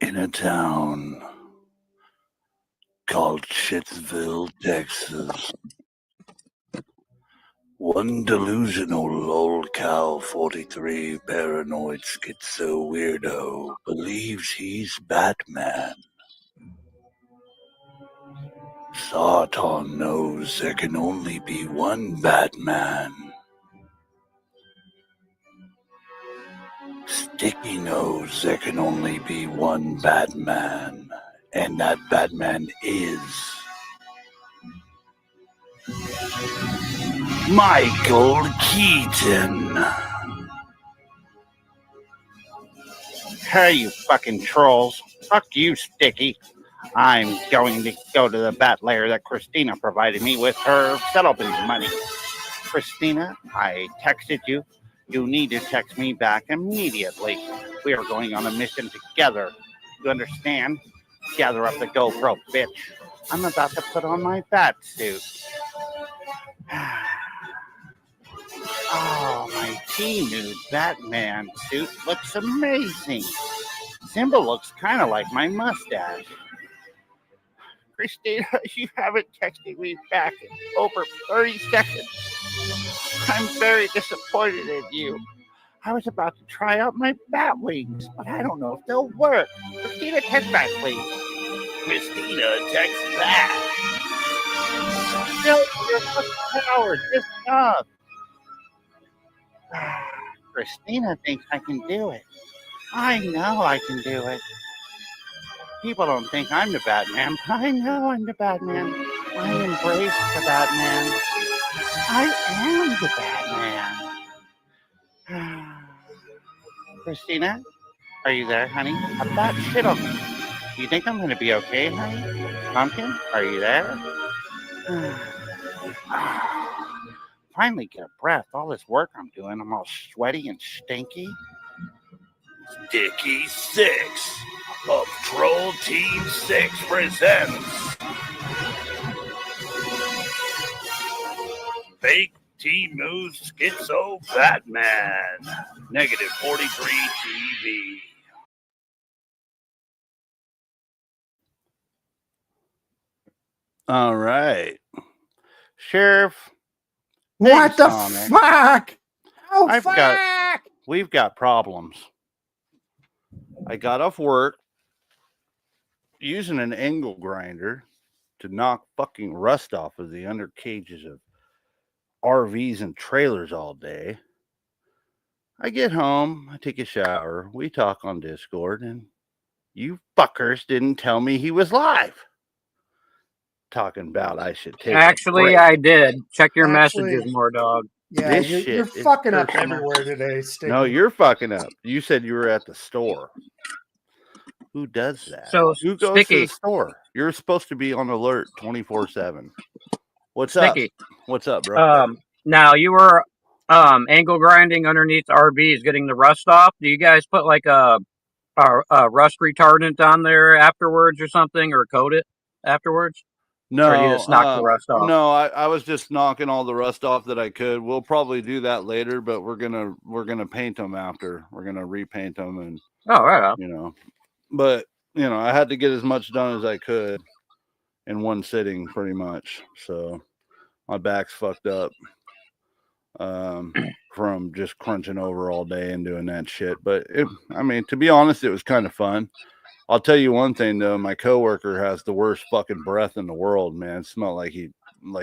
in a town called Shitsville, Texas. One delusional old cow 43 paranoid schizo weirdo believes he's Batman. Sarton knows there can only be one Batman. Sticky knows there can only be one Batman, and that Batman is Michael Keaton. Hey, you fucking trolls. Fuck you, Sticky. I'm going to go to the bat lair that Christina provided me with her settlement money. Christina, I texted you. You need to text me back immediately. We are going on a mission together. You understand? Gather up the GoPro, bitch. I'm about to put on my bat suit. Oh, my T-nude Batman suit looks amazing. Simba looks kind of like my mustache. Christina, you haven't texted me back in over 30 seconds. I'm very disappointed in you. I was about to try out my bat wings, but I don't know if they'll work. Christina, text back, please. Christina, text back. No, you're a fucking coward. Just up. Christina thinks I can do it. I know I can do it. People don't think I'm the Batman, but I know I'm the Batman. I embrace the Batman. I am the Batman. Christina, are you there, honey? A bat shit on me. You think I'm going to be okay, honey? Pumpkin, are you there? Finally get a breath. All this work I'm doing, I'm all sweaty and stinky. Sticky 6 of Troll Team 6 presents Fake T-Moo Schizo Batman, negative 43 TV. All right. Sheriff. What the Sonic. fuck? Oh, fuck! We've got problems. I got off work using an angle grinder to knock fucking rust off of the under cages of RVs and trailers all day. I get home, I take a shower, we talk on Discord, and you fuckers didn't tell me he was live. Talking about I should take Actually, a break. I did. Check your Actually- messages more, dog. Yeah, This you're shit is fucking up personal. everywhere today, Sticky. No, you're fucking up. You said you were at the store. Who does that? So, Who goes to Sticky. the store? You're supposed to be on alert 24/7. What's Sticky. up? What's up, bro? Now you were angle grinding underneath RVs, getting the rust off. Do you guys put like a rust retardant on there afterwards or something, or coat it afterwards? No, Or do you just knock the rust off? No, I was just knocking all the rust off that I could. We'll probably do that later, but we're gonna paint them after. We're gonna repaint them, and Oh, right on. you know, but you know, I had to get as much done as I could in one sitting, pretty much. So my back's fucked up from just crunching over all day and doing that shit. But I mean, to be honest, it was kind of fun. I'll tell you one thing though, my coworker has the worst fucking breath in the world, man. It smelled like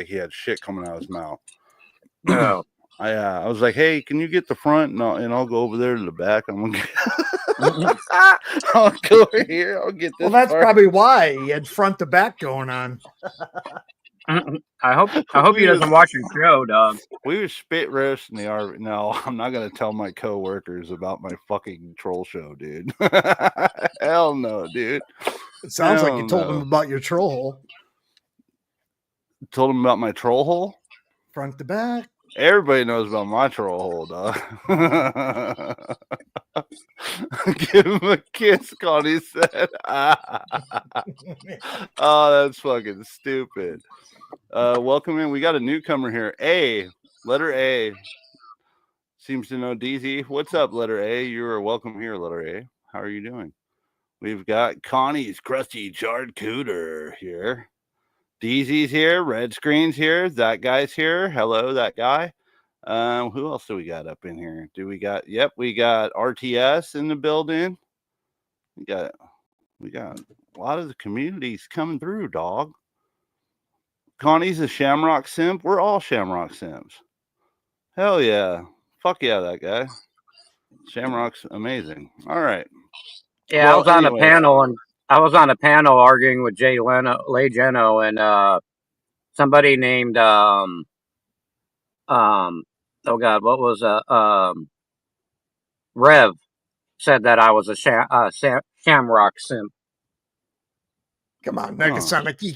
he had shit coming out of his mouth. No. I was like, hey, can you get the front and I'll go over there to the back. I'm gonna I'll go over here. I'll get this. Well, that's part. probably why he had front to back going on. I hope he doesn't watch your show, dog. We were spit roasting the RV. No, I'm not gonna tell my coworkers about my fucking troll show, dude. Hell no, dude. It sounds like you Hell told no. him about your troll hole. Told him about my troll hole? Front to back. Everybody knows about my troll hole, dog. Give him a kiss, Connie said. Oh, that's fucking stupid. Welcome in. We got a newcomer here. A. Letter A. Seems to know DZ. What's up, letter A? You are welcome here, letter A. How are you doing? We've got Connie's crusty charcuter here. DZ's here. Red Screen's here. That guy's here. Hello, that guy. Who else do we got up in here? We got RTS in the building. We got a lot of the communities coming through, dog. Connie's a Shamrock simp. We're all Shamrock simps. Hell yeah. Fuck yeah, that guy. Shamrock's amazing. All right. Yeah, Well, I was on anyways. a panel arguing with Jay Leno, and somebody named oh god, what was Rev said that I was a Shamrock simp. Come on, Negasonic. You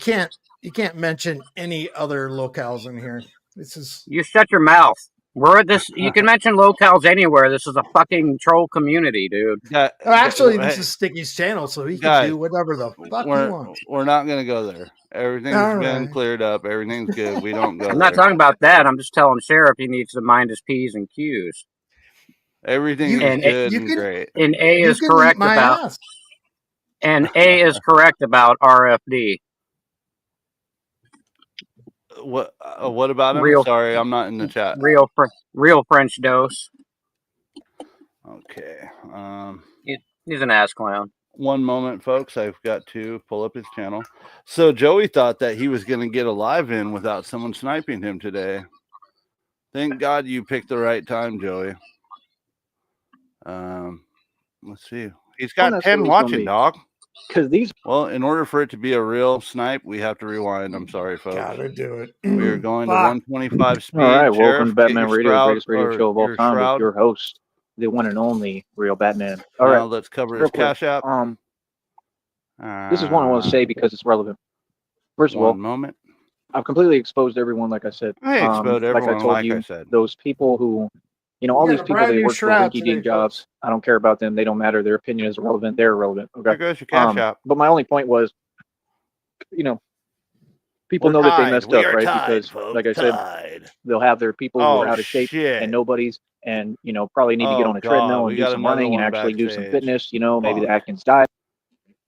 can't mention any other locales in here. This is You shut your mouth. You can mention locales anywhere. This is a fucking troll community, dude. this is Sticky's channel, so he can do whatever the fuck he wants. We're not gonna go there. Everything's been cleared up. Everything's good. We don't go I'm not talking about that. I'm just telling Sheriff he needs to mind his P's and Q's. Everything is good and great. And A is correct about RFD. What about him? Sorry, I'm not in the chat. Real French dose. Okay. He's an ass clown. One moment, folks. I've got to pull up his channel. So Joey thought that he was going to get a live in without someone sniping him today. Thank God you picked the right time, Joey. Let's see. He's got 10 watching, dog. Well, in order for it to be a real snipe, we have to rewind. I'm sorry, folks. Gotta do it. We're going to 125 speed. All right, Sheriff, welcome to Batman Radio, the greatest radio show of all time shroud. with your host, the one and only Real Batman. All right, let's cover his cash app. This is one I want to say because it's relevant. First of all, moment. I've completely exposed everyone, like I said. I exposed everyone, like I told you, those people who, all these people, they work for rinky-dink jobs. I don't care about them. They don't matter. Their opinion is irrelevant. They're irrelevant. Okay. There goes your cash app. But my only point was, people know that they messed up, right? Because, like I said, they'll have their people who are out of shape and nobodies, and probably need to get on a treadmill and do some running and actually do some fitness. Maybe the Atkins diet.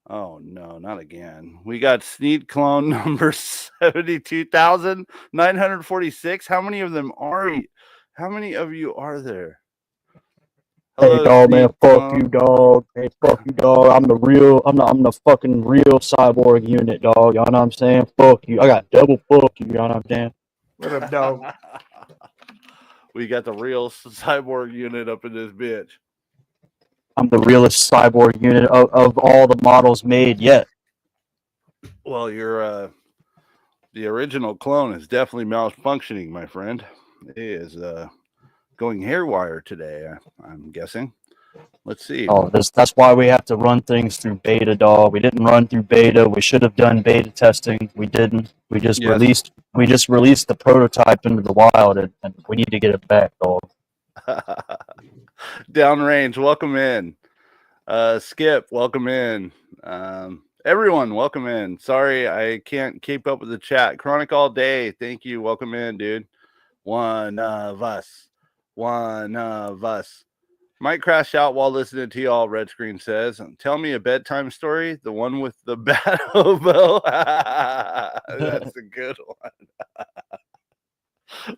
Oh no, not again. We got Sneed clone number 72,946. How many of them are you? How many of you are there? Hello, hey dog, man, fuck you, dog. Hey, fuck you, dog. I'm the fucking real cyborg unit, dog. Y'all know what I'm saying? Fuck you. I got double fuck you, y'all know what I'm saying? What up, dog? We got the real cyborg unit up in this bitch. I'm the realest cyborg unit of all the models made yet. Well, you're the original clone is definitely malfunctioning, my friend. It is going haywire today, I'm guessing. Let's see. Oh, that's why we have to run things through beta, dog. We didn't run through beta. We should have done beta testing. We didn't. We just released the prototype into the wild, and we need to get it back, dog. Downrange, welcome in. Skip, welcome in. Everyone, welcome in. Sorry, I can't keep up with the chat. Chronic all day. Thank you. Welcome in, dude. One of us. Might crash out while listening to y'all, Red Screen says. Tell me a bedtime story. The one with the bat hobo. That's a good one.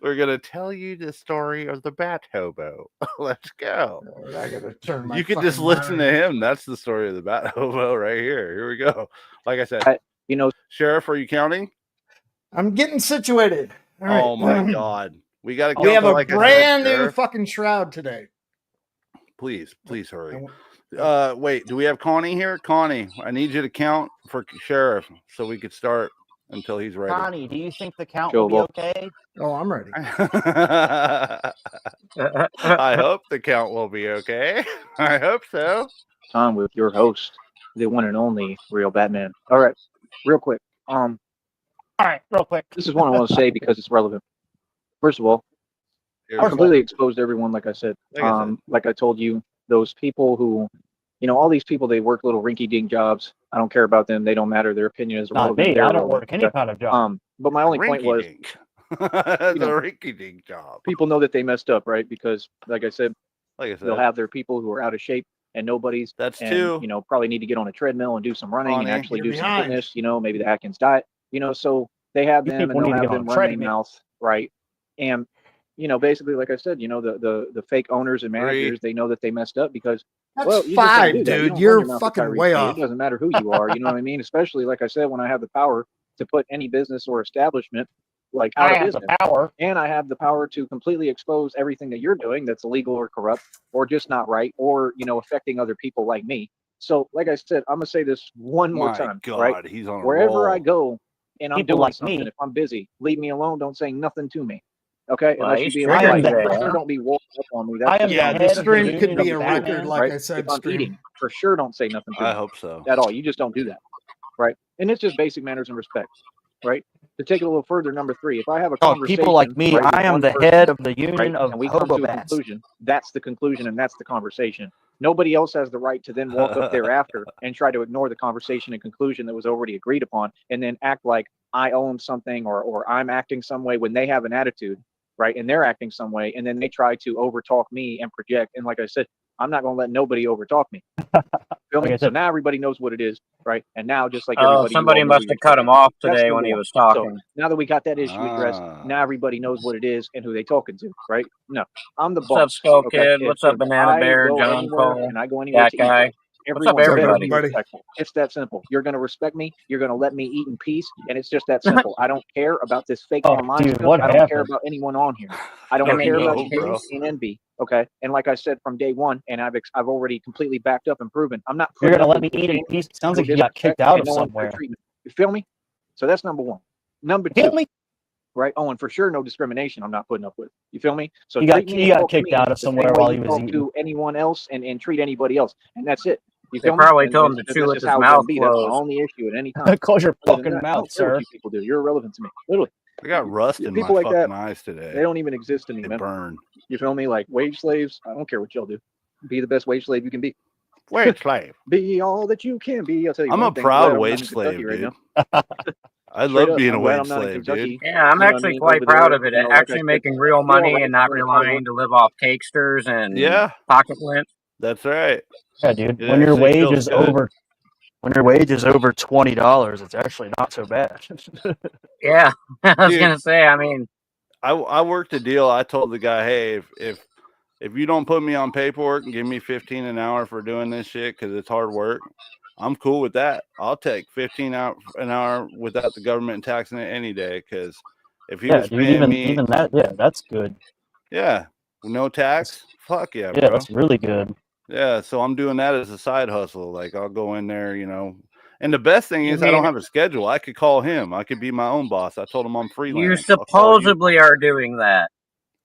We're going to tell you the story of the bat hobo. Let's go. I gotta turn my you can just listen to him. That's the story of the bat hobo right here. Here we go. Like I said, Sheriff, are you counting? I'm getting situated. All right. Oh my God. We got to count. We have a brand new fucking shroud today. Please hurry. Wait, do we have Connie here? Connie, I need you to count for Sheriff so we could start until he's ready. Connie, do you think the count will be okay? Oh, I'm ready. I hope the count will be okay. I hope so. On with your host, the one and only Real Batman. All right, real quick. All right, real quick. This is one I want to say because it's relevant. First of all, I completely exposed everyone, like I said. Like I told you, those people who, all these people, they work little rinky-dink jobs. I don't care about them. They don't matter. Their opinion is irrelevant. Not me. I don't work any kind of job. But my only point was, the rinky-dink job. People know that they messed up, right? Because, like I said, they'll have their people who are out of shape and nobody's. That's and, two. You know, probably need to get on a treadmill and do some running and actually do some fitness. You know, maybe the Atkins diet. You know, so they have them and they'll have them run their mouth, right? And you know, basically, like I said, you know, the fake owners and managers, they know that they messed up because that's you five, just dude. You're fucking way off. It doesn't matter who you are. You know what I mean? Especially, like I said, when I have the power to put any business or establishment like out of business, and I have the power to completely expose everything that you're doing that's illegal or corrupt or just not right or, you know, affecting other people like me. So, like I said, I'm gonna say this one more time. God, right? He's on Wherever roll. I go and I'm People doing like something, me. if I'm busy, leave me alone. Don't say nothing to me. Okay, Well, unless you be I am like, for sure don't be walking up on me. That's yeah, this stream could be a record, like right? I said. If I'm eating, for sure don't say nothing to me. I hope so. At all. You just don't do that, right? And it's just basic manners and respect, right? To take it a little further, number 3, if I have a conversation, people like me, right, I am the head of the union of and we come to a Hobobats. conclusion, that's the conclusion and that's the conversation. Nobody else has the right to then walk up thereafter and try to ignore the conversation and conclusion that was already agreed upon and then act like I own something or I'm acting some way when they have an attitude, right? And they're acting some way, and then they try to overtalk me and project. And like I said, I'm not going to let nobody overtalk me. Feel me? So now everybody knows what it is, right? And now, just like everybody, somebody must have cut him off today when he was talking. So now that we got that issue addressed, now everybody knows what it is and who they talking to, right? No, I'm the boss. What's up, Skull Kid? If What's up, Banana Bear, John Cole, and I go anywhere that to guy? eat, What's up, everyone's everybody? respectful. It's that simple. You're going to respect me. You're going to let me eat in peace, and it's just that simple. I don't care about this fake online dude, stuff. I don't care about anyone on here. I don't care about you and envy. Okay, and like I said from day one, and I've already completely backed up and proven. I'm not. You're gonna let me eat in peace. Sounds like you got kicked out of somewhere. You feel me? So that's number 1. Number 2, right? Oh, and for sure, no discrimination. I'm not putting up with. You feel me? So you got kicked out of somewhere while he was eating. To anyone else and treat anybody else, and that's it. You feel me? Probably told him to chew with his mouth closed. That's the only issue at any time. Close your fucking mouth, sir. What you people do. You're irrelevant to me. Literally. I got rust in people my like fucking that, eyes today. They don't even exist to me, man. Burn. You feel me? Like wage slaves. I don't care what y'all do. Be the best wage slave you can be. Wage slave. Be all that you can be. I'll tell you. I'm a proud wage slave, dude. I love being a wage slave, dude. Yeah, I'm actually quite proud of it. Actually making real money and not relying to live off cakesters and pocket lint. That's right. Yeah, dude. When your wage is over $20, it's actually not so bad. Yeah, I was gonna say. I mean, I worked a deal. I told the guy, hey, if you don't put me on paperwork and give me $15 an hour for doing this shit because it's hard work, I'm cool with that. I'll take $15 an hour without the government taxing it any day. Because if he was paying me, even that, that's good. Yeah, no tax. Fuck yeah, bro. That's really good. Yeah, so I'm doing that as a side hustle. Like I'll go in there, you know. And the best thing is I don't have a schedule. I could call him. I could be my own boss. I told him I'm freelance. You supposedly are doing that,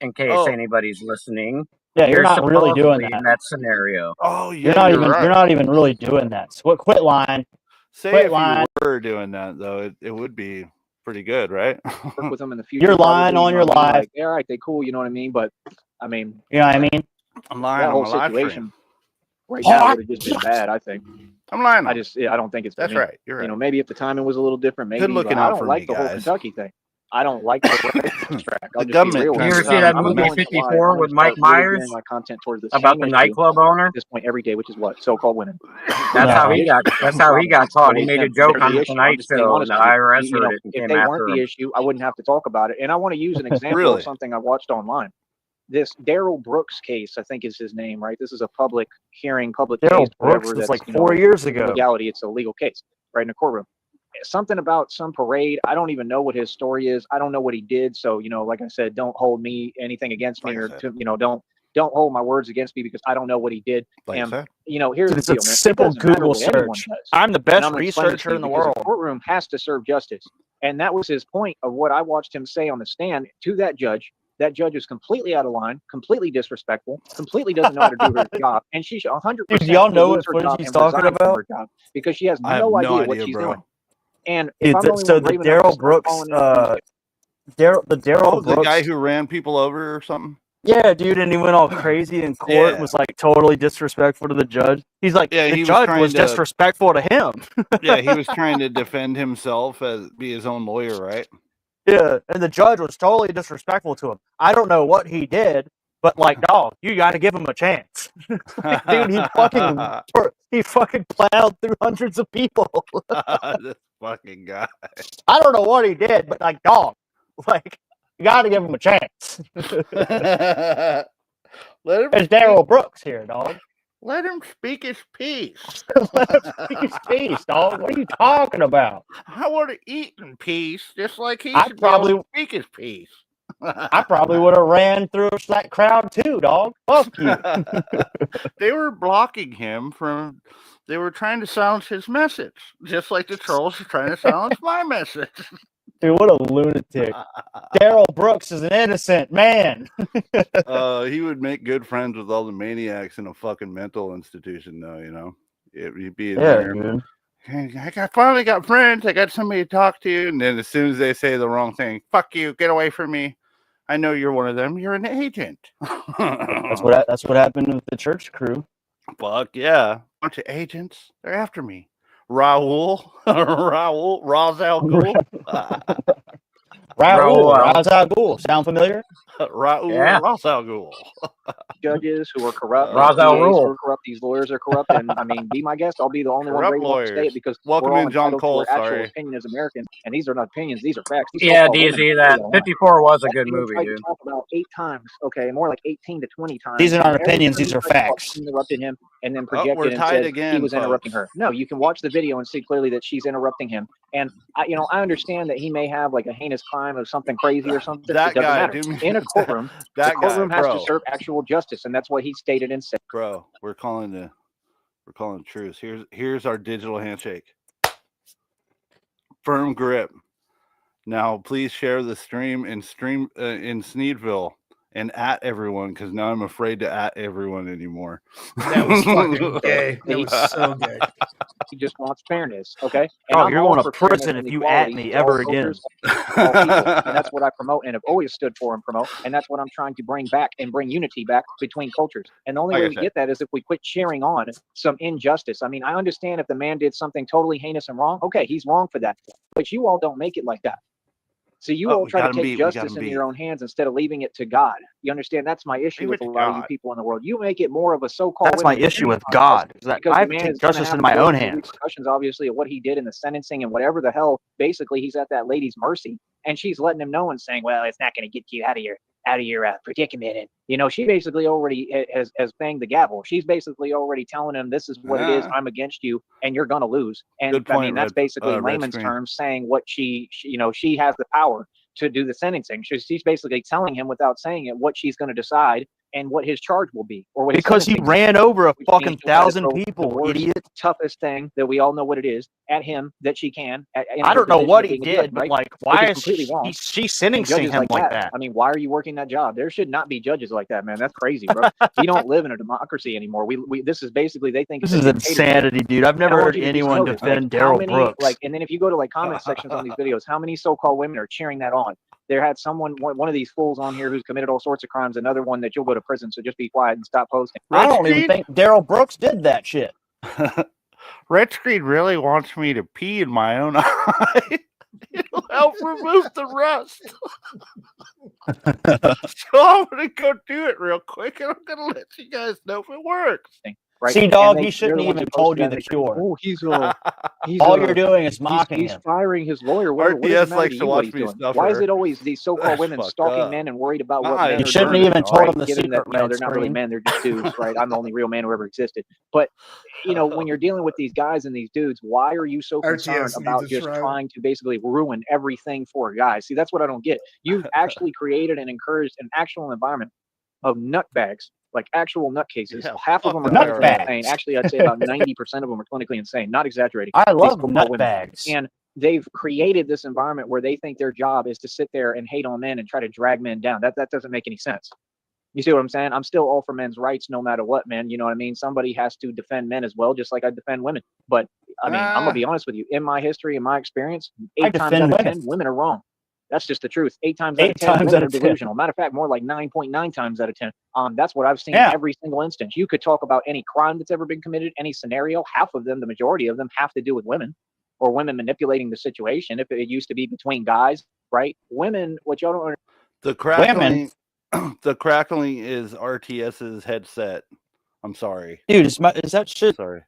in case anybody's listening. Yeah, you're not really doing that in that scenario. Oh, yeah, you're not even really doing that. So quit lying. If you were doing that though, it would be pretty good, right? Work with them in the future. You're lying on your life. Like, all right, they cool. You know what I mean? But I mean, you know what I mean? I'm lying on my situation. Right now would have just been bad, I think. I'm lying. I don't think it's. That's right. You're right. You know, maybe if the timing was a little different, maybe. Good looking I out don't for like me, the whole guys. Kentucky thing. I don't like the track. The government. You ever see that movie 54 with Mike Myers my content towards the about the nightclub owner? At this point, every day, which is what so-called women. That's how he got. That's how he got caught. He made a joke on the Tonight Show, and the IRS heard it and came after him. If they weren't the issue, I wouldn't have to talk about it. And I want to use an example of something I watched online. This Daryl Brooks case, I think is his name, right? This is a public hearing, public case. Daryl Brooks was like 4 years ago. Legality, it's a legal case, right in the courtroom. Something about some parade. I don't even know what his story is. I don't know what he did. So, you know, like I said, don't hold me anything against me, or don't hold my words against me because I don't know what he did. And you know, here's the deal, man. Simple Google search. I'm the best researcher in the world. The courtroom has to serve justice, and that was his point of what I watched him say on the stand to that judge. That judge is completely out of line, completely disrespectful, completely doesn't know how to do her job, and she should 100%. Dude, y'all know what footage he's talking about? Because she has no idea what she's doing. And so the Daryl Brooks, the guy who ran people over or something. Yeah, dude, and he went all crazy in court. And was like totally disrespectful to the judge. He's like, the judge was disrespectful to him. Yeah, he was trying to defend himself as be his own lawyer, right? Yeah, and the judge was totally disrespectful to him. I don't know what he did, But like, dog, you got to give him a chance. Dude, he fucking plowed through hundreds of people. This fucking guy. I don't know what he did, but like, dog, like, you got to give him a chance. Let him There's Daryl Brooks here, dog. Let him speak his piece. Let him speak his piece, dog. What are you talking about? I want to eat in peace, just like he I should be able probably- to speak his piece. I probably would have ran through that crowd too, dog. Fuck you. They were blocking him from. They were trying to silence his message, just like the trolls are trying to silence my message. Dude, what a lunatic. Daryl Brooks is an innocent man. He would make good friends with all the maniacs in a fucking mental institution, though, you know? He'd be in there. Dude. I finally got friends. I got somebody to talk to. And then as soon as they say the wrong thing, fuck you, get away from me. I know you're one of them. You're an agent. That's what happened with the church crew. Fuck yeah. Bunch of agents. They're after me. Raul Ra's al Ghul. Ra's al Ghul. Sound familiar? Raul Ra's al Ghul. Judges who are corrupt, Ra's al DAs Ghul. who are corrupt, these lawyers are corrupt, and I mean, be my guest. I'll be the only one Corrupt brave enough to say lawyers. it because Welcome we're all in, John entitled Cole, to our actual sorry. opinion as Americans, and these are not opinions; these are facts. These Yeah, so-called women DZ, are that lying. 54 was a good That man movie, tried dude. to talk about 8 times, okay, more like 18 to 20 times. These are not and every opinions; time these he are tried to talk, facts. she interrupted him and then we're projected and tied said again, he was interrupting folks. her. No, you can watch the video and see clearly that she's interrupting him. And I understand that he may have like a heinous crime of something crazy or something. That it doesn't guy, matter. In a courtroom, the courtroom has to serve actual justice, and that's what he stated and said. Bro, we're calling truce. Here's our digital handshake. Firm grip. Now, please share the stream in Sneedville and at everyone, because now I'm afraid to at everyone anymore. That was fucking gay. That was so gay. He just wants fairness, okay? Oh, I'm you're all going to for fairness prison and if you at equality me to all ever again. cultures, all people, and that's what I promote and have always stood for and promote, and that's what I'm trying to bring back and bring unity back between cultures. And the only way we get that is if we quit cheering on some injustice. I mean, I understand if the man did something totally heinous and wrong, okay, he's wrong for that, but you all don't make it like that. So you all try to take justice into your own hands instead of leaving it to God. You understand? That's my issue with a lot of you people in the world. You make it more of a so-called. That's my issue with God. I have to take justice into my own hands. Repercussions, obviously, of what he did in the sentencing and whatever the hell. Basically, he's at that lady's mercy, and she's letting him know and saying, "Well, it's not going to get you out of your predicament." And she basically already has banged the gavel. She's basically already telling him, "This is what it is. I'm against you, and you're gonna lose." And I mean, that's basically layman's terms saying what she has the power to do the sentencing. She's basically telling him without saying it what she's going to decide and what his charge will be, or what because he ran over a fucking 1,000 people, idiot. Toughest thing that we all know what it is at him that she can. I don't know what he did, but like, why is she sentencing him like that? I mean, why are you working that job? There should not be judges like that, man. That's crazy, bro. We don't live in a democracy anymore. We this is basically, they think this is insanity, dude. I've never heard anyone defend Daryl Brooks. And then if you go to like comment sections on these videos, how many so-called women are cheering that on? There had one of these fools on here who's committed all sorts of crimes. Another one that you'll go to prison. So just be quiet and stop posting. I don't even think Daryl Brooks did that shit. Red Screen really wants me to pee in my own eye. It'll help remove the rust. So I'm going to go do it real quick, and I'm going to let you guys know if it works. Right? See, dog, he shouldn't even told you the cure. Oh, he's all you're doing is mocking him. He's firing his lawyer. RTS likes to watch me stuff. Why is it always these so-called women stalking men and worried about what men he shouldn't even told him the given secret. That, they're not really men; they're just dudes, right? I'm the only real man who ever existed. But when you're dealing with these guys and these dudes, why are you so concerned about just trying to basically ruin everything for guys? See, that's what I don't get. You've actually created and encouraged an actual environment of nutbags. Like actual nutcases. Half of them are clinically insane. Actually, I'd say about 90% of them are clinically insane. Not exaggerating. I love nutbags. And they've created this environment where they think their job is to sit there and hate on men and try to drag men down. That doesn't make any sense. You see what I'm saying? I'm still all for men's rights no matter what, man. You know what I mean? Somebody has to defend men as well, just like I defend women. But I mean, I'm gonna be honest with you. In my history, in my experience, 8 times out of 10, women are wrong. That's just the truth. 8 times out of 10, women are delusional. Matter of fact, more like 9.9 times out of 10. That's what I've seen every single instance. You could talk about any crime that's ever been committed, any scenario. Half of them, the majority of them, have to do with women or women manipulating the situation. If it used to be between guys, right? Women, what y'all don't understand. The crackling. The crackling is RTS's headset. I'm sorry. Dude, is that shit? Sorry.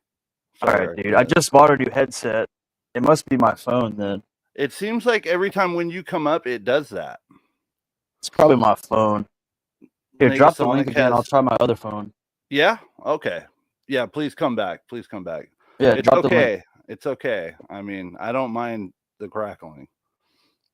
All right, dude. I just bought a new headset. It must be my phone then. It seems like every time when you come up, it does that. It's probably my phone. Here, drop the link again. I'll try my other phone. Yeah? Okay. Yeah, please come back. Please come back. Yeah, it's okay. It's okay. I mean, I don't mind the crackling.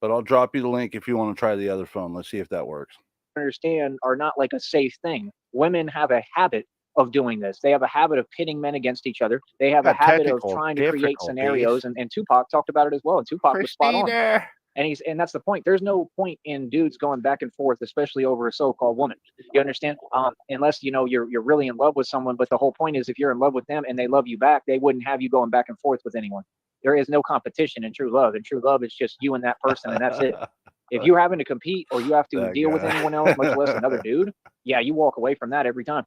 But I'll drop you the link if you want to try the other phone. Let's see if that works. Understand are not like a safe thing. Women have a habit of doing this. They have a habit of pitting men against each other. They have a habit of trying to create scenarios. And Tupac talked about it as well. And Tupac was spot on. And that's the point. There's no point in dudes going back and forth, especially over a so-called woman. You understand? Unless you're really in love with someone. But the whole point is, if you're in love with them and they love you back, they wouldn't have you going back and forth with anyone. There is no competition in true love. And true love is just you and that person, and that's it. If you're having to compete or you have to deal with anyone else, much less another dude, yeah, you walk away from that every time.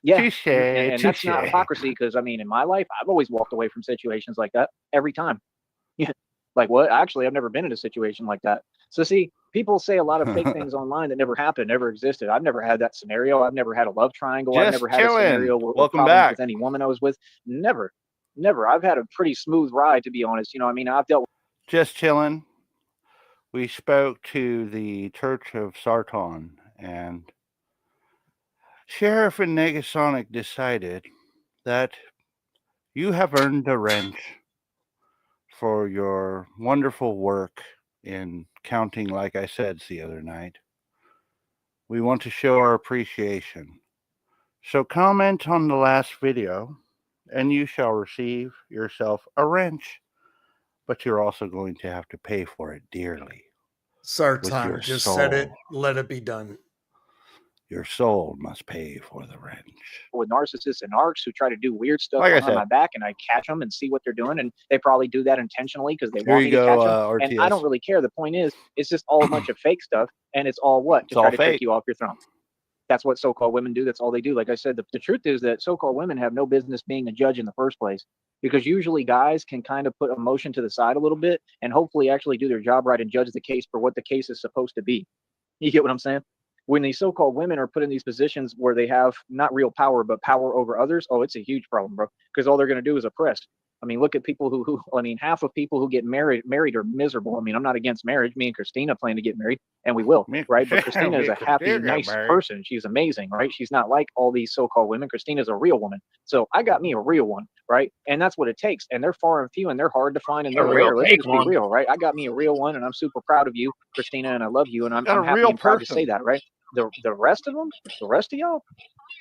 Yeah, and that's not hypocrisy, because I mean, in my life, I've always walked away from situations like that every time. Yeah, like what? Actually, I've never been in a situation like that. So see, people say a lot of fake things online that never happened, never existed. I've never had that scenario. I've never had a love triangle. I've never had a scenario with problems with any woman I was with. Never. I've had a pretty smooth ride, to be honest. You know, I mean, I've dealt with just chilling. We spoke to the Church of Sarton, and Sheriff and Negasonic decided that you have earned a wrench for your wonderful work in counting, like I said the other night. We want to show our appreciation. So comment on the last video, and you shall receive yourself a wrench. But you're also going to have to pay for it dearly. Sartan just said it. Let it be done. Your soul must pay for the wrench. With narcissists and narcs who try to do weird stuff on my back, and I catch them and see what they're doing, and they probably do that intentionally because they want me to catch them. And I don't really care. The point is, it's just all a bunch of fake stuff, and it's all what? To try to take you off your throne. That's what so-called women do. That's all they do. Like I said, the truth is that so-called women have no business being a judge in the first place, because usually guys can kind of put emotion to the side a little bit and hopefully actually do their job right and judge the case for what the case is supposed to be. You get what I'm saying? When these so-called women are put in these positions where they have not real power, but power over others, oh, it's a huge problem, bro, because all they're going to do is oppress. I mean, look at people who I mean, half of people who get married are miserable. I mean, I'm not against marriage. Me and Christina plan to get married, and we will, right? But Christina is a happy, nice person. She's amazing, right? She's not like all these so-called women. Christina's a real woman. So I got me a real one, right? And that's what it takes. And they're far and few, and they're hard to find, and they're rare. Let's just be real, right? I got me a real one, and I'm super proud of you, Christina, and I love you, and I'm happy and proud to say that, right? The rest of them, the rest of y'all,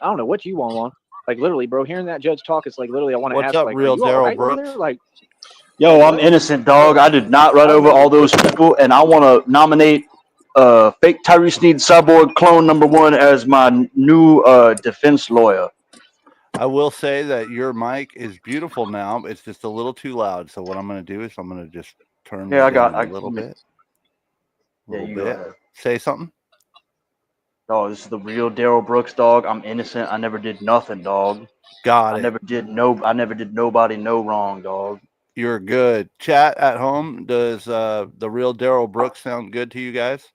I don't know what you want on. Like literally, bro, hearing that judge talk, it's like literally I want to ask, up, like, real Daryl Brooks? Like, yo, I'm innocent, dog. I did not run over all those people, and I want to nominate fake Sneed Cyborg clone #1 as my new defense lawyer. I will say that your mic is beautiful now. It's just a little too loud. So what I'm going to do is I'm going to just turn it down a little bit. Say something. Oh, this is the real Daryl Brooks, dog. I'm innocent. I never did nothing, dog. Got it. I never did nobody no wrong, dog. You're good. Chat at home, does the real Daryl Brooks sound good to you guys?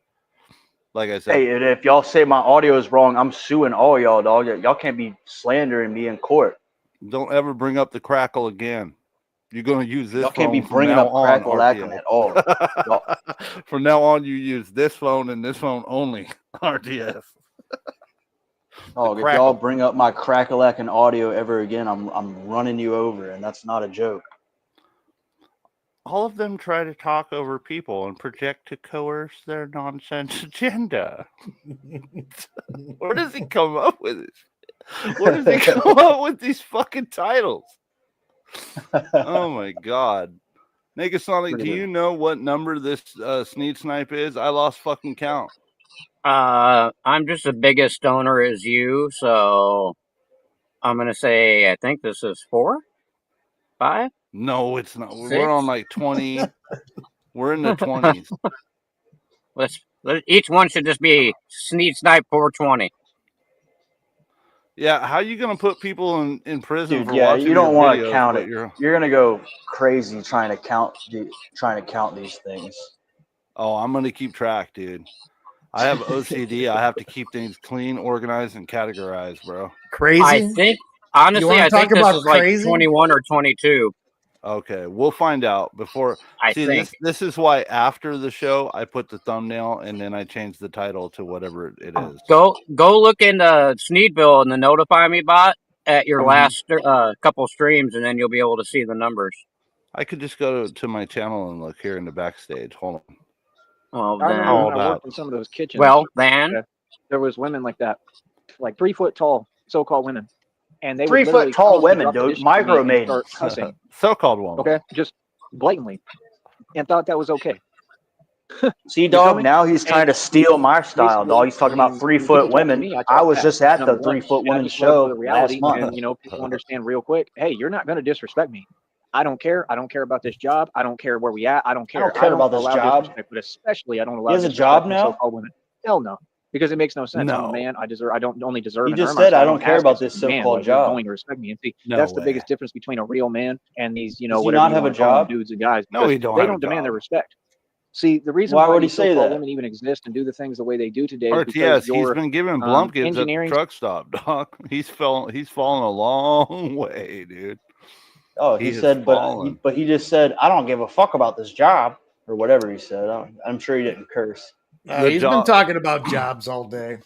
Like I said. Hey, if y'all say my audio is wrong, I'm suing all y'all, dog. Y'all can't be slandering me in court. Don't ever bring up the crackle again. You're going to use this y'all phone. Can't be bringing up crackle at all. From now on, you use this phone and this phone only. RTS. Oh, if y'all bring up my crackle-acking audio ever again, I'm running you over, and that's not a joke. All of them try to talk over people and project to coerce their nonsense agenda. Where does he come up with it? Where does he come up with these fucking titles? Oh my god. Negasonic, do you know what number this Sneed Snipe is? I lost fucking count. I'm just the biggest stoner as you, so I'm gonna say I think this is 4, 5. No, it's not. 6? We're on like 20. We're in the 20s. Each one should just be Sneed Snipe 420. Yeah, how are you gonna put people in prison for watching? You don't want to count it. You're gonna go crazy trying to count these things. Oh, I'm gonna keep track, dude. I have OCD. I have to keep things clean, organized, and categorized, bro. Crazy. I think honestly, I think this is like crazy? 21 or 22. Okay, we'll find out before. I think. This is why after the show I put the thumbnail and then I change the title to whatever it is. Go look into Sneedville and the Notify Me bot at your last couple streams, and then you'll be able to see the numbers. I could just go to my channel and look here in the backstage. Hold on. Well, I then, remember when I worked in some of those kitchens. well, then There was women like that, like 3 foot tall, so-called women, and they 3 would foot literally tall come women, and drop dude. the dish to me and Micro-maiden. start cussing. So-called woman. Okay, just blatantly, and thought that was okay. See, dog, now he's trying to steal my style, dog. He's talking about 3 foot women. I was just at the 3 foot women show last month. And, you know, people understand real quick, hey, you're not going to disrespect me. I don't care. I don't care about this job. I don't care where we at. I don't care. I don't care about this job. Disrespect, but especially I don't allow He has a job now? so-called women. Hell no. Because it makes no sense. I'm No. a man. I don't only deserve. He and just earn said, myself. I don't care ask about as this a man so-called whether you're job. going to respect me. And see, No that's the way. biggest difference between a real man and these, you know, Does he whatever not you have wanna a call them, job? dudes and guys. No, because he don't they have a don't demand job. their respect. See, the reason Why why would he these say so-called that? women even exist and do the things the way they do today is because RTS, he's your been giving Blumpkins at the engineering. truck stop, Doc. He's fallen a long way, dude. Oh, He he has said, fallen. but he just said, I don't give a fuck about this job or whatever he said. I'm sure he didn't curse. The He's job- been talking about jobs all day.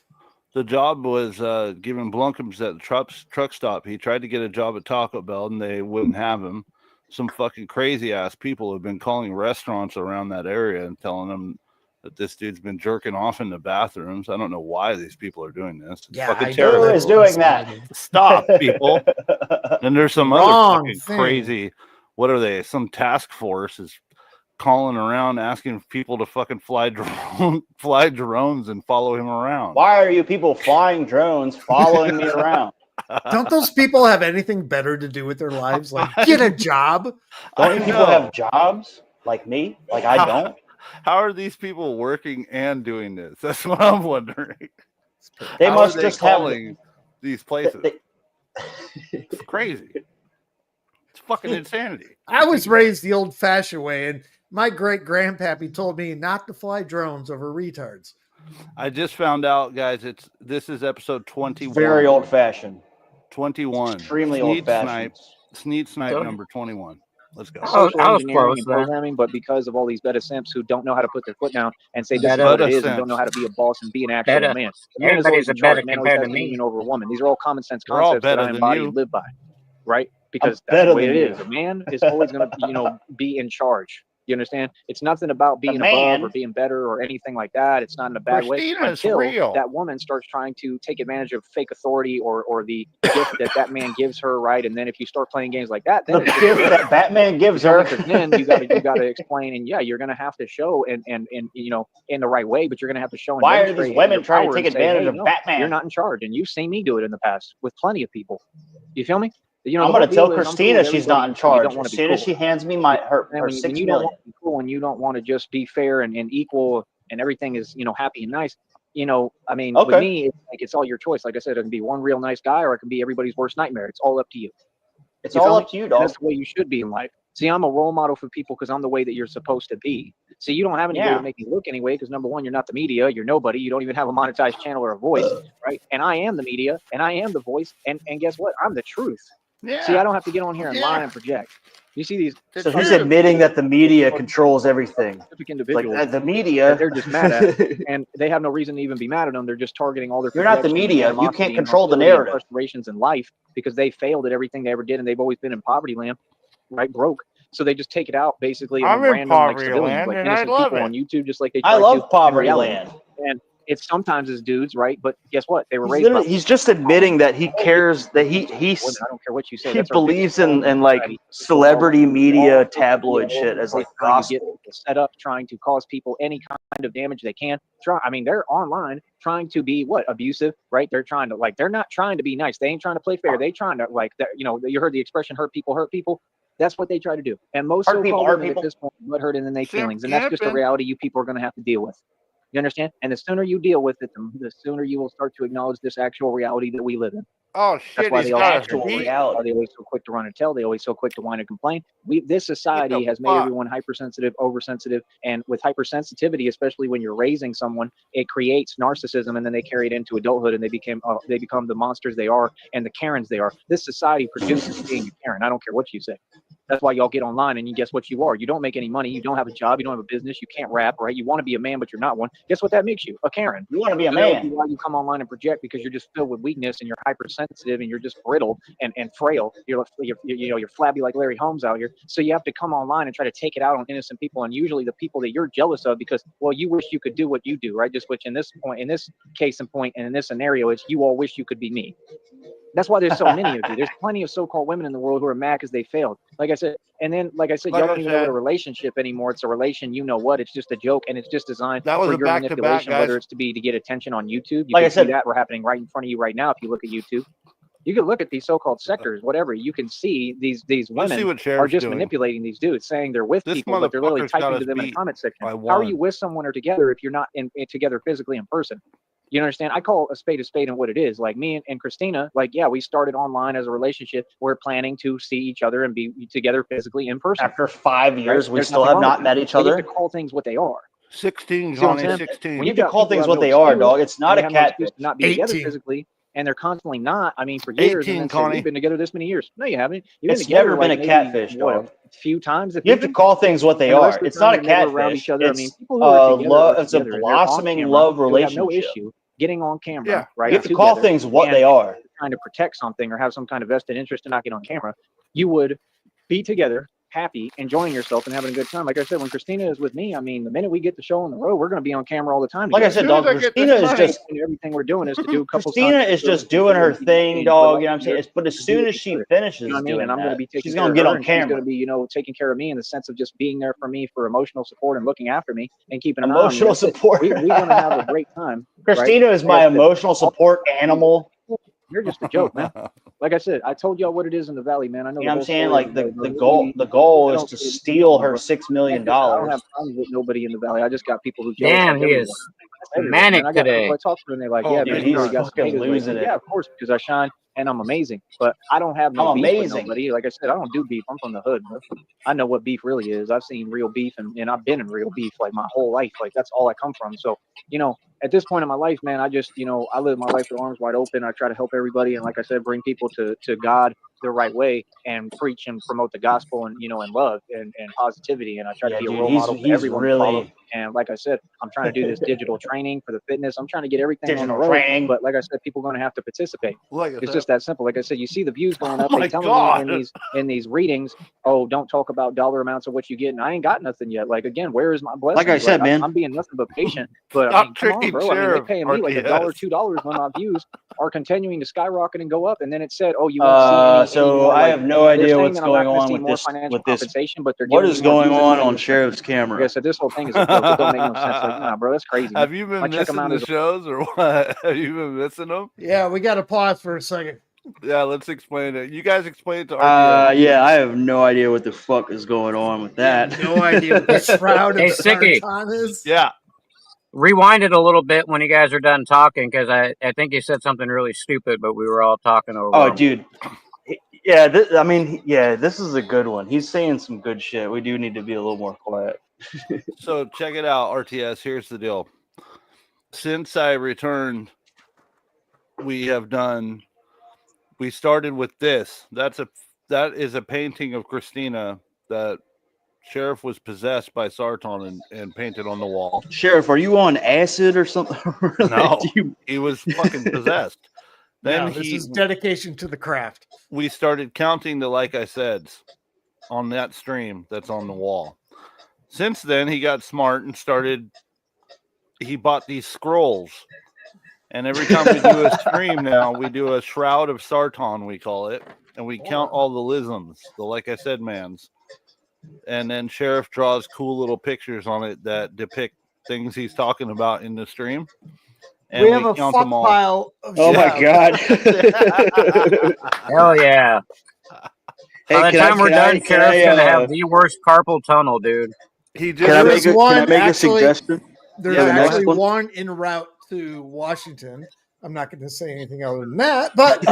The job was giving Blunkums at the truck stop. He tried to get a job at Taco Bell, and they wouldn't have him. Some fucking crazy ass people have been calling restaurants around that area and telling them that this dude's been jerking off in the bathrooms. I don't know why these people are doing this. It's fucking I terrible. Who is doing that? Stop, people. And there's some Wrong other fucking thing. crazy. What are they? Some task force is calling around asking people to fucking fly drones and follow him around. Why are you people flying drones following me around? Don't those people have anything better to do with their lives? Like get a job? Don't you people have jobs like me? Like I don't? How are these people working and doing this? That's what I'm wondering. They How must are they just have calling these places. It's crazy. It's fucking insanity. I was raised the old-fashioned way, and my great-grandpappy told me not to fly drones over retards. I just found out, guys. This is episode 21. Very old fashioned. 21. Extremely old fashioned. Sneed Snipe number 21. Let's go. Social I was engineering close and there. programming, but because of all these beta simps who don't know how to put their foot down and say this is Beta what it is simps. and don't know how to be a boss and be an actual Beta. man. The man is Everybody's always a in charge. beta Man always compared has to me. dominion over a woman. These are all common sense They're all concepts that better I than embody you. and live by, right? Because I'm that's the better way it than is. you. A man is always going to, be in charge. You understand? It's nothing about being man- above or being better or anything like that. It's not in a bad way Christina, it's until real. that woman starts trying to take advantage of fake authority or the gift that man gives her, right? And then if you start playing games like that, then The gift that Batman gives her. because then you gotta explain, and yeah, you're gonna have to show and in the right way, but you're gonna have to show. And Why are these demonstrate women your trying to power take and say, advantage hey, of no, Batman? You're not in charge, and you've seen me do it in the past with plenty of people. You feel me? I'm the going whole to tell deal is I'm cool Christina with she's not in everybody until you charge. don't wanna As be soon as cool. she hands me her And when $6 you don't million. want to be cool and you don't want to just be fair and equal and everything is happy and nice. I mean, with Okay. me, it's like it's all your choice. Like I said, it can be one real nice guy or it can be everybody's worst nightmare. It's all up to you. It's You all feel up to you, And dog. that's the way you should be in life. See, I'm a role model for people because I'm the way that you're supposed to be. See, you don't have any way Yeah. to make me look anyway because number one, you're not the media. You're nobody. You don't even have a monetized channel or a voice, right? And I am the media and I am the voice. And guess what? I'm the truth. Yeah. See, I don't have to get on here and lie and project. You see these So he's admitting that the media controls everything. specific Like individuals the media. that they're just mad at, and they have no reason to even be mad at them. They're just targeting all their. You're not the projections and media. You animosity can't and control the hostility and narrative. frustrations in life because they failed at everything they ever did, and they've always been in poverty land, right? Broke. So they just take it out basically on I'm in random like poverty civilians, land, like and I innocent love people it. on YouTube, just like they try I to love in poverty reality. land. And it's sometimes as dudes, right? But guess what? They were raised by He's just admitting that he cares that he women. I don't care what you say. he That's our biggest believes in problem like society. celebrity All media over tabloid the shit as place like trying to get gospel. people set up, trying to cause people any kind of damage they can. They're online trying to be abusive, right? They're trying to they're not trying to be nice. They ain't trying to play fair. They trying to you heard the expression hurt people. That's what they try to do. And most Hurt people, so-called hurt women at people. this point are hurt and then they Simp feelings. And that's just a camping. reality you people are going to have to deal with. You understand? And the sooner you deal with it, the sooner you will start to acknowledge this actual reality that we live in. Oh shit! That's why He's they always got so a beat. so quick to run and tell. They always so quick to whine and complain. This society has made everyone hypersensitive, oversensitive, and with hypersensitivity, especially when you're raising someone, it creates narcissism, and then they carry it into adulthood, and they become the monsters they are and the Karens they are. This society produces being a Karen. I don't care what you say. That's why y'all get online and you guess what you are. You don't make any money. You don't have a job. You don't have a business. You can't rap, right? You want to be a man, but you're not one. Guess what that makes you? A Karen. You want to be a man. Why you come online and project, because you're just filled with weakness and you're hypersensitive and you're just brittle and frail. You're flabby like Larry Holmes out here. So you have to come online and try to take it out on innocent people, and usually the people that you're jealous of because, well, you wish you could do what you do, right? Just which in this case in point and in this scenario, is you all wish you could be me. That's why there's so many of you. There's plenty of so-called women in the world who are mad because they failed. Like I said, y'all don't even know what a relationship anymore. It's a relation, you know what? It's just a joke, and it's just designed for your manipulation, whether it's to get attention on YouTube. You can see that we're happening right in front of you right now if you look at YouTube. You can look at these so-called sectors, whatever. You can see these women are just manipulating these dudes, saying they're with people, but they're literally typing to them in the comment section. How are you with someone or together if you're not together physically in person? You understand? I call a spade and what it is. Like me and Christina, we started online as a relationship. We're planning to see each other and be together physically in person. After 5 years, we still have not met each other. You have to call things what they are. 16, Johnny, 16. When you have to call things what they are, dog. It's not a catfish. Not be together physically, and they're constantly not. I mean, for years. 18, Connie. We've been together this many years. No, you haven't. It's never been a catfish, dog. A few times. You have to call things what they are. It's not a catfish. It's a blossoming love relationship. No issue getting on camera, right? You have to call things what they are. Trying to protect something or have some kind of vested interest in not getting on camera. You would be together, happy, enjoying yourself, and having a good time. Like I said, when Christina is with me, I mean, the minute we get the show on the road, we're going to be on camera all the time. Like I said, dog, Christina is just everything we're doing is to do a couple. Christina is just doing her thing, dog. You know what I'm saying? But as soon as she finishes doing and I'm going to be she's going to get on camera. She's going to be, taking care of me in the sense of just being there for me for emotional support and looking after me and keeping an emotional support. We're going to have a great time. Christina is my emotional support animal. You're just a joke, man. Like I said, I told y'all what it is in the valley, man. I know. You know what I'm saying? Like the goal is to steal her $6 million. I don't have problems with nobody in the valley. I just got people who. Damn, he is manic today. I talk to them and they're like, "Yeah, man, he's fucking losing it." Yeah, of course, because I shine and I'm amazing. But I don't have no beef with nobody. Like I said, I don't do beef. I'm from the hood, bro. I know what beef really is. I've seen real beef and I've been in real beef like my whole life. Like that's all I come from. So, at this point in my life, man, I just, I live my life with arms wide open. I try to help everybody. And like I said, bring people to God the right way and preach and promote the gospel and, and love and positivity. And I try to be a role model for everyone to follow. And like I said, I'm trying to do this digital training for the fitness. I'm trying to get everything on the road. But like I said, people are going to have to participate. It's just that simple. Like I said, you see the views going up. They telling me in these readings, oh, don't talk about dollar amounts of what you get. And I ain't got nothing yet. Like, again, where is my blessing? Like I said, man, I'm being nothing but patient. But I mean, come on, bro. I mean, they're paying me like $1, $2 when my views are continuing to skyrocket and go up. And then it said, oh, you won't see so I have no idea what's going on with this. But what is going on Sheriff's camera? Like I said, this whole thing is a joke. It don't make no sense. Like, nah, bro, that's crazy. Have you been missing the shows or what? Have you been missing them? Yeah, we got to pause for a second. Yeah, let's explain it. You guys explain it to RTO. Yeah, I have no idea what the fuck is going on with that. No idea what the shroud of Sicky. is. Yeah. Rewind it a little bit when you guys are done talking, because I think you said something really stupid, but we were all talking over. Oh, dude. Yeah, this is a good one. He's saying some good shit. We do need to be a little more quiet. So check it out, RTS. Here's the deal. Since I returned, we started with this. That is a painting of Christina that Sheriff was possessed by Sarton and painted on the wall. Sheriff, are you on acid or something? No, he was fucking possessed. Then this is dedication to the craft. We started counting the like I said's on that stream that's on the wall. Since then, he got smart and he bought these scrolls. And every time we do a stream now, we do a Shroud of Sarton, we call it. And we count all the lisms, the like I said mans. And then Sheriff draws cool little pictures on it that depict things he's talking about in the stream. And we have a fuck pile of shit. My God. Hell yeah. Hey, by the time we're done, Sheriff's going to have the worst carpal tunnel, dude. Can I make a suggestion? There's actually one en route to Washington I'm not going to say anything other than that. But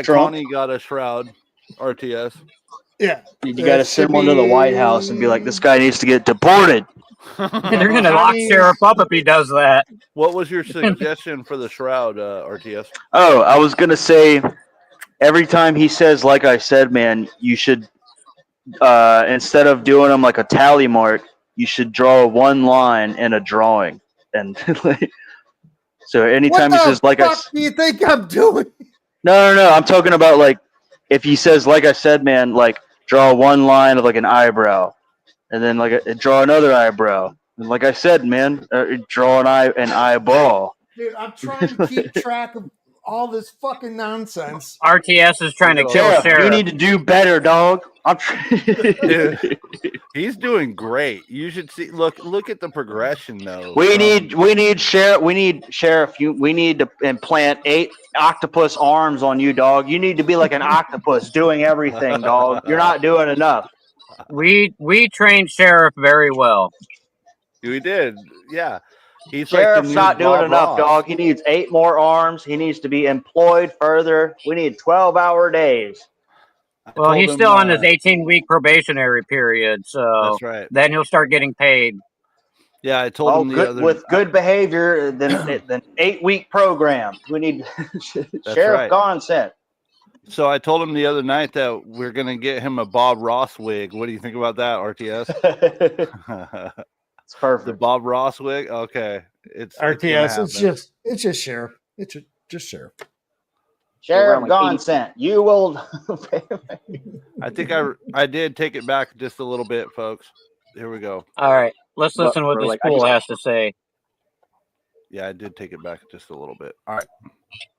Connie got a shroud. RTS. You got to send one to the White House and be like, "This guy needs to get deported." They're going to lock Sheriff up if he does that. What was your suggestion for the shroud, RTS? Oh, I was gonna say, every time he says, "Like I said, man," you should instead of doing them like a tally mark, you should draw one line in a drawing, and so anytime he says, "Like what do you think I'm doing?" No, I'm talking about like if he says, "Like I said, man," like draw one line of like an eyebrow, and then draw another eyebrow. And like I said, man, draw an eyeball. Dude, I'm trying to keep track of all this fucking nonsense. RTS is trying to kill Sheriff. You need to do better, dog. Dude, he's doing great. You should see. Look at the progression, though. We need Sheriff. We need to implant 8 octopus arms on you, dog. You need to be like an octopus, doing everything, dog. You're not doing enough. We trained Sheriff very well. We did, yeah. Sheriff's not doing enough, dog. He needs 8 more arms. He needs to be employed further. We need 12-hour days. Well, he's still on his 18-week probationary period, so that's right. Then he'll start getting paid. Yeah, I told him with good behavior, then 8-week program. We need Sheriff Gonset. So I told him the other night that we're gonna get him a Bob Ross wig. What do you think about that, RTS? It's perfect. The Bob Ross wig. Okay, it's RTS. It's just Sheriff. It's just Sheriff. Sheriff Gonset. You will. I think I did take it back just a little bit, folks. Here we go. All right, let's listen to what the school has to say. Yeah, I did take it back just a little bit. All right.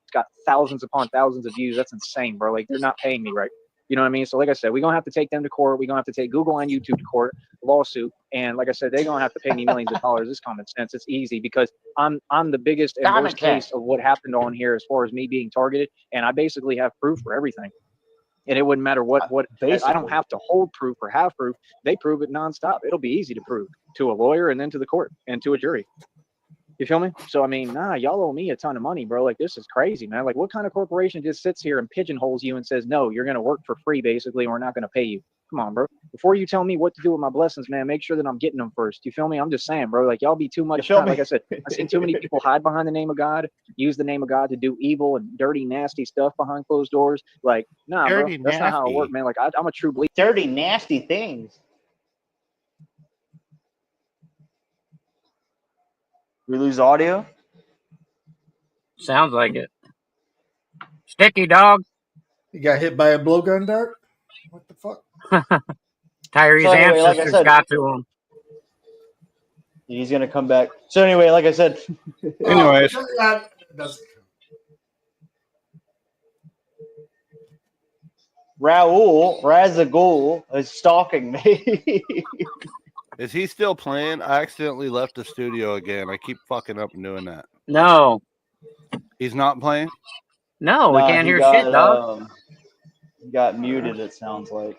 It's got thousands upon thousands of views. That's insane, bro. Like, they're not paying me right. You know what I mean? So like I said, we're going to have to take them to court. We're going to have to take Google and YouTube to court, lawsuit. And like I said, they're going to have to pay me millions of dollars. It's common sense. It's easy because I'm the biggest and worst case of what happened on here as far as me being targeted. And I basically have proof for everything. And it wouldn't matter what I don't have to hold proof or have proof. They prove it nonstop. It'll be easy to prove to a lawyer and then to the court and to a jury. You feel me? So, I mean, y'all owe me a ton of money, bro. Like, this is crazy, man. Like, what kind of corporation just sits here and pigeonholes you and says, no, you're going to work for free, basically, and we're not going to pay you? Come on, bro. Before you tell me what to do with my blessings, man, make sure that I'm getting them first. You feel me? I'm just saying, bro. Like, y'all be too much. Like I said, I've seen too many people hide behind the name of God, use the name of God to do evil and dirty, nasty stuff behind closed doors. Like, nah, bro. That's not how it works, man. Like, I'm a true believer. Dirty, nasty things. We lose audio? Sounds like it. Sticky dog. You got hit by a blowgun dart? What the fuck? Tyree's ancestors got to him. He's going to come back. So anyway, like I said. Anyways. Raul Razagul is stalking me. Is he still playing? I accidentally left the studio again. I keep fucking up and doing that. No. He's not playing? No, we can't hear shit, dog. He got muted, it sounds like.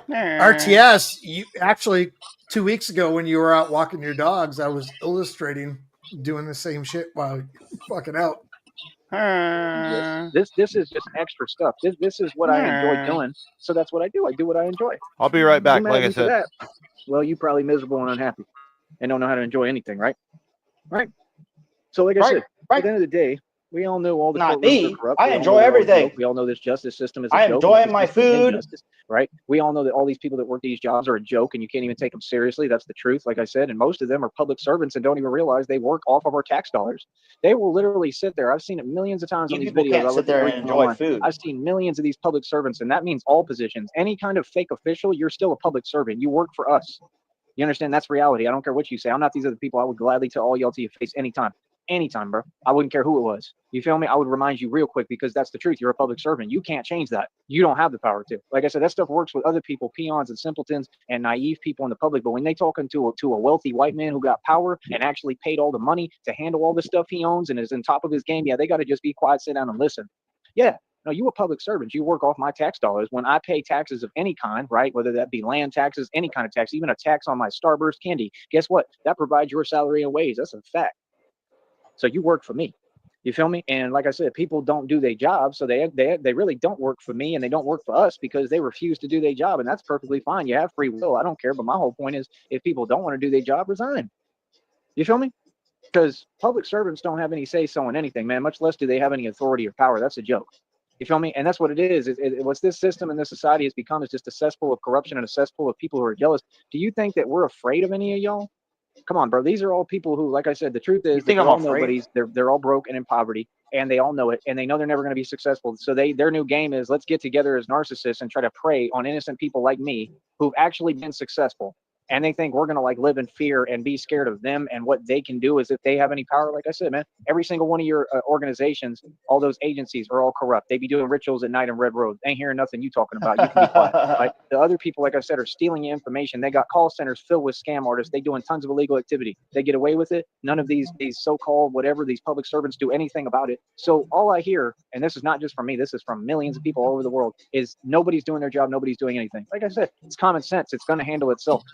RTS, you actually 2 weeks ago when you were out walking your dogs, I was illustrating doing the same shit while fucking out. This is just extra stuff. This is what I enjoy doing. So that's what I do. I do what I enjoy. I'll be right back, like I said. Well, you probably miserable and unhappy and don't know how to enjoy anything, right? Right. So like I said, at the end of the day, we all know all the courtrooms are corrupt. I enjoy everything. We all know this justice system is a joke. I enjoy my food. Right? We all know that all these people that work these jobs are a joke and you can't even take them seriously. That's the truth, like I said. And most of them are public servants and don't even realize they work off of our tax dollars. They will literally sit there. I've seen it millions of times on these videos. Can't sit there and enjoy food. I've seen millions of these public servants, and that means all positions. Any kind of fake official, you're still a public servant. You work for us. You understand? That's reality. I don't care what you say. I'm not these other people. I would gladly tell all y'all to your face anytime. Anytime, bro. I wouldn't care who it was. You feel me? I would remind you real quick because that's the truth. You're a public servant. You can't change that. You don't have the power to. Like I said, that stuff works with other people, peons and simpletons and naive people in the public. But when they talking to a wealthy white man who got power and actually paid all the money to handle all the stuff he owns and is on top of his game, yeah, they got to just be quiet, sit down and listen. Yeah, No, you a public servant. You work off my tax dollars. When I pay taxes of any kind, right, whether that be land taxes, any kind of tax, even a tax on my Starburst candy, guess what? That provides your salary and wage. That's a fact. So you work for me. You feel me? And like I said, people don't do their job, so they really don't work for me, and they don't work for us because they refuse to do their job, and that's perfectly fine. You have free will. I don't care. But my whole point is, if people don't want to do their job, resign. You feel me? Because public servants don't have any say-so in anything, man, much less do they have any authority or power. That's a joke. You feel me? And that's what it is. What's this system and this society has become is just a cesspool of corruption and a cesspool of people who are jealous. Do you think that we're afraid of any of y'all? Come on, bro. These are all people who, like I said, the truth is they're all nobodies. They're all broke and in poverty, and they all know it, and they know they're never going to be successful. So their new game is, let's get together as narcissists and try to prey on innocent people like me who've actually been successful. And they think we're going to like live in fear and be scared of them and what they can do as if they have any power. Like I said, man, every single one of your organizations, all those agencies are all corrupt. They be doing rituals at night in red roads. Ain't hearing nothing you talking about. You can be quiet. Right? The other people, like I said, are stealing your information. They got call centers filled with scam artists. They doing tons of illegal activity. They get away with it. None of these so-called whatever, these public servants do anything about it. So all I hear, and this is not just from me, this is from millions of people all over the world, is nobody's doing their job. Nobody's doing anything. Like I said, it's common sense. It's going to handle itself.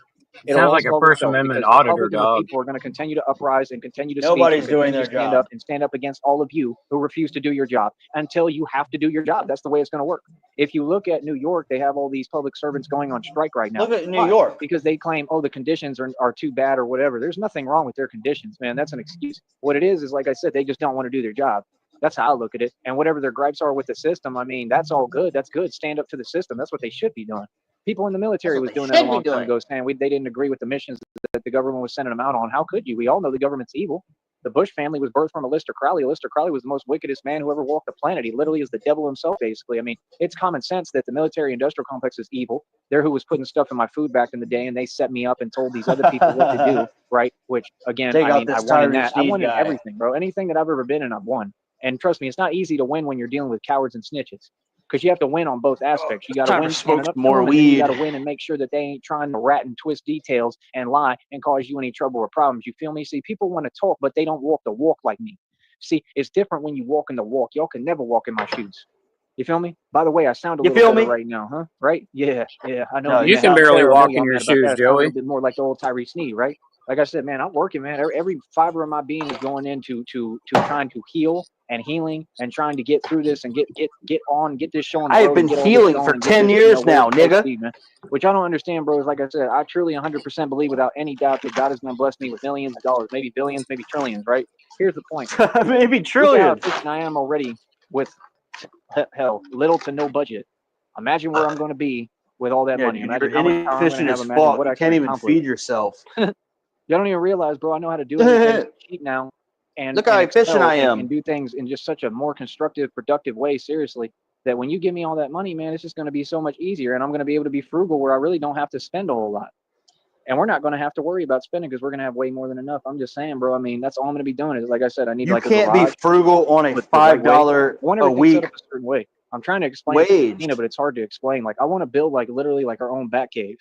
Sounds like a First Amendment auditor, dog. People are going to continue to uprise and continue to Nobody's speak and doing their job. stand up against all of you who refuse to do your job until you have to do your job. That's the way it's going to work. If you look at New York, they have all these public servants going on strike right now. Look at New York. Because they claim, oh, the conditions are too bad or whatever. There's nothing wrong with their conditions, man. That's an excuse. What it is, like I said, they just don't want to do their job. That's how I look at it. And whatever their gripes are with the system, I mean, that's all good. That's good. Stand up to the system. That's what they should be doing. People in the military was doing that a long time ago, saying they didn't agree with the missions that the government was sending them out on. How could you? We all know the government's evil. The Bush family was birthed from Aleister Crowley. Aleister Crowley was the most wickedest man who ever walked the planet. He literally is the devil himself, basically. I mean, it's common sense that the military-industrial complex is evil. They're who was putting stuff in my food back in the day, and they set me up and told these other people what to do, right? Which, again, I won in that. I won in everything, bro. Anything that I've ever been in, I've won. And trust me, it's not easy to win when you're dealing with cowards and snitches. Because you have to win on both aspects. You got to win, smoke more weed. You got to win and make sure that they ain't trying to rat and twist details and lie and cause you any trouble or problems. You feel me? See, people want to talk, but they don't walk the walk like me. See, it's different when you walk in the walk. Y'all can never walk in my shoes. You feel me? By the way, I sound a little better right now, huh? Right? Yeah, I know. No, you can barely walk in your shoes, Joey. A little bit more like the old Tyree Sneed, right? Like I said, man, I'm working, man. Every fiber of my being is going into trying to heal and healing and trying to get through this and get this show on. I have been healing for 10 years now, nigga. Man. Which I don't understand, bro. Is like I said, I truly 100% believe without any doubt that God is going to bless me with millions of dollars, maybe billions, maybe trillions, right? Here's the point. Maybe trillions. Look how I am already with, hell, little to no budget. Imagine where I'm going to be with all that money. Imagine how much power I'm going to have. Imagine what I can't even feed yourself. You don't even realize, bro. I know how to do everything cheap now, and look how efficient I am, and do things in just such a more constructive, productive way. Seriously, that when you give me all that money, man, it's just going to be so much easier, and I'm going to be able to be frugal where I really don't have to spend a whole lot, and we're not going to have to worry about spending because we're going to have way more than enough. I'm just saying, bro. I mean, that's all I'm going to be doing. Is like I said, I need you like can't a garage be frugal on a $5 a week a certain way. I'm trying to explain it to but it's hard to explain. Like I want to build like literally like our own bat cave.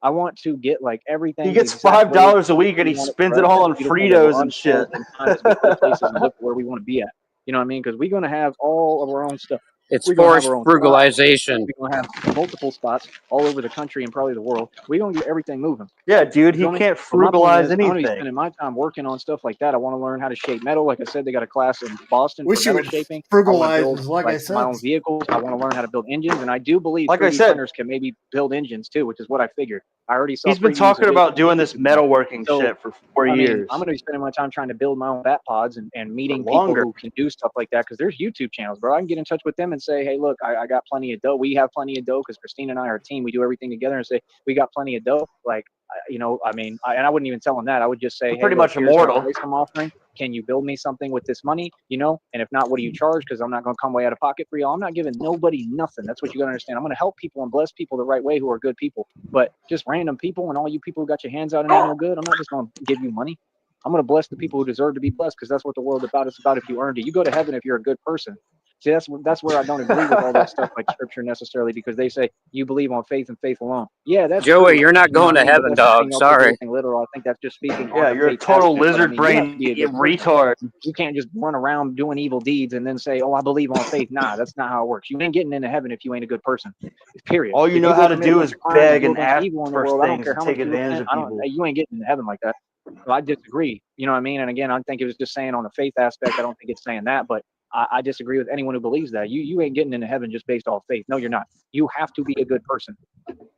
I want to get like everything. He gets $5 a week and he spends it all on Fritos and shit. And look where we want to be at. You know what I mean? Because we're going to have all of our own stuff. It's forced frugalization. We're going to have multiple spots all over the country and probably the world. We're going to get everything moving. Yeah, dude, he can't frugalize anything. I'm going to be spending my time working on stuff like that. I want to learn how to shape metal. Like I said, they got a class in Boston for metal shaping. Frugalize, like I said. My own vehicles. I want to learn how to build engines. And I do believe 3D printers can maybe build engines too, which is what I figured. I already saw. He's been talking about doing this metalworking shit for 4 years. I'm going to be spending my time trying to build my own bat pods and meeting people who can do stuff like that. Because there's YouTube channels, bro. I can get in touch with them and say, hey, look, I got plenty of dough. We have plenty of dough because Christina and I are a team. We do everything together and say, we got plenty of dough. Like, you know, I mean, and I wouldn't even tell them that. I would just say, hey, pretty much immortal. I'm offering. Can you build me something with this money? You know, and if not, what do you charge? Because I'm not going to come way out of pocket for y'all. I'm not giving nobody nothing. That's what you got to understand. I'm going to help people and bless people the right way who are good people. But just random people and all you people who got your hands out and ain't no good, I'm not just going to give you money. I'm going to bless the people who deserve to be blessed because that's what the world's about. It's about if you earned it. You go to heaven if you're a good person. See, that's where I don't agree with all that stuff like scripture necessarily, because they say you believe on faith and faith alone. Yeah, that's Joey, true. you're not You know going what I to mean? But heaven, that's just dog. saying you don't take Sorry. everything literal. I think that's just speaking on Yeah, the you're a faith total aspect, but I lizard mean, you have brain to be a good person. retard. You can't just run around doing evil deeds and then say, "Oh, I believe on faith." Nah, that's not how it works. You ain't getting into heaven if you ain't a good person. Period. All you If know you go how to commit a do bunch is of crimes and beg do a and bunch of ask evil in the for world, I don't things care and how much take you advantage repent. of people. You ain't getting into heaven like that. So I disagree. You know what I mean? And again, I think it was just saying on the faith aspect. I don't think it's saying that, but I disagree with anyone who believes that. You ain't getting into heaven just based off faith. No, you're not. You have to be a good person.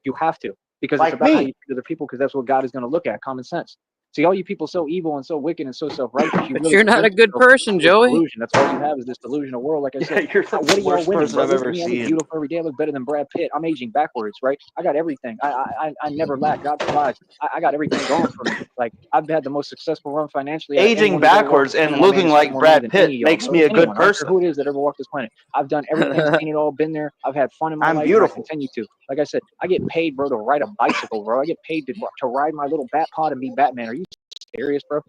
You have to, because it's Like about how you me. treat other people, because that's what God is going to look at. Common sense. See, all you people so evil and so wicked and so self-righteous, you But really you're not a convince good yourself person, this Joey. delusion. That's all you have is this delusional world. Like I Yeah, said, you're the what are y'all worst winning, person bro? I've Look at ever me. I look seen. beautiful every day. I look better than Brad Pitt. I'm aging backwards, right? I got everything. I never lack. God provides. I got everything going for me. Like, I've had the most successful run financially out of Aging anyone who's ever walked backwards this planet. and My man looking has spent like more money Brad than any Pitt of y'all, makes bro. me a good Anyone. I don't care person. who it is that ever walked this planet. I've done everything, seen it all, been there. I've had fun in my I'm life, and I beautiful. continue to. Like I said, I get paid, bro, to ride a bicycle, bro. I get paid to ride my little bat pod and be Batman. Are you serious, bro?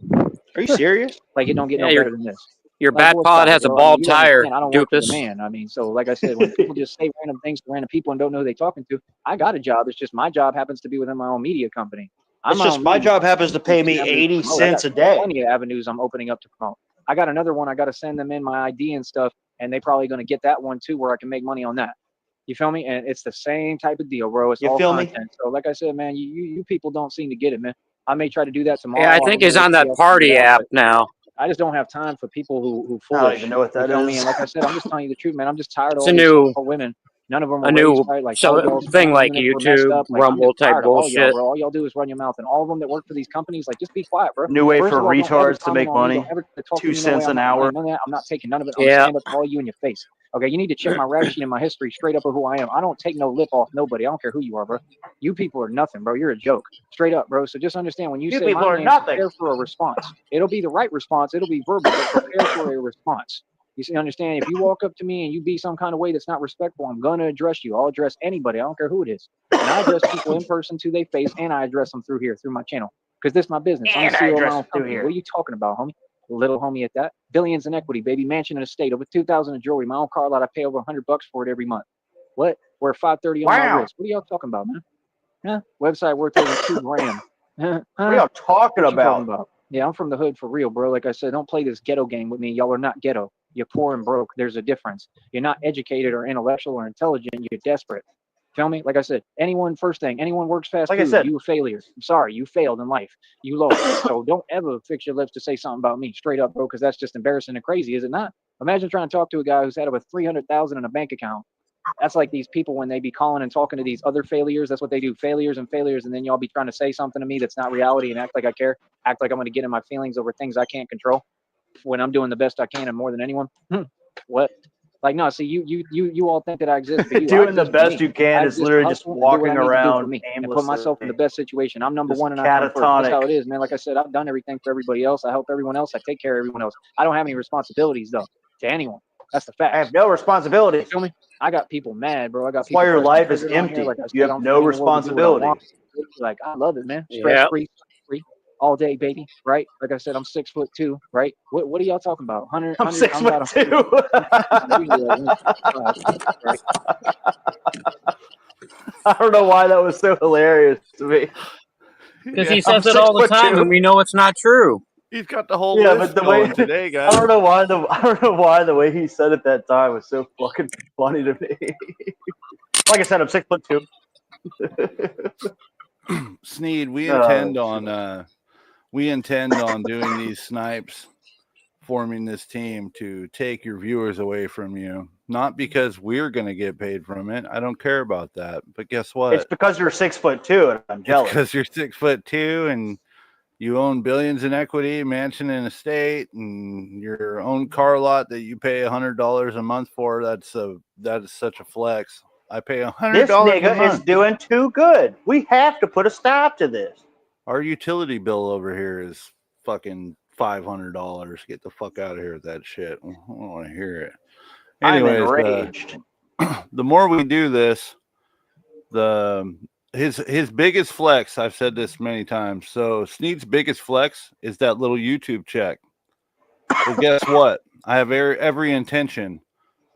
Are you serious? Like, it don't get Yeah, no better than this. your Like, bat boy, pod stop it, has a bro. I mean, bald you tire, understand. I don't work for the doofus. man. I mean, so like I said, when people just say random things to random people and don't know who they're talking to, I got a job. It's just my job happens to be within my own media company. I'm It's my just own my media job company. happens to pay me Avenues to 80 promote. I got cents a day. plenty of avenues I'm opening up to promote. I got another one. I got to send them in my ID and stuff, and they probably going to get that one too, where I can make money on that. You feel me? And it's the same type of deal, bro. It's You all feel me? content. So like I said, man, you people don't seem to get it, man. I may try to do that tomorrow. Yeah, I I think don't know he's what on the that else figure party out, app but now. I just don't have time for people who I don't foolish. even know what You that feel me? is. And like I said, I'm just telling you the truth, man. I'm just tired of It's all a these new, so-called women. None of them a were raised new right. Like all y'all's thing family like units were messed YouTube, up. Like, I'm just Rumble type tired of all y'all, bullshit. bro. All y'all do is run your mouth. And all of them that work for these companies, like, just be quiet, bro. New way First for of all, don't ever retards to comment make on me. money. Don't ever talk to 2 me no way. cents I'm an not hour. playing none of that. I'm not taking none of it. I'm Yeah. stand up to all you in your face. Okay, you need to check my rap sheet and my history straight up of who I am. I don't take no lip off nobody. I don't care who you are, bro. You people are nothing, bro. You're a joke. Straight up, bro. So just understand, when you You say people my are name, nothing. prepare for a response. It'll be the right response. It'll be verbal, but prepare for a response. You see, understand? If you walk up to me and you be some kind of way that's not respectful, I'm going to address you. I'll address anybody. I don't care who it is. And I address people in person to their face, and I address them through here, through my channel. Because this is my business. I'm And the I CEO of my address own them through company. here. What are you talking about, homie? Little homie at that. Billions in equity, baby. Mansion and estate. Over 2,000 in jewelry. My own car lot. I pay over $100 for it every month. What? We're 530 on my Wow. wrist. What are y'all talking about, man? Huh? Website worth over $2 grand. Huh? What are y'all talking What you talking about? about? Yeah, I'm from the hood for real, bro. Like I said, don't play this ghetto game with me. Y'all are not ghetto. You're poor and broke. There's a difference. You're not educated or intellectual or intelligent. You're desperate. Feel me? Like I said, anyone works fast Like I food, said. you a failure. I'm sorry, you failed in life. You lost. So don't ever fix your lips to say something about me straight up, bro, because that's just embarrassing and crazy, is it not? Imagine trying to talk to a guy who's had over 300,000 in a bank account. That's like these people when they be calling and talking to these other failures. That's what they do, failures and failures. And then y'all be trying to say something to me that's not reality and act like I care, act like I'm going to get in my feelings over things I can't control when I'm doing the best I can and more than anyone. What? Like, no, see, you all think that I exist for you. Doing the best you can is literally just walking around and put myself in the best situation. I'm number Just one and I come first. That's how catatonic. it is, man. Like I said, I've done everything for everybody else. I help everyone else. I take care of everyone else. I don't have any responsibilities, though, to anyone. That's the fact. I have no responsibility. You feel me? I got people mad, bro. I got That's people why your pressing life is triggers on here. empty. Like I You said, have I'm no free in the world to do what I responsibility. want. Like, I love it, man. Stress free, all day, baby. Right? Like I said, I'm 6'2", right? What are y'all talking about? 100? I'm 6'2". Right? I don't know why that was so hilarious to me. Because he says it all the time, and we know it's not true. He's got the whole Yeah, list but the going way today, guys. I don't know why the way he said it that time was so fucking funny to me. Like I said, I'm 6'2". Sneed, we intend on doing these snipes, forming this team to take your viewers away from you. Not because we're going to get paid from it. I don't care about that. But guess what? It's because you're 6'2" and I'm jealous. Because you're 6'2" and you own billions in equity, mansion and estate, and your own car lot that you pay $100 a month for. That is such a flex. I pay $100 This a nigga month. is doing too good. We have to put a stop to this. Our utility bill over here is fucking $500. Get the fuck out of here with that shit. I don't want to hear it. Anyways, I'm enraged. The more we do this, his biggest flex, I've said this many times. So Sneed's biggest flex is that little YouTube check. Well, guess what? I have every intention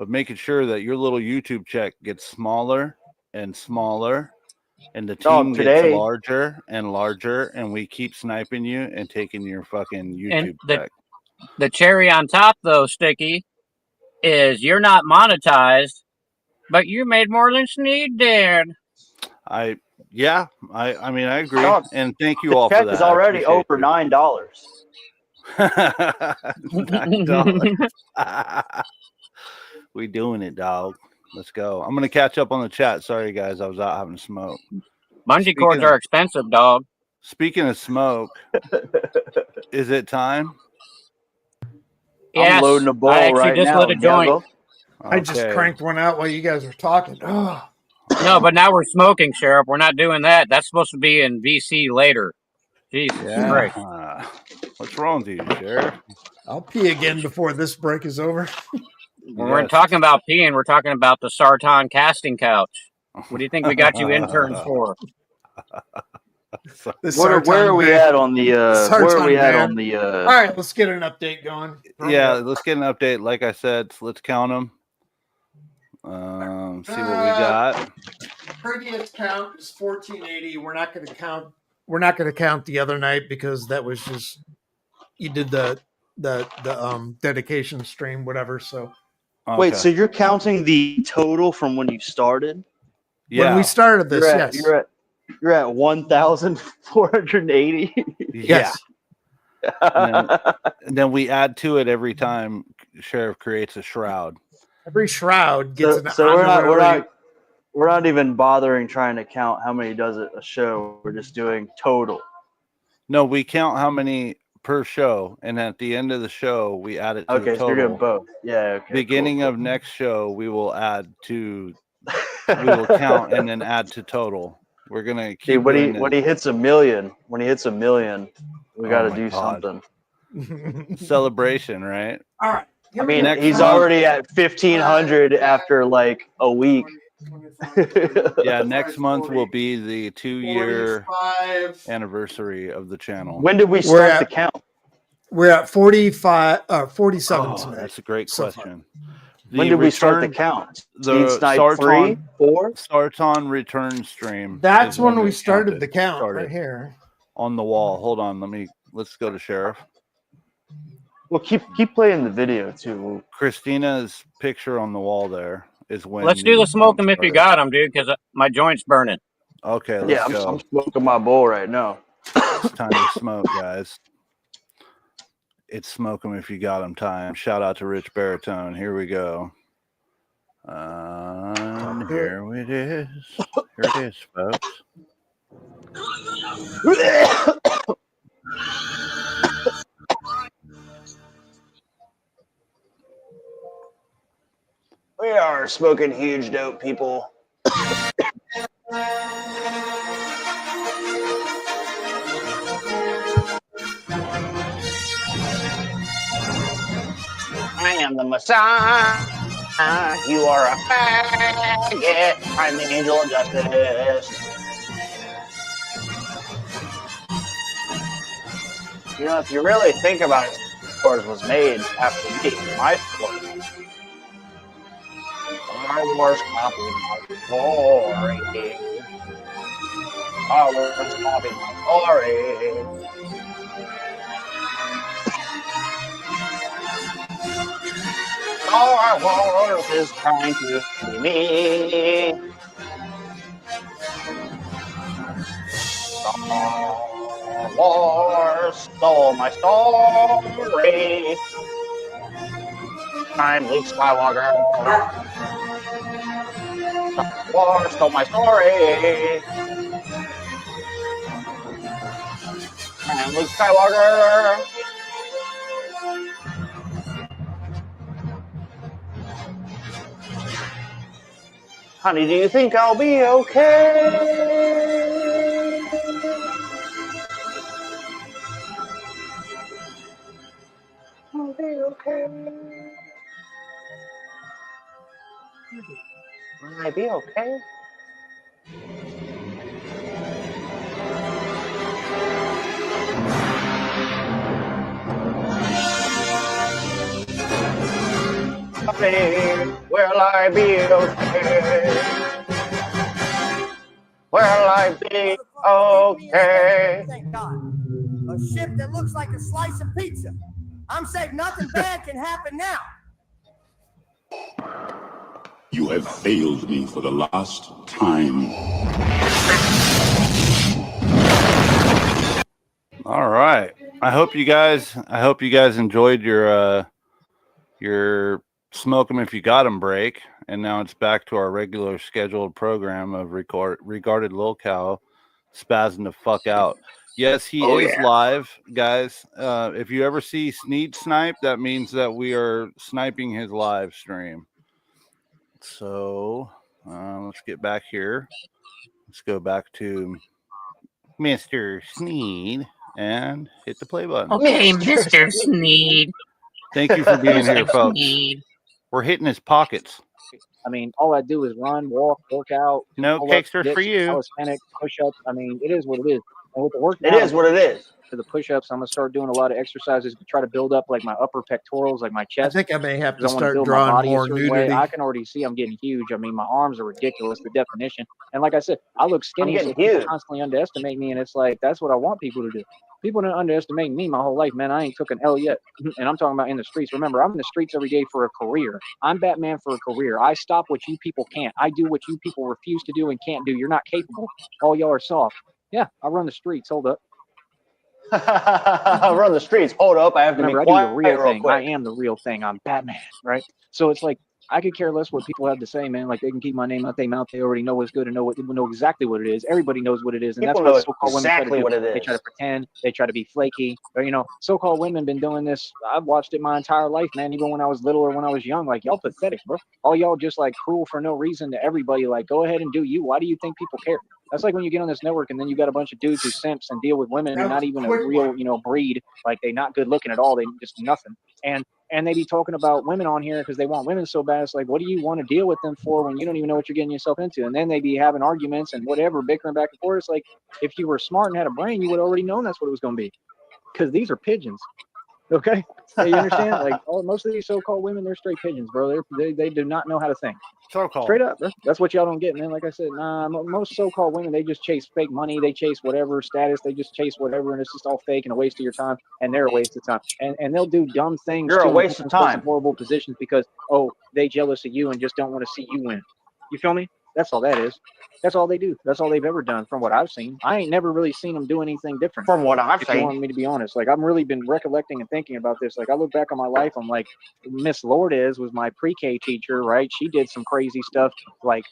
of making sure that your little YouTube check gets smaller and smaller, and the team gets larger and larger, and we keep sniping you and taking your fucking YouTube check. The cherry on top, though, Sticky, is you're not monetized, but you made more than Sneed did. I mean, I agree, and thank you all for that. The check is already over $9. $9. We doing it, dog. Let's go. I'm gonna catch up on the chat. Sorry, guys, I was out having a smoke. Bungee cords are expensive, dog. Speaking of smoke, is it time? Yes, I'm loading a bowl right just now. Lit a joint. I just cranked one out while you guys were talking. Oh. No, but now we're smoking, Sheriff. We're not doing that. That's supposed to be in VC later. Jesus Christ. What's wrong with you, Sheriff? I'll pee again before this break is over. When we're talking about peeing, we're talking about the Sartan casting couch. What do you think we got you interns for? Where are we at on the? Where are we at on the? All right, let's get an update going. Yeah, let's get an update. Like I said, let's count them. See what we got. Previous count is 1480. We're not going to count. We're not going to count the other night because that was just you did the dedication stream, whatever. So. Okay. Wait, so you're counting the total from when you started? Yeah. When we started this, yes. You're at 1,480. Yes. and then we add to it every time Sheriff creates a shroud. Every shroud gets an we're not even bothering trying to count how many does it a show. We're just doing total. No, we count how many per show, and at the end of the show we add it to the total. So you're doing both. Yeah. Okay, Beginning of next show, we will count and then add to total. We're gonna keep when he hits a million. When he hits a million, we got to do something. Celebration, right? All right. I mean, he's already at 1,500 after like a week. Yeah, next month will be the 2-year anniversary of the channel. When did we start the count? We're at 47 tonight. That's a great question. When did we start the count? The Snipe 3, 4? Sartan return stream. That's when we started the count right here. On the wall. Hold on, let's go to Sheriff. Well, keep playing the video too. Christina's picture on the wall there is when. Let's do the smoke them if you got them, dude, because my joint's burning. Okay, let's go. I'm smoking my bowl right now. It's time to smoke, guys. It's smoke them if you got them time. Shout out to Rich Baritone. Here we go. Here it is. Here it is, folks. We are smoking huge dope, people. I am the Messiah. You are a faggot. I'm the angel of justice. You know, if you really think about it, Star Wars was made after me. My story. Star Wars copied my story. Star Wars copied my story. Star Wars is trying to be me. Star Wars stole my story. I'm Luke Skywalker. Star Wars stole my story. I'm Luke Skywalker. Honey, do you think I'll be okay? I'll be okay. Will I be okay? say, will I be okay? Will I be okay? Thank God. A ship that looks like a slice of pizza. I'm saying nothing bad can happen now. You have failed me for the last time. All right. I hope you guys enjoyed your smoke 'em if you got 'em break. And now it's back to our regular scheduled program of regarded Lil Cow spazzing the fuck out. Yes, he is live, guys. If you ever see Sneed Snipe, that means that we are sniping his live stream. So let's get back here. Let's go back to Mr. Sneed and hit the play button. Okay, Mr. Sneed. Thank you for being here, folks. Sneed. We're hitting his pockets. I mean, all I do is run, walk, work out. No cakesters for you. Calisthenics, push-ups. I mean, it is what it is. And with the work, It is what it is. For the push-ups, I'm gonna start doing a lot of exercises to try to build up like my upper pectorals, like my chest. I think I may have to I wanna start build my drawing body a more certain way. nudity. I can already see I'm getting huge. I mean, my arms are ridiculous, the definition. And like I said, I look skinny, so people huge. constantly underestimate me, and it's like that's what I want people to do. People don't underestimate me my whole life, man. I ain't took an L yet. And I'm talking about in the streets. Remember, I'm in the streets every day for a career. I'm Batman for a career. I stop what you people can't. I do what you people refuse to do and can't do. You're not capable. All y'all are soft. Yeah, I run the streets. Hold up. Run the streets. Hold up. I have to Remember, be quiet I do the real real thing. quick. I am the real thing. I'm Batman, right? So it's like I could care less what people have to say, man. Like they can keep my name out their mouth. They already know what's good and know exactly what it is. Everybody knows what it is, and People that's what know so-called exactly women try to what do. it They is. try to pretend. They try to be flaky. Or so-called women been doing this. I've watched it my entire life, man. Even when I was little or when I was young. Like y'all pathetic, bro. All y'all just like cruel for no reason to everybody. Like go ahead and do you. Why do you think people care? That's like when you get on this network and then you got a bunch of dudes who simps and deal with women who are not even a real, breed. Like they not good looking at all. They just nothing. And they be talking about women on here because they want women so bad. It's like, what do you want to deal with them for when you don't even know what you're getting yourself into? And then they be having arguments and whatever, bickering back and forth. It's like, if you were smart and had a brain, you would already known that's what it was going to be. Because these are pigeons. Okay? You understand? Like, most of these so-called women, they're straight pigeons, bro. They do not know how to think. So-called. Straight up, bro. That's what y'all don't get, man. Like I said, most so-called women, they just chase fake money. They chase whatever status. They just chase whatever, and it's just all fake and a waste of your time, and they're a waste of time. And they'll do dumb things. You're a too, waste of time. Horrible positions because, they jealous of you and just don't want to see you win. You feel me? That's all that is. That's all they do. That's all they've ever done from what I've seen. I ain't never really seen them do anything different. From what I've If you seen. want me to be honest, like I've really been recollecting and thinking about this. Like I look back on my life, I'm like, Miss Lourdes was my pre-K teacher, right? She did some crazy stuff, my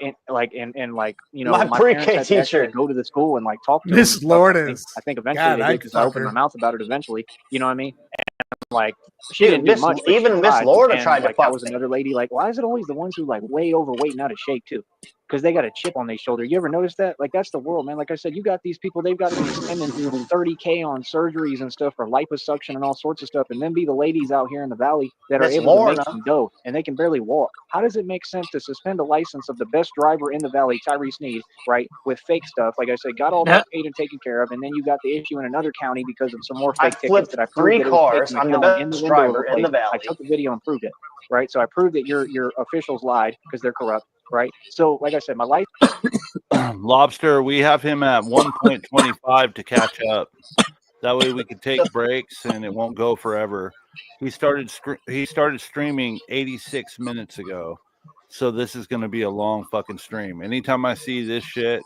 My parents pre-K had to actually teacher. go to the school and like talk to Miss them. Lourdes. I think eventually God, they I'd did because I fuck opened her. my mouth about it eventually. You know what I mean? And like she Dude, didn't do Miss- much. But even she Miss tried. Lorda And, tried to like, fuck that was me. another lady. Like, why is it always the ones who like way overweight and out of shape too? Because they got a chip on their shoulder. You ever notice that? Like that's the world, man. Like I said, you got these people. They've got to be spending $30K on surgeries and stuff for liposuction and all sorts of stuff, and then be the ladies out here in the valley that are Miss able to Lorna. make some dough, and they can barely walk. How does it make sense to suspend a license of the best driver in the valley, Tyree Sneed, right, with fake stuff? Like I said, got all that paid and taken care of, and then you got the issue in another county because of some more I fake tickets flipped that I proved 3 that it was cars. taking the I'm the county in the best window of driver the in the place. I valley. took the video and proved it, right? So I proved that your officials lied because they're corrupt, right? So like I said, my life. Lobster, we have him at 1.25 to catch up. That way we can take breaks and it won't go forever. He started streaming 86 minutes ago. So this is going to be a long fucking stream. Anytime I see this shit,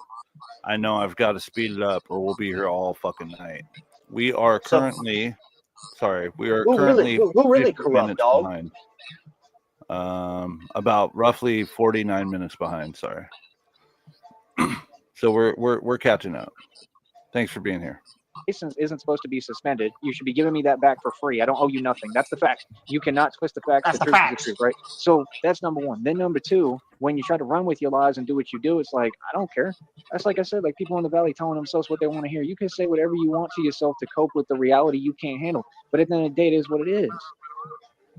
I know I've got to speed it up or we'll be here all fucking night. We are currently Who really 50 corrupt, minutes dog? behind. About roughly 49 minutes behind, sorry. So we're catching up. Thanks for being here. License isn't supposed to be suspended. You should be giving me that back for free. I don't owe you nothing. That's the facts. You cannot twist the facts. That's The the truth facts. is the truth, right? So that's number one. Then number two, when you try to run with your lies and do what you do, it's like, I don't care. That's like I said, like people in the valley telling themselves what they want to hear. You can say whatever you want to yourself to cope with the reality you can't handle. But at the end of the day, it is what it is.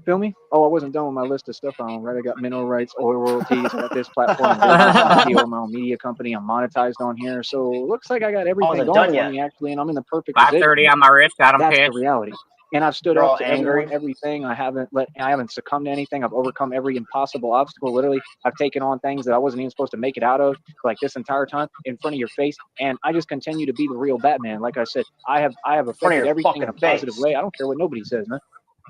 Feel me? Oh, I wasn't done with my list of stuff I own, right? I got mineral rights, oil royalties, I got this platform and business, I'm CEO of my own media company, I'm monetized on here. So it looks like I got everything wasn't going done for yet. me actually, and I'm in the perfect position. 530 on my wrist. Got him That's cash. the reality. And I've stood You're up all to angry. everything. I haven't succumbed to anything. I've overcome every impossible obstacle. Literally, I've taken on things that I wasn't even supposed to make it out of, like this entire time in front of your face. And I just continue to be the real Batman. Like I said, I have affected everything in a positive way. I don't care what nobody says, man.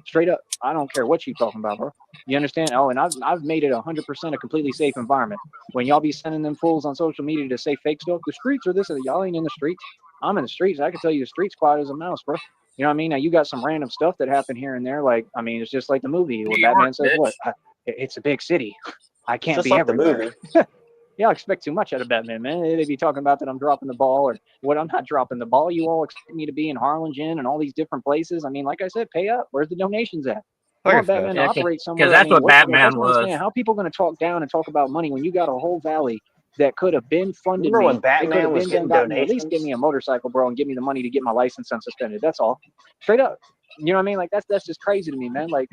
Straight up, I don't care what you talking about, bro. You understand? Oh, and I've made it 100% a completely safe environment. When y'all be sending them fools on social media to say fake stuff, the streets are this, and y'all ain't in the streets. I'm in the streets. I can tell you the streets quiet as a mouse, bro. You know what I mean? Now you got some random stuff that happened here and there. Like, I mean, it's just like the movie where Batman says, "What? It's a big city. I can't Just be like everywhere." the movie. Yeah, I expect too much out of Batman, man. They be talking about that I'm dropping the ball or what. I'm not dropping the ball. You all expect me to be in Harlingen and all these different places. I mean, like I said, pay up. Where's the donations at? You want Batman to operate somewhere? Because that's what that's Batman what I'm saying. was. How people going to talk down and talk about money when you got a whole valley that could have been funded Remember me? when Batman It could have was been getting done. At least donations? give me a motorcycle, bro, and give me the money to get my license unsuspended. That's all. Straight up. You know what I mean? Like that's just crazy to me, man. Like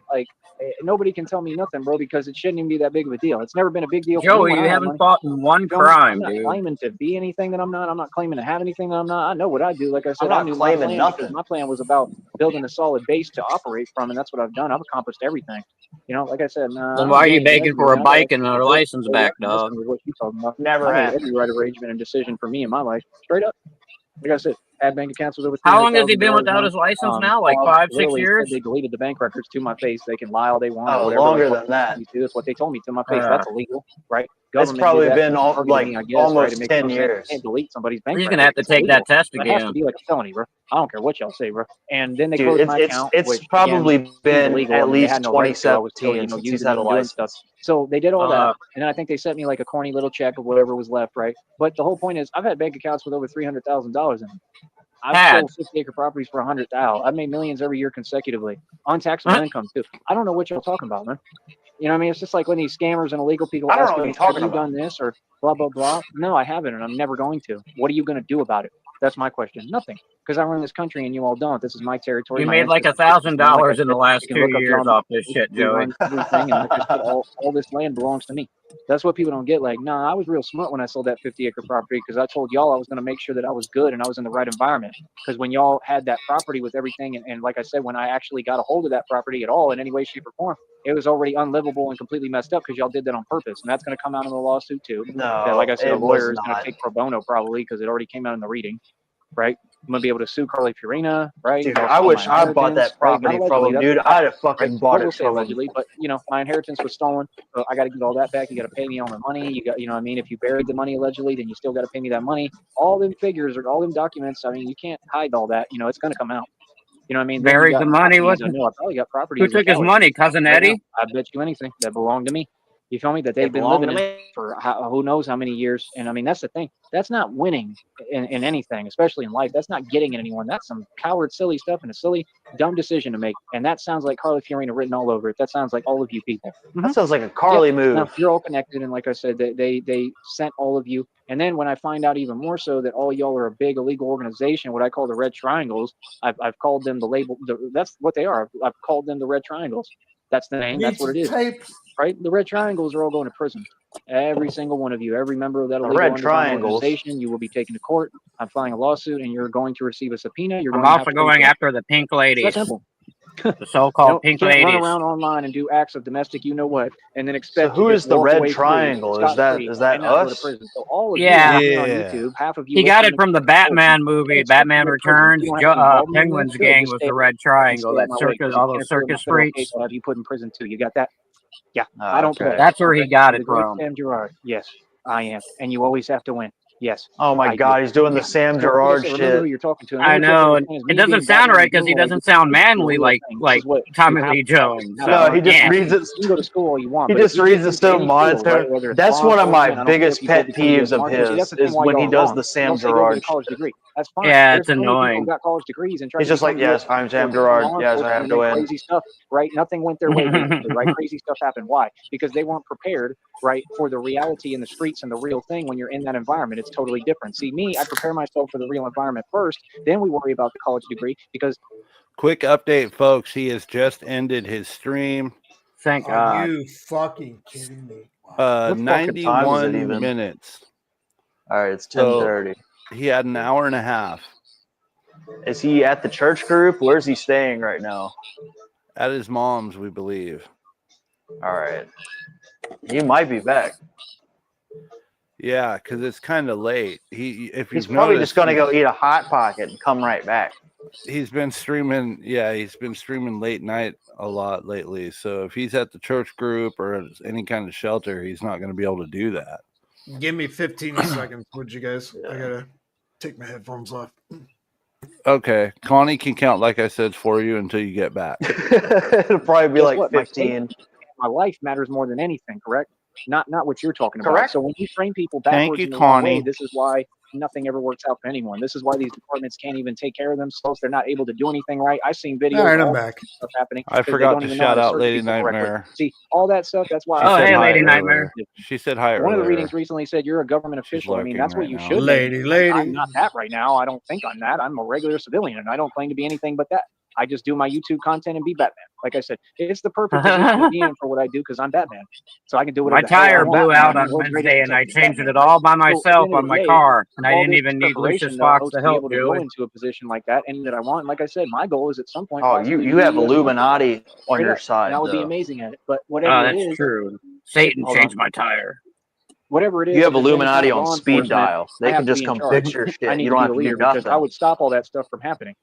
nobody can tell me nothing, bro, because it shouldn't even be that big of a deal. It's never been a big deal for me Joey, when you I have haven't money. fought in one I'm crime, not dude. claiming to be anything that I'm not. I'm not claiming to have anything that I'm not. I know what I do. Like I said, I'm I not knew my claiming plan nothing. because my plan was about building a solid base to operate from, and that's what I've done. I've accomplished everything. You know, like I said, Then why are you begging for a bike and a license back, dog? What you talking about? Never I made happened. every right arrangement and decision for me in my life. Straight up. Like I said, had bank accounts with over How long has he been $300,000 without his license now? Like Bob 5, 6 literally years? said they deleted the bank records to my face. They can lie all they want or Oh, whatever. longer like, than that. That's what they told me to my face. That's illegal, right? It's probably did that been to all, target like me, I guess, right? almost It makes 10 no sense. years. You can't delete somebody's bank He's records. gonna have to It's take illegal. that test It has to again. be like a felony, bro. I don't care what y'all say, bro. And then they Dude, closed my account, it's which probably again, seems been illegal. at I mean, they least had no right to. I was still, 2017 since he's using had a them doing stuff. license. So they did all that, and then I think they sent me like a corny little check of whatever was left, right? But the whole point is, I've had bank accounts with over $300,000 in them. I've sold 50-acre properties for $100,000. I've made millions every year consecutively on taxable income too. I don't know what y'all talking about, man. You know what I mean? It's just like when these scammers and illegal people I don't know ask what me, you're talking have you about. done this or blah, blah, blah? No, I haven't, and I'm never going to. What are you going to do about it? That's my question. Nothing. Because I run this country and you all don't. This is my territory. You My made like ancestors. $1,000 in the last You 2 can look up years John off this shit, we Joey. run everything, and like I said, all this land belongs to me. That's what people don't get. Like, no, I was real smart when I sold that 50-acre property because I told y'all I was going to make sure that I was good and I was in the right environment. Because when y'all had that property with everything, and like I said, when I actually got a hold of that property at all in any way, shape, or form, it was already unlivable and completely messed up because y'all did that on purpose. And that's going to come out in the lawsuit too. No, that, like I said, a it lawyer was is going to not. take pro bono probably because it already came out in the reading, right? I'm gonna be able to sue Carly Fiorina, right? Dude, Y'all I stole wish my I bought inheritance, that right? Not property from allegedly, him, that's dude. a fact, I'd have fucking right? bought But it we'll say from him. allegedly, but you know, my inheritance was stolen, so I got to get all that back. You got to pay me all my money. You got, you know what I mean? If you buried the money allegedly, then you still got to pay me that money. All them figures or all them documents, I mean, you can't hide all that. You know, it's gonna come out. You know what I mean? Then you Buried got the money. properties. What? I know I probably got property Who as a took his college money? student Cousin right now. Eddie? I bet you anything that belonged to me. You feel me? That they've been belonged living to in me? for who knows how many years. And I mean, that's the thing. That's not winning in anything, especially in life. That's not getting at anyone. That's some coward, silly stuff and a silly, dumb decision to make. And that sounds like Carly Fiorina written all over it. That sounds like all of you people. That sounds like a Carly move. Now, you're all connected. And like I said, they sent all of you. And then when I find out even more so that all y'all are a big illegal organization, what I call the Red Triangles, I've called them the label. That's what they are. I've called them the Red Triangles. That's the name. That's what it is. Right? The Red Triangles are all going to prison. Every single one of you, every member of that illegal Red underground Triangles. organization, you will be taken to court. I'm filing a lawsuit, and you're going to receive a subpoena. You're I'm going to have also to going after the pink It's ladies. that simple. The so-called You pink can't run ladies. around online and do acts of domestic, you know what, and then So expect who to is just the walk Red away Triangle? free, scot-free, Is that and not go to us? prison. So all of Yeah. you on YouTube, half of you He got listening it from the to Batman movie, expect to Batman go to prison. Returns. You don't have any involvement in Penguin's this. Good. gang Just was stay the Red and Triangle. stay out That my way, circus, 'cause you all those can't interfere with my circus federal freaks. case. I'll have you put in prison too. You got that? Yeah. Oh, I don't play. That's where he got The it great from. Sam Gerard. Yes, I am, and you always have to win. Yes. Oh my I God, do. he's doing the Sam So, like I Gerard said, remember who shit. you're talking to. I know, and Is it me doesn't being sound Batman right and because doing he what I doesn't do sound is a manly real like thing. This is what Tommy you have Lee to practice. Jones. Now, No, So, he just yeah. reads it. You can go to school all you want. He But if just you reads get the into student any field, monitor. right, whether it's That's law one of my enforcement, I don't care biggest if you did pet it because you peeves of marketing. See, that's his the thing is why when y'all he are does wrong. the Sam They'll say go get a Gerard college shit. degree. That's fine. Yeah, There's it's plenty of people who annoying. got college degrees and try He's to just like, become yes, U.S. I'm Sam or Gerard. law Yes, I enforcement have and to then win. crazy stuff, right? Nothing went their way recently, right? Crazy stuff happened. Why? Because they weren't prepared, right, for the reality in the streets and the real thing. When you're in that environment, it's totally different. See, me, I prepare myself for the real environment first, then we worry about the college degree. Because quick update, folks, he has just ended his stream. Thank Are God. you fucking kidding me? What fucking time is it 91 even? minutes. All right, it's So 10:30. he had an hour and a half. Is he at the church group? Where's he staying right now? At his mom's, we believe. All right. He might be back. Yeah, because it's kind of late. He's probably just going to go eat a Hot Pocket and come right back. He's been streaming. Yeah, he's been streaming late night a lot lately. So if he's at the church group or at any kind of shelter, he's not going to be able to do that. Give me 15 seconds, would you guys? I gotta take my headphones off. Okay, Connie can count, like I said, for you until you get back. It'll probably be like 15. My life matters more than anything, correct? Not what you're talking about. Correct. So when you train people Thank backwards you, in the wrong way, Connie. this is why nothing ever works out for anyone. This is why these departments can't even take care of themselves. They're not able to do anything right. I've seen videos All right, of I'm all back. this stuff happening. I because they forgot don't to even know how shout to out search Lady people correctly. Nightmare. See, all that stuff, that's why. She said hey, hi Lady earlier. Nightmare. She said hi One of the earlier. readings recently said you're a government official. I mean, that's what lurking you right should now. be. I'm not that right now. I don't think I'm that. I'm a regular civilian, and I don't claim to be anything but that. I just do my YouTube content and be Batman. Like I said, it's the perfect position to be in for what I do because I'm Batman. So I can do whatever My the hell I tire want. blew I'm out the on world's Wednesday, greatest and I detective, changed Batman, it all by So at the myself end of on the my day, car, and I all didn't this even need preparation, Lucius though, Fox to to be help able to do go it. into a position like that, and that I want. And like I said, my goal is at some point. Oh, possibly you be have a US Marshal. Illuminati on Straight your up. side, And I would be though. amazing at it. But Oh, whatever it that's is, true. Satan hold changed on. my tire. Whatever it is, You have if there's any kind Illuminati of on law speed enforcement, dial. I They have can to just be in come charge. fix your I shit. need You to don't be have the to do leader because I nothing. would stop all that stuff from happening.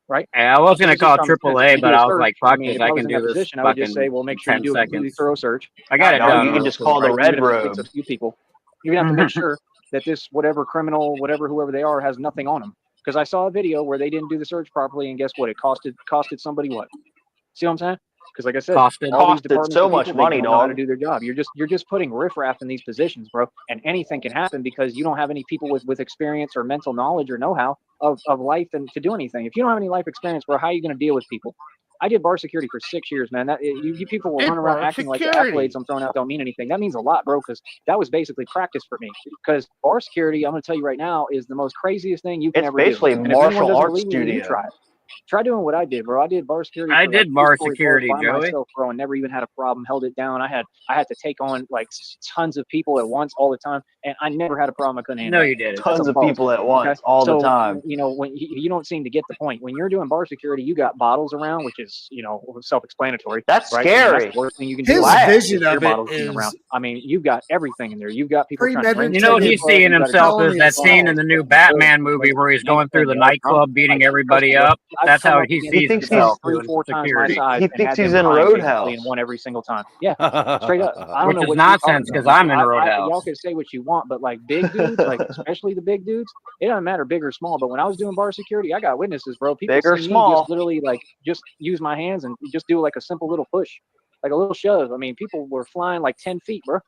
Right? Yeah, I was So gonna this is call common sense. AAA, You but do a I was search. like, I "Fuck mean, this! if I I was can in do that this position, I would just say, fucking well, make in sure you 10 do a completely seconds." thorough search. I got it No, done you can real just quick. call the Right? Red Even if it takes a Robe. few people, you're gonna have to make sure that this whatever criminal, whatever whoever they are, has nothing on them. Because I saw a video where they didn't do the search properly, and guess what? It costed somebody what? See what I'm saying? Because like I said, Costed. all these Costed departments so and much people, they money, don't know how to dog. do their job. You're just putting riffraff in these positions, bro. And anything can happen because you don't have any people with experience or mental knowledge or know-how of life and to do anything. If you don't have any life experience, bro, how are you going to deal with people? I did bar security for 6 years, man. That you people will Hey, run around bar acting like the security. accolades I'm throwing out don't mean anything. That means a lot, bro, because that was basically practice for me. Because bar security, I'm going to tell you right now, is the most craziest thing you can It's ever do. basically a And if anyone martial doesn't arts believe me, you studio. try it. Try doing what I did, bro. I did bar security I for like did bar 2-story bars security, by Joey. myself, bro, and never even had a problem. Held it down. I had to take on like tons of people at once, all the time, and I never had a problem. I couldn't handle No, it. you didn't. That's a Tons of boss. people at Okay, once, all the so time. you know when you don't seem to get the point. When you're doing bar security, you got bottles around, which is self-explanatory. That's Right? I mean, scary. that's the worst thing you can do. His Glass. vision Beer of it bottles being around. is I mean, you've got everything in there. You've got people trying to drink. You know what premeditated he's seeing You got a himself felony as? That scene in assault. the new Batman movie where he's going through the nightclub beating everybody up. That's how he sees thinks himself three, doing 4 times my security. size He and thinks had he's them in crying basically Roadhouse. and won every single time. Yeah, straight up. I don't Which know is what you're talking nonsense because about. I'm in Roadhouse. Y'all can say what you want, but like big dudes, like especially the big dudes, it doesn't matter big or small. But when I was doing bar security, I got witnesses, bro. People Big or see me small. just literally like just use my hands and just do like a simple little push, like a little shove. I mean, people were flying like 10 feet, bro.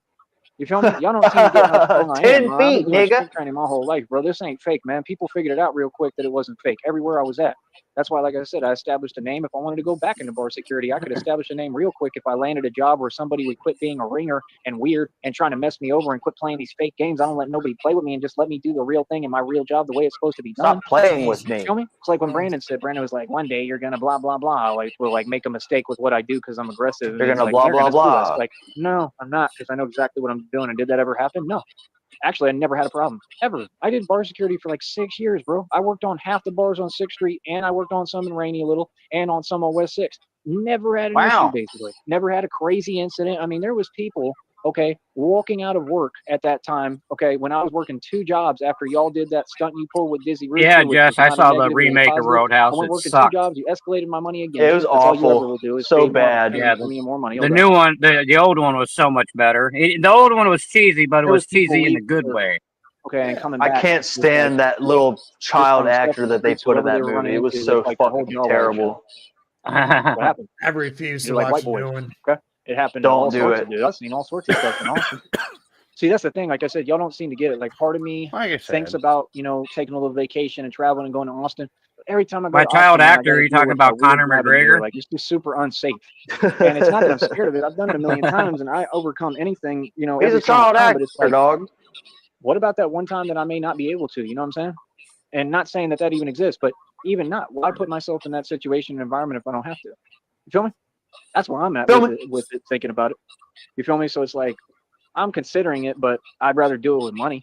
You feel me? Y'all don't seem to get how strong I 10 am. Bro. I've been feet, doing nigga. strength training my whole life, bro. This ain't fake, man. People figured it out real quick that it wasn't fake everywhere I was at. That's why, like I said, I established a name. If I wanted to go back into bar security, I could establish a name real quick if I landed a job where somebody would quit being a ringer and weird and trying to mess me over and quit playing these fake games. I don't let nobody play with me and just let me do the real thing and my real job the way it's supposed to be done. Stop playing with me. You feel me? It's like when Brandon said, Brandon was like, one day you're going to blah, blah, blah. Like, we'll like make a mistake with what I do because I'm aggressive. You're And gonna like, blah, "You're blah, gonna do us." blah. Like, no, I'm not because I know exactly what I'm doing. And did that ever happen? No. Actually, I never had a problem ever. I did bar security for like 6 years, bro. I worked on half the bars on 6th Street, and I worked on some in Rainey a little, and on some on West 6th. Never had an issue, basically. Never had a crazy incident. I mean, there was people, okay, walking out of work at that time, okay, when I was working 2 jobs after y'all did that stunt you pulled with Dizzy Rooster. Yeah, which Jess, was I not a saw the negative, it was a remake of positive. Roadhouse. I went It working 2 sucked. jobs. You escalated my money again. It was That's all you ever awful. will do is So create more bad. opportunity Yeah, for me and more money. the Okay. new one, the old one was so much better. The old one was cheesy, but it There was was people cheesy in a leaving good for- way. Okay, and coming I back. can't just like stand that little child from actor that they Stephanie, put in whoever they that were running movie. It was into, so it's like the whole fucking jaw wire terrible. What happened? I refuse to You're like watch white the boys. new one. Okay, it happened. To Don't all do sorts it. of dudes. I've seen all sorts of stuff in Austin. See, that's the thing. Like I said, y'all don't seem to get it. Like part of me Like I thinks said, about taking a little vacation and traveling and going to Austin. But every time I go My to child Austin, man, I actor, gotta are you deal talking with about a weird Conor rabbit in here. McGregor? Like it's just super unsafe. And it's not that I'm scared of it. I've done it a million times, and I overcome anything. He's Every a single child time. actor, But it's like, dog. what about that one time that I may not be able to? You know what I'm saying? And not saying that even exists, but even not. Why put myself in that situation and environment if I don't have to? You feel me? That's where I'm at with it, thinking about it. You feel me? So it's like I'm considering it, but I'd rather do it with money.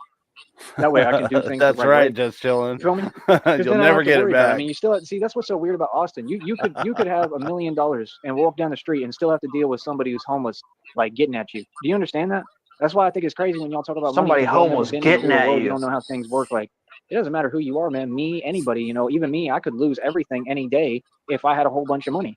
That way I can do things. That's the right, way. Just chilling. You feel me? You'll never get it back. I mean, you still see. That's what's so weird about Austin. You could have $1 million and walk down the street and still have to deal with somebody who's homeless, like getting at you. Do you understand that? That's why I think it's crazy when y'all talk about Somebody money, homeless getting at you. You don't know how things work. Like, it doesn't matter who you are, man. Me, anybody, even me, I could lose everything any day if I had a whole bunch of money.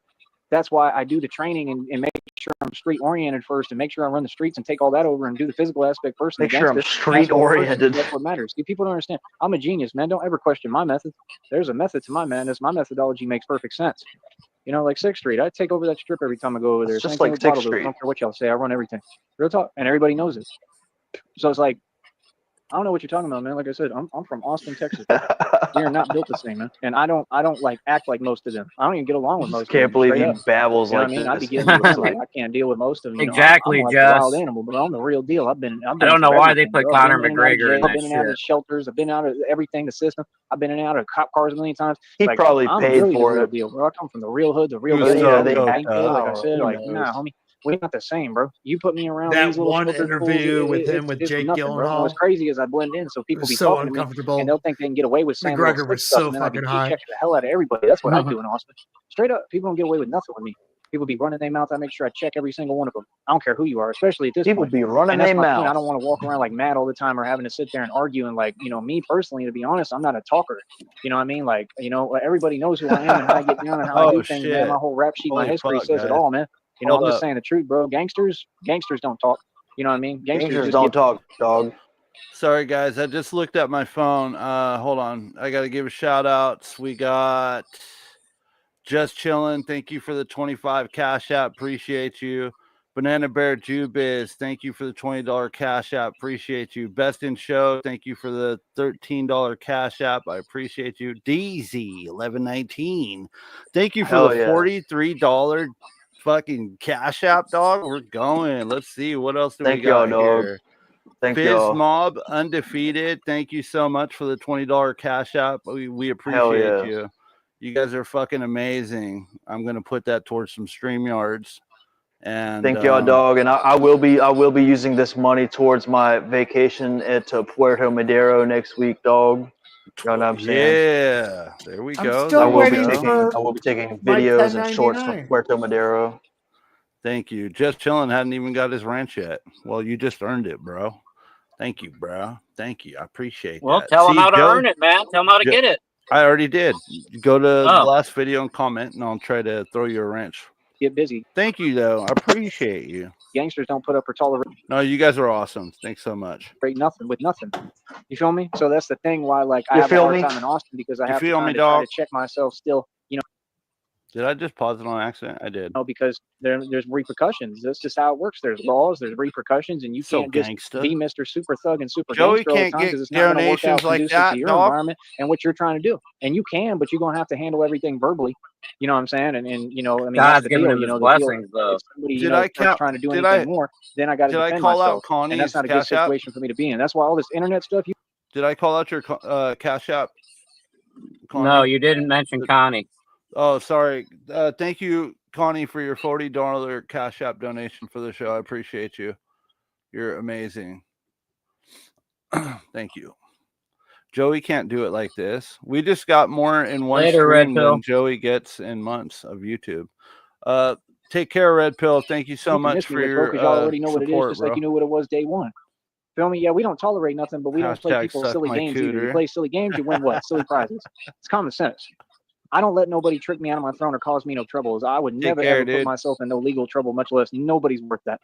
That's why I do the training and make sure I'm street oriented first, and make sure I run the streets and take all that over and do the physical aspect first. Make sure I'm street oriented. That's what matters. People don't understand. I'm a genius, man. Don't ever question my method. There's a method to my madness. My methodology makes perfect sense. Like 6th Street, I take over that strip every time I go over there. It's just like 6th Street. I don't care what y'all say. I run everything. Real talk, and everybody knows it. So it's like, I don't know what you're talking about, man. Like I said, I'm from Austin, Texas. We are not built the same, man. And I don't like act like most of them. I don't even get along with most of them. Can't believe he babbles like I mean, this. I'd be getting with like, I can't deal with most of them. Exactly, I'm like Jess. a wild animal, but I'm the real deal. I've been I don't know why they put Conor McGregor in that I've been in and out of shelters. I've been out of everything, the system. I've been in and out of cop cars a million times. He probably I'm paid really for the real it. deal, bro. I come from the real hood, the real hood. hood. Like I said, nah, homie. We're not the same, bro. You put me around that these little one interview with him with Jake Gyllenhaal. What's crazy is I blend in, so people be so talking uncomfortable. to me, and they'll think they can get away with saying McGregor was so fucking high. Check the hell out of everybody. That's what I do in Austin. Straight up, people don't get away with nothing with me. People be running their mouth. I make sure I check every single one of them. I don't care who you are, especially at this people point. Be running their mouth. I don't want to walk around like mad all the time or having to sit there and argue. And like, me personally, to be honest, I'm not a talker. You know what I mean? Like, everybody knows who I am and how I get down and how I do things. Man, my whole rap sheet, my history says it all, man. I'm just saying the truth, bro. Gangsters don't talk. You know what I mean? Gangsters don't talk, dog. Sorry, guys. I just looked at my phone. Hold on. I got to give a shout outs. We got Just Chillin'. Thank you for the 25 cash app. Appreciate you. Banana Bear Jubiz. Thank you for the $20 cash app. Appreciate you. Best in Show. Thank you for the $13 cash app. I appreciate you. DZ 1119. Thank you for the $43 fucking cash app, dog. We're going. Let's see what else do we got here. Thank Fizz y'all. Mob Undefeated. Thank you so much for the $20 cash app. We appreciate you. You guys are fucking amazing. I'm gonna put that towards some StreamYards. And thank y'all, dog. And I will be using this money towards my vacation at Puerto Madero next week, dog. You know what I'm saying? Yeah, there we go. Still I will be taking videos and shorts from Puerto Madero. Thank you. Just Chillin' hadn't even got his ranch yet. Well, you just earned it, bro. Thank you, bro. Thank you. I appreciate well, that. Tell him how to earn it, man. Tell him how to get it. I already did. Go to the last video and comment, and I'll try to throw you a wrench. Get busy. Thank you, though. I appreciate you. Gangsters don't put up or tolerate. No, you guys are awesome. Thanks so much. Nothing with nothing. You feel me? So that's the thing why, like, I have a hard time in Austin because I have to try to check myself still. Did I just pause it on accident? I did. No, because there's repercussions. That's just how it works. There's laws, there's repercussions, and you can't just be Mr. Super Thug and Super Joey Gangster all the time because it's not going to work out conducive to your environment and what you're trying to do. And you can, but you're going to have to handle everything verbally. You know what I'm saying? And I mean, God's giving him his blessings, though. Did I trying to do anything more? Then I got to defend myself. And that's not a good situation for me to be in. That's why all this internet stuff. Did I call out your cash app? Connie? No, you didn't mention Connie. Oh, sorry. Thank you, Connie, for your $40 cash app donation for the show. I appreciate you. You're amazing. Thank you. Joey can't do it like this. We just got more in one stream than Joey gets in months of YouTube. Take care, Red Pill. Thank you so much for your y'all already know what it is, just bro. like you knew what it was day one. Feel me? Yeah, we don't tolerate nothing, but we don't play people's silly games either. You play silly games, you win what? Silly prizes. It's common sense. I don't let nobody trick me out of my throne or cause me no troubles. I would never ever put myself in no legal trouble, much less nobody's worth that,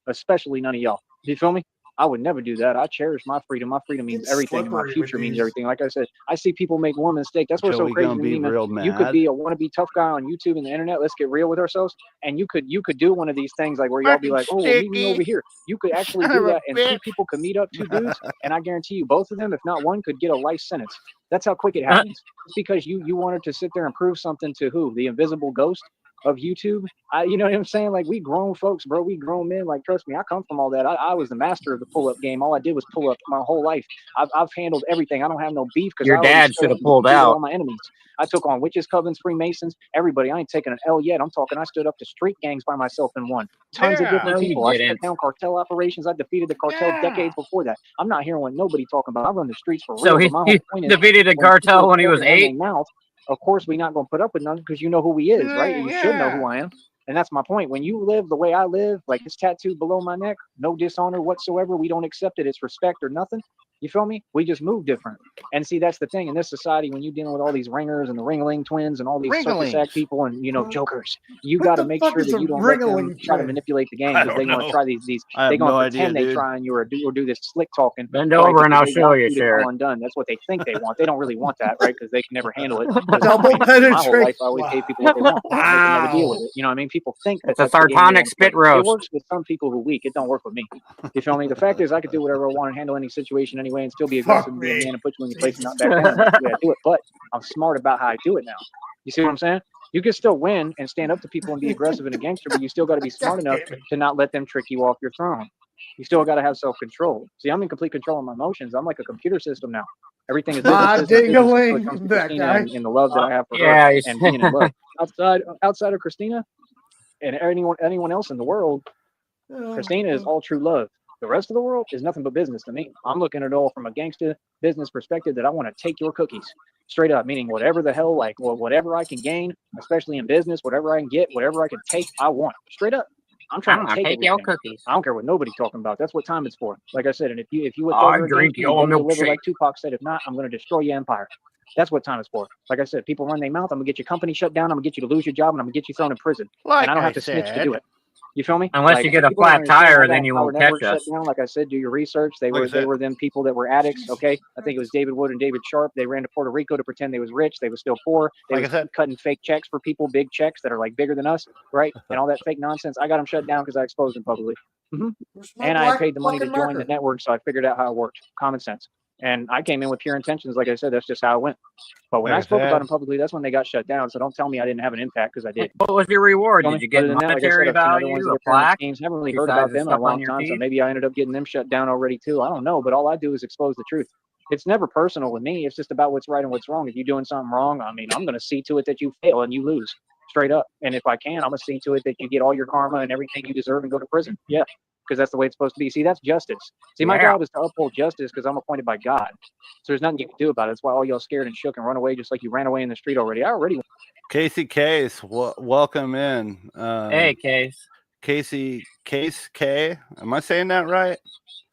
especially none of y'all. You feel me? I would never do that. I cherish my freedom. My freedom means everything. My future means everything. Like I said, I see people make one mistake. That's what's so crazy to me, man. You could be a wannabe tough guy on YouTube and the internet. Let's get real with ourselves. And you could do one of these things like where y'all be like, oh, well, meet me over here. You could actually do that, and two people could meet up, two dudes, and I guarantee you, both of them, if not one, could get a life sentence. That's how quick it happens. It's because you wanted to sit there and prove something to who? The invisible ghost? of YouTube. You know what I'm saying? Like, we grown folks, bro. We grown men. Like, trust me, I come from all that. I was the master of the pull-up game. All I did was pull up my whole life. I've handled everything. I don't have no beef because Your I already dad should have pulled defeated out. all my enemies. I took on witches, covens, Freemasons, everybody. I ain't taking an L yet. I'm talking, I stood up to street gangs by myself and won. Tons of different No, you people. I shut didn't. down cartel operations. I defeated the cartel decades before that. I'm not hearing what nobody talking about. I run the streets for So real. But my he whole point is, defeated the when people cartel are when he was talking on their 8. mouth, of course we not gonna put up with none because you know who he is, right? And you should know who I am. And that's my point. When you live the way I live, like it's tattooed below my neck, no dishonor whatsoever. We don't accept it. It's respect or nothing. You feel me? We just move different. And see, that's the thing in this society, when you're dealing with all these ringers and the ringling twins and all these circus act people and, you know, jokers, you got to make sure that you don't let them try to manipulate the game because they're going to try these they're going to pretend they try and you or do this slick talking. Bend over and I'll show you, Sheriff. Undone. That's what they think they want. They don't really want that, right? Because they can never handle it. Double penetration. My whole life, I always gave people what they want. They can never deal with it. You know what I mean? People think it's a sardonic spit roast. It works with some people who are weak. It don't work with me. You feel me? The fact is, I could do whatever I want and handle any situation anyway and still be aggressive and be a man and put you in your place and not back down. That's the way I do it. But I'm smart about how I do it now. You see what I'm saying? You can still win and stand up to people and be aggressive and a gangster, but you still got to be smart enough to not let them trick you off your throne. You still got to have self-control. See, I'm in complete control of my emotions. I'm like a computer system now. Everything is business, and the love that I have for her and being in love. Outside of Christina and anyone else in the world, Christina is all true love. The rest of the world is nothing but business to me. I'm looking at it all from a gangster business perspective that I want to take your cookies straight up, meaning whatever the hell, like, well, whatever I can gain, especially in business, whatever I can get, whatever I can take, I want straight up. I'm trying to take your cookies. I don't care what nobody's talking about. That's what time it's for. Like I said, and if you drink your milkshake, like Tupac said, if not, I'm going to destroy your empire. That's what time it's for. Like I said, people run their mouth. I'm gonna get your company shut down. I'm gonna get you to lose your job, and I'm gonna get you thrown in prison. Like and I don't have to snitch to do it. You feel me? Unless you get a flat tire, then you won't catch us. Down, like I said, do your research. They were them people that were addicts. Okay, I think it was David Wood and David Sharp. They ran to Puerto Rico to pretend they was rich. They were still poor. They were cutting fake checks for people, big checks that are like bigger than us, right? And all that fake nonsense. I got them shut down because I exposed them publicly. And I paid the money to join the network, so I figured out how it worked. Common sense. And I came in with pure intentions. Like I said, that's just how it went. But when I spoke about them publicly, that's when they got shut down. So don't tell me I didn't have an impact because I did. What was your reward? Did you get monetary value, a plaque? I haven't really heard about them in a long time, so maybe I ended up getting them shut down already too. I don't know, but all I do is expose the truth. It's never personal with me. It's just about what's right and what's wrong. If you're doing something wrong, I mean, I'm going to see to it that you fail and you lose straight up. And if I can, I'm going to see to it that you get all your karma and everything you deserve and go to prison. Yeah. Because that's the way it's supposed to be. See, that's justice. See, my job is to uphold justice because I'm appointed by God. So there's nothing you can do about it. That's why all y'all scared and shook and run away just like you ran away in the street already. I already. Casey Case, welcome in. Hey, Case. Case K. Am I saying that right?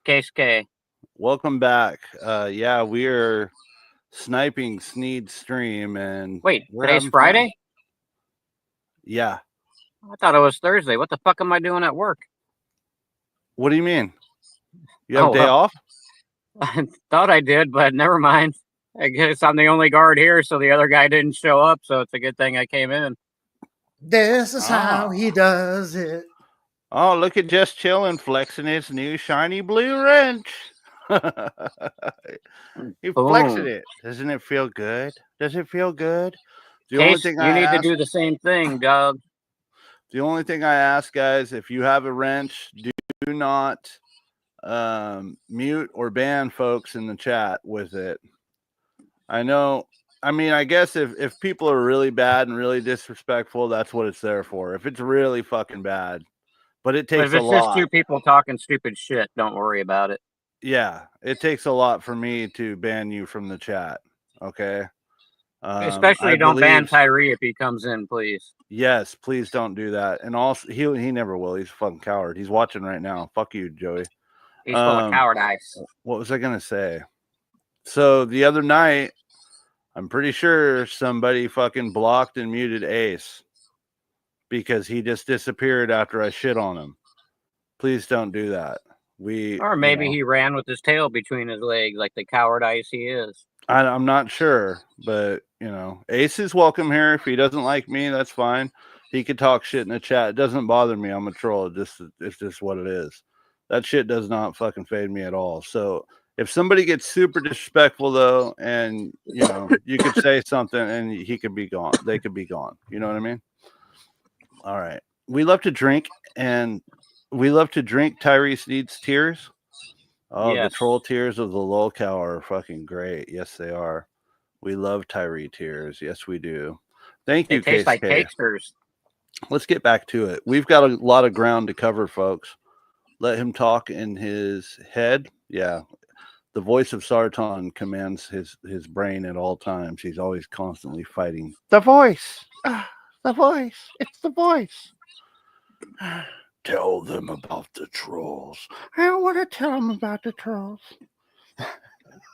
Case K. Welcome back. Yeah, we are sniping Sneed stream and wait, today's Friday? Fun. Yeah. I thought it was Thursday. What the fuck am I doing at work? What do you mean? You have a day off? I thought I did, but never mind. I guess I'm the only guard here, so the other guy didn't show up, so it's a good thing I came in. This is how he does it. Oh, look at Just Chillin' flexing his new shiny blue wrench. He flexing it. Doesn't it feel good? Does it feel good? Case, you need to do the same thing, Doug. The only thing I ask, guys, if you have a wrench, do not mute or ban folks in the chat with it. I know. I mean, I guess if people are really bad and really disrespectful, that's what it's there for. If it's really fucking bad, but it takes a lot. If it's just two people talking stupid shit, don't worry about it. Yeah, it takes a lot for me to ban you from the chat. Okay. Especially don't ban Tyree if he comes in, please. Yes, please don't do that. And also, he never will. He's a fucking coward. He's watching right now. Fuck you, Joey. He's full of cowardice. What was I gonna say? So the other night, I'm pretty sure somebody fucking blocked and muted Ace because he just disappeared after I shit on him. Please don't do that. Or maybe he ran with his tail between his legs like the cowardice he is. I'm not sure, but Ace is welcome here. If he doesn't like me, that's fine. He could talk shit in the chat. It doesn't bother me. I'm a troll. It's just what it is. That shit does not fucking fade me at all. So if somebody gets super disrespectful though, and you could say something and he could be gone. They could be gone. You know what I mean? All right. We love to drink, and we love to drink Tyree Sneed's tears. Oh, the Yes. troll tears of the lolcow are fucking great. Yes, they are. We love Tyree tears. Yes, we do. Thank They you, taste like KSK. cakesters. Let's get back to it. We've got a lot of ground to cover, folks. Let him talk in his head. Yeah. The voice of Sarton commands his brain at all times. He's always constantly fighting. The voice. The voice. It's the voice. Tell them about the trolls. I don't want to tell them about the trolls.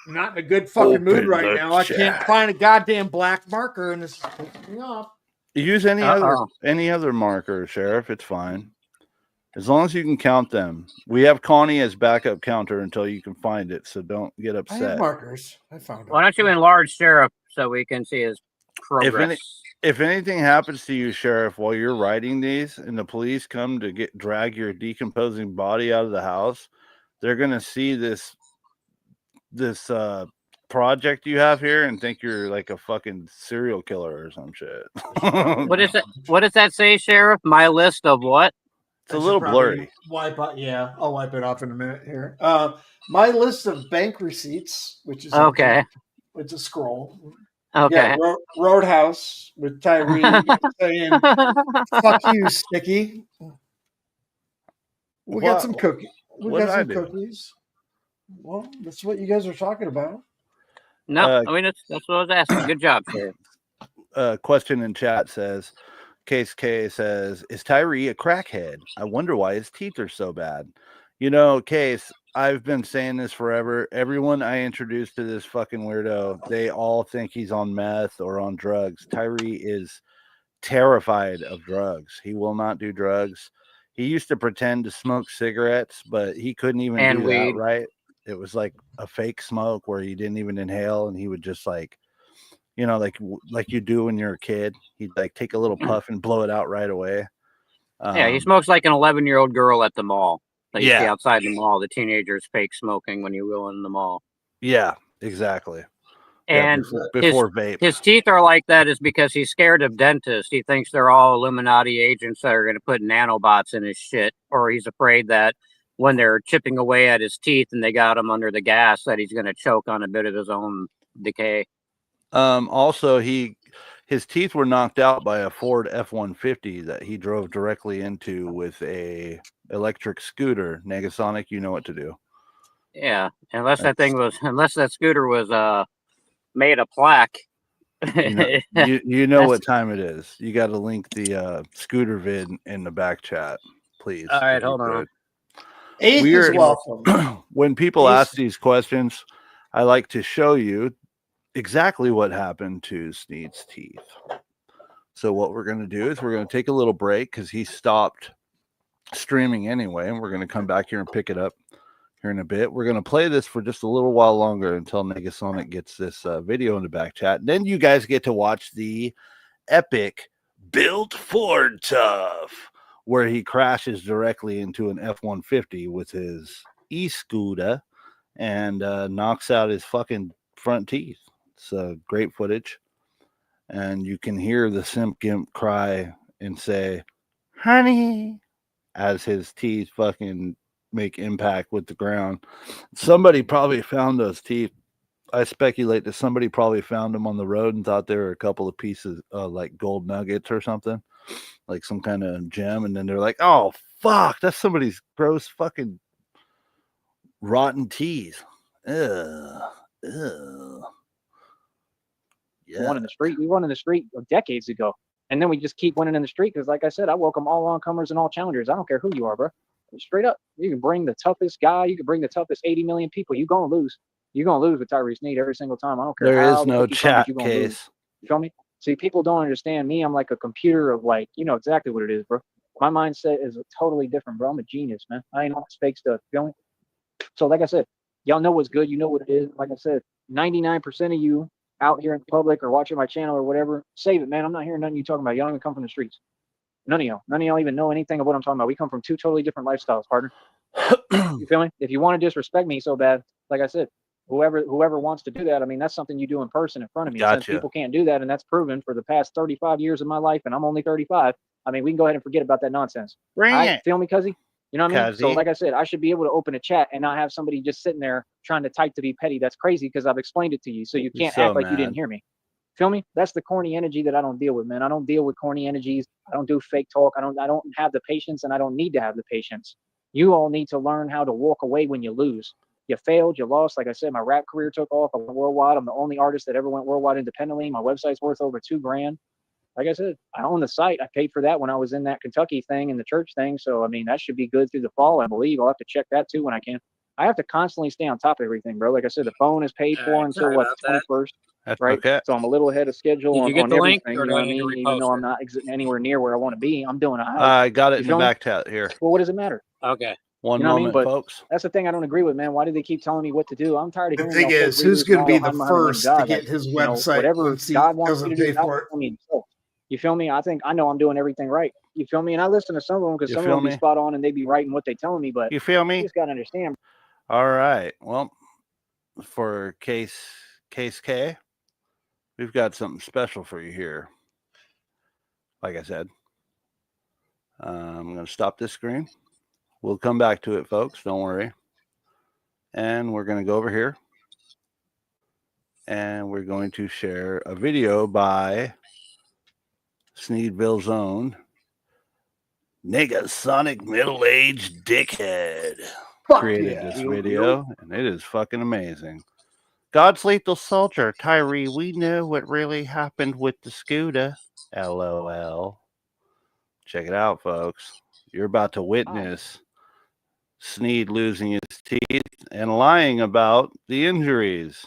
Not in a good fucking mood Open right the now. I chat. can't find a goddamn black marker, and this is pissing me off. Use any other marker, Sheriff. It's fine. As long as you can count them. We have Connie as backup counter until you can find it, so don't get I have upset. markers. I found it. Why don't you enlarge Sheriff so we can see his progress? If anything happens to you, Sheriff, while you're writing these, and the police come to drag your decomposing body out of the house, they're gonna see this project you have here and think you're like a fucking serial killer or some shit. What is it? What does that say, Sheriff? My list of what? It's a little blurry. Yeah, I'll wipe it off in a minute here. My list of bank receipts, which is Okay. It's a scroll. Okay. Yeah, Roadhouse with Tyree saying, "Fuck you, Sticky." We got some cookies. We got some cookies. Well, that's what you guys are talking about. No, I mean that's what I was asking. Good job, Sheriff. Question in chat says, Case K says, is Tyree a crackhead? I wonder why his teeth are so bad. You know, Case, I've been saying this forever. Everyone I introduce to this fucking weirdo, they all think he's on meth or on drugs. Tyree is terrified of drugs. He will not do drugs. He used to pretend to smoke cigarettes, but he couldn't even do that, right? It was like a fake smoke where he didn't even inhale, and he would just like, you know, like you do when you're a kid. He'd like take a little puff and blow it out right away. Yeah, he smokes like an 11-year-old girl at the mall. Like you see Yeah. outside the mall, the teenagers fake smoking when you go in the mall. Yeah, exactly. And before vape. His teeth are like that is because he's scared of dentists. He thinks they're all Illuminati agents that are going to put nanobots in his shit, or he's afraid that when they're chipping away at his teeth and they got him under the gas, that he's going to choke on a bit of his own decay. Also, his teeth were knocked out by a Ford F-150 that he drove directly into with a electric scooter. Negasonic, you know what to do. Yeah, unless that scooter was made of plaque. You know what time it is. You got to link the scooter vid in the back chat, please. All right, hold on. Ace is welcome. When people ask these questions, I like to show you exactly what happened to Sneed's teeth. So what we're going to do is we're going to take a little break because he stopped streaming anyway, and we're going to come back here and pick it up here in a bit. We're going to play this for just a little while longer until Negasonic gets this video in the back chat. And then you guys get to watch the epic Built Ford Tough, where he crashes directly into an F-150 with his e-scooter and knocks out his fucking front teeth. It's great footage. And you can hear the Simp Gimp cry and say, honey, as his teeth fucking make impact with the ground. Somebody probably found those teeth. I speculate that somebody probably found them on the road and thought they were a couple of pieces like gold nuggets or something, like some kind of gem. And then they're like, oh, fuck, that's somebody's gross fucking rotten teeth. Ugh. Ugh. Yeah. We won in the street decades ago. And then we just keep winning in the street because, like I said, I welcome all on-comers and all challengers. I don't care who you are, bro. Straight up. You can bring the toughest guy. You can bring the toughest 80 million people. You're going to lose. You're going to lose with Tyree Sneed every single time. I don't care. There is no chat case. You feel me? See, people don't understand me. I'm like a computer of like, you know exactly what it is, bro. My mindset is totally different, bro. I'm a genius, man. I ain't on this fake stuff. You feel me? So, like I said, y'all know what's good. You know what it is. Like I said, 99% of you out here in public or watching my channel or whatever, save it, man. I'm not hearing nothing you talking about. Y'all don't even come from the streets. None of y'all even know anything of what I'm talking about. We come from two totally different lifestyles, partner. You feel me? If you want to disrespect me so bad, like I said, whoever wants to do that, I mean, that's something you do in person in front of me. Gotcha. Since people can't do that, and that's proven for the past 35 years of my life, and I'm only 35, I mean, we can go ahead and forget about that nonsense. Bring it. Feel me, cuzzy? You know what I mean? So Cuzzy. like I said, I should be able to open a chat and not have somebody just sitting there trying to type to be petty. That's crazy because I've explained it to you. So you can't so act like you mad. didn't hear me. Feel me? That's the corny energy that I don't deal with, man. I don't deal with corny energies. I don't do fake talk. I don't have the patience, and I don't need to have the patience. You all need to learn how to walk away when you lose. You failed, you lost. Like I said, my rap career took off. I went worldwide. I'm the only artist that ever went worldwide independently. My website's worth over $2,000. Like I said, I own the site. I paid for that when I was in that Kentucky thing and the church thing. So, I mean, that should be good through the fall, I believe. I'll have to check that too when I can. I have to constantly stay on top of everything, bro. Like I said, the phone is paid for until what, the 21st, That's right? okay. So I'm a little ahead of schedule Did you get on the link, everything. or You do know I what I need to mean? Even repost though I'm it? not anywhere near where I want to be, I'm doing it. I got it in the feel me? back chat here. Well, what does it matter? Okay. One You know what I moment, mean? But folks. that's the thing I don't agree with, man. Why do they keep telling me what to do? I'm tired of The hearing thing y'all fake is, who's leaders going to be lie the behind the name of first to God. get Like, his you know, website whatever once he God wants doesn't me to pay do, God for will it? tell me himself. You feel me? I think I know I'm doing everything right. You feel me? And I listen to some of them because You some of feel them be me? spot on and they be writing what they telling me. But You feel you me? just gotta understand. All right. Well, for case K, we've got something special for you here. Like I said, I'm going to stop this screen. We'll come back to it, folks. Don't worry. And we're going to go over here. And we're going to share a video by Sneedville's own Negasonic Middle-Aged Dickhead. Created this video, and it is fucking amazing. God's lethal soldier, Tyree, we know what really happened with the scooter. LOL. Check it out, folks. You're about to witness Sneed losing his teeth and lying about the injuries,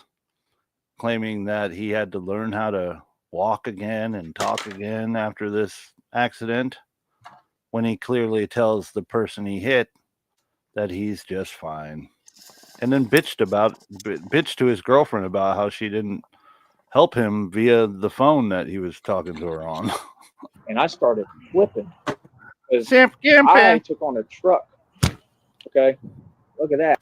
claiming that he had to learn how to walk again and talk again after this accident, when he clearly tells the person he hit that he's just fine. And then bitched to his girlfriend about how she didn't help him via the phone that he was talking to her on. And I started flipping. Simp I took on a truck. Okay. Look at that.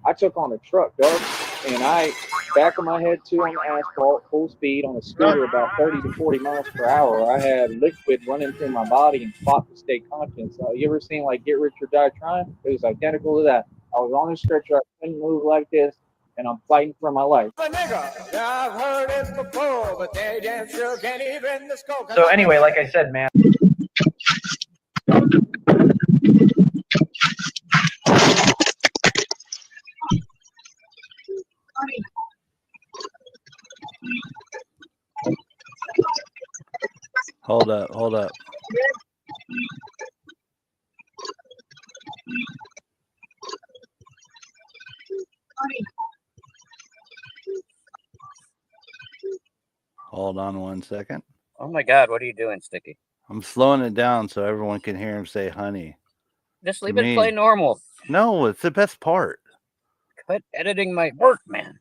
I took on a truck, dog. And back of my head too on the asphalt, full speed on a scooter about 30 to 40 miles per hour. I had liquid running through my body and fought to stay conscious. You ever seen like Get Rich or Die Trying? It was identical to that. I was on a stretcher, I couldn't move like this, and I'm fighting for my life. I've heard it before, but they damn sure can't even the scope. So anyway, like I said, man. Hold up. Hold on 1 second. Oh my God, what are you doing, Sticky? I'm slowing it down so everyone can hear him say honey. Just leave it play normal. No, it's the best part. Quit editing my work, man.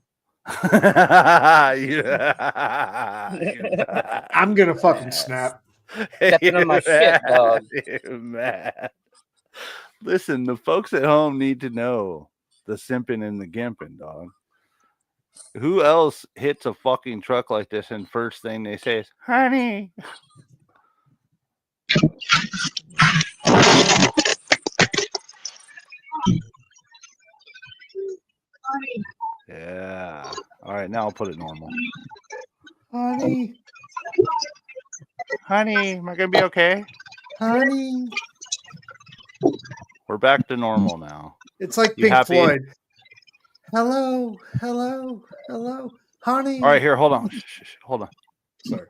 I'm gonna fucking snap. Stepping on my shit, dog. Man. Listen, the folks at home need to know the simping and the gimping, dog. Who else hits a fucking truck like this and first thing they say is, honey? Yeah. All right, now I'll put it normal. Honey. Honey, am I going to be okay? Honey. We're back to normal now. It's like Pink Floyd. Hello, hello, hello, honey. All right, here, hold on. Hold on. Sorry.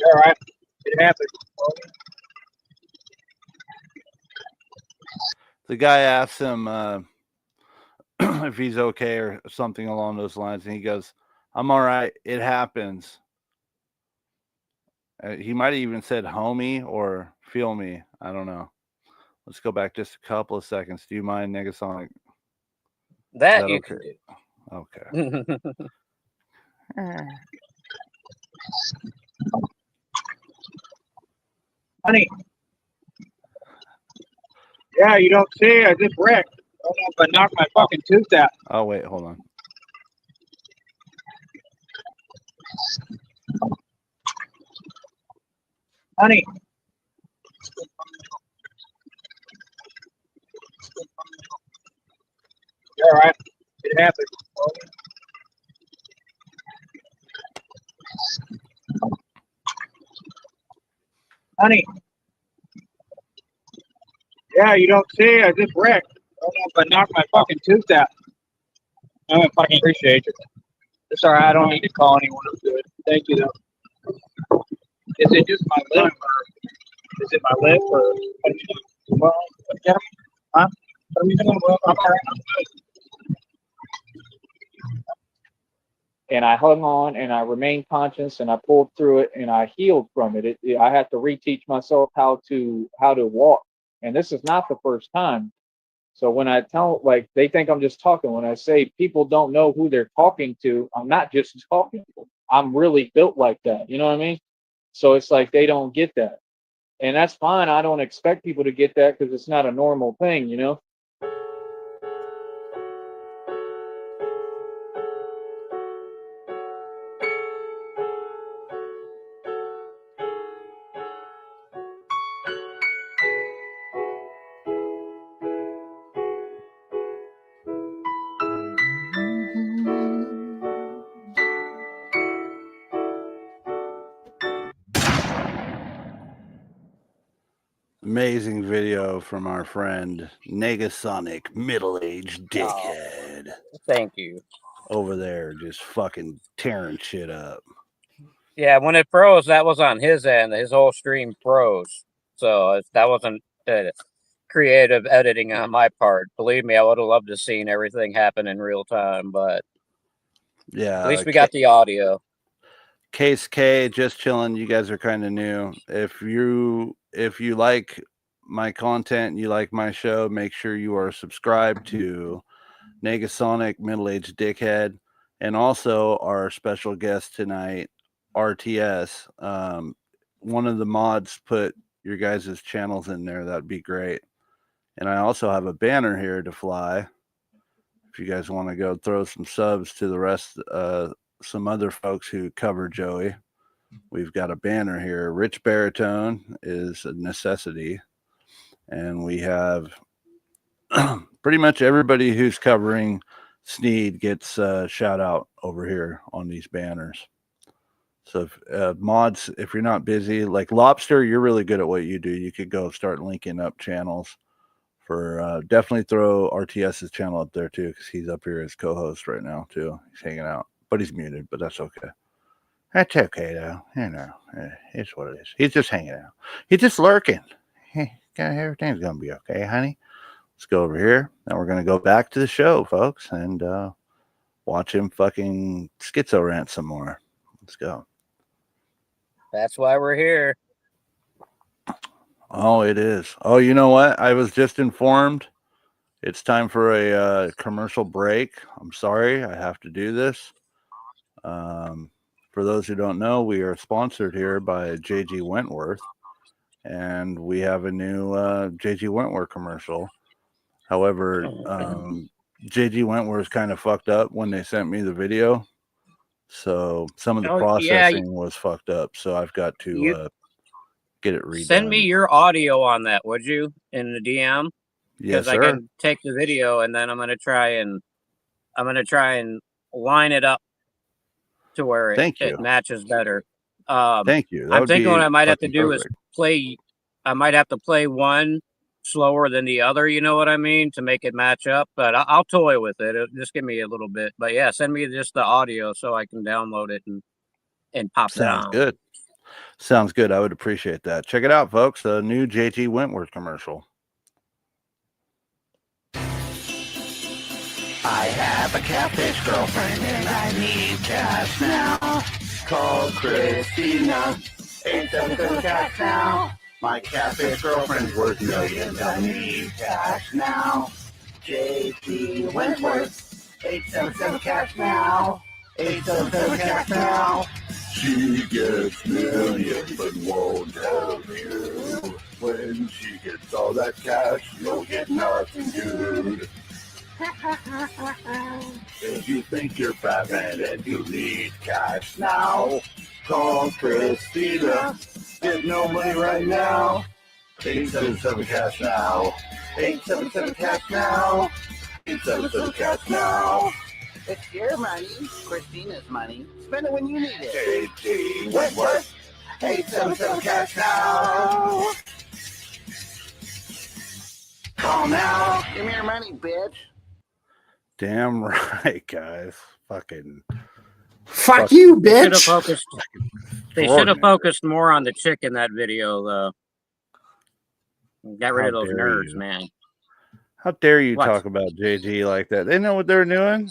All right. It happened. The guy asks him if he's okay or something along those lines, and he goes, I'm all right. It happens. He might have even said homie or feel me. I don't know. Let's go back just a couple of seconds. Do you mind, Negasonic? That you can do. Okay. Honey. Yeah, you don't see. I just wrecked. But knock my fucking tooth out. Oh wait, hold on. Honey. You're all right. It happened. Honey. Yeah, you don't see. I just wrecked. But knock my fucking tooth out. I fucking appreciate you. It's all right. I don't need to call anyone. I'm good. Thank you, though. Is it just my lip, or is it my lip, or what are you doing? Well, get him. Huh? What are you doing? Well, I'm all right. I'm good. And I hung on and I remained conscious and I pulled through it and I healed from it. I had to reteach myself how to walk. And this is not the first time. So when I tell, like, they think I'm just talking. When I say people don't know who they're talking to, I'm not just talking to them. I'm really built like that. You know what I mean? So it's like they don't get that. And that's fine. I don't expect people to get that because it's not a normal thing, you know? Amazing video from our friend Negasonic, middle-aged dickhead. Thank you. Over there, just fucking tearing shit up. Yeah, when it froze, that was on his end. His whole stream froze. So that wasn't creative editing on my part. Believe me, I would have loved to seen everything happen in real time, but yeah, at least we got the audio. Case K, just chilling. You guys are kind of new. If you like my content, you like my show, make sure you are subscribed to Negasonic, middle-aged dickhead, and also our special guest tonight, RTS. One of the mods put your guys' channels in there. That'd be great. And I also have a banner here to fly. If you guys want to go throw some subs to the rest, some other folks who cover Joey, we've got a banner here. Rich Baritone is a necessity. And we have pretty much everybody who's covering Sneed gets a shout out over here on these banners. So if, mods, if you're not busy, like Lobster, you're really good at what you do. You could go start linking up channels for definitely throw RTS's channel up there too, because he's up here as co-host right now too. He's hanging out, but he's muted, but that's okay. That's okay though. You know, it's what it is. He's just hanging out. He's just lurking. Hey, everything's gonna be okay, honey. Let's go over here. Now we're gonna go back to the show, folks, and watch him fucking schizo rant some more. Let's go. That's why we're here. Oh, it is. Oh, you know what? I was just informed. It's time for a commercial break. I'm sorry. I have to do this. For those who don't know, we are sponsored here by JG Wentworth. And we have a new JG Wentworth commercial. However, JG Wentworth kind of fucked up when they sent me the video. So some of the processing was fucked up. So I've got to get it redone. Send me your audio on that, would you, in the DM? Yes, sir. I can take the video and then I'm gonna try and line it up to where it matches better. Thank you. I'm thinking what I might have to do is I might have to play one slower than the other, you know what I mean, to make it match up, but I'll toy with it. Just give me a little bit, but yeah, send me just the audio so I can download it and pop it on. Sounds good. Sounds good. I would appreciate that. Check it out, folks. A new JG Wentworth commercial. I have a catfish girlfriend and I need cash now. Call Christina, 877 cash now. My catfish girlfriend's worth millions. I need cash now. JG Wentworth, 877 cash now. 877 cash now. She gets millions but won't tell you. When she gets all that cash, you'll get nothing, dude. If you think you're Batman and you need cash now, call Christina. Get no money right now. 877 cash now. 877 cash now. 877 cash now. It's your money, Christina's money. Spend it when you need it. JG, what? 877 cash now. Call now. Give me your money, bitch. Damn right, guys. Fucking. Fuck you, They bitch. should have focused more on the chick in that video, though. Got rid of those nerds, man. How dare you What? talk about JG like that? They know what they're doing.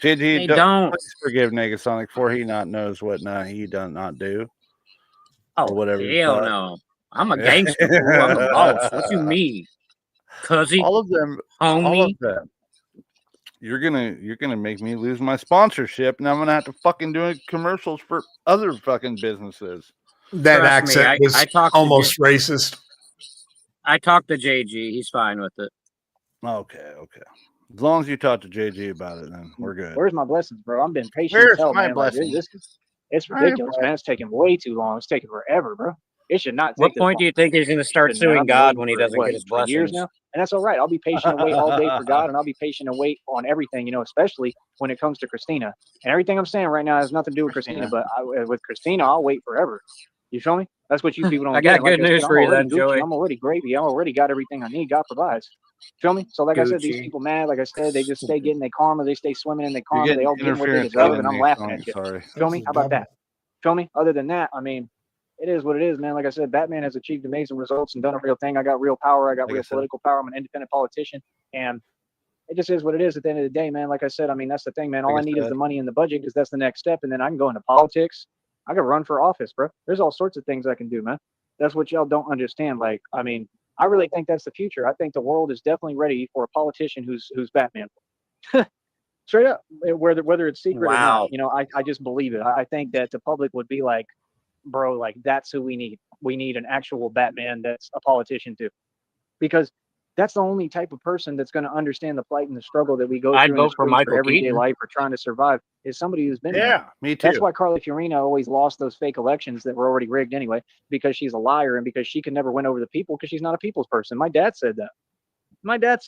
JG, They don't. please forgive Negasonic for he not knows what he does not do. Oh, or whatever. hell no. I'm a gangster, fool. I'm the boss. What you mean? Cuzzy? All of them. Homie? All of them. You're gonna make me lose my sponsorship, and I'm gonna have to fucking do commercials for other fucking businesses. That Trust accent me, was I talked to almost racist. I talked to JG. He's fine with it. Okay. As long as you talk to JG about it, then we're good. Where's my blessings, bro? I'm been patient Where's as hell, my man. Like, blessings? it's ridiculous, man. It's taking way too long. It's taking forever, bro. It should not take What this point do long. you think he's going to start Shouldn't, man. suing I've been God waiting when he for, doesn't what, get his for years blessings? now? And that's all right. I'll be patient and wait all day for God, and I'll be patient and wait on everything, especially when it comes to Christina. And everything I'm saying right now has nothing to do with Christina, but with Christina, I'll wait forever. You feel me? That's what you people don't I get. got And like good I said, news I'm for you already then, Gucci. Joey. I'm already gravy. I already got everything I need. God provides. Feel me? So like I said, these Gucci. people mad. Like I said, they just stay getting their karma. They stay swimming in their You're karma. They getting all get what they interference deserve, again, and I'm Nate. laughing at you. Sorry. Feel me? How about that? Feel me? Other than that, I mean, it is what it is, man. Like I said, Batman has achieved amazing results and done a real thing. I got real power. I got real political power. I'm an independent politician, and it just is what it is at the end of the day, man. Like I said, I mean, that's the thing, man. All I need is the money and the budget, because that's the next step, and then I can go into politics. I can run for office, bro. There's all sorts of things I can do, man. That's what y'all don't understand. Like, I mean, I really think that's the future. I think the world is definitely ready for a politician who's Batman. Straight up, whether it's secret or Wow. not, I just believe it. I think that the public would be like, bro, like that's who we need. We need an actual Batman that's a politician too, because that's the only type of person that's going to understand the plight and the struggle that we go I'd through in vote the for streets Michael for everyday Keaton. life or trying to survive, is somebody who's been there. Yeah, me too. That's why Carly Fiorina always lost those fake elections that were already rigged anyway, because she's a liar and because she can never win over the people because she's not a people's person. My dad said that. My dad.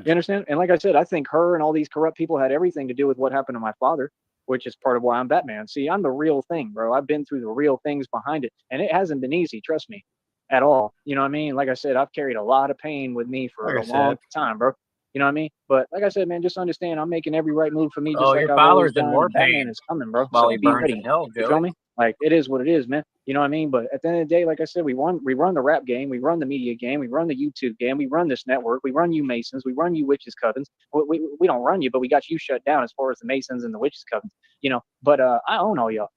You understand? And like I said, I think her and all these corrupt people had everything to do with what happened to my father, which is part of why I'm Batman. See, I'm the real thing, bro. I've been through the real things behind it, and it hasn't been easy, trust me, at all. You know what I mean? Like I said, I've carried a lot of pain with me for a long time, bro. You know what I mean? But like I said, man, just understand I'm making every right move for me, just Oh, like your I've always father's in done. more And Batman pain is coming, bro. while So he be burns ready. in hell, You feel Joey. me? Like, it is what it is, man. You know what I mean? But at the end of the day, like I said, we run the rap game, we run the media game, we run the YouTube game, we run this network, we run you Masons, we run you witches covens. We don't run you, but we got you shut down as far as the Masons and the witches covens. But I own all y'all.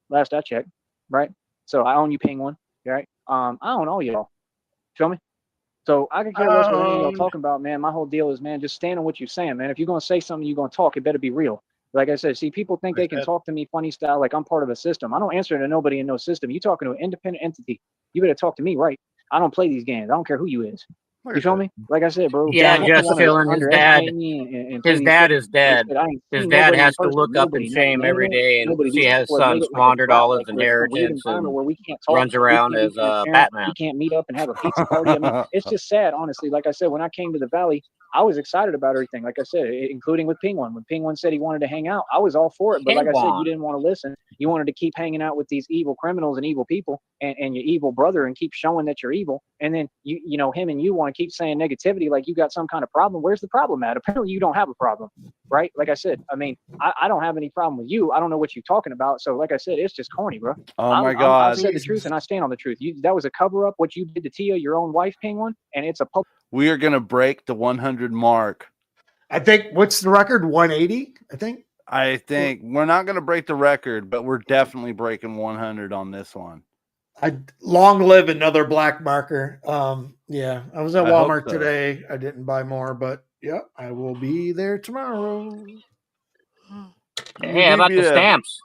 Last I checked, right? So I own you, Penguin, right? I own all y'all. Feel me? So I could care less what any of y'all talking about, man. My whole deal is, man, just stand on what you're saying, man. If you're gonna say something, you're gonna talk. It better be real. Like I said, see, people think they can talk to me funny style, like I'm part of a system. I don't answer to nobody in no system. You talking to an independent entity. You better talk to me, right? I don't play these games. I don't care who you is. You feel me? Like I said, bro. Yeah, God, just chilling. His dad, his is dead. His dad has to look up in shame every day and see his son squandered all his inheritance and where we can't talk, runs around as Batman. We can't meet up and have a pizza party. I mean, it's just sad, honestly. Like I said, when I came to the Valley, I was excited about everything. Like I said, including with Penguin. When Penguin said he wanted to hang out, I was all for it. But like I said, you didn't want to listen. You wanted to keep hanging out with these evil criminals and evil people and your evil brother and keep showing that you're evil. And then him and you want to keep saying negativity like you got some kind of problem. Where's the problem at? Apparently you don't have a problem, right? Like I said, I mean, I don't have any problem with you. I don't know what you're talking about. So like I said, it's just corny, bro. Oh my God. I said the truth and I stand on the truth. That was a cover up, what you did to Tia, your own wife, Penguin, and it's a We are gonna break the 100 mark. I think, what's the record? 180, I think we're not going to break the record, but we're definitely breaking 100 on this one. Long live another black marker. Yeah, I was at I hope Walmart so. today. I didn't buy more, but yeah, I will be there tomorrow. Hey, how about the stamps?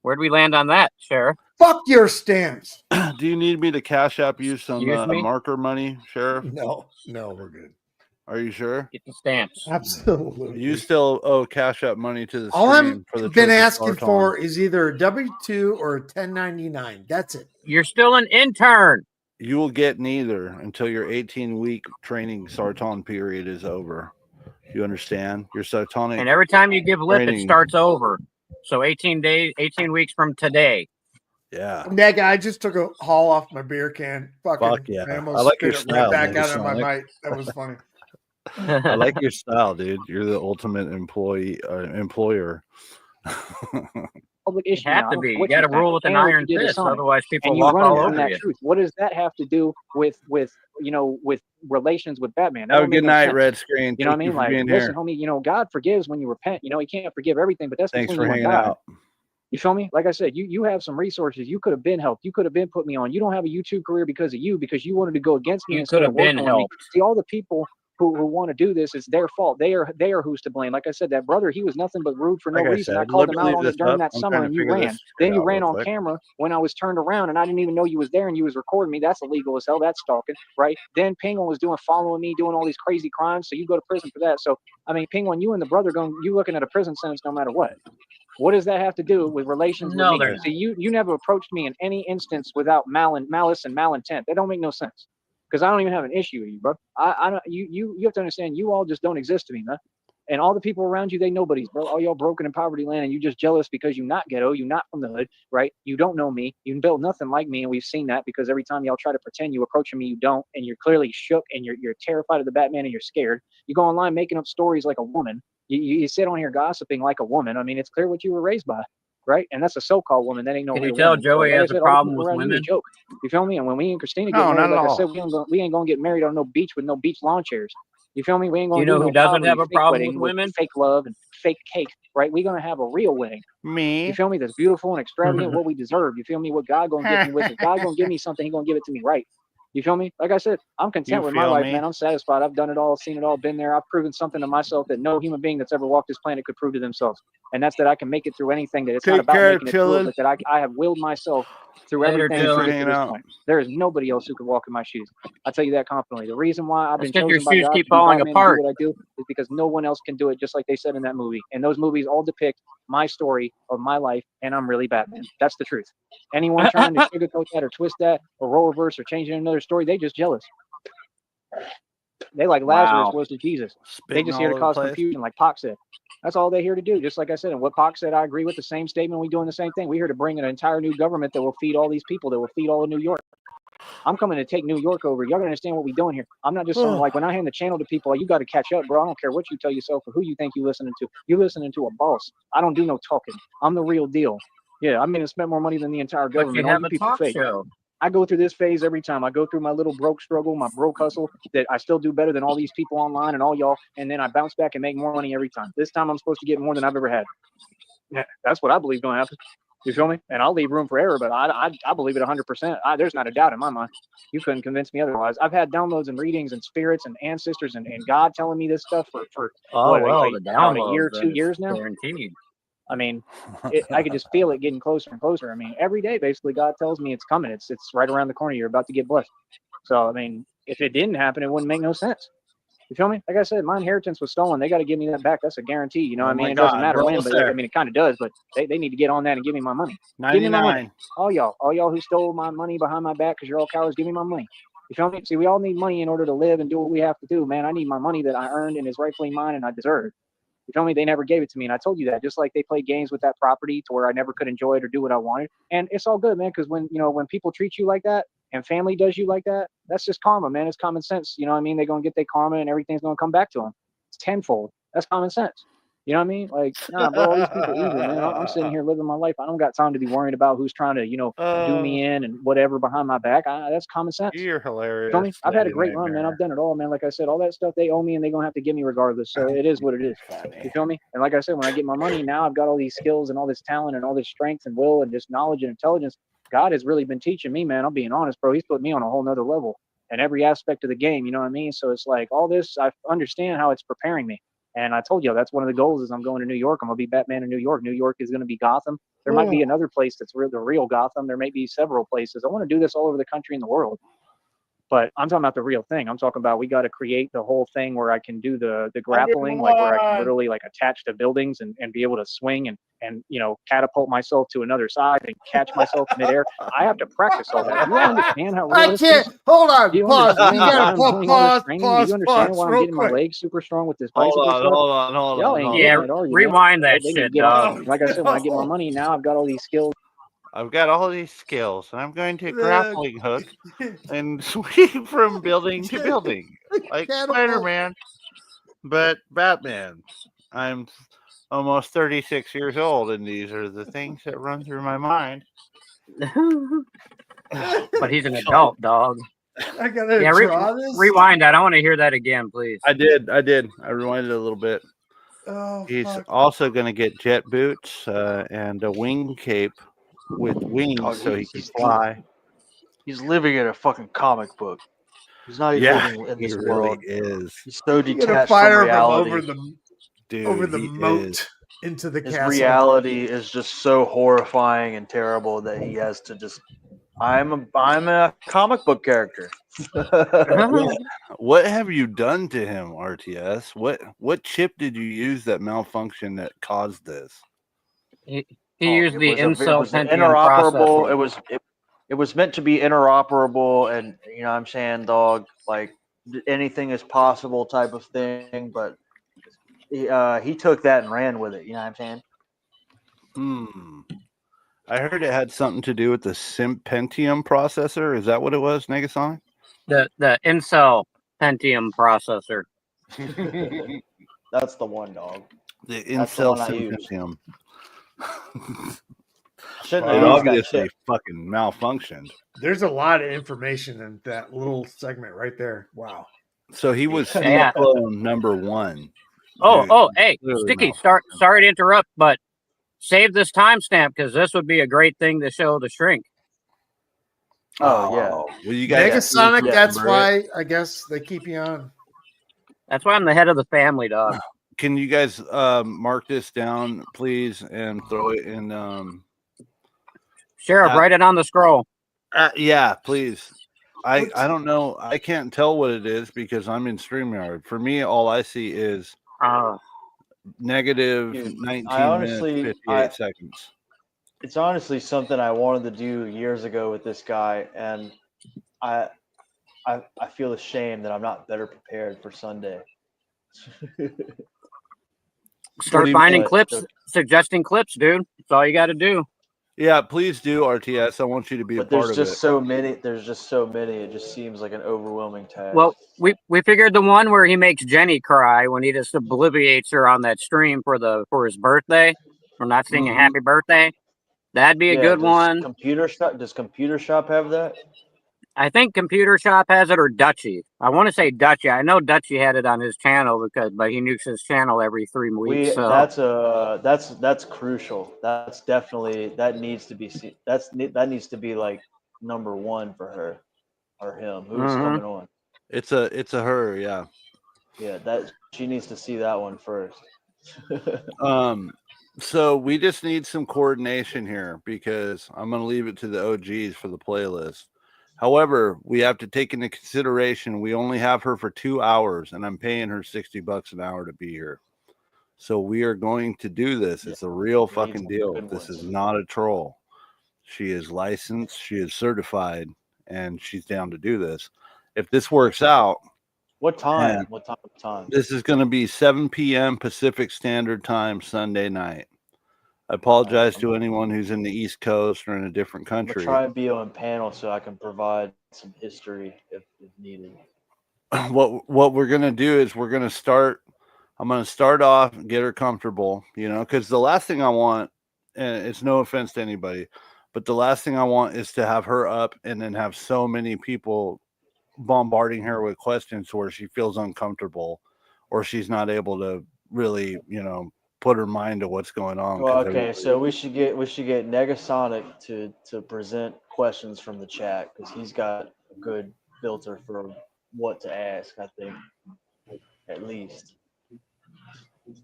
Where'd we land on that, Sheriff? Fuck your stamps. Do you need me to cash up you some Excuse me? marker money, Sheriff? No, we're good. Are you sure? Get the stamps. Absolutely. You still owe Cash App money to the All stream I'm for the been Turkish asking Sartan. for is either a W-2 or a 1099. That's it. You're still an intern. You will get neither until your 18-week training Sartan period is over. You understand? Your Sartanic And every time you give lip, it training. starts over. So 18 weeks from today. Yeah. That guy, I just took a haul off my beer can. Fucking, Fuck yeah. I I almost like spit your it style, right back dude. out of my Sonic. mic. That was funny. I like your style, dude. You're the ultimate employer. Public issue have now. to be. What You got to say. rule with an And what iron you did to fist, Sonic. otherwise people And you walk running all from over that you. truth. What does that have to do with with relations with Batman? That Have a don't make good no night, sense. Red Screen. You know what I Thank you mean? for Like, being listen, here. homie, God forgives when you repent. He can't forgive everything, but that's Thanks between for you and hanging God. out. You feel me? Like I said, you have some resources. You could have been helped. You could have been put me on. You don't have a YouTube career because of you, because you wanted to go against me You instead could of have been working with me. helped. See, all the people who want to do this, it's their fault. They are who's to blame. Like I said, that brother, he was nothing but rude for no Like I reason. I said, called let him me out leave on this it during up. that I'm summer, trying and to you figure ran. this Then you out ran real on quick. camera when I was turned around, and I didn't even know you was there, and you was recording me. That's illegal as hell. That's stalking, right? Then Penguin was following me, doing all these crazy crimes, so you go to prison for that. So I mean, Penguin, you and the brother you looking at a prison sentence no matter what. What does that have to do with relations with No, me? they're See, you never approached me in any instance without malice and malintent. That don't make no sense. Because I don't even have an issue with you, bro. I don't. You have to understand. You all just don't exist to me, man. And all the people around you, they nobodies, bro. All y'all broken in poverty land, and you just jealous because you not ghetto, you not from the hood, right? You don't know me. You built nothing like me, and we've seen that because every time y'all try to pretend you approaching me, you don't, and you're clearly shook, and you're terrified of the Batman, and you're scared. You go online making up stories like a woman. You sit on here gossiping like a woman. I mean, it's clear what you were raised by, right? And that's a so-called woman. That ain't no Can you real tell woman. Joey Like I has said, a all the problem people with around you is women? a joke. You feel me? And when we and Christina get No, married, not at like I said, all. we ain't gonna get married on no beach with no beach lawn chairs. You feel me? We ain't Do gonna you do know no who doesn't poverty have a fake problem with wedding with women? fake love and fake cake, right? We're gonna have a real wedding. You Me. feel me? That's beautiful and extravagant, what we deserve. You feel me? What God gonna give me with? If God gonna give me something, He gonna give it to me right. You feel me? Like I said, I'm content You with my feel life, me? man. I'm satisfied. I've done it all, seen it all, been there. I've proven something to myself that no human being that's ever walked this planet could prove to themselves. And that's that I can make it through anything, that it's not Take about care, making it through it, chillin'. but that I have willed myself through Later, everything Thanks to for Jill. get to hanging this out. point. There is nobody else who could walk in my shoes. I tell you that confidently. The reason why I've That's been because your chosen by shoes God keep to be falling Batman and do apart. what I do is because no one else can do it, just like they said in that movie. And those movies all depict my story of my life, and I'm really Batman. That's the truth. Anyone trying to sugarcoat that or twist that or role reverse or change it in another story, they just jealous. They like Lazarus Wow. was to Jesus. They Spitting just all here to over the cause place. confusion, like Pac said. That's all they're here to do. Just like I said, and what Pac said, I agree with the same statement. We doing the same thing. We're here to bring an entire new government that will feed all these people, that will feed all of New York. I'm coming to take New York over. Y'all gotta understand what we doing here. I'm not just some, like, when I hand the channel to people, you got to catch up, bro. I don't care what you tell yourself or who you think you listening to. You're listening to a boss. I don't do no talking. I'm the real deal. Yeah, I mean, I spent more money than the entire But government. you All have you a people talk fake. show. I go through this phase every time. I go through my little broke struggle, my broke hustle, that I still do better than all these people online and all y'all, and then I bounce back and make more money every time. This time I'm supposed to get more than I've ever had. Yeah, that's what I believe gonna happen. You feel me? And I'll leave room for error, but I believe it 100%. There's not a doubt in my mind. You couldn't convince me otherwise. I've had downloads and readings and spirits and ancestors and God telling me this stuff for Oh, what, well, the about a year, downloads, then 2 it's years now. guaranteed. I mean, I could just feel it getting closer and closer. I mean, every day, basically, God tells me it's coming. It's right around the corner. You're about to get blessed. So, I mean, if it didn't happen, it wouldn't make no sense. You feel me? Like I said, my inheritance was stolen. They got to give me that back. That's a guarantee. You know what I mean? my It doesn't God, matter we're when, almost but I there. mean, it kind of does. But they need to get on that and give me my money. Give me my money. 99. All y'all who stole my money behind my back because you're all cowards, give me my money. You feel me? See, we all need money in order to live and do what we have to do, man. I need my money that I earned and is rightfully mine and I deserve. You feel me? They never gave it to me. And I told you that, just like they play games with that property to where I never could enjoy it or do what I wanted. And it's all good, man, because when people treat you like that and family does you like that, that's just karma, man. It's common sense. You know what I mean? They're going to get their karma and everything's going to come back to them. It's tenfold. That's common sense. You know what I mean? Like, nah, bro, all these people evil, man. I'm sitting here living my life. I don't got time to be worrying about who's trying to, do me in and whatever behind my back. That's common sense. You're hilarious. Feel me? I've had a Lady great run, man. Nightmare. I've done it all, man. Like I said, all that stuff they owe me and they're going to have to give me regardless. So it is what it is. You feel me? And like I said, when I get my money, now I've got all these skills and all this talent and all this strength and will and just knowledge and intelligence. God has really been teaching me, man. I'm being honest, bro. He's put me on a whole nother level in every aspect of the game. You know what I mean? So it's like all this, I understand how it's preparing me. And I told you, that's one of the goals is I'm going to New York. I'm going to be Batman in New York. New York is going to be Gotham. There might be another place that's the real Gotham. There may be several places. I want to do this all over the country and the world. But I'm talking about the real thing. I'm talking about we got to create the whole thing where I can do the grappling, like where I can literally like attach to buildings and be able to swing and catapult myself to another side and catch myself midair. I have to practice all that. Do you understand how real I this can't. is? Hold on. Do you Pause. understand You why gotta I'm doing all this training? Do you understand why I'm real getting my quick. legs super strong with this Hold bicycle on, stuff? hold on, hold Y'all on. ain't hold getting on. it, are you? Rewind man? that They shit, get dog. like I said, when I get my money now, I've got all these skills. I've got all these skills, and I'm going to grappling hook and sweep from building to building, like Spider-Man, but Batman. I'm almost 36 years old, and these are the things that run through my mind. But he's an adult, dog. I gotta draw this. Rewind that. I want to hear that again, please. I did. I rewinded it a little bit. Oh, He's fuck. also going to get jet boots and a wing cape with wings so he can fly. He's living in a fucking comic book. He's not even living in this world. Is. He's so You gotta detached fire from him reality. over the He moat is. into the His castle. reality is just so horrifying and terrible that he has to just. I'm a comic book character. What have you done to him, RTS? What chip did you use that malfunctioned that caused this? He used the Incel Pentium interoperable. processor. It was meant to be interoperable, and you know what I'm saying, dog, like anything is possible type of thing. But he took that and ran with it. You know what I'm saying? I heard it had something to do with the Pentium processor. Is that what it was, Negasonic? The Incel Pentium processor. That's the one, dog. The That's the Incel one I use. Pentium. Shouldn't It have used that obviously chip. fucking malfunctioned. There's a lot of information in that little segment right there. Wow. So he was Yeah. clone number 1. Hey, Sticky, sorry to interrupt, but save this timestamp because this would be a great thing to show the shrink. Oh yeah. Well, you guys Negasonic, that's why I guess they keep you on. That's why I'm the head of the family, dog. Can you guys mark this down, please, and throw it in? Sheriff, write it on the scroll. Yeah, please. I don't know. I can't tell what it is because I'm in StreamYard. For me, all I see is negative 19 minutes, 58 seconds. It's honestly something I wanted to do years ago with this guy, and I feel ashamed that I'm not better prepared for Sunday. Start finding clips, suggesting clips, dude. That's all you got to do. Yeah, please do, RTS. I want you to be a part of it. There's just so many. It just seems like an overwhelming task. Well, we figured the one where he makes Jenny cry when he just obliviates her on that stream for his birthday, for not singing happy birthday. That'd be a good one. Does Computer Shop have that? I think Computer Shop has it, or Dutchy. I want to say Dutchy. I know Dutchy had it on his channel but he nukes his channel every 3 weeks. That's crucial. That's definitely that needs to be that needs to be like number 1 for her or him. Who's coming on? It's a her, yeah. Yeah, that she needs to see that one first. So we just need some coordination here because I'm going to leave it to the OGs for the playlist. However, we have to take into consideration we only have her for 2 hours, and I'm paying her $60 an hour to be here. So we are going to do this. It's a real fucking deal. This is not a troll. She is licensed, she is certified, and she's down to do this. If this works out, what time? What time? This is going to be 7 p.m. Pacific Standard Time Sunday night. I apologize to anyone who's in the East Coast or in a different country. I'm try and be on panel so I can provide some history if needed. What we're going to do is we're going to start. I'm going to start off and get her comfortable, because the last thing I want, and it's no offense to anybody, but the last thing I want is to have her up and then have so many people bombarding her with questions where she feels uncomfortable or she's not able to really, put her mind to what's going on. Well, okay, so we should get Negasonic to present questions from the chat because he's got a good filter for what to ask. I think at least.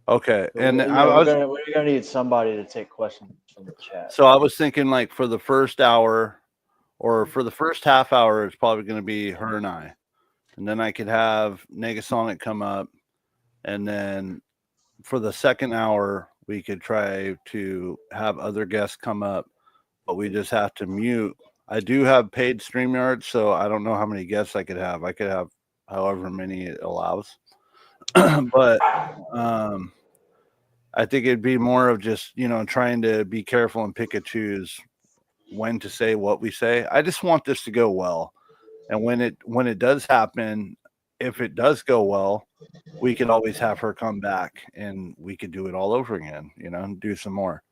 Okay, So and we're gonna need somebody to take questions from the chat. So I was thinking, like, for the first hour, or for the first half hour, it's probably going to be her and I. And then I could have Negasonic come up. And then for the second hour, we could try to have other guests come up, but we just have to mute. I do have paid StreamYard, so I don't know how many guests I could have. I could have however many it allows. But I think it'd be more of just, trying to be careful and pick and choose when to say what we say. I just want this to go well. And when it does happen, if it does go well, we could always have her come back and we could do it all over again, and do some more.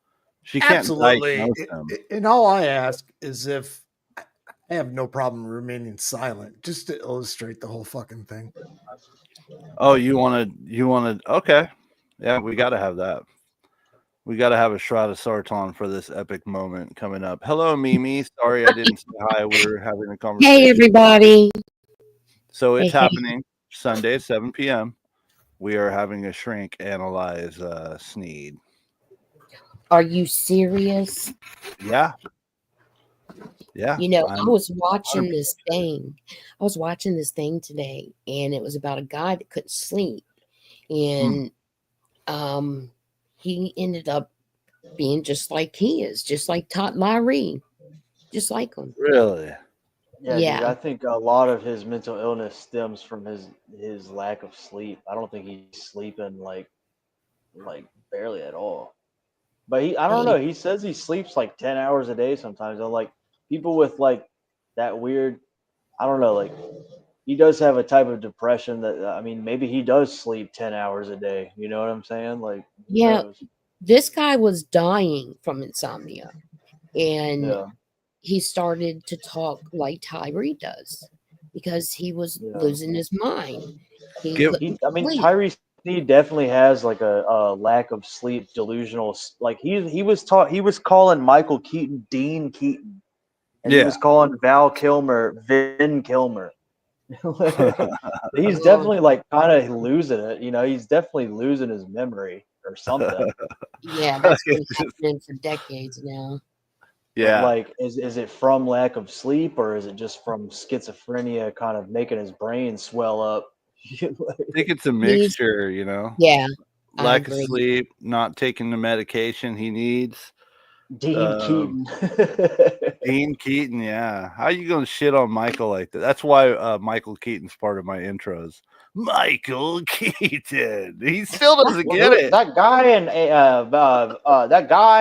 She can't Absolutely. diagnose them. And all I ask is if I have no problem remaining silent, just to illustrate the whole fucking thing. Oh, you want to, okay. Yeah, we got to have that. We got to have a Shroud of Sarton for this epic moment coming up. Hello, Mimi. Sorry I didn't say hi. We were having a conversation. Hey, everybody. So it's Hey. happening Sunday at 7 p.m. We are having a shrink analyze Sneed. Are you serious? Yeah. Yeah. I was watching this thing. I was watching this thing today, and it was about a guy that couldn't sleep. And he ended up being just like he is, just like Todd Lyrie, just like him. Really? Yeah. Dude, I think a lot of his mental illness stems from his lack of sleep. I don't think he's sleeping like barely at all. But I don't know. He says he sleeps like 10 hours a day sometimes. And like people with like that weird, I don't know, like he does have a type of depression that, I mean, maybe he does sleep 10 hours a day. You know what I'm saying? Like, yeah, this guy was dying from insomnia, and he started to talk like Tyree does because he was losing his mind. Tyree Sneed definitely has like a lack of sleep, delusional. Like he was calling Michael Keaton Dean Keaton, and he was calling Val Kilmer Vin Kilmer. He's definitely like kind of losing it. He's definitely losing his memory or something. Yeah, that's been happening for decades now. Yeah. But like, is it from lack of sleep, or is it just from schizophrenia kind of making his brain swell up? I think it's a mixture, Yeah. Lack of sleep, not taking the medication he needs. Dean Keaton. Dean Keaton, yeah. How are you going to shit on Michael like that? That's why Michael Keaton's part of my intros. Michael Keaton. He still doesn't get it. That guy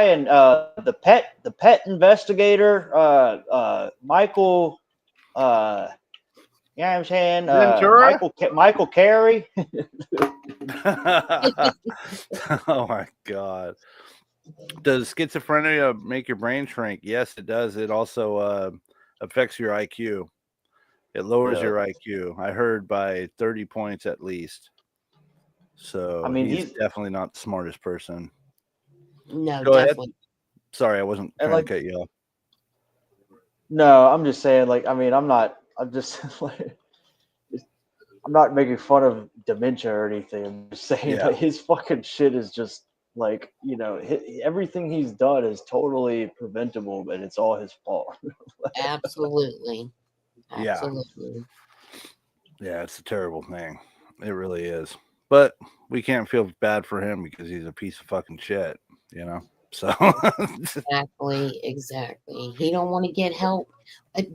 and the pet investigator, Michael. You know what I'm saying? Michael Carey. Oh my God. Does schizophrenia make your brain shrink? Yes, it does. It also affects your IQ. It lowers your IQ. I heard by 30 points at least. So he's definitely not the smartest person. No, Go definitely. ahead. Sorry, I wasn't trying to cut you off. No, I'm just saying, like, I mean, I'm not making fun of dementia or anything. I'm just saying that his fucking shit is just like, everything he's done is totally preventable, but it's all his fault. Absolutely. Absolutely. Yeah, it's a terrible thing. It really is. But we can't feel bad for him because he's a piece of fucking shit, So Exactly. He don't want to get help.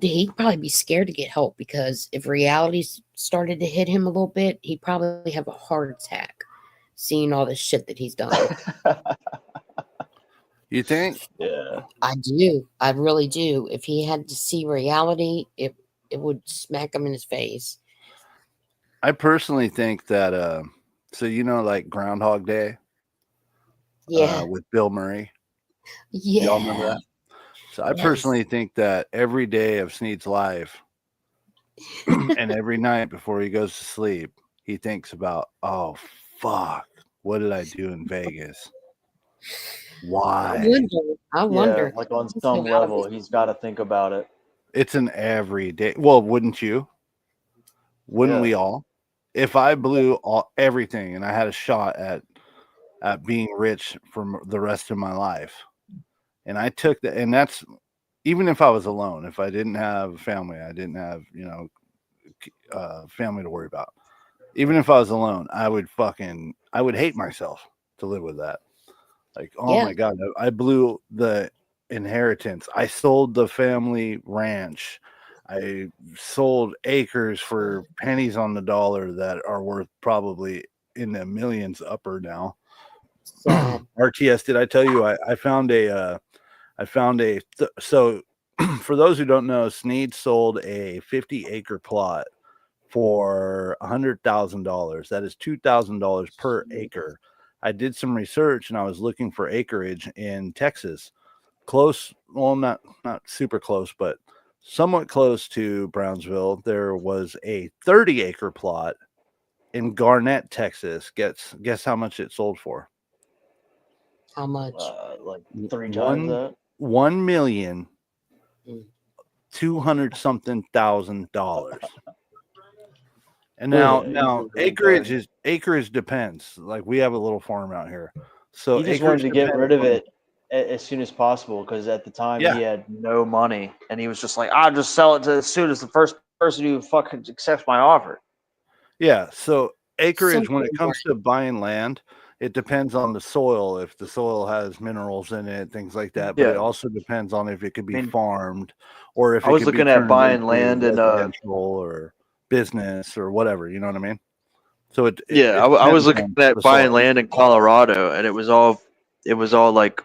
He'd probably be scared to get help because if reality started to hit him a little bit, he'd probably have a heart attack seeing all the shit that he's done. You think? Yeah. I do. I really do. If he had to see reality, it would smack him in his face. I personally think that so like Groundhog Day? Yeah. With Bill Murray. Yeah. Y'all remember that? So I personally think that every day of Sneed's life and every night before he goes to sleep, he thinks about, oh fuck, what did I do in Vegas? Why? I wonder. Like on some level, he's got to think about it. It's an everyday. Well, wouldn't you? Wouldn't we all? If I blew everything and I had a shot at being rich for the rest of my life, and I took that, and that's even if I was alone, if I didn't have a family, I didn't have, family to worry about. Even if I was alone, I would hate myself to live with that. Like, oh my God, I blew the inheritance. I sold the family ranch. I sold acres for pennies on the dollar that are worth probably in the millions upper now. RTS, did I tell you I found so for those who don't know, Sneed sold a 50-acre plot for $100,000. That is $2,000 per acre. I did some research and I was looking for acreage in Texas, close, well, not super close, but somewhat close to Brownsville. There was a 30-acre plot in Garnett, Texas. Guess how much it sold for? How much? Like 3 times that. $1,200,000. And now acreage depends. Like we have a little farm out here, so He just wanted to get rid of it as soon as possible because at the time he had no money and he was just like, I'll just sell it as soon as the first person who fucking accepts my offer. Yeah, so acreage, when it comes to buying land, it depends on the soil. If the soil has minerals in it, things like that. But it also depends on if it could be farmed or if I was looking at buying land in residential or business or whatever. You know what I mean? So I was looking at buying land in Colorado, and it was all like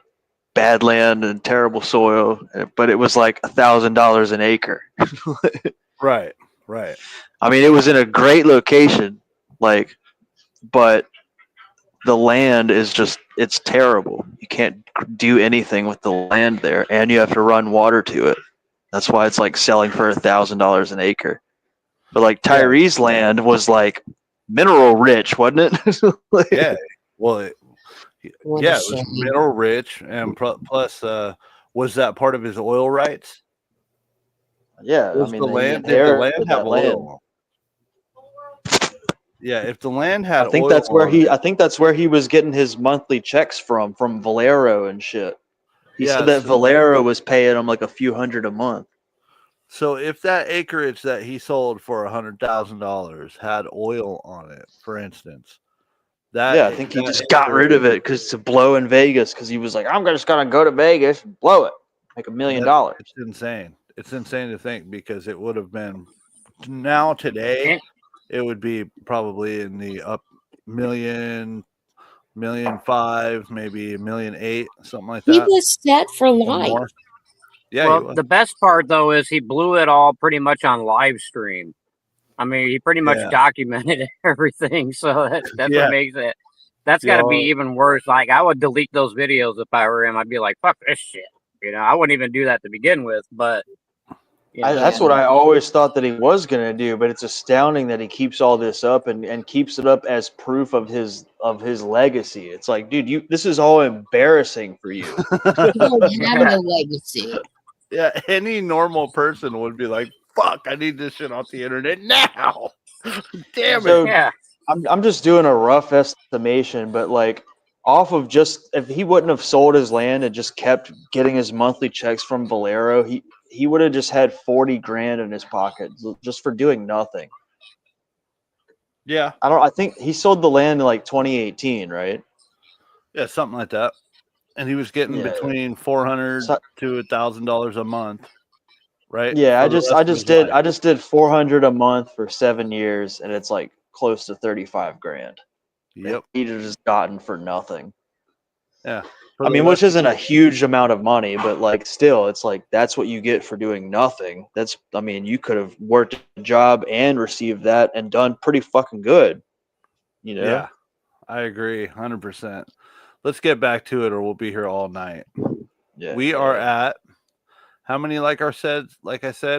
bad land and terrible soil, but it was like $1,000 an acre. Right. I mean, it was in a great location, like, but the land is it's terrible. You can't do anything with the land there, and you have to run water to it. That's why it's like selling for $1,000 an acre. But like Tyree's land was like mineral rich, wasn't it? Yeah. Well, it was mineral rich, and plus, was that part of his oil rights? Yeah, Did the land have oil? Yeah, if the land had, I think that's where he was getting his monthly checks from Valero and shit. He said that Valero was paying him like a few hundred a month. So if that acreage that he sold for $100,000 had oil on it, for instance, I think he just got rid of it to blow in Vegas because he was like, I'm just gonna go to Vegas and blow it, make $1 million. It's insane. It's insane to think because it would have been today. It would be probably in the up $1.5 million, maybe $1.8 million, something like that. He was set for life. Yeah. Well, the best part though is he blew it all pretty much on live stream. I mean, he pretty much documented everything, so that's what makes it. That's got to be even worse. Like, I would delete those videos if I were him. I'd be like, "Fuck this shit." I wouldn't even do that to begin with. But that's what I always thought that he was gonna do. But it's astounding that he keeps all this up and keeps it up as proof of his legacy. It's like, dude, this is all embarrassing for you. You don't have no legacy. Yeah, any normal person would be like, fuck, I need this shit off the internet now. Damn it. Yeah. I'm just doing a rough estimation, but like off of just if he wouldn't have sold his land and just kept getting his monthly checks from Valero, he would have just had 40 grand in his pocket just for doing nothing. Yeah. I think he sold the land in like 2018, right? Yeah, something like that. And he was getting between $400 to $1,000 a month, right? Yeah, I just did $400 a month for 7 years, and it's like close to 35 grand. Yep, he'd have just gotten for nothing. Yeah, I mean, which isn't a huge amount of money, but like still, it's like that's what you get for doing nothing. You could have worked a job and received that and done pretty fucking good. Yeah, I agree, 100%. Let's get back to it, or we'll be here all night. Yeah, we are at how many? Like I said,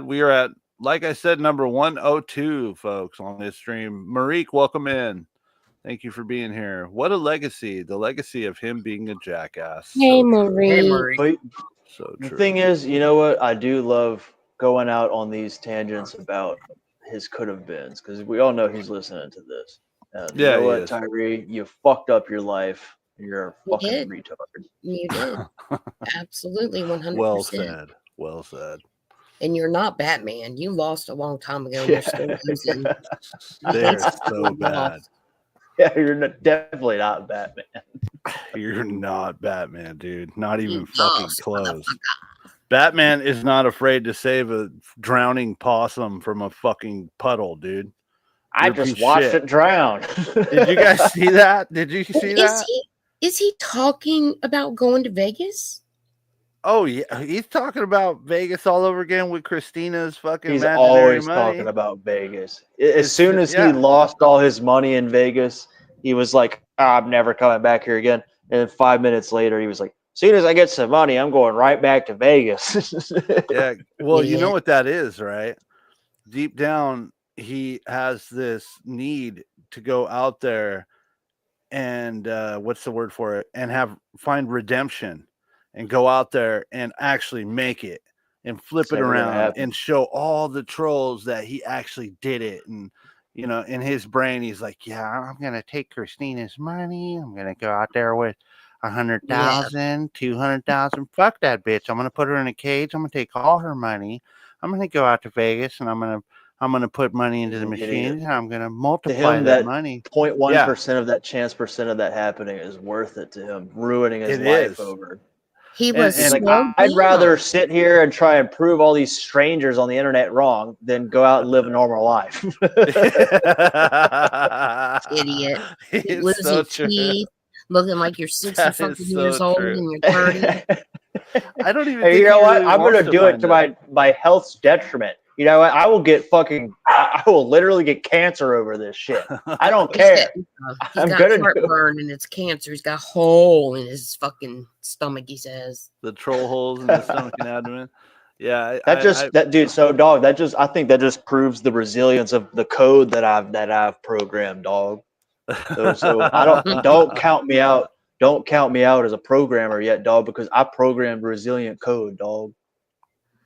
we are at number 102, folks, on this stream. Marique, welcome in. Thank you for being here. What a legacy! The legacy of him being a jackass. Hey, Marie. So true. The thing is, you know what? I do love going out on these tangents about his could have beens because we all know he's listening to this. You know what, Tyree? You fucked up your life. You're a fucking retard. You did. Absolutely, 100%. Well said. Well said. And you're not Batman. You lost a long time ago. And you're still losing. They're so bad. Yeah, you're definitely not Batman. You're not Batman, dude. Not even fucking close. Batman is not afraid to save a drowning possum from a fucking puddle, dude. I just watched it drown. Did you guys see that? Did you see that? Is he talking about going to Vegas? Oh yeah, he's talking about Vegas all over again with Christina's fucking. He's imaginary always money. talking about Vegas. As soon as he lost all his money in Vegas, he was like, I'm never coming back here again. And then 5 minutes later, he was like, as soon as I get some money, I'm going right back to Vegas. Yeah. Well, you know what that is, right? Deep down, he has this need to go out there and what's the word for it? And find redemption and go out there and actually make it and flip it around and show all the trolls that he actually did it. And, you know, in his brain, he's like, yeah, I'm going to take Christina's money. I'm going to go out there with 100,000, 200,000. Fuck that bitch. I'm going to put her in a cage. I'm going to take all her money. I'm going to go out to Vegas and I'm going to put money into the machine and I'm going to multiply that money. 0.1% of that chance percent of that happening is worth it to him, ruining his life over. He was like, I'd rather sit here and try and prove all these strangers on the internet wrong than go out and live a normal life. Idiot. Losing teeth, looking like you're 60 fucking years old and you're 30. I don't even Hey, you know what? I'm going to do it to my health's detriment. You know what? I will literally get cancer over this shit. I don't care. He's got heartburn and it's cancer. He's got a hole in his fucking stomach, he says. The troll holes in the stomach and abdomen. Yeah. Dude, so dog, I think that just proves the resilience of the code that I've programmed, dog. So I don't count me out. Don't count me out as a programmer yet, dog, because I programmed resilient code, dog.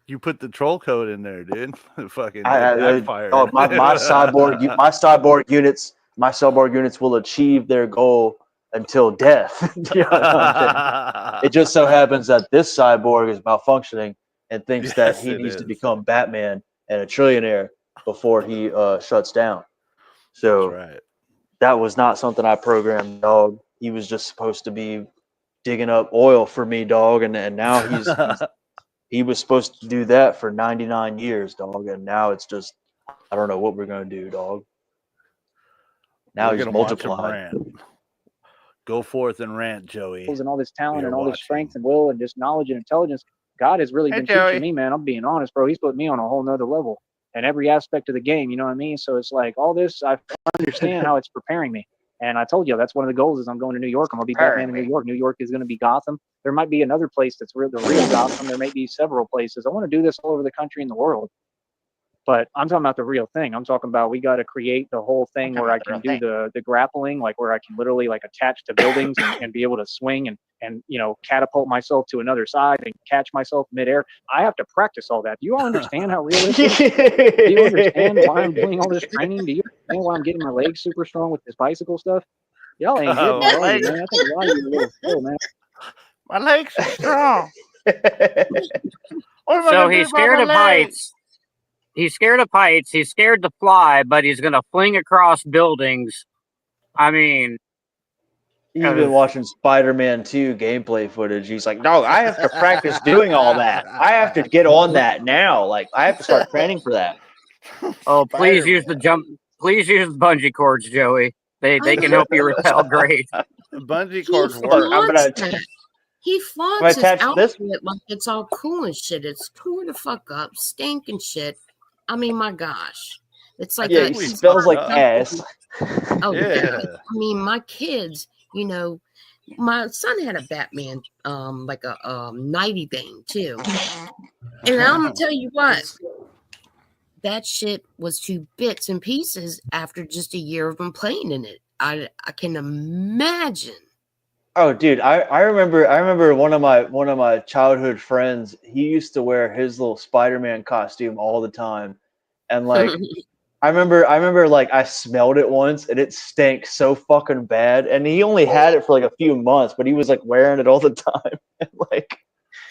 You put the troll code in there, dude. Fucking backfired. My cyborg units will achieve their goal until death. You know what I'm saying? It just so happens that this cyborg is malfunctioning and thinks that he needs to become Batman and a trillionaire before he shuts down. So that was not something I programmed, dog. He was just supposed to be digging up oil for me, dog, and now he's he was supposed to do that for 99 years, dog, and now it's just, I don't know what we're going to do, dog. Now he's multiplied. Go forth and rant, Joey. And all this talent and all this strength and will and just knowledge and intelligence. God has really been teaching me, man. I'm being honest, bro. He's put me on a whole nother level in every aspect of the game. You know what I mean? So it's like all this, I understand how it's preparing me. And I told you, that's one of the goals is I'm going to New York. I'm going to be Batman in New York. New York is going to be Gotham. There might be another place that's the real Gotham. There may be several places. I want to do this all over the country and the world. But I'm talking about the real thing. I'm talking about we got to create the whole thing where I can do the grappling, like where I can literally like attach to buildings and be able to swing and you know, catapult myself to another side and catch myself midair. I have to practice all that. Do you all understand how realistic? Do you understand why I'm doing all this training? Do you understand why I'm getting my legs super strong with this bicycle stuff? Y'all ain't good, man. I think a lot of you are a little slow, man. My legs are strong. So he's scared of heights. He's scared of heights. He's scared to fly, but he's going to fling across buildings. I mean, he's been watching Spider-Man 2 gameplay footage. He's like, no, I have to practice doing all that. I have to get on that now. Like, I have to start training for that. Oh, please use the jump. Please use the bungee cords, Joey. They can help you repel great. The bungee cords work. He flaunts his outfit like it's all cool and shit. It's tore the fuck up, stinking shit. I mean, my gosh. It's like he smells like ass. Oh, yeah. I mean, my kids, you know, my son had a Batman, like a nighty thing, too. And I'm going to tell you what. That shit was to bits and pieces after just a year of him playing in it. I can imagine. Oh, dude, I remember one of my childhood friends. He used to wear his little Spider-Man costume all the time, and like I remember like I smelled it once and it stank so fucking bad. And he only had it for like a few months, but he was like wearing it all the time. And, like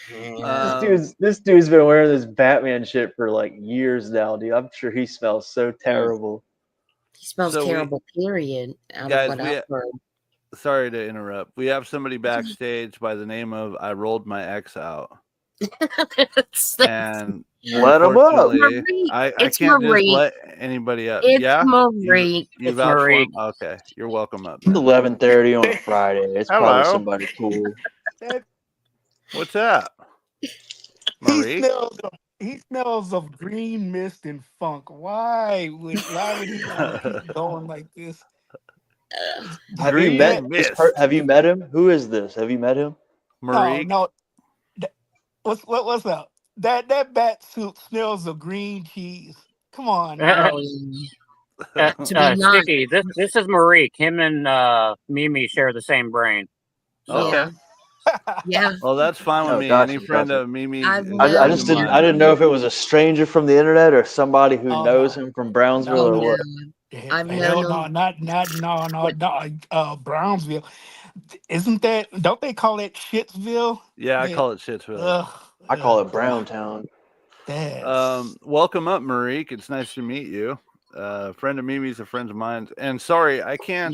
This dude's been wearing this Batman shit for like years now, dude. I'm sure he smells so terrible. He smells So terrible, period. Out guys, of what I've heard. sorry to interrupt. We have somebody backstage by the name of I Rolled My Ex Out. And let him up. I It's can't Marie. just let anybody up. It's Yeah? Marie. You It's vouch for Marie. him? Okay. You're welcome up. It's 11:30 on a Friday. It's probably Hello. somebody cool. What's that? Marie? He smells of green mist and funk. Why would he want to keep going like this? Have you met this have you met him? Who is this? Have you met him? Marie? No. What's up? That bat suit smells of green cheese. Come on. Sticky, this is Marie. Him and Mimi share the same brain. Okay. Yeah. Well, that's fine with Oh, me. gotcha, Any friend gotcha. of Mimi. I just didn't know if it was a stranger from the internet or somebody who knows him from Brownsville or what. I've Hell known no, him. not Brownsville. Isn't that? Don't they call it Shitsville? Yeah, I call it Shitsville. I call it Browntown. Welcome up, Marique. It's nice to meet you. Friend of Mimi's, a friend of mine. And sorry, I can't.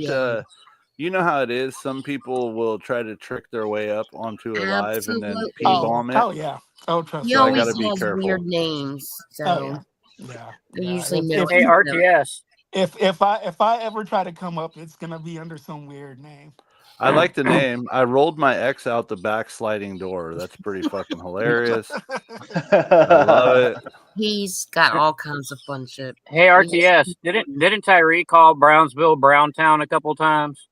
You know how it is. Some people will try to trick their way up onto a live and then P-bomb it. Oh yeah. Oh, trust He me. always gotta be has careful. weird names. So Yeah. I usually know. Hey, RTS. If I ever try to come up, it's gonna be under some weird name. I like the name. I rolled my ex out the back sliding door. That's pretty fucking hilarious. I love it. He's got all kinds of fun shit. Hey, RTS. Didn't Tyree call Brownsville Browntown a couple times?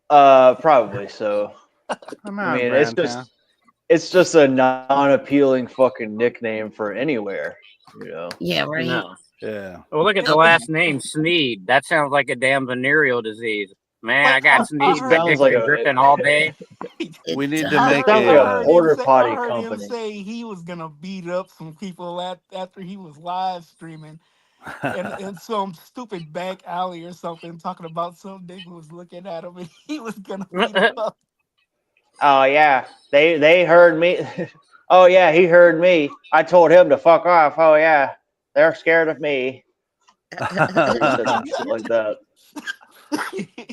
Probably so. Come I on, mean, Browntown. it's just a non-appealing fucking nickname for anywhere, you know. Yeah, right. No. Yeah. Well, look at the last name, Sneed. That sounds like a damn venereal disease. Man, I got Sneed. My dick's been dripping all day. We need to make sounds like a porter potty I heard company. him say he was gonna beat up some people after he was live streaming in some stupid back alley or something, talking about some nigga was looking at him and he was gonna beat him up. Oh yeah, they heard me. Oh yeah, he heard me. I told him to fuck off. Oh yeah, they're scared of me. Shit like that.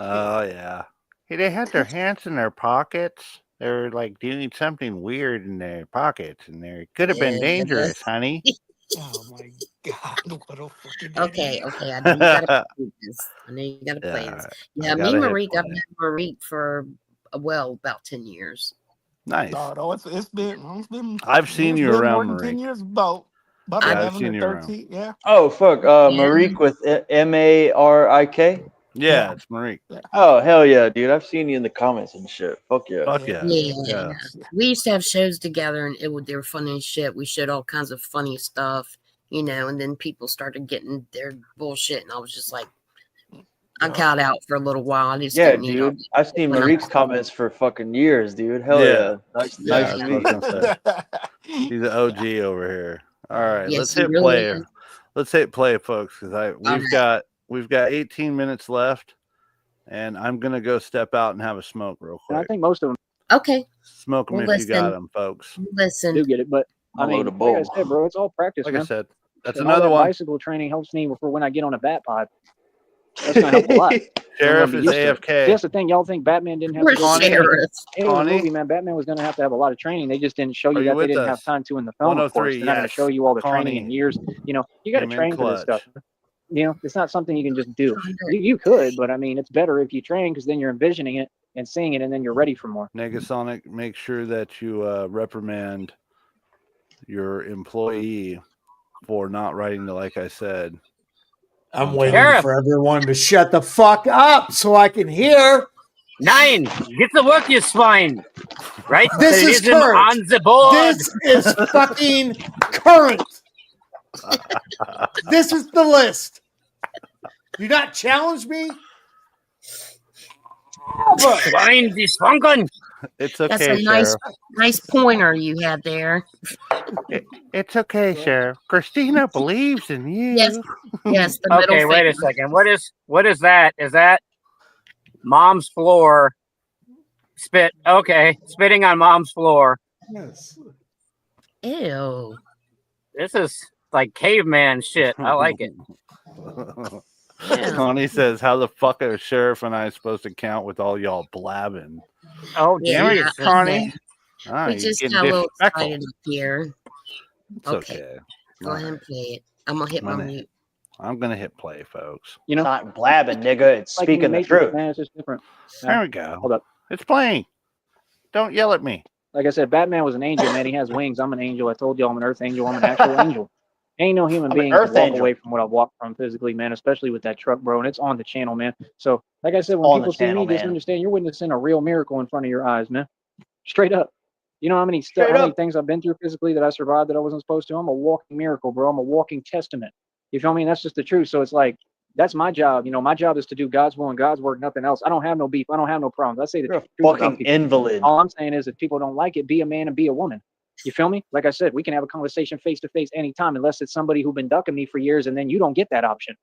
Oh yeah. Hey, they had their hands in their pockets. They were like doing something weird in their pockets, and they could have been dangerous, honey. Oh my god! What a fucking Okay. idiot. I know you gotta play this. I know you gotta play this. Yeah, me and Marie got Marie for about 10 years. Nice. No, it's been. I've seen you been around, more than 10 Marie. years. About Yeah, I've 11 seen or you around. 13. Yeah. Oh fuck, Marik with Marik. Yeah, it's Marie. Oh hell yeah, dude! I've seen you in the comments and shit. Fuck yeah. Fuck yeah. Yeah. We used to have shows together, and they were funny as shit. We showed all kinds of funny stuff, and then people started getting their bullshit, and I was just like, I got out for a little while. I just Yeah, didn't need dude. I've seen Marik's comments for fucking years, dude. Hell yeah. Nice to meet you. He's an OG over here. All right, Yes, let's he hit really play. is. Let's hit play, folks, because we've got 18 minutes left, and I'm gonna go step out and have a smoke real And I quick. think most of them Okay. Smoke them if you got them, folks. Listen. do get it, but I mean, like I said, bro, it's all practice, Like man. I said, that's And all another that one. bicycle training helps me for when I get on a bat pod. That's gonna help a lot. Sheriff I'm is gonna be used to it. AFK. See, that's the thing. Y'all think Batman didn't have We're to go through sheriff. training? It was a Connie? movie, man. Batman was going to have a lot of training. They just didn't show Are you you that they with didn't us? have time to in the film. Of course, 103, they're not going to yes. show you all the training Connie. and years. You know, you got to Came in train for this clutch. stuff. You know, it's not something you can just do. You could, but I mean, it's better if you train because then you're envisioning it and seeing it, and then you're ready for more. Negasonic, make sure that you reprimand your employee for not writing the like I said. I'm waiting Sheriff. for everyone to shut the fuck up so I can hear. 9, get to work, you swine. Right? This It is isn't current. on the board. This is fucking current. This is the list. You not challenge me? Swine dysfunction. It's That's okay, a nice, Sheriff. nice pointer you had there. It's okay, Sheriff. Christina believes in you. Yes, the middle Okay, wait a finger. second. What is that? Is that mom's floor? Spitting on mom's floor Yes. Ew. This is like caveman shit. I like it. Connie says, "How the fuck are Sheriff and I supposed to count with all y'all blabbing?" Oh, damn Yeah, it, Connie! Ah, we you're just getting got a little disrespectful. excited up here. It's Okay. okay. Go ahead and play it. I'm gonna hit my mute. I'm gonna hit play, folks. You know, It's not blabbing, nigga. It's like speaking the Matrix, truth. man. It's just different. There we go. Hold up. It's playing. Don't yell at me. Like I said, Batman was an angel, man. He has wings. I'm an angel. I told you I'm an Earth angel. I'm an actual angel. Ain't no human I'm an being can Earth walk angel. away from what I've walked from physically, man, especially with that truck, bro. And it's on the channel, man. So, like I said, when On the people see channel, me, just man. understand you're witnessing a real miracle in front of your eyes, man. Straight up. You know how many things I've been through physically that I survived that I wasn't supposed to? I'm a walking miracle, bro. I'm a walking testament. You feel me? And that's just the truth. So it's like, that's my job. You know, my job is to do God's will and God's work, nothing else. I don't have no beef. I don't have no problems. I say the truth about Fucking people. invalid. All I'm saying is if people don't like it, be a man and be a woman. You feel me? Like I said, we can have a conversation face to face anytime, unless it's somebody who's been ducking me for years and then you don't get that option.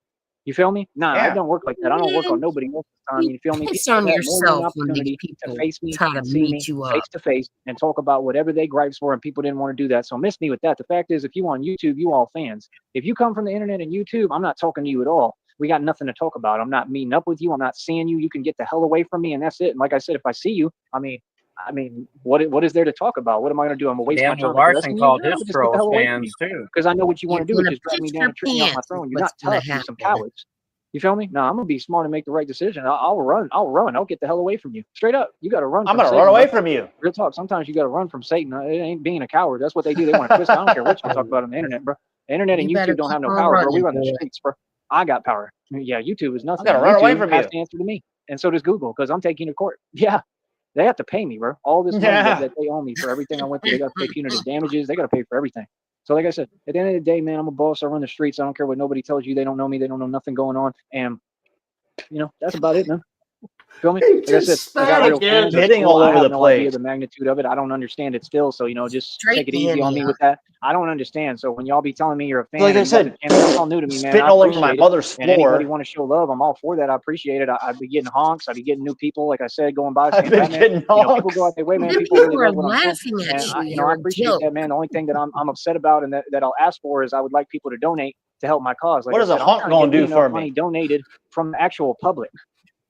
You feel me? Nah, I don't work like that. I don't work on nobody else's time. You feel me? Piss People on have more than an yourself when these opportunity people to face me try to and see me meet you up. face to face and talk about whatever they gripes for, and people didn't want to do that. So miss me with that. The fact is, if you on YouTube, you all fans. If you come from the internet and YouTube, I'm not talking to you at all. We got nothing to talk about. I'm not meeting up with you. I'm not seeing you. You can get the hell away from me, and that's it. And like I said, if I see you, I mean, what is there to talk about? What am I going to do? I'm going to waste my time Larson called his trolls fans too. because I know what you want to do is gonna just drag me piss down your and trick me off my pants throne. is You're not what's gonna tough. You're some happen. cowards. You feel me? No, I'm gonna be smart and make the right decision. I'll run. I'll get the hell away from you. Straight up. You got to run. I'm from gonna Satan, run away bro. from you. Real talk. Sometimes you got to run from Satan. It ain't being a coward. That's what they do. They want to twist. I don't care what you talk about on the internet, bro. The internet and You better YouTube don't have keep no on power, bro. We running, run the boy. streets, bro. I got power. Yeah, YouTube is nothing. I'm gonna run away YouTube from has you. to answer to me, and so does Google because I'm taking you to court. Yeah. They have to pay me, bro. All this money that they owe me for everything I went through, they got to pay punitive damages. They got to pay for everything. So, like I said, at the end of the day, man, I'm a boss. I run the streets. I don't care what nobody tells you. They don't know me. They don't know nothing going on. And, you know, that's about it, man. Feel me? Like I said, I got real fans. Hitting all I over have the no idea place. the magnitude of it. I don't understand it still. So, you know, just Straight take it easy on me with that. I don't understand. So when y'all be telling me you're a fan, Like I and said, that's all new to me, man. spitting I all over my appreciate it. mother's And anybody floor. want to show love, I'm all for that. I appreciate it. I'd be getting honks. I'd be getting new people, like I said, going by saying, I've been Batman. getting You know, people go out honks. their way, man. Then People people really are love what I'm doing. laughing at And you. I, you know, You're I a appreciate joke. that, man. The only thing that I'm upset about and that I'll ask for is I would like people to donate to help my cause. Like What I is a said, I'm honk trying to gonna get do enough for money me? donated from the actual public,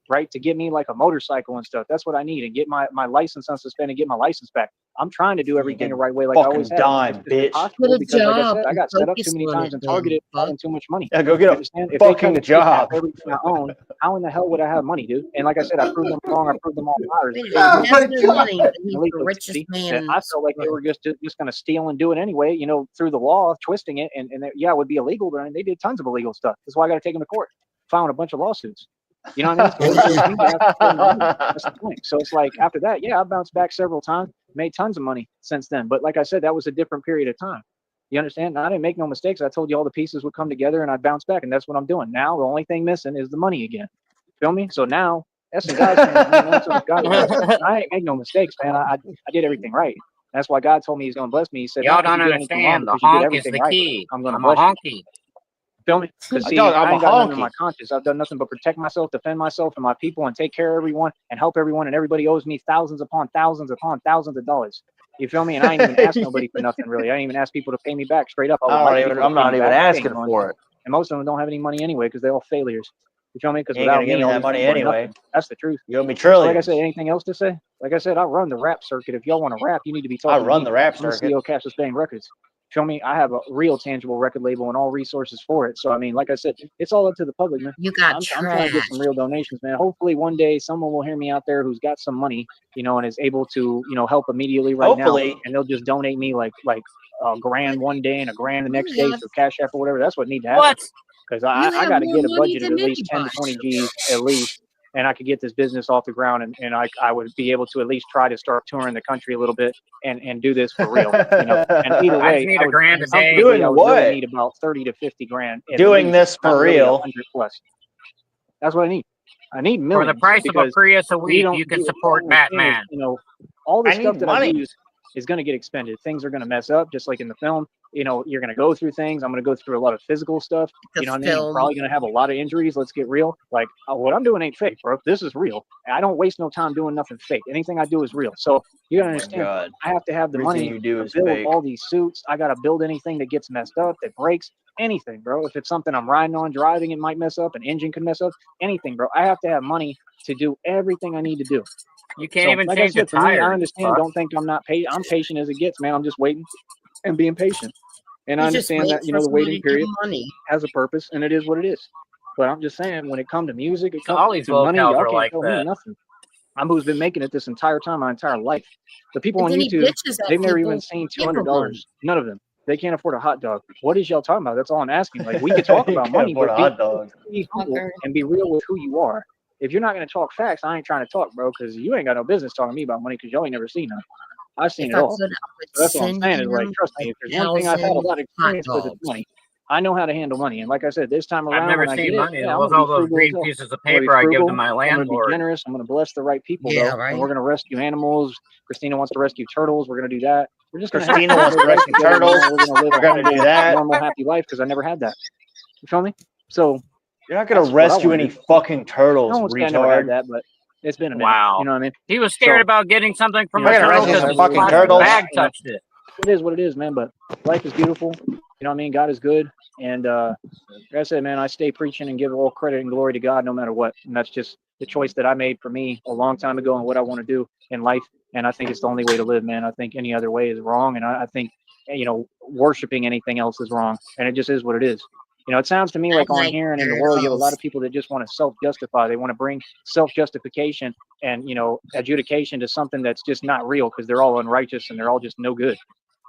right, to get me like a motorcycle and stuff. That's what I need, and get my license unsuspended, get my license back. I'm trying to do everything the right way, like I always have. Dime, It's bitch. impossible Get a because, like I job said, I and got set up too focus many on times it and then, targeted fuck. having too much money. Yeah, go You get a understand? If they try fucking to kidnap job. everything I own, how in the hell would I have money, dude? And like I said, I proved them wrong. I proved them all liars. Wait a minute, he has no money, but he's Illegal the richest activity. man And in I this felt like they world. were just going to steal and do it anyway, you know, through the law, twisting it. And yeah, it would be illegal, but they did tons of illegal stuff. That's why I got to take them to court, filing a bunch of lawsuits. You know what I mean? So that's the point. So it's like after that, yeah, I bounced back several times, made tons of money since then. But like I said, that was a different period of time. You understand? I didn't make no mistakes. I told you all the pieces would come together and I'd bounce back. And that's what I'm doing. Now the only thing missing is the money again. Feel me? So now that's some God's plan, man. That's what God does. I ain't make no mistakes, man. I did everything right. That's why God told me he's going to bless me. He said, Y'all not because don't you did anything wrong, understand. The because you did honk is everything the right. key. I'm going to I'm a bless you. honky. Feel me? Because see, I'm I a ain't got nothing on honky. my conscience. I've done nothing but protect myself, defend myself and my people, and take care of everyone and help everyone. And everybody owes me thousands upon thousands upon thousands of dollars. You feel me? And I ain't even asked nobody for nothing, really. I ain't even asked people to pay me back straight up. I would like people to I'm pay not me even back. They asking ain't going for to. it. And most of them don't have any money anyway because they're all failures. You feel me? Because You ain't gonna without give me, me all that these money people are anyway. nothing. That's the truth. You owe me So like I trillions. said, anything else to say? Like I said, I run the rap circuit. If y'all want to rap, you need to be I talking to run me. the rap I'm the circuit. CEO of Cassius Bang Records. Feel me? I have a real tangible record label and all resources for it. So I mean, like I said, it's all up to the public, man. You got I'm trying to get some real donations, man. Hopefully one day someone will hear me out there who's got some money, you know, and is able to, you know, help immediately right Hopefully. now. And they'll just donate me like a grand one day and a grand the next day through Cash App or whatever. That's what needs to happen. What? Because You I have got to more get a money budget of than at least 10 to 20 anybody. G's at least. And I could get this business off the ground, and I would be able to at least try to start touring the country a little bit and do this for real, you know. And either I just way, need I a would grand a day. comfortably, Doing I would really what? need about 30 to 50 grand. At Doing least, this not for really real. 100 plus. That's what I need. I need For millions the price of a because Prius a we week, don't you can do. support What I don't understand is, Batman. you know, all the I stuff need that money. I do is is going to get expended. Things are going to mess up, just like in the film. You know, you're going to go through things. I'm going to go through a lot of physical stuff. You know what I mean? I'm probably going to have a lot of injuries. Let's get real. Like, what I'm doing ain't fake, bro. This is real. I don't waste no time doing nothing fake. Anything I do is real. So you got to understand, God. I have to have the Everything money you do to is build fake. all these suits. I got to build anything that gets messed up, that breaks, anything, bro. If it's something I'm riding on, driving, it might mess up. An engine could mess up. Anything, bro. I have to have money to do everything I need to do. You can't So, even like change I a said, for me, tire. I understand. Don't think I'm not patient. I'm patient as it gets, man. I'm just waiting and being patient. And I You just understand wait that, you for know, the somebody waiting to give period money. has a purpose, and it is what it is. But I'm just saying, when it comes to music, it So comes all these to money, locales y'all are can't like tell me that. nothing. I'm who's been making it this entire time, my entire life. The people And on then he YouTube, bitches at they've never people even seen give them $200. money. None of them. They can't afford a hot dog. What is y'all talking about? That's all I'm asking. Like, we could talk You about can't money, afford but a hot dog. be humble Fucker. and be real with who you are. If you're not going to talk facts, I ain't trying to talk, bro, because you ain't got no business talking to me about money because y'all ain't never seen none. I've seen If it I all. could, I would So that's what I'm send saying is, like, him trust me, if there's one thing I've had a 1,000 lot of hot experience with, it's dogs. money. I know how to handle money. And like I said, this time I've around never when I seen get it, money. yeah, I'm Those going to all be those frugal as green hell. pieces of I'm going to be paper I give to frugal. my I'm going to be landlord. generous. I'm going to bless the right people, Yeah, bro. right. And we're going to rescue animals. Christina wants to rescue turtles. We're going to do that. We're just going to Christina have wants to life rescue together, turtles. man. We're going to live We're a gonna do humble, that. normal, happy life because I never had that. You feel me? So You're not gonna that's what I rescue want to any do. fucking turtles, I won't say I never had retard. that, but it's been a minute. Wow. You know what I mean? He was scared So, about getting something from you a know, We're gonna turtle rescue because some his fucking plastic turtles. bag you know, touched it. it is what it is, man. But life is beautiful. You know what I mean? God is good. And like I said, man, I stay preaching and give all credit and glory to God no matter what. And that's just the choice that I made for me a long time ago and what I want to do in life. And I think it's the only way to live, man. I think any other way is wrong. And I think, you know, worshiping anything else is wrong. And it just is what it is. You know, it sounds to me I like on like here and in the world, you have a lot girls. of people that just want to self-justify. They want to bring self-justification and, you know, adjudication to something that's just not real because they're all unrighteous and they're all just no good.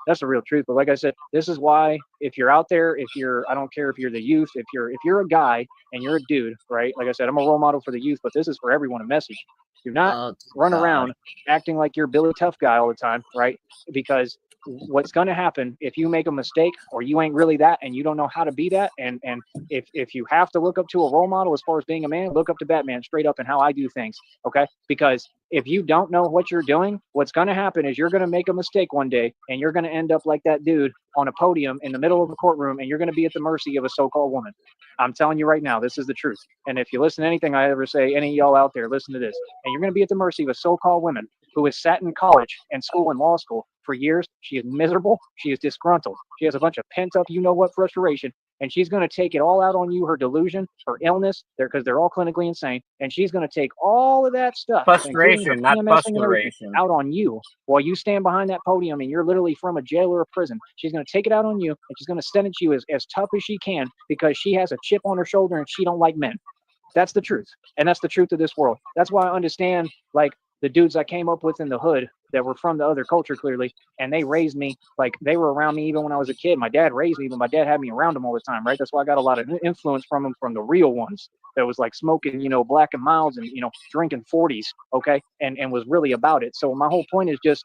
That's the real truth. But like I said, this is why if you're out there, if you're, I don't care if you're the youth, if you're a guy and you're a dude, right? Like I said, I'm a role model for the youth, but this is for everyone a message. Do not Oh, run God. around acting like you're Billy Tough Guy all the time, right? Because what's going to happen if you make a mistake or you ain't really that and you don't know how to be that, and if you have to look up to a role model as far as being a man, look up to Batman straight up and how I do things, okay? Because if you don't know what you're doing, what's going to happen is you're going to make a mistake one day and you're going to end up like that dude on a podium in the middle of a courtroom and you're going to be at the mercy of a so-called woman. I'm telling you right now, this is the truth. And if you listen to anything I ever say, any of y'all out there, listen to this. And you're going to be at the mercy of a so-called woman who has sat in college and school and law school for years. She is miserable. She is disgruntled. She has a bunch of pent-up you-know-what frustration. And she's going to take it all out on you, her delusion, her illness, because they're all clinically insane. And she's going to take all of that stuff, including her Frustration, not PMSing and everything, frustration. out on you while you stand behind that podium and you're literally from a jail or a prison. She's going to take it out on you and she's going to sentence you as tough as she can because she has a chip on her shoulder and she don't like men. That's the truth. And that's the truth of this world. That's why I understand, like, the dudes I came up with in the hood that were from the other culture, clearly, and they raised me, like, they were around me even when I was a kid. My dad raised me, but my dad had me around them all the time, right? That's why I got a lot of influence from them, from the real ones that was, like, smoking, you know, Black and Milds and, you know, drinking 40s, okay, and was really about it. So my whole point is just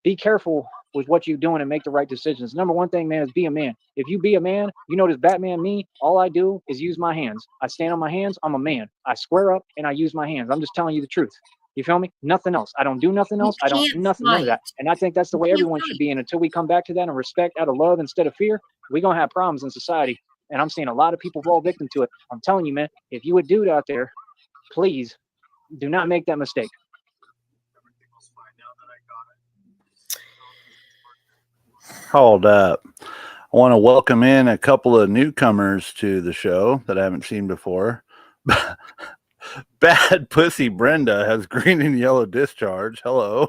be careful with what you're doing and make the right decisions. Number one thing, man, is be a man. If you be a man, you notice Batman, me, all I do is use my hands. I stand on my hands. I'm a man. I square up and I use my hands. I'm just telling you the truth. You feel me? Nothing else. I don't do nothing else. I don't none of that. And I think that's the way everyone should be. And until we come back to that and respect out of love instead of fear, we're going to have problems in society. And I'm seeing a lot of people fall victim to it. I'm telling you, man, if you a dude out there, please do not make that mistake. Hold up. I want to welcome in a couple of newcomers to the show that I haven't seen before. Bad Pussy Brenda has green and yellow discharge. Hello.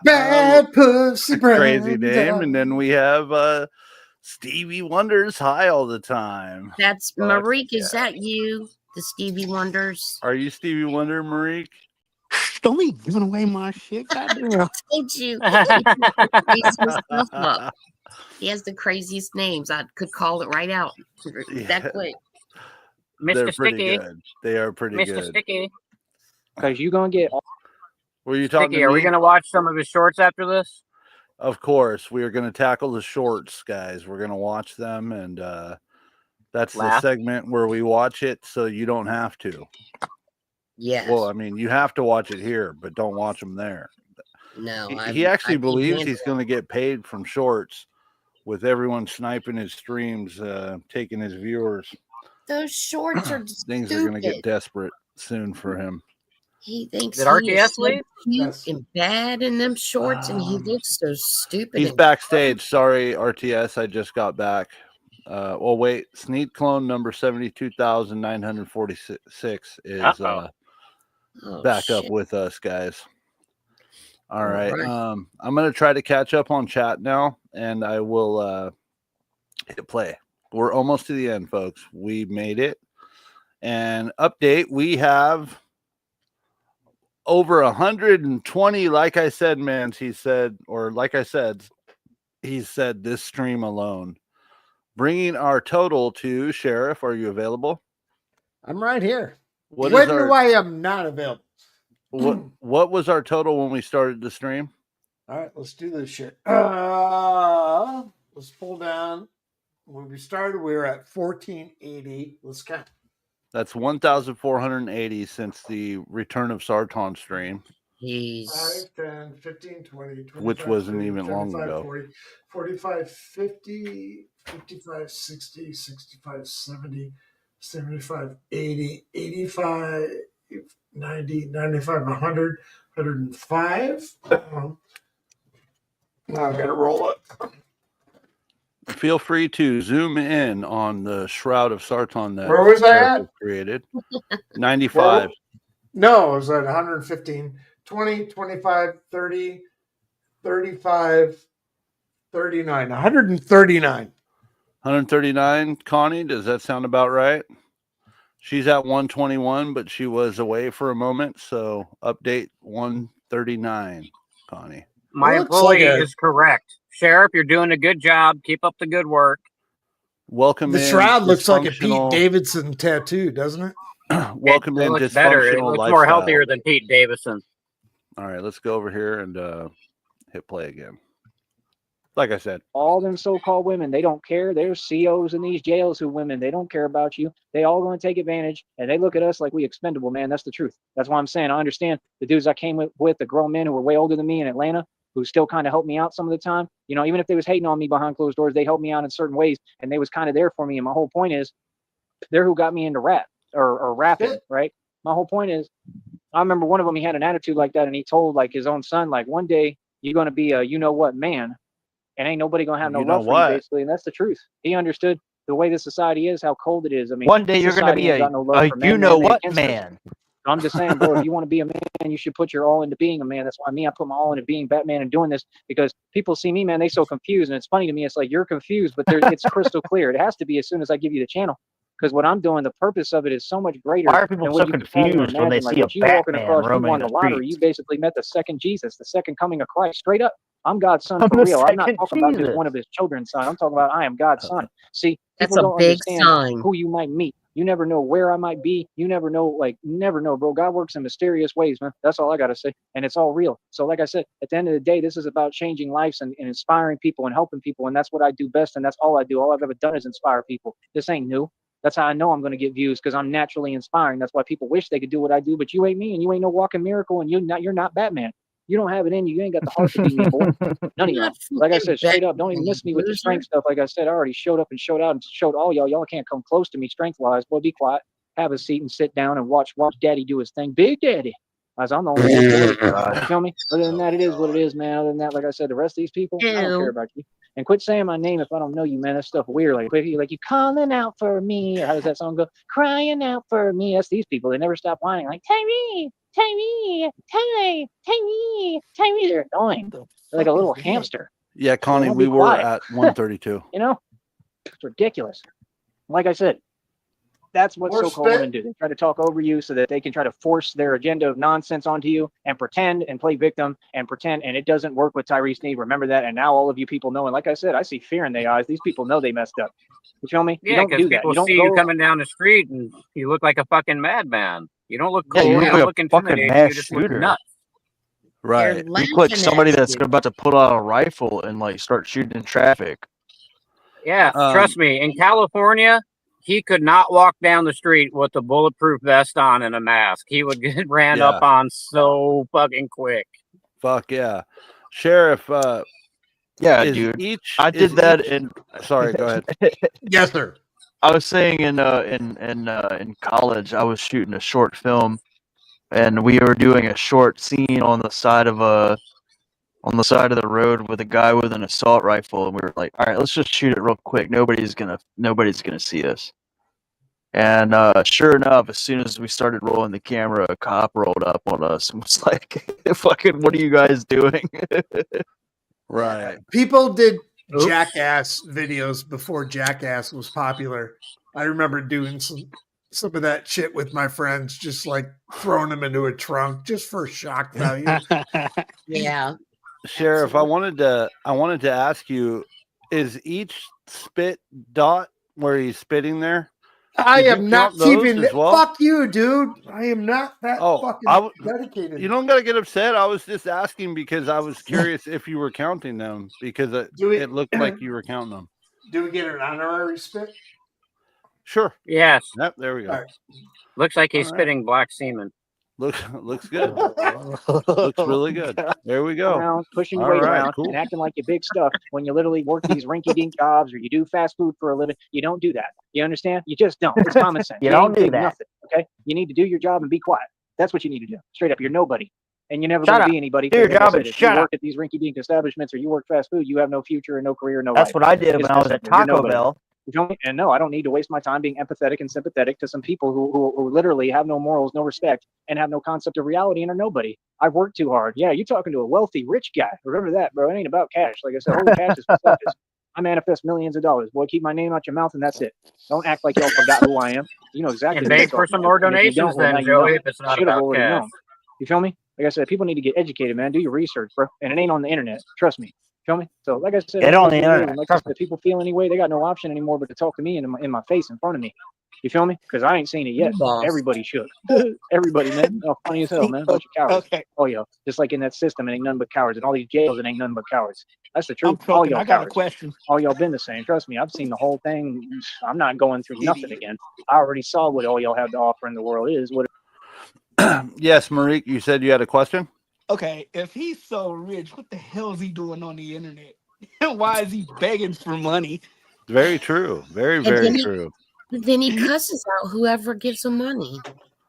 Bad Pussy Brenda. Crazy name. And then we have Stevie Wonder's high all the time. That's Marique. Is that you? The Stevie Wonders? Are you Stevie Wonder, Marique? Don't be giving away my shit. Goddamn. I told you. He has the craziest stuff up. He has the craziest names. I could call it right out that quick. They're Mr. pretty Sticky. good. They are pretty Mr. good. Sticky. Because you're going to get... Were you talking Sticky, to are me? we going to watch some of his shorts after this? Of course. We are going to tackle the shorts, guys. We're going to watch them, and that's the segment where we watch it so you don't have to. Yes. Well, I mean, you have to watch it here, but don't watch them there. No, he actually I can't believes handle he's going to get paid from shorts with everyone sniping his streams, taking his viewers. Those shorts are Things are going to get stupid. desperate soon for him. He thinks Did he is RTS so leave? cute and bad in them shorts, and he looks so stupid. He's and backstage. Sorry, RTS. I just got back. Well, wait. Sneed clone number 72,946 is back up with us, guys. All right. I'm going to try to catch up on chat now, and I will hit play. We're almost to the end, folks. We made it. And update, we have over 120, like I said, man, he said this stream alone, bringing our total to Sheriff. Are you available? I'm right here. What when is our, do I am not available? what was our total when we started the stream? All right, let's do this shit. Let's pull down. When we started, we were at 1480. Let's count. That's 1,480 since the return of Sarton stream. He's 5, 10, 15, 20, 25, which wasn't 30, even 35, long ago. 40, 45, 50, 55, 60, 65, 70, 75, 80, 85, 90, 95, 100, 105. Now I've got to roll it. Feel free to zoom in on the Shroud of Sarton that Where was I at? created. 95. No, it was at 115, 20, 25, 30, 35, 39, 139. 139. Connie, does that sound about right? She's at 121, but she was away for a moment. So update 139, Connie. My employee is correct. Sheriff, you're doing a good job. Keep up the good work. Welcome The in. shroud looks like a Pete dysfunctional- Davidson tattoo, doesn't it? Welcome It in. looks better. It Dysfunctional looks lifestyle. more healthier than Pete Davidson. All right, let's go over here and hit play again. Like I said, all them so-called women, they don't care. There's COs in these jails who women, they don't care about you. They all going to take advantage, and they look at us like we expendable, man. That's the truth. That's why I'm saying I understand the dudes I came with the grown men who were way older than me in Atlanta, who still kind of helped me out some of the time. You know, even if they was hating on me behind closed doors, they helped me out in certain ways, and they was kind of there for me. And my whole point is, they're who got me into rap or rapping, right? My whole point is, I remember one of them, he had an attitude like that, and he told like his own son, like, one day you're going to be a you-know-what man, and ain't nobody going to have no love for you, basically. And that's the truth. He understood the way the society is, how cold it is. I mean, one day you're going to be a you-know-what man. So I'm just saying, bro, if you want to be a man, you should put your all into being a man. That's why I put my all into being Batman and doing this, because people see me, man, they so confused. And it's funny to me. It's like, you're confused, but it's crystal clear. It has to be as soon as I give you the channel. Because what I'm doing, the purpose of it is so much greater. Why are people so confused when they see a Batman roaming you won the the lottery, streets? you basically met the second Jesus, the second coming of Christ. Straight up, I'm God's son for real. I'm not talking about just one of his children's son. I'm talking about I am God's son. See, That's people a don't big understand sign. who you might meet. You never know where I might be. You never know, like, you never know, bro. God works in mysterious ways, man. That's all I got to say. And it's all real. So like I said, at the end of the day, this is about changing lives and inspiring people and helping people. And that's what I do best. And that's all I do. All I've ever done is inspire people. This ain't new. That's how I know I'm going to get views, because I'm naturally inspiring. That's why people wish they could do what I do, but you ain't me, and you ain't no walking miracle, and you're not Batman. You don't have it in you. You ain't got the heart to be me, boy. None of y'all. Like I said, straight up, don't even miss me with the strength stuff. Like I said, I already showed up and showed out and showed all y'all. Y'all can't come close to me strength-wise. Boy, be quiet. Have a seat and sit down and watch Daddy do his thing. Big Daddy. As I'm the only one. You feel me? Other than that, it is what it is, man. Other than that, like I said, the rest of these people, I don't care about you. And quit saying my name if I don't know you, man. That stuff weird. Like you calling out for me. Or how does that song go? Crying out for me. That's these people. They never stop whining. Like, Tyree, Tyree, Tyree, Tyree, Tyree. They're annoying. They're like a little hamster. Yeah, Connie, Don't we be were quiet. at 132. You know, it's ridiculous. Like I said, that's what More so-called spit. women do. They try to talk over you so that they can try to force their agenda of nonsense onto you and pretend and play victim and pretend. And it doesn't work with Tyree Sneed. Remember that. And now all of you people know. And like I said, I see fear in their eyes. These people know they messed up. You feel me? You Yeah, don't because do that. people You don't see go. you coming down the street and you look like a fucking madman. You don't look Yeah, cool. you You look don't like look a fucking intimidating. mass You just look shooter. nuts. Right. They're You look like laughing somebody at that's you. about to pull out a rifle and like start shooting in traffic. Yeah, trust me. In California, he could not walk down the street with a bulletproof vest on and a mask. He would get ran up on so fucking quick. Fuck yeah, Sheriff. Yeah, is dude. Each I did is that each- in. Sorry, go ahead. Yes, sir. I was saying in college, I was shooting a short film, and we were doing a short scene on the side of the road with a guy with an assault rifle, and we were like, all right, let's just shoot it real quick. Nobody's gonna see us. And sure enough, as soon as we started rolling the camera, a cop rolled up on us and was like, "Fucking, what are you guys doing?" Right. People did Oops. Jackass videos before Jackass was popular. I remember doing some of that shit with my friends, just like throwing them into a trunk just for shock value. Yeah. Sheriff, I wanted to ask you: is each spit dot where he's spitting there? I Did you am not count those keeping as it. well? Fuck you, dude. I am not that fucking dedicated. You don't got to get upset. I was just asking because I was curious if you were counting them because it looked like you were counting them. Do we get an honorary spit? Sure. Yes. Yep. There we go. Right. Looks like he's All right. spitting black semen. Looks good. Looks really good. There we go. Around, pushing your All weight right, around cool. and acting like you're big stuff when you literally work these rinky-dink jobs or you do fast food for a living. You don't do that. You understand? You just don't. It's common sense. You don't ain't do big that. Nothing, okay? You need to do your job and be quiet. That's what you need to do. Straight up, you're nobody. And you're never Shut going to up. be anybody. Do your Like I job said, and if you shut work up. at these rinky-dink establishments or you work fast food, you have no future and no career and no That's life. what I did It's when I that was at simple. You're Taco nobody. Bell. You feel me? And no, I don't need to waste my time being empathetic and sympathetic to some people who literally have no morals, no respect, and have no concept of reality and are nobody. I've worked too hard. Yeah, you're talking to a wealthy, rich guy. Remember that, bro. It ain't about cash. Like I said, holy cash is for selfish. I manifest millions of dollars. Boy, keep my name out your mouth and that's it. Don't act like y'all forgot who I am. You know exactly And who you're beg for talking some to. more And if you donations don't, well, now then, you know. Joey, if it's not Should have about already cash. known. You feel me? Like I said, people need to get educated, man. Do your research, bro. And it ain't on the internet. Trust me. Feel me? So, like I said, Get man, on it the is what it is. internet. And like I Trust said, if people feel anyway, they got no option anymore but to talk to me in my face in front of me. You feel me? Because I ain't seen it yet. Boss. Everybody should. Everybody, man. Oh, funny as hell, man. Bunch of cowards. Okay. Oh, yo. Just like in that system, it ain't nothing but cowards. And all these jails, it ain't nothing but cowards. That's the I'm truth. All joking. y'all I got a cowards. question. All y'all been the same. Trust me. I've seen the whole thing. I'm not going through nothing again. I already saw what all y'all have to offer in the world is. What Yes, Marique, you said you had a question? Okay, if he's so rich, what the hell is he doing on the internet? Why is he begging for money? Very true. Very, And very then true. then he cusses out whoever gives him money.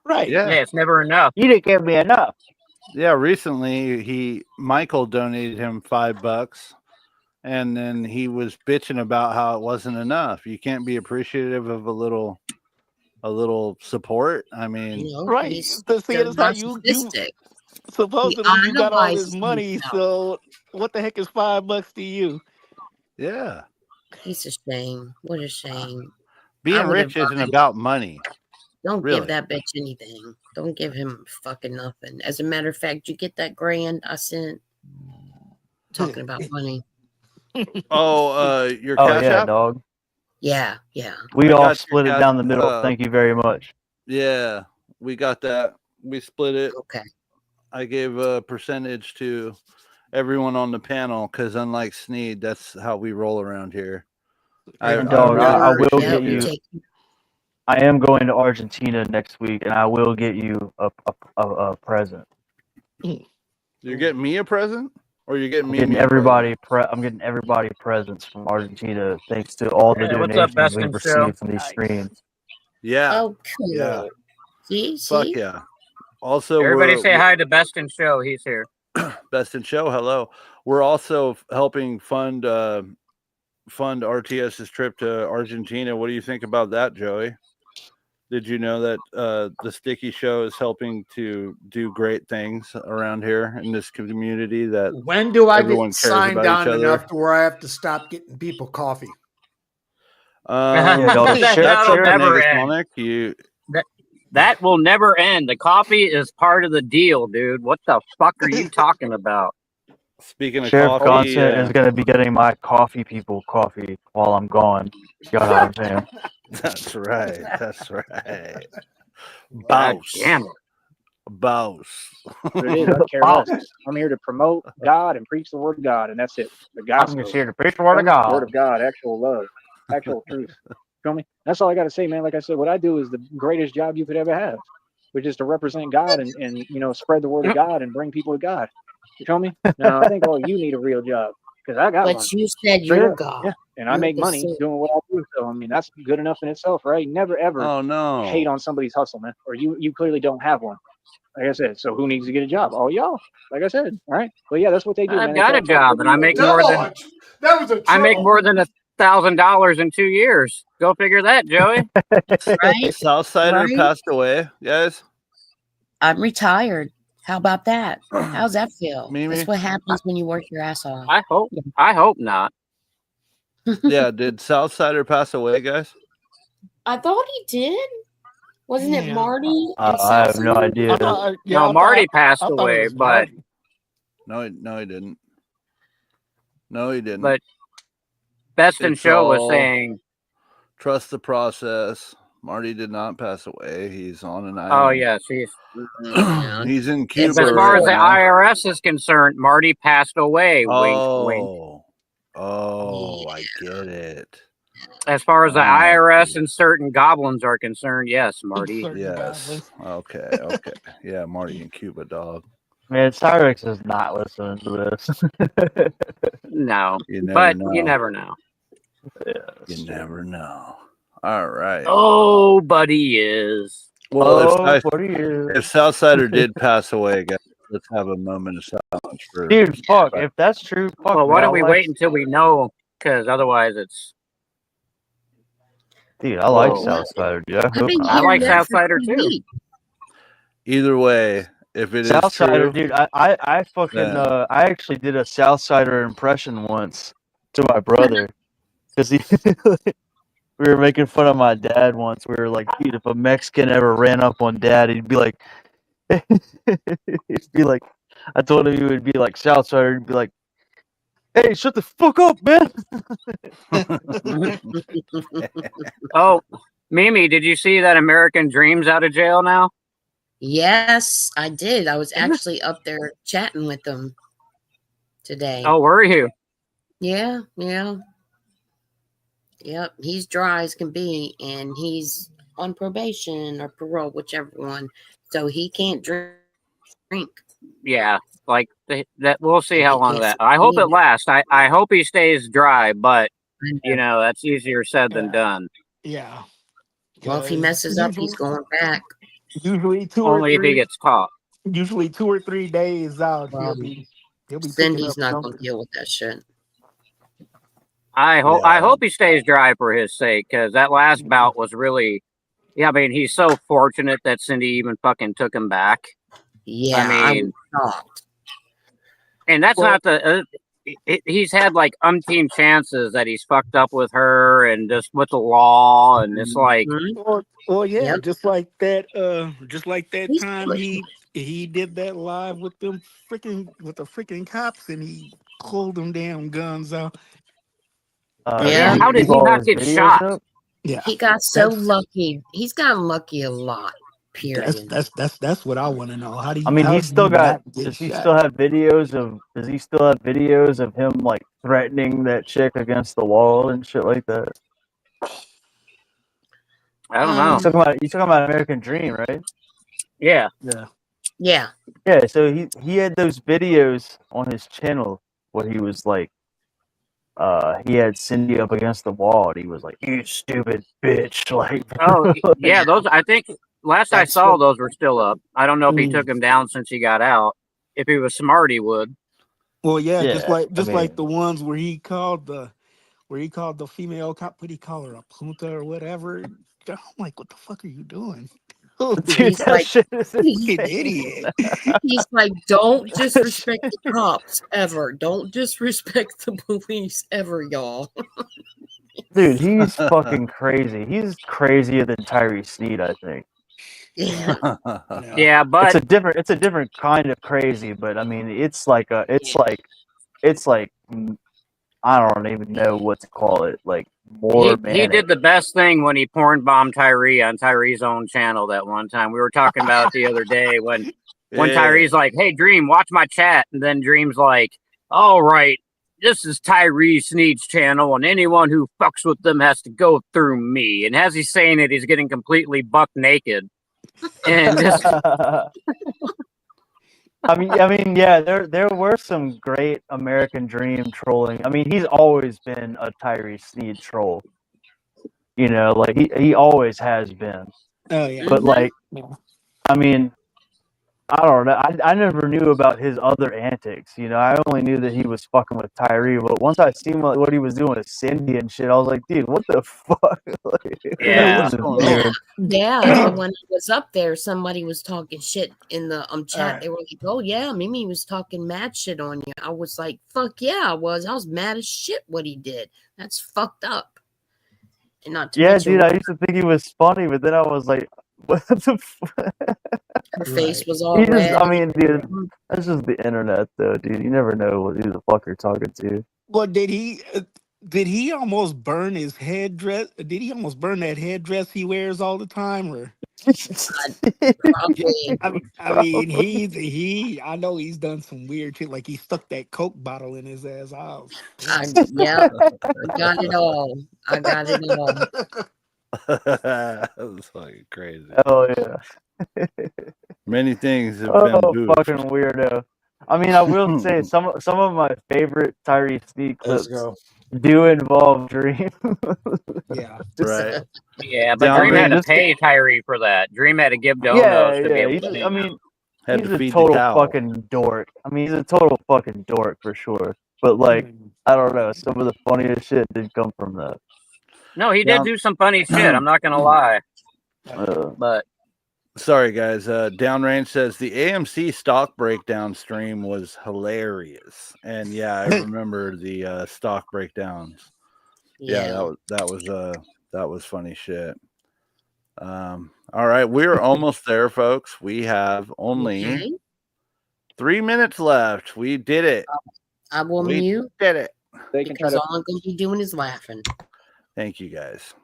Right. Yeah. Yeah, it's never enough. You didn't give me enough. Yeah, recently Michael donated him $5 and then he was bitching about how it wasn't enough. You can't be appreciative of a little support. I mean, You know, Right. he's The thing they're is how you narcissistic. He supposedly you got all this idolizes money, himself. so what the heck is $5 to you? yeah. He's a shame. What a shame. I Being would rich isn't advise about money. don't Really. give that bitch anything. Don't give him fucking nothing. As a matter of fact, you get that grand I sent talking about money. Oh, your Oh Cash yeah, App? dog. Yeah, yeah. We I all got your split it Cash down the middle. App. Thank you very much. Yeah, we got that. We split it. Okay. I gave a percentage to everyone on the panel because unlike Sneed, that's how we roll around here. And dog, really I will appreciate get it. you. I am going to Argentina next week, and I will get you a present. You're getting me a present, or you're getting I'm me? getting a present? everybody. I'm getting everybody presents from Argentina, thanks to all the Hey, what's up, donations Best we've in Show? received from these streams. Yeah. Oh, cool. Yeah. See? Fuck yeah. Also, Everybody we're say hi to Best in Show. He's here. Best in Show. Hello. We're also helping fund RTS's trip to Argentina. What do you think about that, Joey? Did you know that the Sticky Show is helping to do great things around here in this community? That When do I everyone get cares signed about each on other? enough to where I have to stop getting people coffee? That'll never end. Sonic, That will never end. The coffee is part of the deal, dude. What the fuck are you talking about? Speaking of Sheriff coffee, Gonson is going to be getting my coffee people coffee while I'm gone. You know what I'm saying? That's right. That's right. God Boss. damn it. Boss. it is, I care less. I'm here to promote God and preach the word of God, and that's it. The gospel. I'm just here to preach the word of God. Word of God, actual love, actual truth. Feel me? That's all I got to say, man. Like I said, what I do is the greatest job you could ever have, which is to represent God and spread the word of God and bring people to God. You feel me? No, I think all you need a real job because I got But one. you said you're God. Yeah, and I make money doing what I do. So I mean, that's good enough in itself, right? Never ever hate on somebody's hustle, man. Or you clearly don't have one. Like I said, so who needs to get a job? All y'all. Like I said, all right. But yeah, that's what they do, man. I've got a job, and I make more than that was a I make more than $1,000 in 2 years. Go figure that, Joey. Right? Southsider Right? passed away, guys. I'm retired. How about that? How's that feel? Mimi? That's what happens when you work your ass off. I hope not. Yeah, did Southsider pass away, guys? I thought he did. Wasn't it Yeah. Marty? I have no idea. No, Marty passed away, but No, he didn't. No, he didn't. But Best in It's Show was all saying, trust the process. Marty did not pass away. He's on an island. "Oh yes, He's in Cuba. as far as right the now. IRS is concerned, Marty passed away." Wink, wink. Oh, I get it. As far as the IRS and certain goblins are concerned, yes, Marty. Yes. Okay. Yeah, Marty in Cuba, dog. Man, Cyrex is not listening to this. No, You never but know. you never know. You never know. All right. Oh, but he is. Well, if is. Southsider did pass away, guys, let's have a moment of silence for. Dude, fuck. If that's true, fuck. Well, why don't we man, wait until we know? Because otherwise, it's. Dude, I like Whoa. Southsider, dude. I like Southsider too. Either way, if it is Southsider, true, dude, I fucking then- I actually did a Southsider impression once to my brother because he we were making fun of my dad once. We were like, dude, if a Mexican ever ran up on dad, he'd be like, I told him he would be like Southsider, he'd be like, hey, shut the fuck up, man. Oh, Mimi, did you see that American Dream's out of jail now? Yes, I did. I was actually up there chatting with them today. Oh, were you? Yeah. Yep, he's dry as can be, and he's on probation or parole, whichever one. So he can't drink. Yeah, like that. We'll see how long Yes. that. I hope it lasts. I hope he stays dry, but you know that's easier said than done. Yeah. Well, if he messes up, he's going back. Usually Only if he gets caught. Usually 2 or 3 days out, he'll be Cindy's not going to deal with that shit. I hope he stays dry for his sake, because that last bout was really. Yeah, I mean he's so fortunate that Cindy even fucking took him back. Yeah, I mean, and that's not the. He's had like umpteen chances that he's fucked up with her and just with the law, and it's like. Well, yeah, Yep. just like that He's time pushing. he did that live with the freaking cops, and he pulled them damn guns out. Yeah. How did he not get shot? Yeah, He got so lucky. He's gotten lucky a lot. Period. That's what I want to know. How do you? I mean, how he's do still you got. not get Does he shot? still have videos of? Does he still have videos of him like threatening that chick against the wall and shit like that? I don't know. You talking about American Dream, right? Yeah. Yeah. Yeah. So he had those videos on his channel where he was like, he had Cindy up against the wall and he was like, "You stupid bitch!" Like, Oh yeah, those. I think last I saw what- those were still up. I don't know if he took him down since he got out. If he was smart, he would. Well, yeah, Yeah, just like I mean- the ones where he called the female cop. What did he call her, a punta or whatever? I'm like, what the fuck are you doing? Dude, He's that like- shit is Fucking insane. idiot. He's like, don't disrespect the cops ever. Don't disrespect the police ever, y'all. Dude, he's fucking crazy. He's crazier than Tyree Sneed, I think. Yeah. Yeah, but It's a different kind of crazy, but I mean, it's like I don't even know what to call it. Like more he manic. did the best thing when he porn bombed Tyree on Tyree's own channel that one time. We were talking about it the other day when Tyree's like, "Hey Dream, watch my chat," and then Dream's like, "All right, this is Tyree Sneed's channel, and anyone who fucks with them has to go through me." And as he's saying it, he's getting completely buck naked, and just yeah, there were some great American Dream trolling. I mean, he's always been a Tyree Sneed troll. You know, like he always has been. Oh yeah. But like, Yeah. I mean, I don't know. I never knew about his other antics. You know, I only knew that he was fucking with Tyree. But once I seen what he was doing with Cindy and shit, I was like, dude, what the fuck? Like, Yeah. this is going weird. Yeah, and when I was up there, somebody was talking shit in the chat. Alright. They were like, "Oh yeah, Mimi was talking mad shit on you." I was like, "Fuck yeah, I was. I was mad as shit what he did. That's fucked up." And not to Yeah, mention, dude, I used to think he was funny, but then I was like, what the fuck? her face Right. was all red. I mean, dude, that's just the internet, though, dude. You never know who the fuck you're talking to. Well, did he almost burn his headdress? Did he almost burn that headdress he wears all the time? Or Probably. I mean, he. I know he's done some weird shit. Like he stuck that Coke bottle in his ass house. Yep, I got it all. I got it all. That was fucking crazy. Oh yeah. Many things have been boofed. Fucking weirdo. I mean, I will say some of my favorite Tyree Sneed Let's clips go. do involve Dream. Yeah. Right. Yeah, but Down Dream had to just- pay Tyree for that. Dream had to give Yeah, donos to be yeah. able He's to just, pay I him. mean, Had he's to a feed the total cow. fucking dork. I mean, he's a total fucking dork for sure. But like, I don't know, some of the funniest shit did come from that. No, he Down- did do some funny shit. I'm not gonna lie. But Sorry, guys. Downrange says the AMC stock breakdown stream was hilarious, and yeah, I remember the stock breakdowns. Yeah, that was funny shit. All right, we're almost there, folks. We have only Okay. 3 minutes left. We did it. I will We mute did it. They can try because to all I'm going to be doing is laughing. Thank you, guys.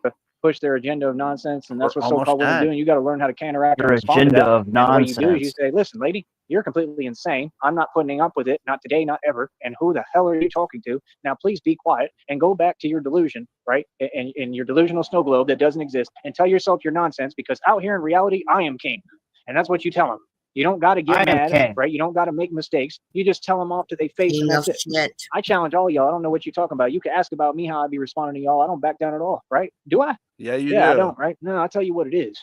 push their agenda of nonsense, and that's We're what so-called almost women done. do. And you got to learn how to counteract and Your respond to agenda that. of And the way you do is you nonsense. say, "Listen, lady, you're completely insane. I'm not putting up with it. Not today, not ever. And who the hell are you talking to? Now, please be quiet and go back to your delusion, right? And your delusional snow globe that doesn't exist, and tell yourself your nonsense. Because out here in reality, I am king, and that's what you tell them. You don't got to get mad, right? You don't got to make mistakes. You just tell them off to their face, and that's it. Shit. I challenge all y'all. I don't know what you're talking about. You can ask about me, how I'd be responding to y'all. I don't back down at all, right? Do I? Yeah, you Yeah, I do. don't, right? No, I'll tell you what it is.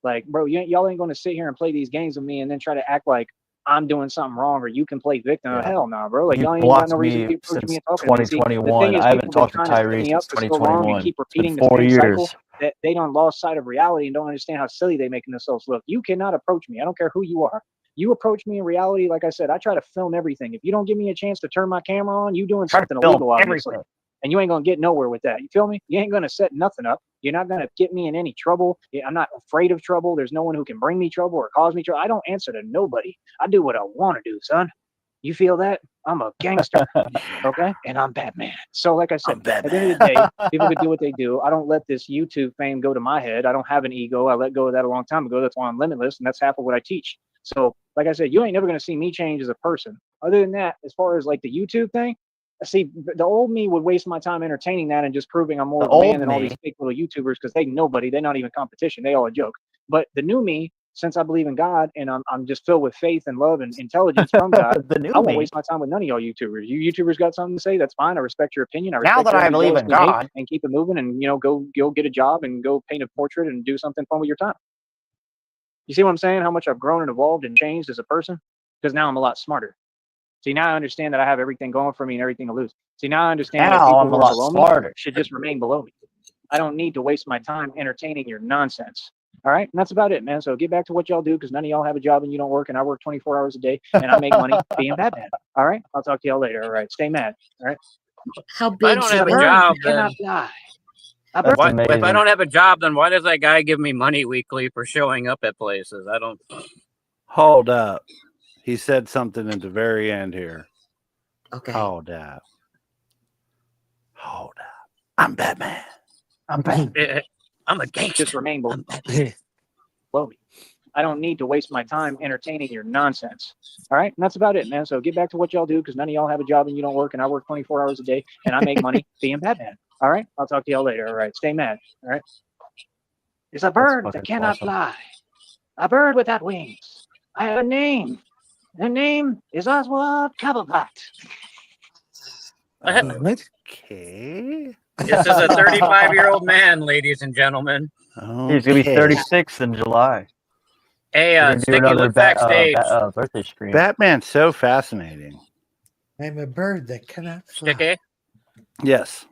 Like, bro, y'all ain't going to sit here and play these games with me and then try to act like I'm doing something wrong or you can play victim. Yeah. Hell no, bro. Like, You y'all ain't got blocked no reason to me be approaching since me and talking to me. See, the 2021. thing is, I haven't people been talked to trying to set Tyree me up since for so long 2021. and keep It's been repeating the 4 same cycle years. that they don't lost sight of reality and don't understand how silly they making themselves look. You cannot approach me. I don't care who you are. You approach me in reality, like I said, I try to film everything. If you don't give me a chance to turn my camera on, you doing Try to something film illegal, obviously. everything. And you ain't gonna get nowhere with that. You feel me? You ain't gonna set nothing up. You're not gonna get me in any trouble. I'm not afraid of trouble. There's no one who can bring me trouble or cause me trouble. I don't answer to nobody. I do what I want to do, son. You feel that? I'm a gangster, okay? And I'm Batman. So, like I said, at the end of the day, people could do what they do. I don't let this YouTube fame go to my head. I don't have an ego. I let go of that a long time ago. That's why I'm limitless, and that's half of what I teach. So, like I said, you ain't never gonna see me change as a person. Other than that, as far as like the YouTube thing, see, the old me would waste my time entertaining that and just proving I'm more of a man than all these fake little YouTubers because they nobody. They're not even competition. They all a joke. But the new me, since I believe in God and I'm just filled with faith and love and intelligence from God, I won't waste my time with none of y'all YouTubers. You YouTubers got something to say? That's fine. I respect your opinion. I respect Now that I believe in God, and keep it moving and go get a job and go paint a portrait and do something fun with your time. You see what I'm saying? How much I've grown and evolved and changed as a person? Because now I'm a lot smarter. See, now I understand that I have everything going for me and everything to lose. See, now I understand that Now people I'm who a are lot below smarter. me should just remain below me. I don't need to waste my time entertaining your nonsense. All right? And that's about it, man. So get back to what y'all do because none of y'all have a job and you don't work, and I work 24 hours a day, and I make money being Batman. All right? I'll talk to y'all later. All right? Stay mad. All right? How if I big don't should have a the job, then Cannot lie. That's if I amazing. don't have a job, then why does that guy give me money weekly for showing up at places? I don't. Hold up. He said something at the very end here. Okay. Hold up. Hold up. I'm Batman. I'm Batman. I'm a gangster. Just remain below me. I don't need to waste my time entertaining your nonsense. All right? And that's about it, man. So get back to what y'all do because none of y'all have a job and you don't work, and I work 24 hours a day, and I make money being Batman. All right? I'll talk to y'all later. All right? Stay mad. All right? It's a bird that cannot fly. A bird without wings. I have a name. Her name is Oswald Cobblepot. Okay. This is a 35-year-old man, ladies and gentlemen. He's gonna be 36 in July. Hey, We're gonna do Sticky, another look backstage. birthday stream. Batman's so fascinating. I'm a bird that cannot fly. Sticky, Yes.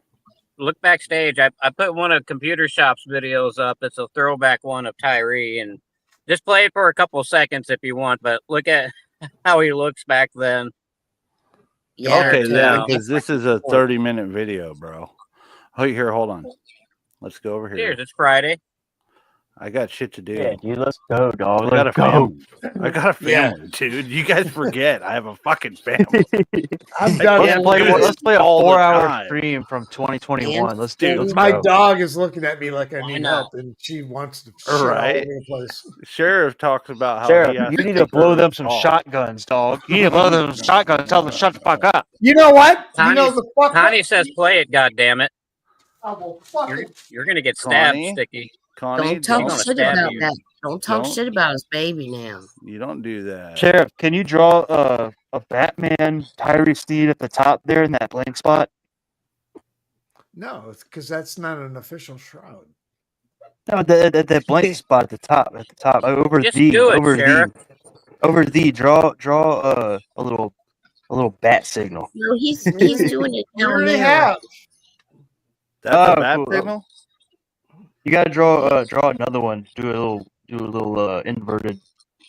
look backstage. I put one of Computer Shop's videos up. It's a throwback one of Tyree, and just play it for a couple seconds if you want. But look at how he looks back then. Yeah. Okay, yeah, now. because this is a 30-minute video, bro. Oh, here, hold on. Let's go over here. Cheers, it's Friday. I got shit to do. Yeah, dude, let's go, dog. I got a Let's go. family. I got a family, dude. You guys forget I have a fucking family. I'm done. Let's play a all the 4-hour time. stream from 2021. Let's do. Dude, Let's my go. dog is looking at me like I need know. help, and she wants to shit all Right. over the place. Sheriff talks about how Sheriff, he has you need to blow them some shotguns, dog. You need to blow them some shotguns. Tell them to shut the fuck up. You know what? You know Connie, the fuck. Connie says play it, goddammit. Oh, well, fuck it. You're gonna get stabbed, Connie? Sticky. Connie, Don't talk gonna shit stab about you. that. Don't talk Don't. shit about his baby now. You don't do that. Sheriff, can you draw a Batman Tyree Sneed at the top there in that blank spot? No, it's because that's not an official shroud. No, that blank spot at the top, over Just the, do it, over Sheriff. the, over the. Draw a little bat signal. No, he's doing it You down already there. have. That's Oh, a bat cool. signal? You gotta draw another one. Do a little inverted.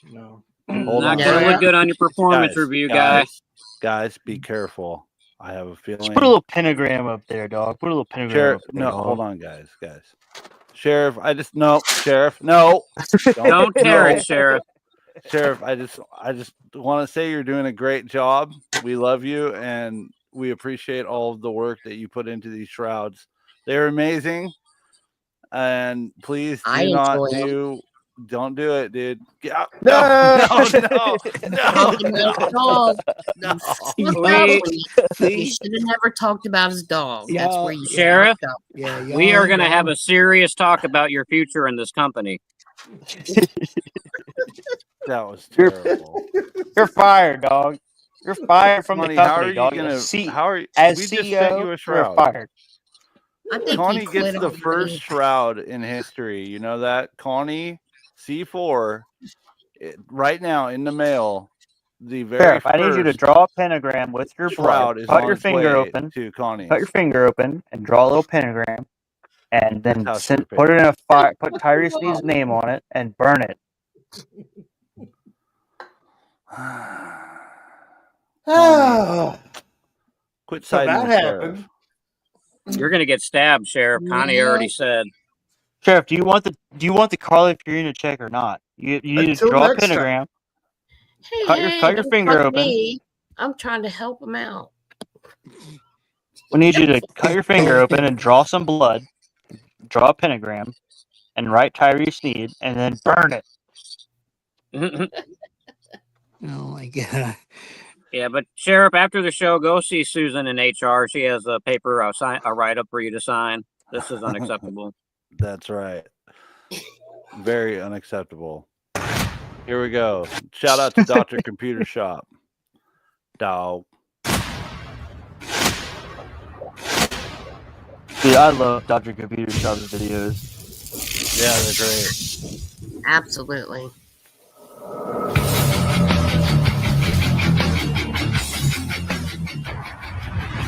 No. Hold Not on. gonna look good on your performance Guys, review, guy. Guys, be careful. I have a feeling. Just put a little pentagram up there, dog. Put a little pentagram Sheriff, up there. no, dog. hold on, guys. Sheriff, Sheriff, no. Don't tear it, Sheriff. Sheriff, I just want to say you're doing a great job. We love you and we appreciate all of the work that you put into these shrouds. They're amazing. And please don't do it, dude. Get out. No. You should have never talked about his dog. That's where you Sheriff, fucked up. Yeah, we are gonna have a serious talk about your future in this company. That was terrible. You're fired, dog. You're fired from Money, the how are company, you dog. gonna? How are you? As We CEO, just sent you a you're shroud. fired. I think Connie he quit gets the already. first shroud in history. You know that? Connie C4 right now in the mail. The very Sheriff, I need you to draw a pentagram with your shroud blood. is Cut on your its finger way open. to Connie. Cut your finger open and draw a little pentagram, and then That's how put it in a fire. Put Tyree Sneed's name on it and burn it. Ah, Quit so siding that with Sheriff. happened. You're gonna get stabbed, Sheriff. Connie already said. Sheriff, do you want the Carly Fiorina check or not? You need Until to draw a next time. pentagram. Hey, Cut your don't finger fuck open. me. I'm trying to help him out. We need you to cut your finger open and draw some blood. Draw a pentagram, and write Tyree Sneed, and then burn it. Oh my god. Yeah, but Sheriff, after the show, go see Susan in HR. She has a paper, a write up for you to sign. This is unacceptable. That's right. Very unacceptable. Here we go. Shout out to Dr. Computer Shop. Dog. Dude, I love Dr. Computer Shop's videos. Yeah, they're great. Absolutely.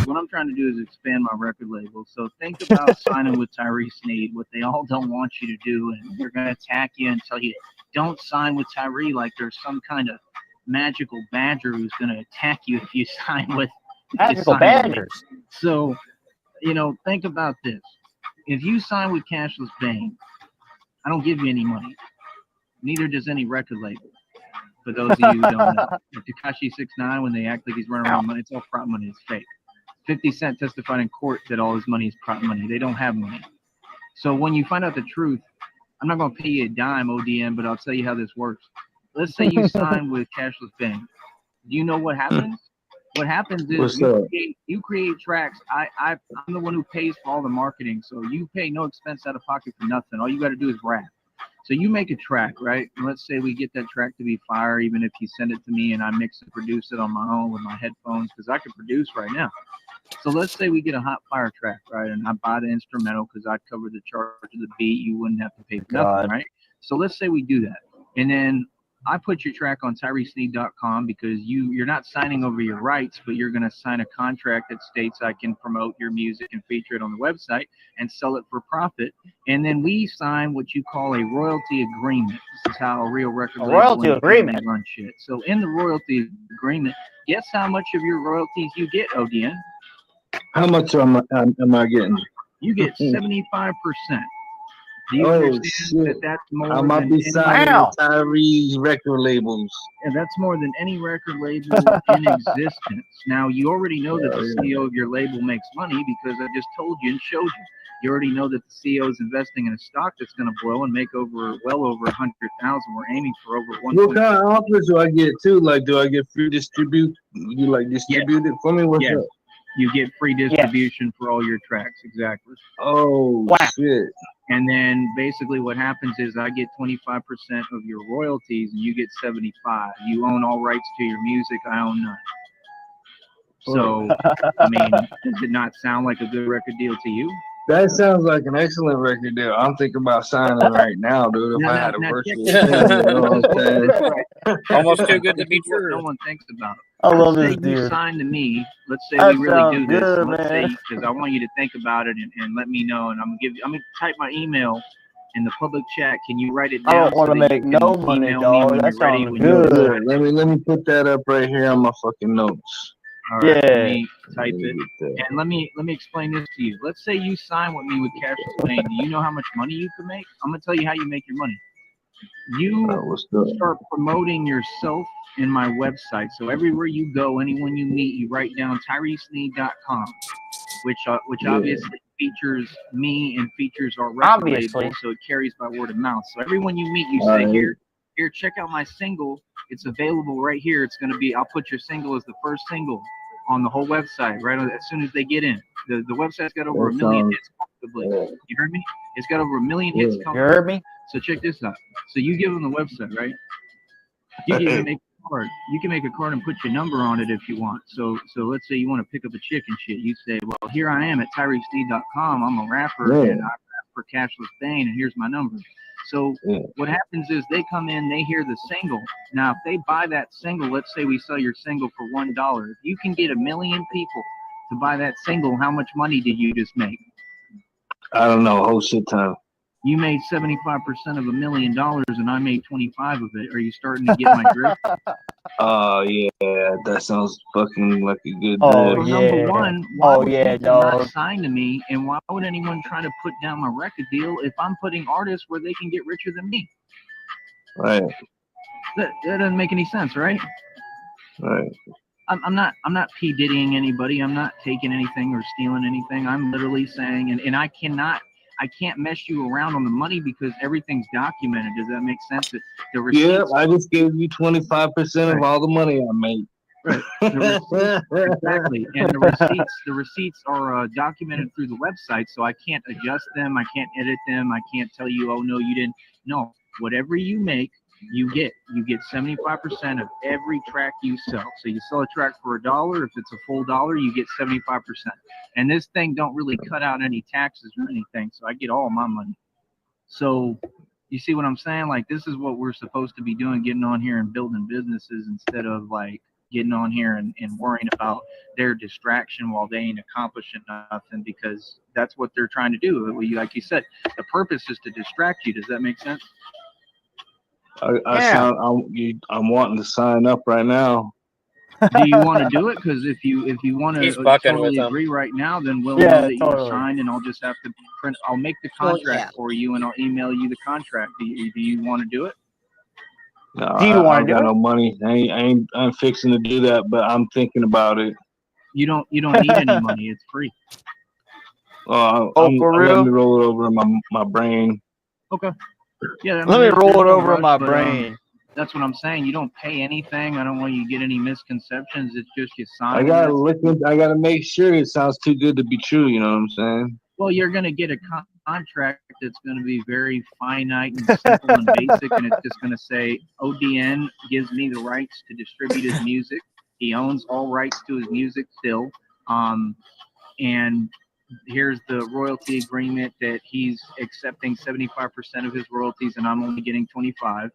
What I'm trying to do is expand my record label. So think about signing with Tyree Sneed, what they all don't want you to do, and they're going to attack you and tell you, don't sign with Tyree like there's some kind of magical badger who's going to attack you if you sign with Magical badgers. So, think about this. If you sign with Cashless Bank, I don't give you any money. Neither does any record label. For those of you who don't know, Tekashi 6ix9ine, when they act like he's running around money, it's all prop money. It's fake. 50 Cent testified in court that all his money is prop money. They don't have money. So when you find out the truth, I'm not going to pay you a dime, ODM, but I'll tell you how this works. Let's say you sign with Cashless Bank. Do you know what happens? What happens is you create tracks. I'm the one who pays for all the marketing, so you pay no expense out of pocket for nothing. All you got to do is rap. So you make a track, right? And let's say we get that track to be fire, even if you send it to me and I mix and produce it on my own with my headphones, because I can produce right now. So let's say we get a hot fire track, right? And I buy the instrumental because I cover the charge of the beat. You wouldn't have to pay for nothing, right? So let's say we do that. And then I put your track on TyrieSneed.com because you're not signing over your rights, but you're going to sign a contract that states I can promote your music and feature it on the website and sell it for profit. And then we sign what you call a royalty agreement. This is how a real record label royalty agreement run shit. So in the royalty agreement, guess how much of your royalties you get, ODN? How much am I getting? You get 75%. Do you understand that that's more I might than be signing with Tyrie's record labels. And that's more than any record label in existence. Now, you already know that the CEO of your label makes money because I just told you and showed you. You already know that the CEO is investing in a stock that's going to blow and make well over 100,000. We're aiming for over 1. What kind of offers do I get too? Like, do I get free distribute? You like distribute it for me? What's up? You get free distribution for all your tracks, exactly. Oh, shit. And then basically what happens is I get 25% of your royalties and you get 75. You own all rights to your music. I own none. So, I mean, does it not sound like a good record deal to you? That sounds like an excellent record deal. I'm thinking about signing right now, dude. If I had a virtual thing, you know what I'm saying? Almost too good to be true. No one thinks about it. I love Let's this say dude. you sign to me. Let's say That we really do sounds this. good, Let's man. say, because I want you to think about it and let me know. And I'm gonna type my email in the public chat. Can you write it down? I don't want to that make you can no money, email me dog. when That you're ready, sounds when you're good. Let me put that up right here on my fucking notes. All right, Yeah. let me type it. And let me explain this to you. Let's say you sign with me with Cashless Payne. Do you know how much money you can make? I'm gonna tell you how you make your money. You start promoting yourself in my website. So everywhere you go, anyone you meet, you write down TyrieSneed.com, which obviously features me and features our record label, so it carries by word of mouth. So everyone you meet, you say, here, check out my single. It's available right here. It's going to be, I'll put your single as the first single on the whole website, right as soon as they get in. The website's got over 1 million hits comfortably. You heard me? It's got over 1 million hits comfortably. You heard me? So check this out. So you give them the website, right? You can even make a card. You can make a card and put your number on it if you want. So let's say you want to pick up a chick and shit. You say, well, here I am at TyrieSneed.com. I'm a rapper and I rap for Cashless Payne, and here's my number. So what happens is they come in, they hear the single. Now, if they buy that single, let's say we sell your single for $1. If you can get 1 million people to buy that single, how much money did you just make? I don't know, whole shit ton. You made 75% of $1 million, and I made 25 of it. Are you starting to get my drift? Oh yeah, that sounds fucking like a good Oh, deal. yeah. Number one, why would people dog. not sign to me, and why would anyone try to put down my record deal if I'm putting artists where they can get richer than me? Right. That doesn't make any sense, right? Right. I'm not P Diddying anybody. I'm not taking anything or stealing anything. I'm literally saying, and I can't mess you around on the money because everything's documented. Does that make sense? The receipts, I just gave you 25% of all the money I made. Right. The receipts, exactly. And the receipts are documented through the website, so I can't adjust them. I can't edit them. I can't tell you, oh no, you didn't. No, whatever you make, you get 75% of every track you sell. So you sell a track for $1. If it's a full $1, you get 75%. And this thing don't really cut out any taxes or anything, so I get all my money. So you see what I'm saying? Like, this is what we're supposed to be doing, getting on here and building businesses instead of like getting on here and worrying about their distraction while they ain't accomplishing nothing, because that's what they're trying to do. Like you said, the purpose is to distract you. Does that make sense? I'm wanting to sign up right now. Do you want to do it? Because if you want to totally agree right now, then we'll know that you're signed, and I'll just have to print. I'll make the contract for you, and I'll email you the contract. Do you want to do it? No, I got no money. I'm fixing to do that, but I'm thinking about it. You don't need any money. It's free. For real? Let me roll it over in my brain. Okay. Yeah. Let me roll it over in my brain. That's what I'm saying. You don't pay anything. I don't want you to get any misconceptions. It's just you sign. I gotta make sure it sounds too good to be true. You know what I'm saying? Well, you're gonna get a contract that's going to be very finite and simple and basic, and it's just going to say ODN gives me the rights to distribute his music. He owns all rights to his music still. And here's the royalty agreement that he's accepting 75% of his royalties, and I'm only getting 25.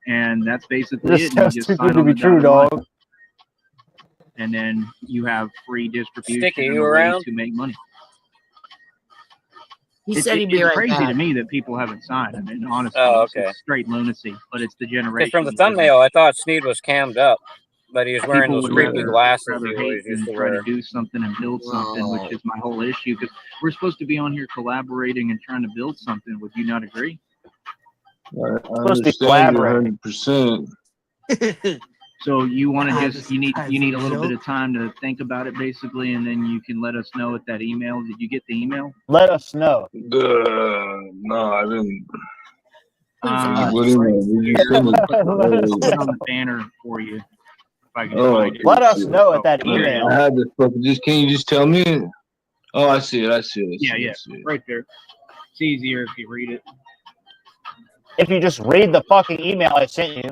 And that's basically This it. And sounds you just too sign good to on be the true, dotted dog. line. And then you have free distribution Sticky, and you a way around? to make money. He said he'd be It's right crazy back. to me that people haven't signed. I mean, honestly, Oh, it's okay. straight lunacy. But it's the Because generation. from the that thumbnail, I thought Sneed was cammed up, but he's wearing people those would creepy glasses he rather always hate used than to try wear. to do something and build something, which is my whole issue. Because we're supposed to be on here collaborating and trying to build something. Would you not agree? I understand you 100%. So you want to God, just this you need guy's a a little bit joke. of time to think about it, basically, and then you can let us know at that email. Did you get the email? Let us know. No, I didn't. What do you Right mean? Did you here. send it? I'll put it on the banner for you if I can Oh, find it. Let us know at that There you email. I had this fucking. Can you just tell me? Oh, I see it. I see it. Yeah, right there. It's easier if you read it. If you just read the fucking email I sent you.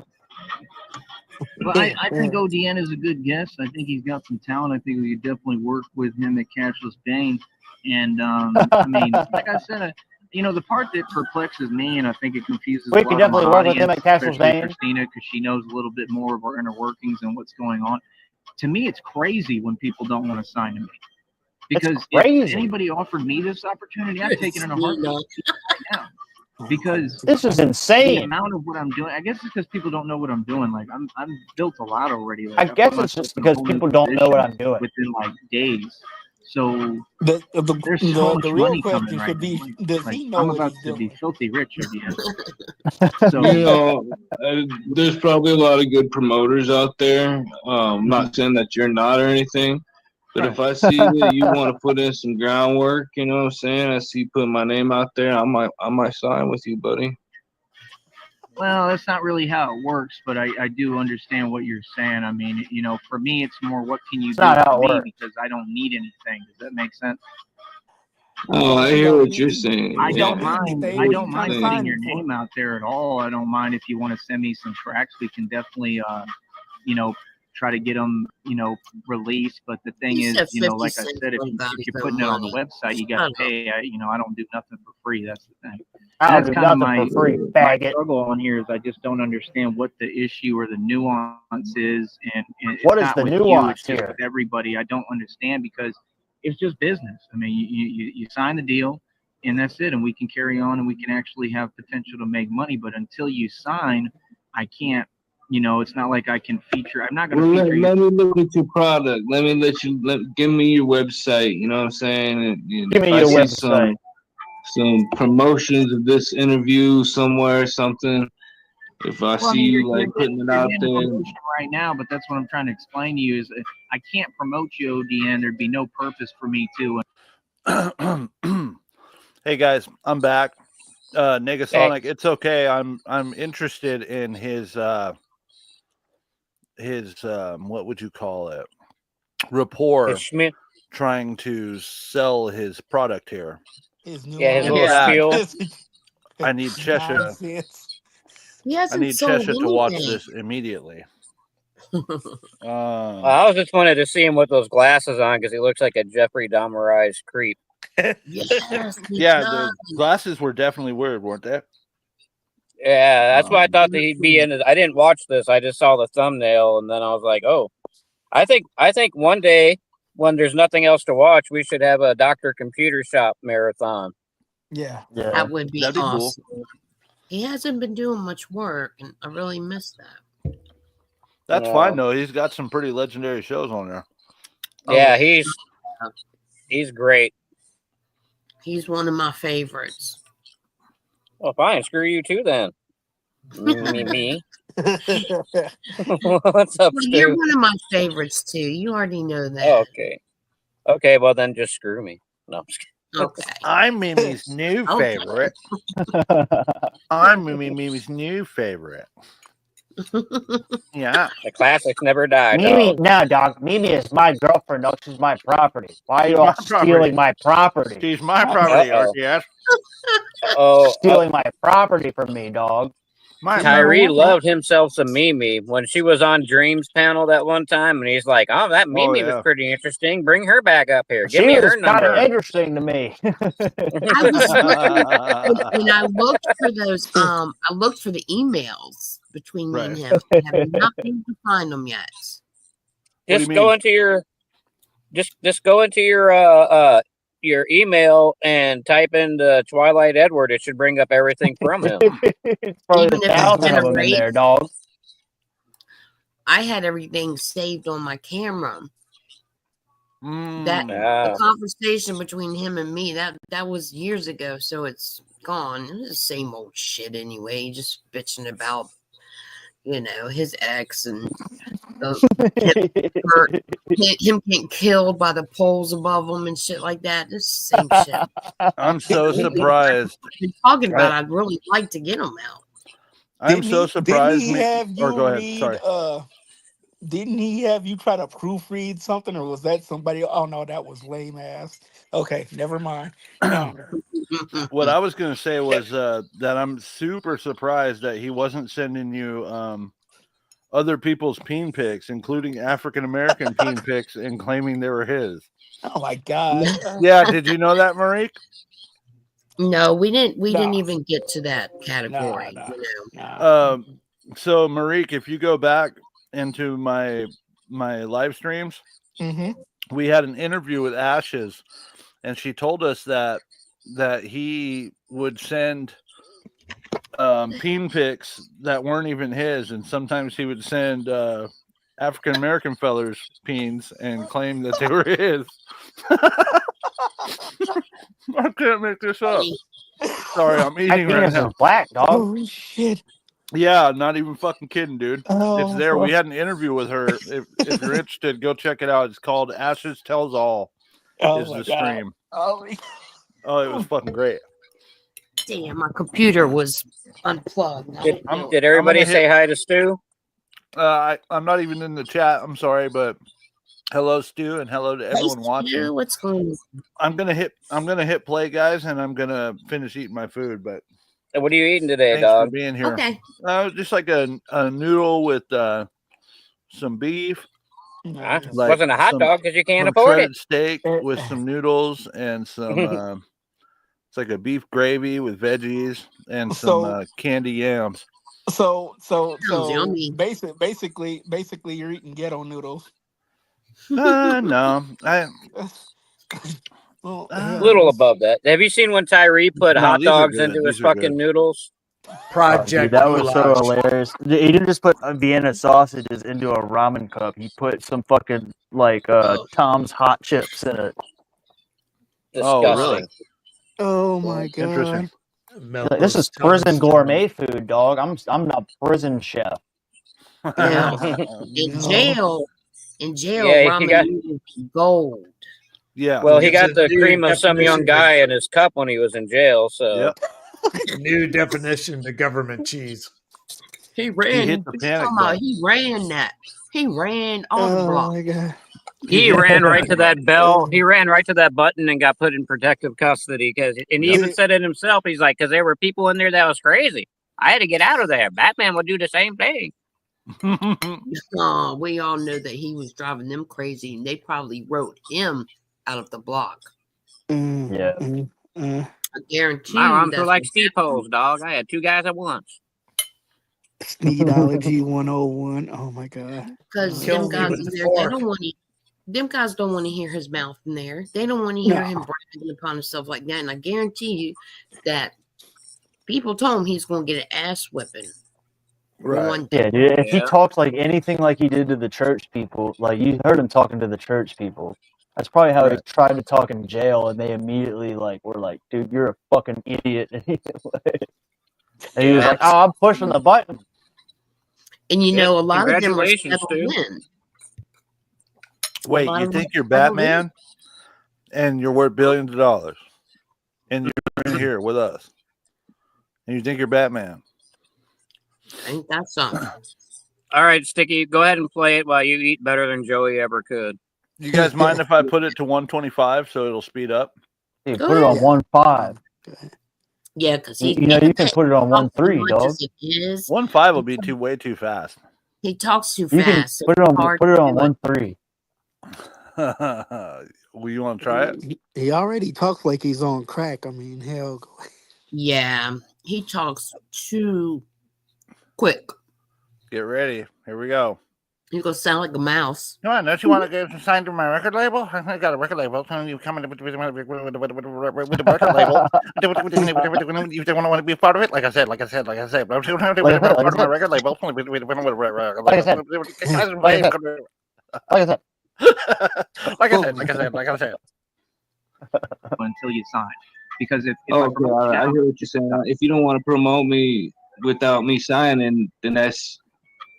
Well, I think ODN is a good guess. I think he's got some talent. I think we could definitely work with him at Cashless Bane. And I mean, like I said, the part that perplexes me, and I think it confuses We a could lot of my definitely work with him audience, at Cashless especially Bane. Christina, because she knows a little bit more of our inner workings and what's going on. To me, it's crazy when people don't want to sign to me. Because if anybody offered me this opportunity, I'd take it in a heartbeat right now. Because this is the insane. amount of what I'm doing, I guess it's because people don't know what I'm doing. Like I'm built a lot already. Like, I guess put it's just myself in a because whole new people don't know what I'm position doing. within like days. So The there's so much real money question coming right should be: now. does Like he know I'm what about he's to be doing? filthy rich again. You know, there's probably a lot of good promoters out there. I'm not saying that you're not or anything, but if I see that you want to put in some groundwork, you know what I'm saying? I see you putting my name out there, I might sign with you, buddy. Well, that's not really how it works, but I do understand what you're saying. I mean, for me, it's more what can you do not how for it me works. because I don't need anything. Does that make sense? Oh, I hear what you're saying. I don't Yeah. mind. I don't mind putting your name out there at all. I don't mind if you want to send me some tracks. We can definitely, try to get them, released. But the thing You is, said 50 like I cents said, if you're putting it on the website, you got to pay. I don't do nothing for free. That's the thing. I don't That's do kind of nothing for free, my faggot. struggle on here is I just don't understand what the issue or the nuance is, and it's What is not the with you. nuance It's just here? with everybody. I don't understand because it's just business. I mean, you sign the deal, and that's it, and we can carry on, and we can actually have potential to make money. But until you sign, I can't. It's not like I can feature. I'm not going to Well, feature you. let me look at your product. Let me give me your website. You know what I'm saying? And Give me if I your see website. some promotions of this interview somewhere, something. If I see you like putting it out there, right now, but that's what I'm trying to explain to you is I can't promote you, ODN. There'd be no purpose for me to. Hey guys, I'm back. Negasonic, it's okay. I'm interested in his what would you call it? Rapport, trying to sell his product here. His new his little spiel. I need Cheshire. Nonsense. He I hasn't need sold Cheshire to watch anything. this immediately. I was just wanted to see him with those glasses on because he looks like a Jeffrey Dahmerized creep. Yes, yeah, the glasses were definitely weird, weren't they? Yeah, that's why I thought that he'd be in it. I didn't watch this. I just saw the thumbnail, and then I was like, "Oh, I think one day when there's nothing else to watch, we should have a Dr. Computer Shop marathon." Yeah, that would be That'd be awesome. cool. He hasn't been doing much work, and I really miss that. That's fine though. He's got some pretty legendary shows on there. Yeah, he's great. He's one of my favorites. Well, fine. Screw you too, then. Me. What's up, Well, Stu? you're one of my favorites too. You already know that. Oh, okay. Well, then just screw me. No, I'm just kidding. Okay. I'm Mimi's new favorite. I'm Mimi's new favorite. Yeah. The classics never die, Mimi, dog. no, dog. Mimi is my girlfriend, dog. She's my property. Why are She's you all my property. stealing my property? She's my property, RTS. Stealing my property from me, dog. Tyree loved himself some Mimi when she was on Dreams panel that one time, and he's like, "Oh, that Mimi was yeah. pretty interesting. Bring her back up here. Give She me was her kind number." of interesting to me. I was looking when I looked for those. I looked for the emails between me and him. I have not been able to find them yet. Just go into your, just go into your email and type in the Twilight Edward. It should bring up everything from him. Probably Even if it's 1,000 of them in generated. there, dog. I had everything saved on my camera. That Yeah. the conversation between him and me that was years ago, so it's gone. It was the same old shit anyway. Just bitching about his ex and him getting killed by the poles above him and shit like that. Just the same shit. I'm so surprised. Been talking about. I'd really like to get him out. I'm so surprised. Didn't he have you Go ahead. read? Sorry. Didn't he have you try to proofread something, or was that somebody? Oh no, that was lame ass. Okay, never mind. No. What I was going to say was that I'm super surprised that he wasn't sending you other people's peen pics, including African American peen pics, and claiming they were his. Oh my god. Yeah, did you know that, Marique? No, we didn't. We didn't even get to that category. So, Marique, if you go back into my live streams, we had an interview with Ashes, and she told us that he would send peen pics that weren't even his, and sometimes he would send African American fellers peens and claim that they were his. I can't make this up. Sorry, I'm eating right now. Black, dog. Oh shit. Yeah, not even fucking kidding, dude. Oh, it's there. We had an interview with her. If you're interested, go check it out. It's called Ashes Tells All. Oh is my the God. stream. Oh, it was fucking great. Damn, my computer was unplugged. Did everybody say hi to Stu? I'm not even in the chat. I'm sorry, but hello, Stu, and hello to everyone watching. Stu, what's going on? I'm gonna hit play, guys, and I'm gonna finish eating my food. But What are you eating today, thanks dog? for being here. Okay. Just like a noodle with some beef. Wasn't a hot some- dog because you can't some afford shredded it. steak with some noodles and some it's like a beef gravy with veggies and some candy yams. So yummy. basically you're eating ghetto noodles. No, Little above that. Have you seen when Tyree put No, hot these are dogs good. into his These are fucking good. noodles? Project Dude, that was so Goulash. hilarious. He didn't just put Vienna sausages into a ramen cup. He put some fucking Tom's hot chips in it. Disgusting. Oh my god. Interesting. Like, this is prison gourmet food, dog. I'm a prison chef. Yeah. In jail, Yeah, ramen he got- noodles gold. Yeah. Well, he It's got a the new cream of some young definition. guy in his cup when he was in jail. So New definition to government cheese. He ran. hit the what you panic talking about? button. He ran that. He ran on the block. my god. he ran right to that bell. He ran right to that button and got put in protective custody. And he even said it himself. He's like, because there were people in there that was crazy. I had to get out of there. Batman would do the same thing. Oh, we all know that he was driving them crazy, and they probably wrote him out of the block. Yeah. I guarantee My you arms that's were like what steep holes, dog. I had two guys at once. Sneedology 101. Oh my god. because Kill them me guys with in the there, they fork. don't want to. Them guys don't want to hear his mouth in there. They don't want to hear No. him bragging upon himself like that. And I guarantee you that people told him he's going to get an ass whipping. Right. One day. Yeah, dude. If he Yeah. talks like anything like he did to the church people, like you heard him talking to the church people. That's probably how he Right. tried to talk in jail, and they immediately were like, "Dude, you're a fucking idiot." And he was like, "Oh, I'm pushing the button." And you know, a lot of them are Congratulations, settled Stu. in. Wait, you think you're Batman and you're worth billions of dollars and you're in here with us and you think you're Batman? Ain't that something? All right, Sticky, go ahead and play it while you eat better than Joey ever could. You guys mind if I put it to 125 so it'll speed up? Hey, put it on 1.5. Yeah, because he you can put it on 1.3, dog. 1.5 will be way too fast. He talks too You can fast. so put it it's on hard put it to on do 1.3. Well, you want to try it? He already talks like he's on crack. I mean, hell. Yeah, he talks too quick. Get ready. Here we go. He's gonna sound like a mouse. Come on, don't you want to get signed to my record label? I got a record label. You come in with the record label. You don't want to be a part of it? Like I said. Part of my record label. Like I said. Until you sign. Because if I hear what you're saying. If you don't want to promote me without me signing, then that's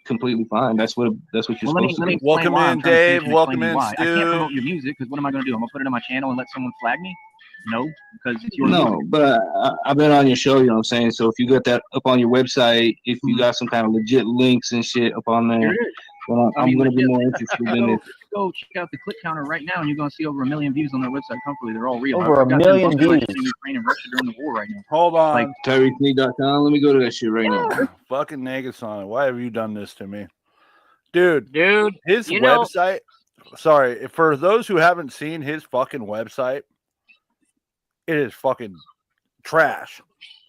completely fine. That's what you're supposed to do. Welcome in, Dave. Welcome in, Stu. I can't promote your music because what am I going to do? I'm going to put it on my channel and let someone flag me? No, because it's your music. No, but I've been on your show, you know what I'm saying? So if you got that up on your website, if you got some kind of legit links and shit up on there, well, I'm going to be more interested in it. Go check out the click counter right now, and you're going to see over 1 million views on their website comfortably. They're all real. Over 1 million views. Ukraine and Russia during the war right now. Hold on. Like TyrikSneed.com. Let me go to that shit right now. Fucking Negasonic. Why have you done this to me? Dude, his you know- website. Sorry, for those who haven't seen his fucking website, it is fucking trash.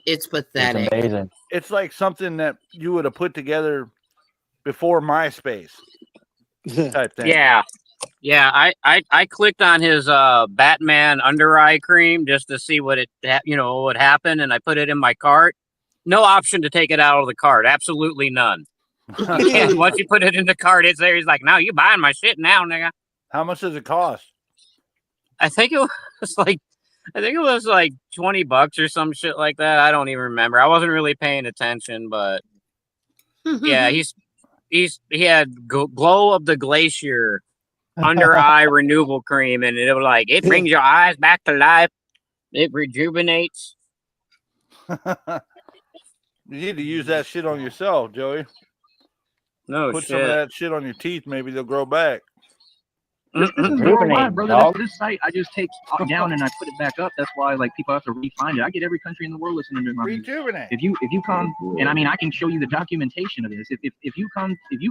It's pathetic. It's amazing. It's like something that you would have put together before MySpace type thing. Yeah. I clicked on his Batman under eye cream just to see what would happen, and I put it in my cart. No option to take it out of the cart. Absolutely none. And once you put it in the cart, it's there. He's like, "No, you buying my shit now, nigga." How much does it cost? I think it was like $20 or some shit like that. I don't even remember. I wasn't really paying attention, but yeah, he had Glow of the Glacier under eye renewal cream, and it was like it brings your eyes back to life. It rejuvenates. You need to use that shit on yourself, Joey. No Put shit. some of that shit on your teeth. Maybe they'll grow back. This is worldwide, brother. This site I just take down and I put it back up. That's why people have to re-find it. I get every country in the world listening to my music. Rejuvenate. If you come, and I mean I can show you the documentation of this. If you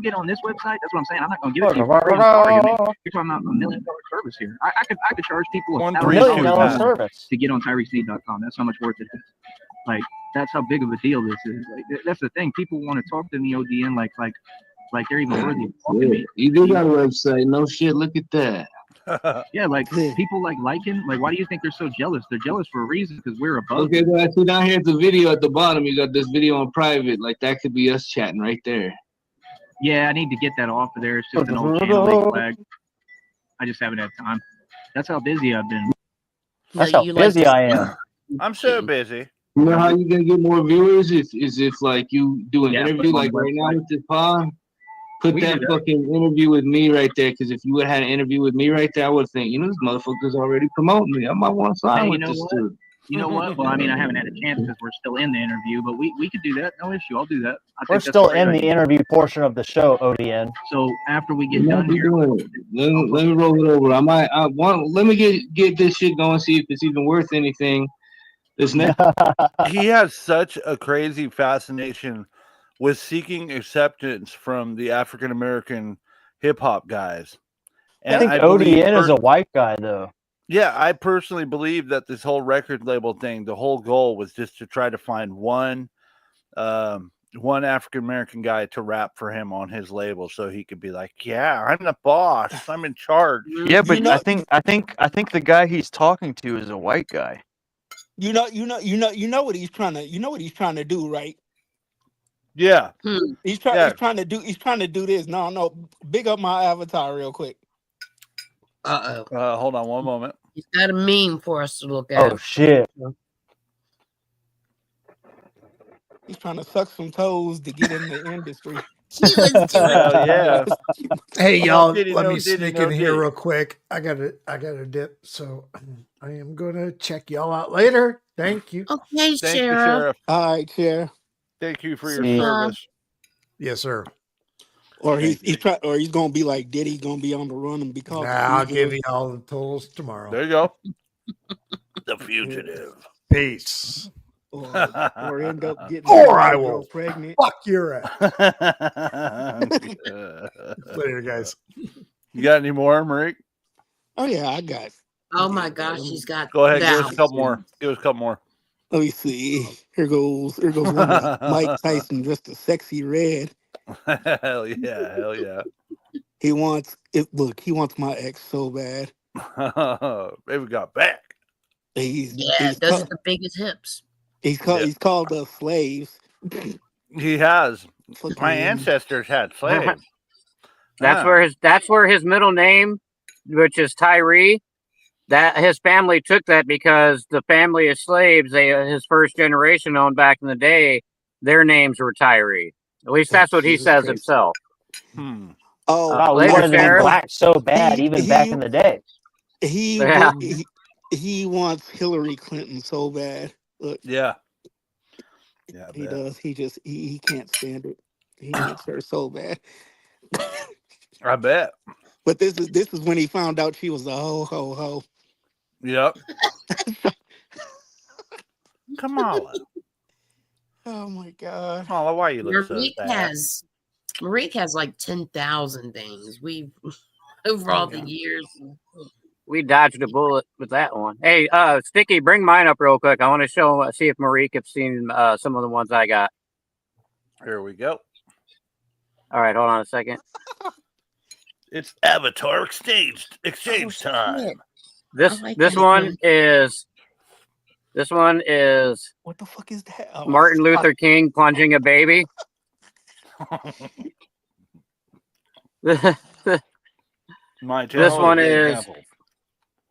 get on this website, that's what I'm saying. I'm not gonna give it to you for free. I'm sorry. You're talking about $1 million service here. I could charge people $1 million service to get on TyrikSneed.com. That's how much worth it is. Like that's how big of a deal this is. Like that's the thing. People want to talk to me ODN like they're even worthy of talking to me. You do got a website. No shit. Look at that. Yeah, like people liking. Like, why do you think they're so jealous? They're jealous for a reason because we're above. Okay, but I see down here at the video at the bottom, you got this video on private. Like that could be us chatting right there. Yeah, I need to get that off of there. It's just an old channel flag. I just haven't had time. That's how busy I've been. That's how busy I am. I'm so busy. You know how you gonna get more viewers if like you do an interview like right now with this pod. Put that fucking interview with me right there, because if you would have had an interview with me right there, I would think, this motherfucker's already promoting me. I might want to sign with this dude. You know what? Well, I mean, I haven't had a chance because we're still in the interview, but we could do that. No issue. I'll do that. We're still in the interview portion of the show, ODN. So after we get done here, let me roll it over. Let me get this shit going, see if it's even worth anything. He has such a crazy fascination with seeking acceptance from the African American hip hop guys. And I think ODN is a white guy, though. Yeah, I personally believe that this whole record label thing, the whole goal was just to try to find one African American guy to rap for him on his label, so he could be like, "Yeah, I'm the boss. I'm in charge." Yeah, but I think the guy he's talking to is a white guy. You know what he's trying to do, right? Yeah. He's trying to do this. No. Big up my avatar real quick. Hold on one moment. He's got a meme for us to look at. Oh shit. He's trying to suck some toes to get in the industry. Yeah. Hey y'all, let me sneak in here real quick. I gotta dip, so I am gonna check y'all out later. Thank you. Okay, Thank Sheriff. you, Sheriff. All right, Sheriff. Thank you for your service. Yes, sir. Or he's gonna be like Diddy, gonna be on the run and be called. I'll give you all the tools tomorrow. There you go. The fugitive. Peace. Or end up getting Or I girl will pregnant. fuck your ass. Later, guys. You got any more, Marie? Oh yeah, I got. Oh my gosh, she's got. Go ahead, give us a thousands. couple more. Give us a couple more. Let me see. Here goes one like Mike Tyson, dressed a sexy red. Hell yeah, hell yeah. He wants it. Look, he wants my ex so bad. Baby got back. Those are the biggest hips. He's called us slaves. He has. Fucking- My ancestors had slaves. That's where his middle name, which is Tyree, that his family took that because the family of slaves, his first generation owned back in the day, their names were Tyree. At least that's what he says himself. Oh, we wanted to be black so bad, even back in the day. He wants Hillary Clinton so bad. Look, yeah, he does. He can't stand it. He wants her so bad. I bet. But this is when he found out she was a ho. Yep. Kamala. Oh my God. Kamala, why you look so sad? Marique has like 10,000 things. We've over all the years. We dodged a bullet with that one. Hey, Sticky, bring mine up real quick. I want to see if Marique has seen some of the ones I got. Here we go. All right, hold on a second. It's Avatar exchange time. This one is what the fuck is that? Oh, Martin Luther King plunging a baby. This one is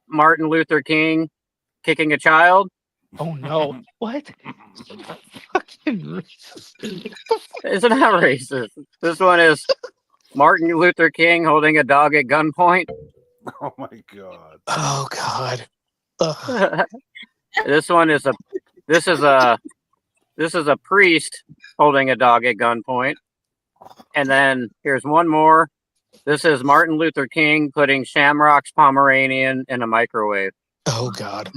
Martin Luther King kicking a child. Oh no! What? Fucking racist! Isn't that racist? This one is Martin Luther King holding a dog at gunpoint. Oh my God! Oh God! This is a priest holding a dog at gunpoint. And then here's one more. This is Martin Luther King putting Shamrock's Pomeranian in a microwave. Oh God!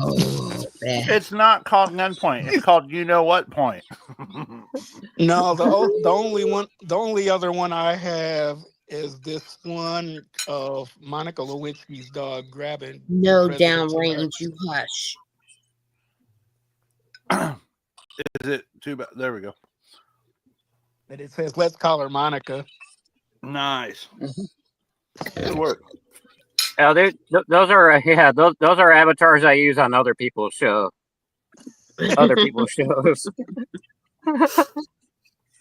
It's not called gunpoint. It's called you know what point. No, the only other one I have is this one of Monica Lewinsky's dog grabbing. No, downrange, you hush. Is it too bad? There we go. And it says, "Let's call her Monica." Nice. Good work. Oh, those are avatars I use on other people's shows. Other people's shows.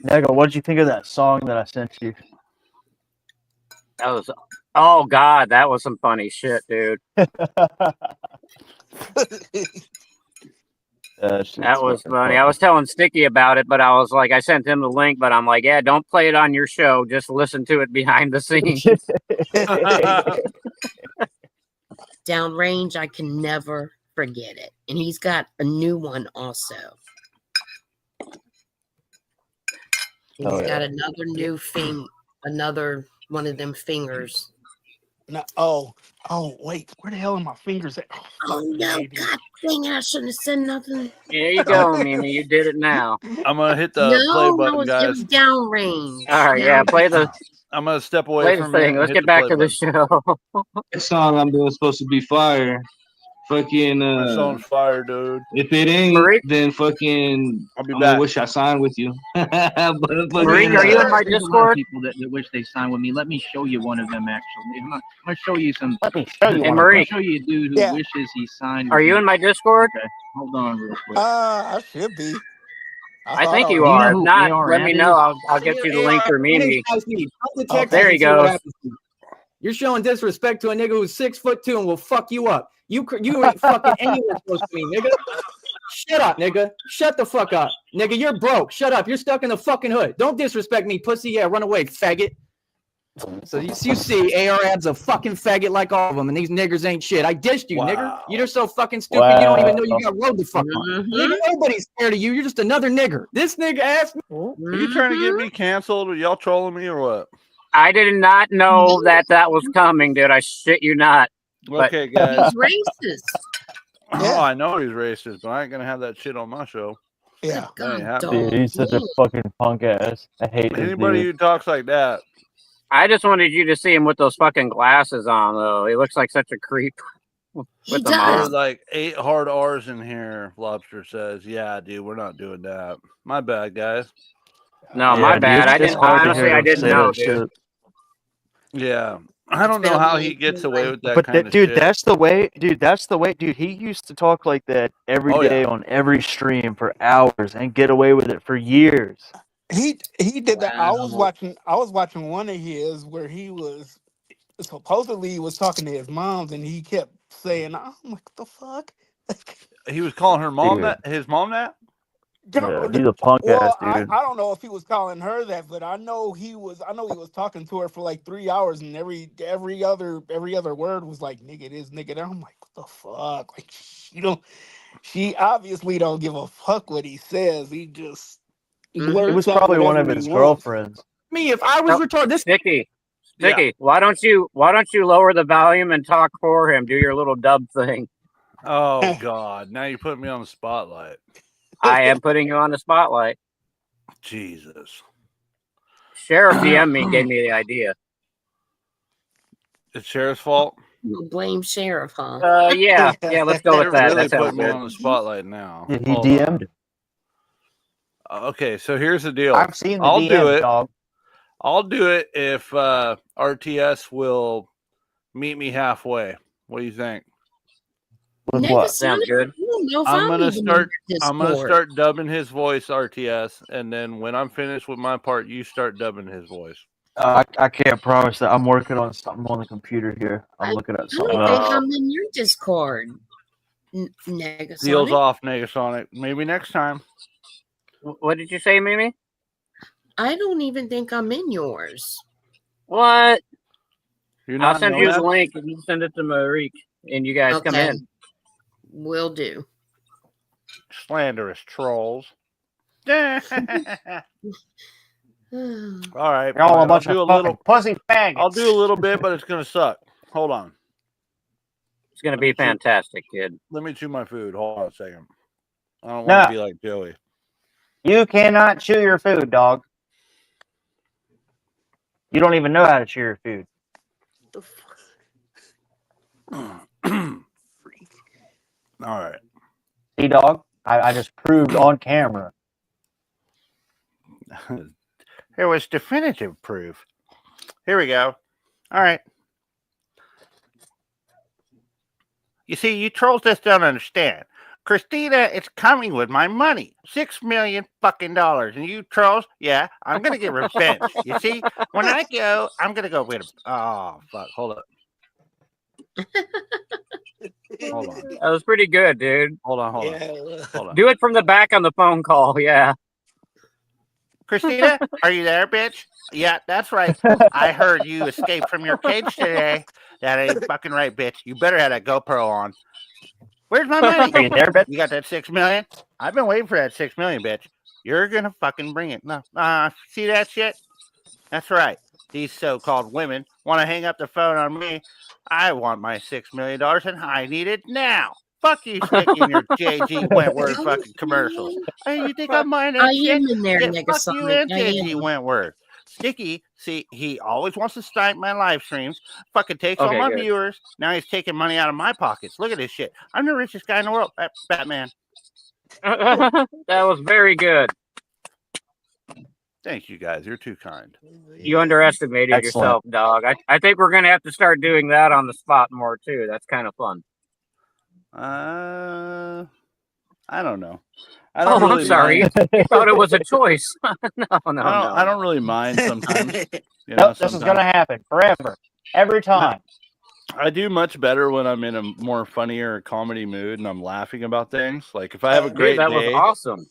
Nego, what did you think of that song that I sent you? Oh God, that was some funny shit, dude. That was funny. I was telling Sticky about it, but I was like, I sent him the link, but I'm like, yeah, don't play it on your show. Just listen to it behind the scenes. Downrange, I can never forget it. And he's got a new one also. He's got another new thing, another one of them fingers. No, wait, where the hell are my fingers at? Oh no, baby. God dang it, I shouldn't have said nothing. There you go, Mimi. You did it now. I'm gonna hit the play button, guys. It was downrange. All right, yeah, play the. I'm gonna step away from the thing. it. Let's get back to the show. This song I'm doing is supposed to be fire. Fucking that song's fire, dude. If it ain't, then fucking I'll be I back. wish I signed with you. Marie, are you in my Discord? People that wish they signed with me. Let me show you one of them. Actually, I'm gonna show you some. Let me show you. Hey, Marie, I'll show you a dude who wishes he signed. Are you in my Discord? Okay, hold on real quick. I should be. I think you are. If not, let me know. I'll get you the link for Mimi. Oh, there he goes. You're showing disrespect to a nigga who's 6'2" and will fuck you up. You ain't fucking anywhere close to me, nigga. Shut up, nigga. Shut the fuck up. Nigga, you're broke. Shut up. You're stuck in the fucking hood. Don't disrespect me, pussy. Yeah, run away, faggot. So you see, AR Ab's a fucking faggot like all of them, and these niggers ain't shit. I dished you, nigger. You're just so fucking stupid. You don't even know you got road to fuck on. Nigga, nobody's scared of you. You're just another nigger. This nigga asked me. Are you trying to get me canceled? Are y'all trolling me or what? I did not know that was coming, dude. I shit you not. Okay, guys. He's racist. Oh, I know he's racist, but I ain't gonna have that shit on my show. Yeah, that ain't happening. Dude, he's such a fucking punk ass. I hate this Anybody dude. who talks like that. I just wanted you to see him with those fucking glasses on, though. He looks like such a creep. With them There's on. like 8 hard R's in here. Lobster says, "Yeah, dude, we're not doing that." My bad, guys. No, my bad. I didn't. Honestly, I didn't know, dude. Yeah, I don't know how he gets away with that But kind of dude, shit. that's the way. Dude, that's the way. Dude, he used to talk like that every day on every stream for hours and get away with it for years. He did that. I was watching one of his where he was supposedly was talking to his moms, and he kept saying, "I'm like, what the fuck." He was calling her mom Dude. that. His mom that. Yeah, he's a punk ass dude. I don't know if he was calling her that, but I know he was talking to her for like 3 hours, and every other word was like nigga this, nigga that. I'm like, what the fuck? Like she obviously don't give a fuck what he says. He just blurts It was out probably one of whatever his he wants. girlfriends. Me, if I was retarded, this Sticky, why don't you lower the volume and talk for him? Do your little dub thing. Oh God! Now you put me on the spotlight. I am putting you on the spotlight. Jesus. Sheriff DM me gave me the idea. It's Sheriff's fault. You'll blame Sheriff, huh? Yeah. Let's go with You're that. really That sounds putting me good. on the spotlight now. Yeah, he Hold DM'd on. him. Okay, so here's the deal. I've seen the I'll DM, do it. dog. I'll do it if RTS will meet me halfway. What do you think? With what? Sounds good. I'm gonna start dubbing his voice, RTS, and then when I'm finished with my part, you start dubbing his voice. I can't promise that. I'm working on something on the computer here. I'm looking at I something don't think else. I'm in your Discord. Negasonic. Deals off, Negasonic. Maybe next time. What did you say, Mimi? I don't even think I'm in yours. What? You're I'll not send know you that? the link and you send it to Marique, and you guys come Okay. in. Will do. Slanderous trolls. All right, Y'all a fine. bunch of fucking pussy faggots. I'll do a little bit, but it's gonna suck. Hold on. It's gonna be fantastic, kid. Let me chew my food. Hold on a second. I don't want to be like Joey. You cannot chew your food, dog. You don't even know how to chew your food. All right. See, dog? I just proved on camera. There was definitive proof. Here we go. All right. You see, you trolls just don't understand. Christina is coming with my money. $6 million fucking dollars. And you trolls, yeah, I'm gonna get revenge. You see, when I go, I'm gonna go with him. Oh fuck, hold up. Hold on. That was pretty good, dude. Hold on. Do it from the back on the phone call. Yeah. Christina, are you there, bitch? Yeah, that's right. I heard you escaped from your cage today. That ain't fucking right, bitch. You better have that GoPro on. Where's my money? Are you there, bitch? You got that $6 million? I've been waiting for that $6 million, bitch. You're gonna fucking bring it. No, see that shit? That's right. These so-called women want to hang up the phone on me. I want my $6 million and I need it now. Fuck you, Sticky, and your JG Wentworth fucking commercials. Hey, you think I'm mine? I am in there, Yeah, fuck you Negasonic. and I JG am. Wentworth. Sticky, see, he always wants to snipe my live streams. Fucking takes all Okay, my good. viewers. Now he's taking money out of my pockets. Look at this shit. I'm the richest guy in the world. Batman. That was very good. Thank you, guys. You're too kind. You underestimated Excellent. yourself, dog. I think we're gonna have to start doing that on the spot more too. That's kind of fun. I don't know. I Oh, don't really I'm sorry. mind. You thought it was a choice. No. I don't really mind sometimes. You know, Nope, this is sometimes. going to happen forever. Every time. I do much better when I'm in a more funnier comedy mood and I'm laughing about things. Like if I have a great Dude, that day, was awesome.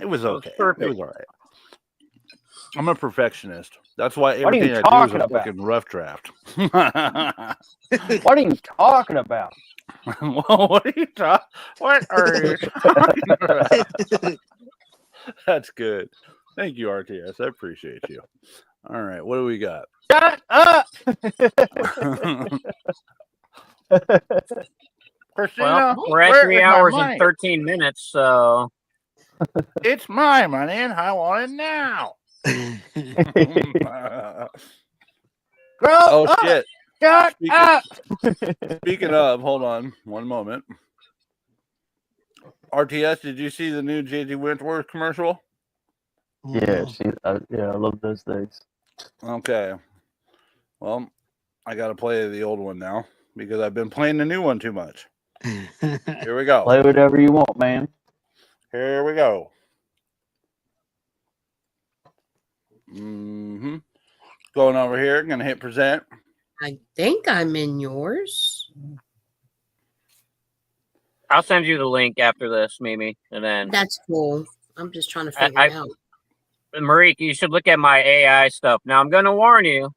it was okay. perfect. It was all right. I'm a perfectionist. That's why What are you everything I do is talking a about? fucking rough draft. What are you talking about? Well, what are you talking? What are you talking about? That's good. Thank you, RTS. I appreciate you. All right, what do we got? Shut up! Christina, Well, we're at where 3 is my hours and money? 13 minutes, so It's my money, and I want it now. Oh shit! Shut up! Speaking of, hold on one moment. RTS, did you see the new JD Wentworth commercial? Yeah, I love those things. Okay. Well, I got to play the old one now because I've been playing the new one too much. Here we go. Play whatever you want, man. Here we go. Mm-hmm. Going over here, gonna hit present. I think I'm in yours. I'll send you the link after this, Mimi, and then That's cool. I'm just trying to figure it out. Marique, you should look at my AI stuff. Now, I'm going to warn you.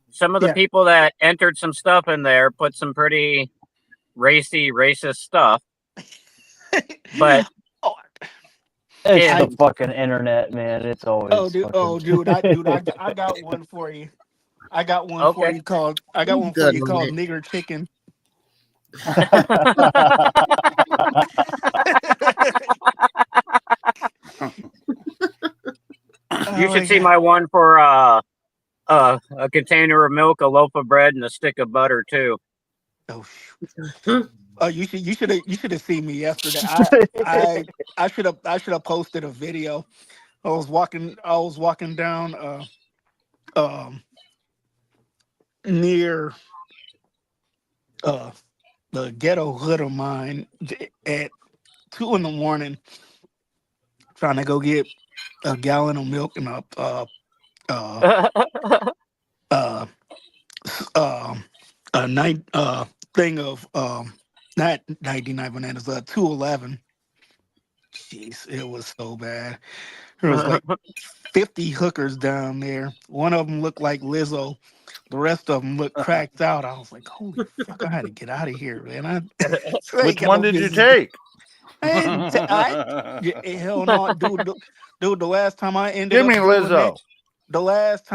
Some of the people that entered some stuff in there put some pretty racist stuff. But it's the fucking internet, man. It's always. Dude, I got one for you. I got one for you called nigger chicken. You should see my one for a container of milk, a loaf of bread, and a stick of butter too. Oh, you should have seen me yesterday. I should have posted a video. I was walking down near the ghetto hood of mine at 2 a.m, trying to go get a gallon of milk and a thing of not 99 bananas, 211. Jeez, it was so bad. There was like 50 hookers down there. One of them looked like Lizzo. The rest of them looked cracked out. I was like, holy fuck, I had to get out of here, man. Which one did you take? Hell no, dude. The last time I ended Give up me doing Lizzo. that, the last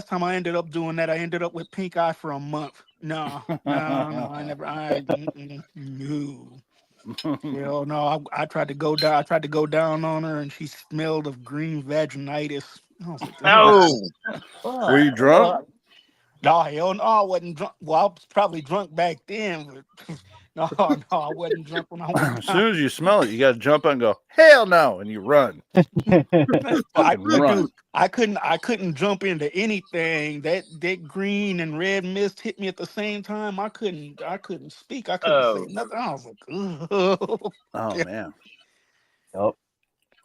time I ended up doing that, I ended up with pink eye for a month. No, I never. No. Hell no, I tried to go down. I tried to go down on her, and she smelled of green vaginitis. I was like, no. Were you drunk? No, hell no, I wasn't drunk. Well, I was probably drunk back then, but no, I wasn't drunk when I went. As soon as you smell it, you got to jump up and go, hell no, and you run. Dude, I couldn't jump into anything. That green and red mist hit me at the same time. I couldn't speak. I couldn't say nothing. I was like, ugh. Oh man. Yep.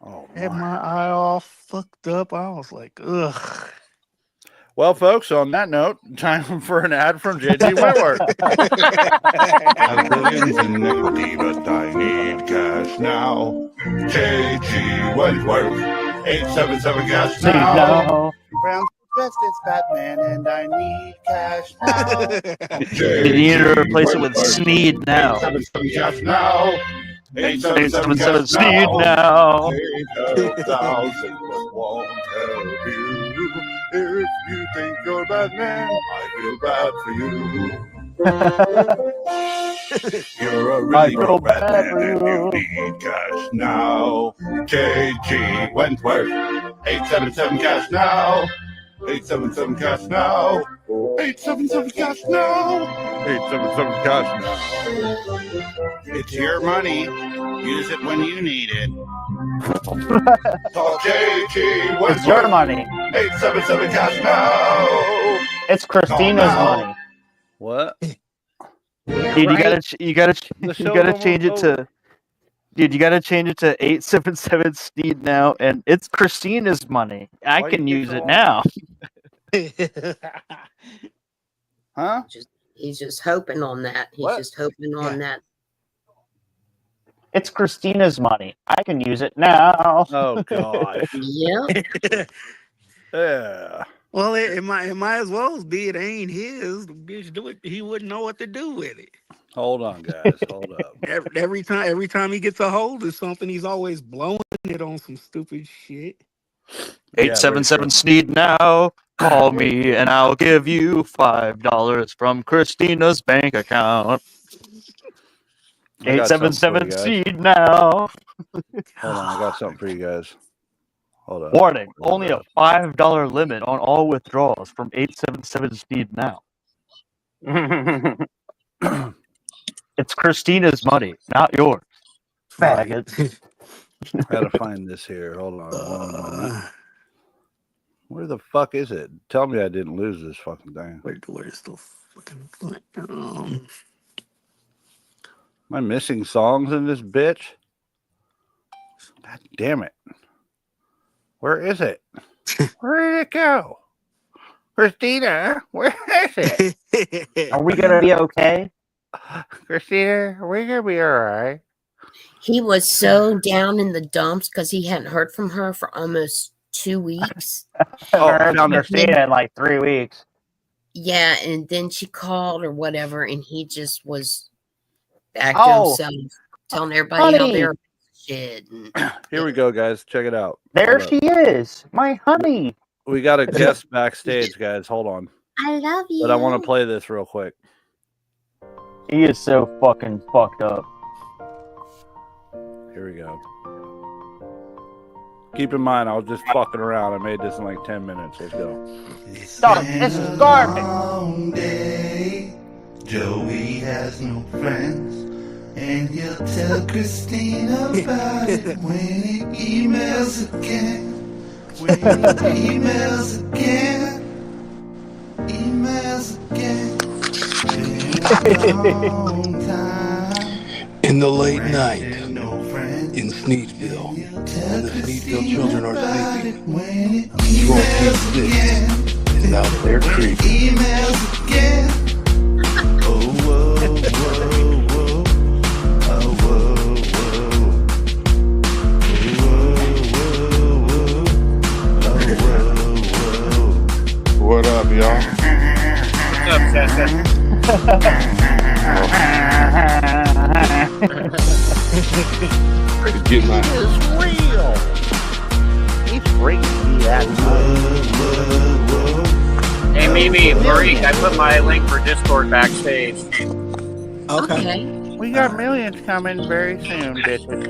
Oh, had my eye all fucked up. I was like, ugh. Well, folks, on that note, time for an ad from JD Wentworth. Have billions in equity, but I need cash now. JG Wentworth, 877 cash now. Brown dressed, it's Batman, and I need cash now. You need to replace it with Sneed now. 877 cash now. 877 Sneed now. 8,000 won't help you. If you think you're Batman, I feel bad for you. You're a really good Batman and you need cash now. JG Wentworth, 877 cash now. 877 cash now. 877 cash now. 877 cash now. It's your money. Use it when you need it. Call JG Wentworth. It's your money. 877 cash now. It's Christina's money. What? Dude, you gotta change it to. Dude, you gotta change it to 877 Sneed now, and it's Christina's money. I can use it now. Huh? He's just hoping on that. He's just hoping on that. It's Christina's money. I can use it now. Oh God. Yep. Yeah. Well, it might as well be. It ain't his. The bitch do it. He wouldn't know what to do with it. Hold on, guys. Hold up. Every time he gets a hold of something, he's always blowing it on some stupid shit. 877 Sneed now. Call me and I'll give you $5 from Christina's bank account. I got something for 877 you guys. Sneed now. Hold on, I got something for you guys. Hold up. Warning, only a $5 limit on all withdrawals from 877 Sneed now. It's Christina's money, not yours. Faggot. I gotta find this here. Hold on one moment. Where the fuck is it? Tell me I didn't lose this fucking thing. Where's the fucking Am I missing songs in this bitch? God damn it. Where is it? Where did it go? Christina, where is it? Are we gonna be okay? Christina, are we gonna be alright? He was so down in the dumps because he hadn't heard from her for almost 2 weeks. I found Christina in like 3 weeks. Yeah, and then she called or whatever, and he just was back to himself, telling everybody how they're shit. And, Here we go, guys. Check it out. There Hold she is, my honey. We got a guest backstage, guys. Hold on. I love you. But I want to play this real quick. He is so fucking fucked up. Here we go. Keep in mind, I was just fucking around. I made this in like 10 minutes. Let's go. Stop. This is garbage. Long day. Joey has no friends, and he'll tell Christina about it when he emails again. When he emails again. Emails again. Long time. In the late night, in Sneedville, when the Sneedville children are sleeping, Control P6 is out there creeping. Emails again. Oh, whoa, whoa, whoa. Oh, whoa, whoa. Whoa, whoa, whoa. Oh, whoa, whoa. What up, y'all? What's up, Sessa? Get my It's real. He's bringing me that. Hey, Mimi, Marik, I put my link for Discord backstage. Okay. We got millions coming very soon, bitches.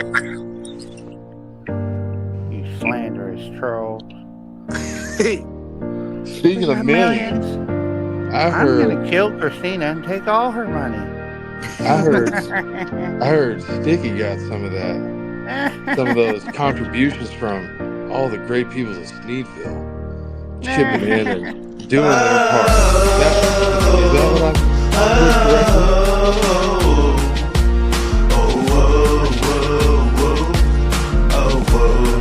You slanderous trolls. Speaking of millions, I I'm heard gonna kill Christina and take all her money. I heard Sticky got some of that. Some of those contributions from all the great people of Sneedville chipping in and doing their part. Is that what I'm heard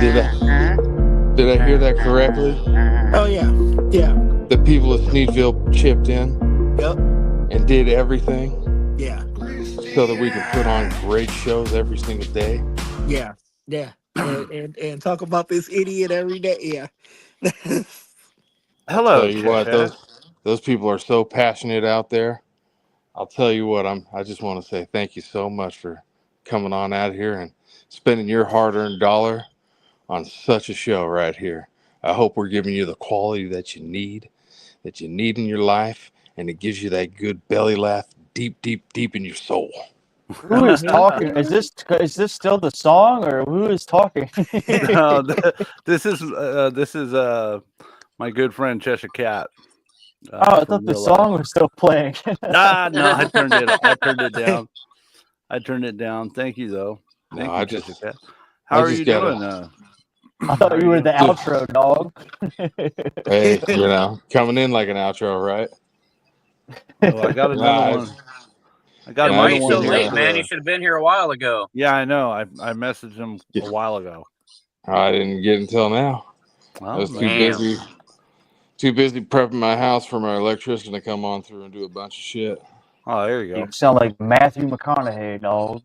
correctly? Did I hear that correctly? Oh yeah. The people of Sneedville chipped in. Yep. And did everything. Yeah. So that we can put on great shows every single day. Yeah. And talk about this idiot every day. Yeah. Hello. Tell you what, those people are so passionate out there. I'll tell you what, I just want to say thank you so much for coming on out here and spending your hard-earned dollar on such a show right here. I hope we're giving you the quality that you need in your life, and it gives you that good belly laugh deep in your soul. Who is talking? Is this still the song, or who is talking? No, this is my good friend Cheshire Cat. I thought the song was still playing. No, I turned it down. I turned it down. Thank you though. Thank you, Cheshire Cat. How are you doing? I thought you were the outro dog. Hey, coming in like an outro, right? Oh, I got another one. I got why are another you so one late, here. man? You should have been here a while ago. Yeah, I know. I messaged him a while ago. I didn't get until now. Well, I was too busy prepping my house for my electrician to come on through and do a bunch of shit. Oh, there you go. You sound like Matthew McConaughey, dog.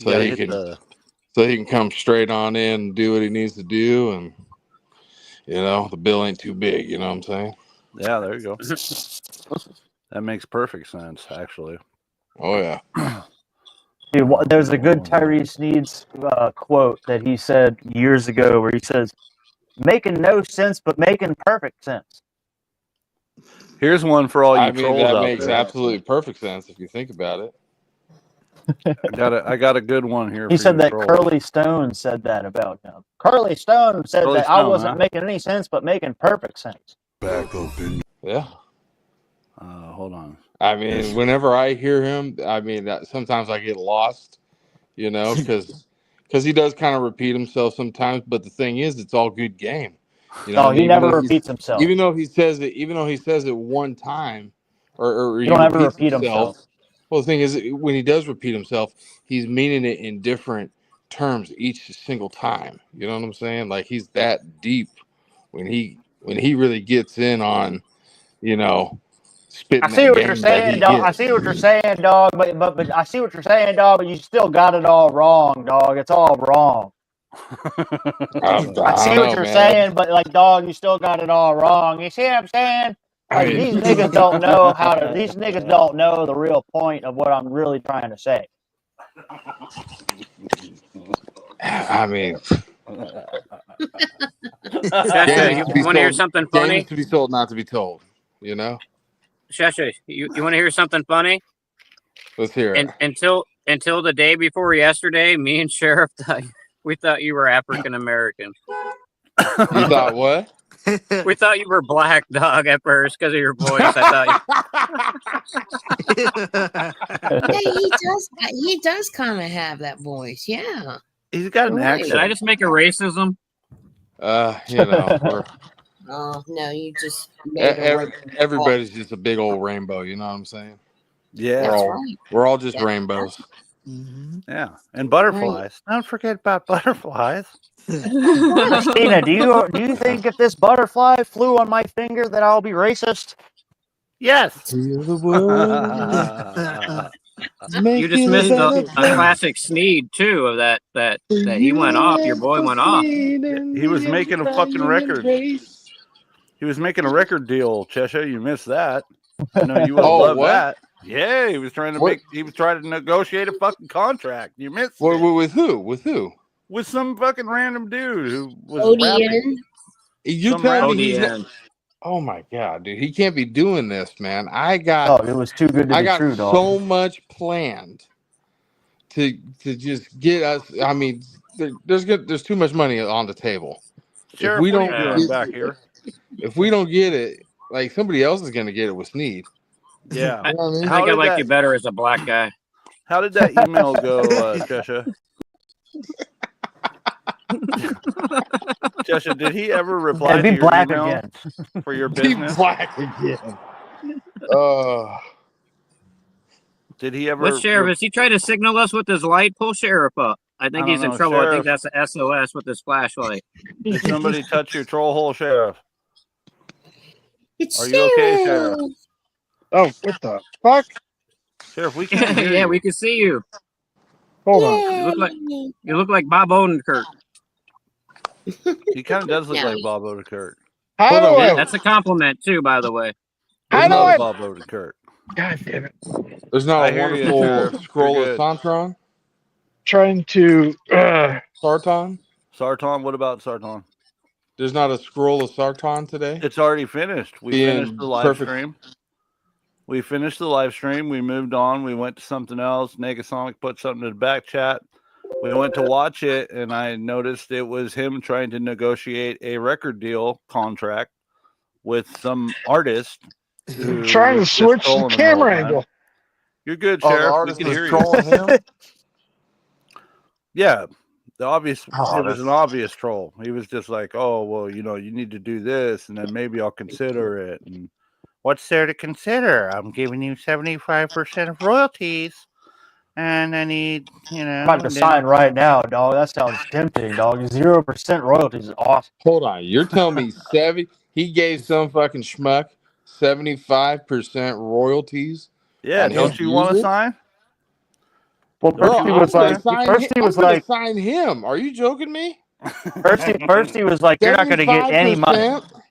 So he can come straight on in and do what he needs to do, and the bill ain't too big. You know what I'm saying? Yeah, there you go. That makes perfect sense, actually. Oh yeah. Dude, there's a good Tyrese Sneed's quote that he said years ago, where he says, "Making no sense, but making perfect sense." Here's one for all you trolls that out makes there. absolutely perfect sense if you think about it. I got a good one here. He for said you that trolls. Curly Stone said that about him. Curly Stone said Curly that I Stone, wasn't huh? making any sense, but making perfect sense. Back up in. Yeah. Hold on. I mean, whenever I hear him, sometimes I get lost, because he does kind of repeat himself sometimes. But the thing is, it's all good game. No, he never repeats himself. Even though he says it one time, or He don't ever repeat himself. Well, the thing is, when he does repeat himself, he's meaning it in different terms each single time. You know what I'm saying? Like, he's that deep when he really gets in on, spitting. I see what you're saying, dog. I see what you're saying, dog. But I see what you're saying, dog. But you still got it all wrong, dog. It's all wrong. I see what you're saying, but like, dog, you still got it all wrong. You see what I'm saying? Like, these niggas don't know how to. These niggas don't know the real point of what I'm really trying to say. I mean, Shasha, you want to hear something funny? Games to be told, not to be told. Shasha, you want to hear something funny? Let's hear it. Until the day before yesterday, me and Sheriff we thought you were African American. You thought what? We thought you were black, dog, at first because of your voice. I thought. Yeah, he does kind of have that voice. Yeah, he's got an accent. Did I just make a racism? Oh no, you just made everybody's just a big old rainbow. You know what I'm saying? Yeah, we're all just rainbows. Yeah, and butterflies. Right. Don't forget about butterflies. Christina, do you think if this butterfly flew on my finger that I'll be racist? Yes. You just missed a classic Sneed too of that he went off. Your boy went off. He was making a fucking record. He was making a record deal, Cheshire. You missed that. I know you would love that. Yeah, he was trying to negotiate a fucking contract. You missed it. With who? With who? With some fucking random dude who was ODN. You telling me oh my god, dude, he can't be doing this, man. It was too good to be true, dog. So much planned to just get us. I mean, there's too much money on the table. Sheriff, if we don't get back here, if we don't get it, like somebody else is going to get it with Sneed. Yeah, I think I like you better as a black guy. How did that email go, Cheshire? Cheshire, did he ever reply to your email again for your business? Be black again. Did he ever? What Sheriff? Is he trying to signal us with his light? Pull Sheriff up. I think he's in trouble. Sheriff. I think that's an SOS with his flashlight. Did somebody touch your troll hole, Sheriff? Are you okay, Sheriff? Oh, what the fuck? Sheriff, we can't hear you. We can see you. Hold on. You look like Bob Odenkirk. He kind of does look like Bob Odenkirk. That's a compliment too, by the way. Bob Odenkirk. God damn it! There's not a wonderful scroll of Sarton. Trying to Sarton. Sarton. What about Sarton? There's not a scroll of Sarton today. It's already finished. We finished the live stream. We finished the live stream. We moved on. We went to something else. Negasonic put something in the back chat. We went to watch it, and I noticed it was him trying to negotiate a record deal contract with some artist. Trying to switch the camera angle. You're good, Sheriff. We can hear you. Yeah, it was an obvious troll. He was just like, "Oh, well, you need to do this, and then maybe I'll consider it." And what's there to consider? I'm giving you 75% of royalties. And I need, I'm about to sign right now, dog. That sounds tempting, dog. 0% royalties is awesome. Hold on. You're telling me he gave some fucking schmuck 75% royalties Yeah, don't you want to sign? Well, Bro, first he I'm was gonna like, sign. first he I'm was gonna like, sign him. Are you joking me? first he was like, you're not going to get any money. 75%.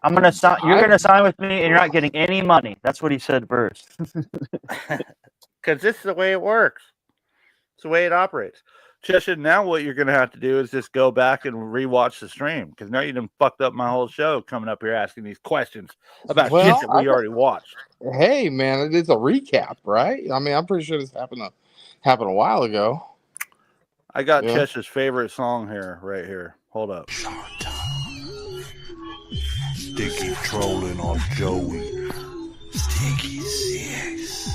I'm going to sign. You're going to sign with me, and you're not getting any money. That's what he said first. Because this is the way it works. It's the way it operates. Cheshire, now what you're going to have to do is just go back and rewatch the stream, because now you done fucked up my whole show coming up here asking these questions about shit that we already watched. Hey, man, it is a recap, right? I mean, I'm pretty sure this happened a while ago. I got Cheshire's favorite song here, right here. Hold up. Sticky trolling on Joey. Sticky six.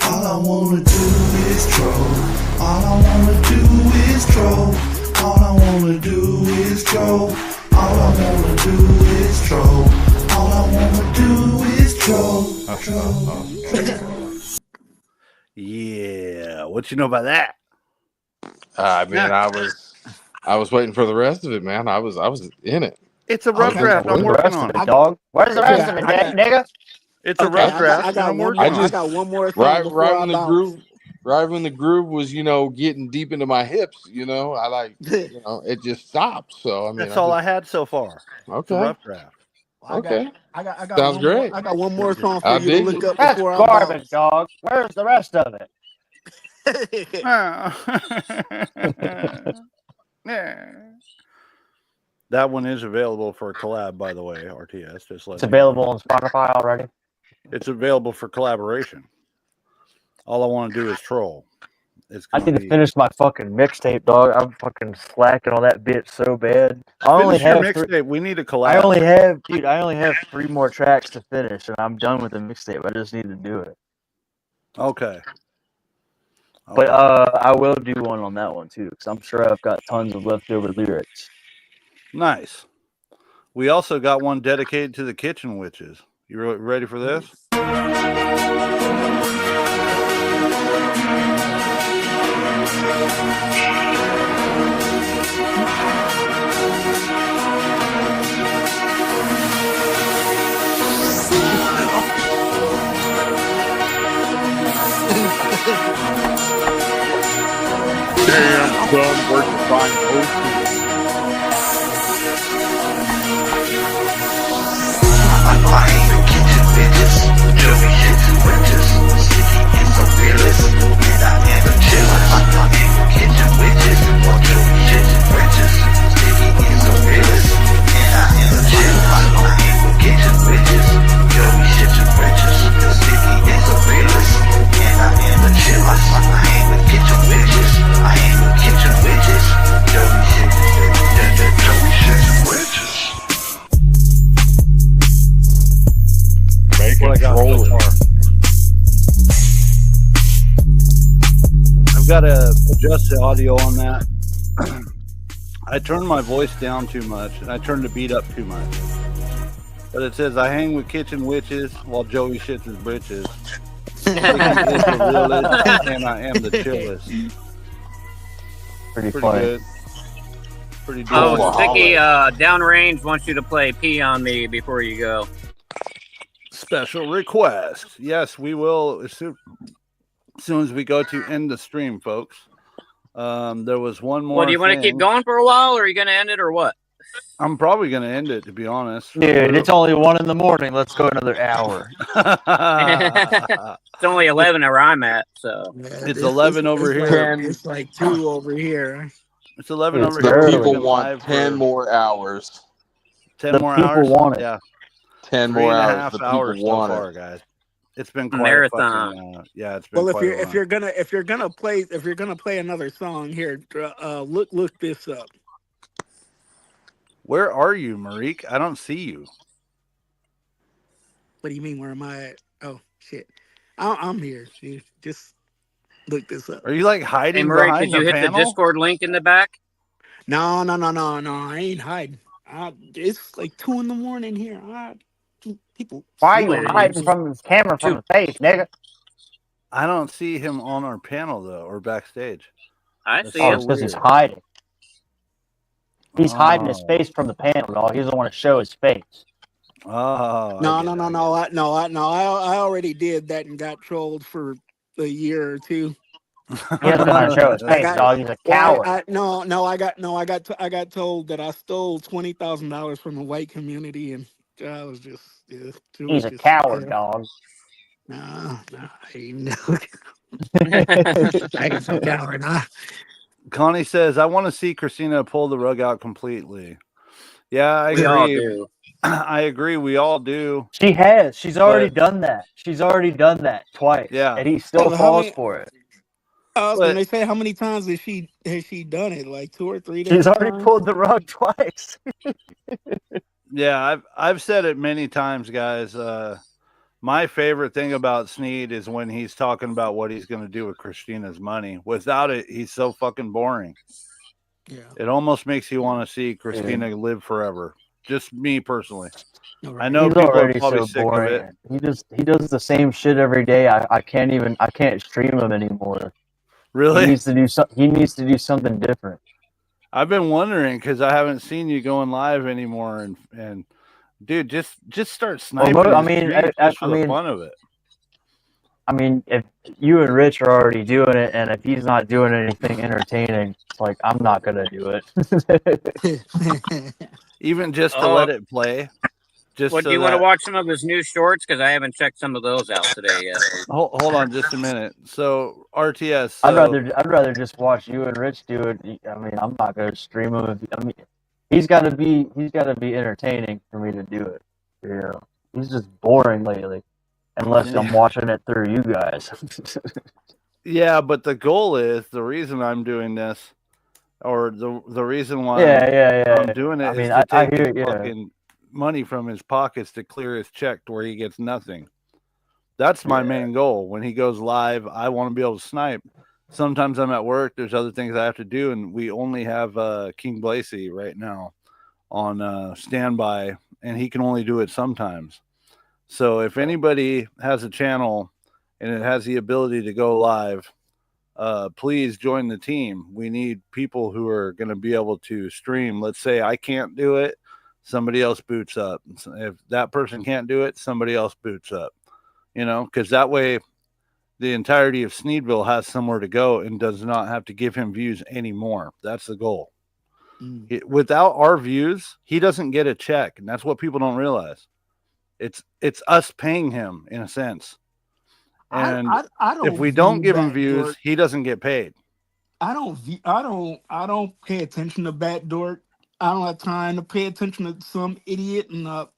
All I wanna do is troll. All I wanna do is troll. All I wanna do is troll. All I wanna do is troll. All I wanna do is troll. Yeah, what you know about that? I mean, I was waiting for the rest of it, man. I was in it. It's a rough draft. I'm working on it, dog. Where's the rest of it, nigga? It's a rough draft. I got one more song right before I when the bounce. groove, right when the groove was, getting deep into my hips. I like, it just stopped. So I mean, That's all I had so far. Okay. It's a rough draft. I got Sounds one great. More, I got one more song for I you to dig look it. up That's before I garbage, dog. Where's the rest of it? That one is available for a collab, by the way, RTS. It's available on Spotify already. It's available for collaboration. All I want to do is troll. I need to finish my fucking mixtape, dog. I'm fucking slacking on that bit so bad. I only Finish your have mixtape. We need a collab. I only have 3 more tracks to finish, and I'm done with the mixtape. I just need to do it. Okay. But I will do one on that one too, because I'm sure I've got tons of leftover lyrics. Nice. We also got one dedicated to the kitchen witches. You ready for this? Damn, son, where'd you find hosting? I ain't the kitchen bitches. Joey shits and witches. Sticky is so fearless. And I am a chiller. I ain't the kitchen witches. Or Joey shits and witches. Sticky is so fearless. And I am a chiller. I ain't the kitchen witches. Joey shits and witches. Sticky is so fearless. And I am a chiller. I ain't the kitchen witches. I ain't the kitchen witches. Joey shits and witches. What I got so far. I've got to adjust the audio on that. I turned my voice down too much, and I turned the beat up too much. But it says, I hang with kitchen witches while Joey shits his britches. And I am the chillest. Pretty funny. good. Pretty good. Oh, Sticky, downrange wants you to play Pee on Me before you go. Special request. Yes, we will as soon as we go to end the stream, folks. There was one more. Well, do you want to keep going for a while, or are you going to end it, or what? I'm probably going to end it, to be honest. Dude, it's only 1 in the morning. Let's go another hour. It's only 11 where I'm at, so. It's 11 over here. It's like 2 over here. It's 11 over The here. people want 10 more hours. 10 more hours? Want it. Yeah. 10 more hours. The people hours so want far, it. guys. It's been quite marathon. A fucking, yeah, it's been Well, quite a if you're gonna play another song here, look this up. Where are you, Marique? I don't see you. What do you mean? Where am I at? Oh shit, I'm here. Just look this up. Are you like hiding Hey, Murray, behind did you the hit panel? the Discord link in the back? No, I ain't hiding. It's like 2 in the morning here. People. Why are you hiding from his camera from his face, nigga? I don't see him on our panel though, or backstage. I That's see so him. It's because he's weird. hiding. He's hiding his Oh. face from the panel, dog. He doesn't want to show his face. Oh, No, I already did that and got trolled for a year or two. He doesn't want to show his face, dog. He's a coward. I got told that I stole $20,000 from the white community, and I was just He's a coward, dog. Nah, I ain't no. I ain't some coward, huh? Connie says, I want to see Christina pull the rug out completely. Yeah, I We agree. all do. I agree. We all do. She has. She's already done that. She's already done that twice. Yeah. And he still How falls many- for it. I was gonna say, how many times has she done it? Like 2 or 3 days. She's already pulled the rug twice. Yeah, I've said it many times, guys. My favorite thing about Sneed is when he's talking about what he's going to do with Christina's money. Without it, he's so fucking boring. Yeah. It almost makes you want to see Christina live forever. Just me personally. I know He's people are already probably so sick boring. of it. He does the same shit every day. I can't stream him anymore. Really? He needs to do something different. I've been wondering because I haven't seen you going live anymore, and dude, just start sniping. Well, just for the fun of it. I mean, if you and Rich are already doing it, and if he's not doing anything entertaining, it's like I'm not gonna do it. Even just to let it play. Just What so do you want to that- watch some of his new shorts? Because I haven't checked some of those out today yet. Hold on just a minute. So RTS. I'd rather just watch you and Rich do it. I mean, I'm not gonna stream him. He's got to be entertaining for me to do it. You know, he's just boring lately, unless I'm watching it through you guys. Yeah, but the goal is the reason I'm doing this, or the reason why I'm doing it I is mean, to I take hear his fucking money from his pockets to clear his check to where he gets nothing. That's my main goal. When he goes live, I want to be able to snipe. Sometimes I'm at work. There's other things I have to do, and we only have King Blacy right now on standby, and he can only do it sometimes. So if anybody has a channel and it has the ability to go live, please join the team. We need people who are going to be able to stream. Let's say I can't do it, somebody else boots up. If that person can't do it, somebody else boots up. You know, because that way the entirety of Sneedville has somewhere to go and does not have to give him views anymore. That's the goal. Without our views, he doesn't get a check, and that's what people don't realize. It's us paying him in a sense. And I don't if we don't view give him Backdoor- views, he doesn't get paid. I don't pay attention to Backdoor. I don't have time to pay attention to some idiot in a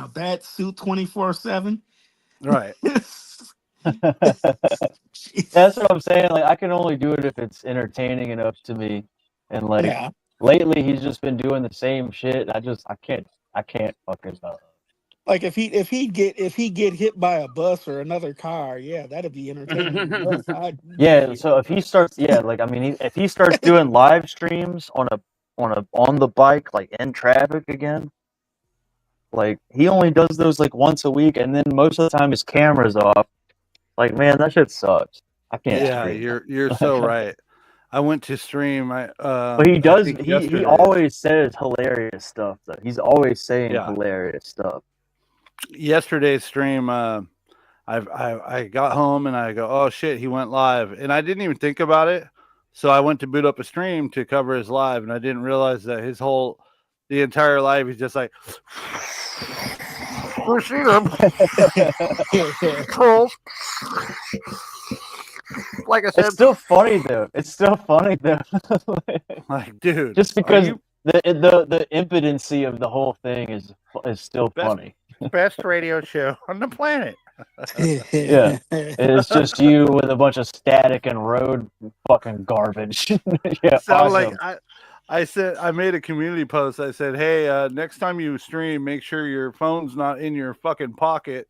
bat suit 24/7. Right. That's what I'm saying. Like, I can only do it if it's entertaining enough to me. And like Yeah. lately, he's just been doing the same shit. I can't fucking. Like if he get hit by a bus or another car, yeah, that'd be entertaining. Yeah. So if he starts, if he starts doing live streams on the bike, like in traffic again, like he only does those like once a week, and then most of the time his camera's off. Like, man, that shit sucks. I can't. Yeah, stream. you're so right. I went to stream. But he does. I think He yesterday. always says hilarious stuff. Though he's always saying hilarious stuff. Yesterday's stream, I got home and I go, oh shit, he went live, and I didn't even think about it. So I went to boot up a stream to cover his live, and I didn't realize that the entire live, he's just like, like I said, It's still funny though. It's still funny though. Like, dude, just because the impotency of the whole thing is still funny. Best radio show on the planet. Yeah, it's just you with a bunch of static and road fucking garbage. Yeah, So awesome. like I said, I made a community post. I said, hey, next time you stream, make sure your phone's not in your fucking pocket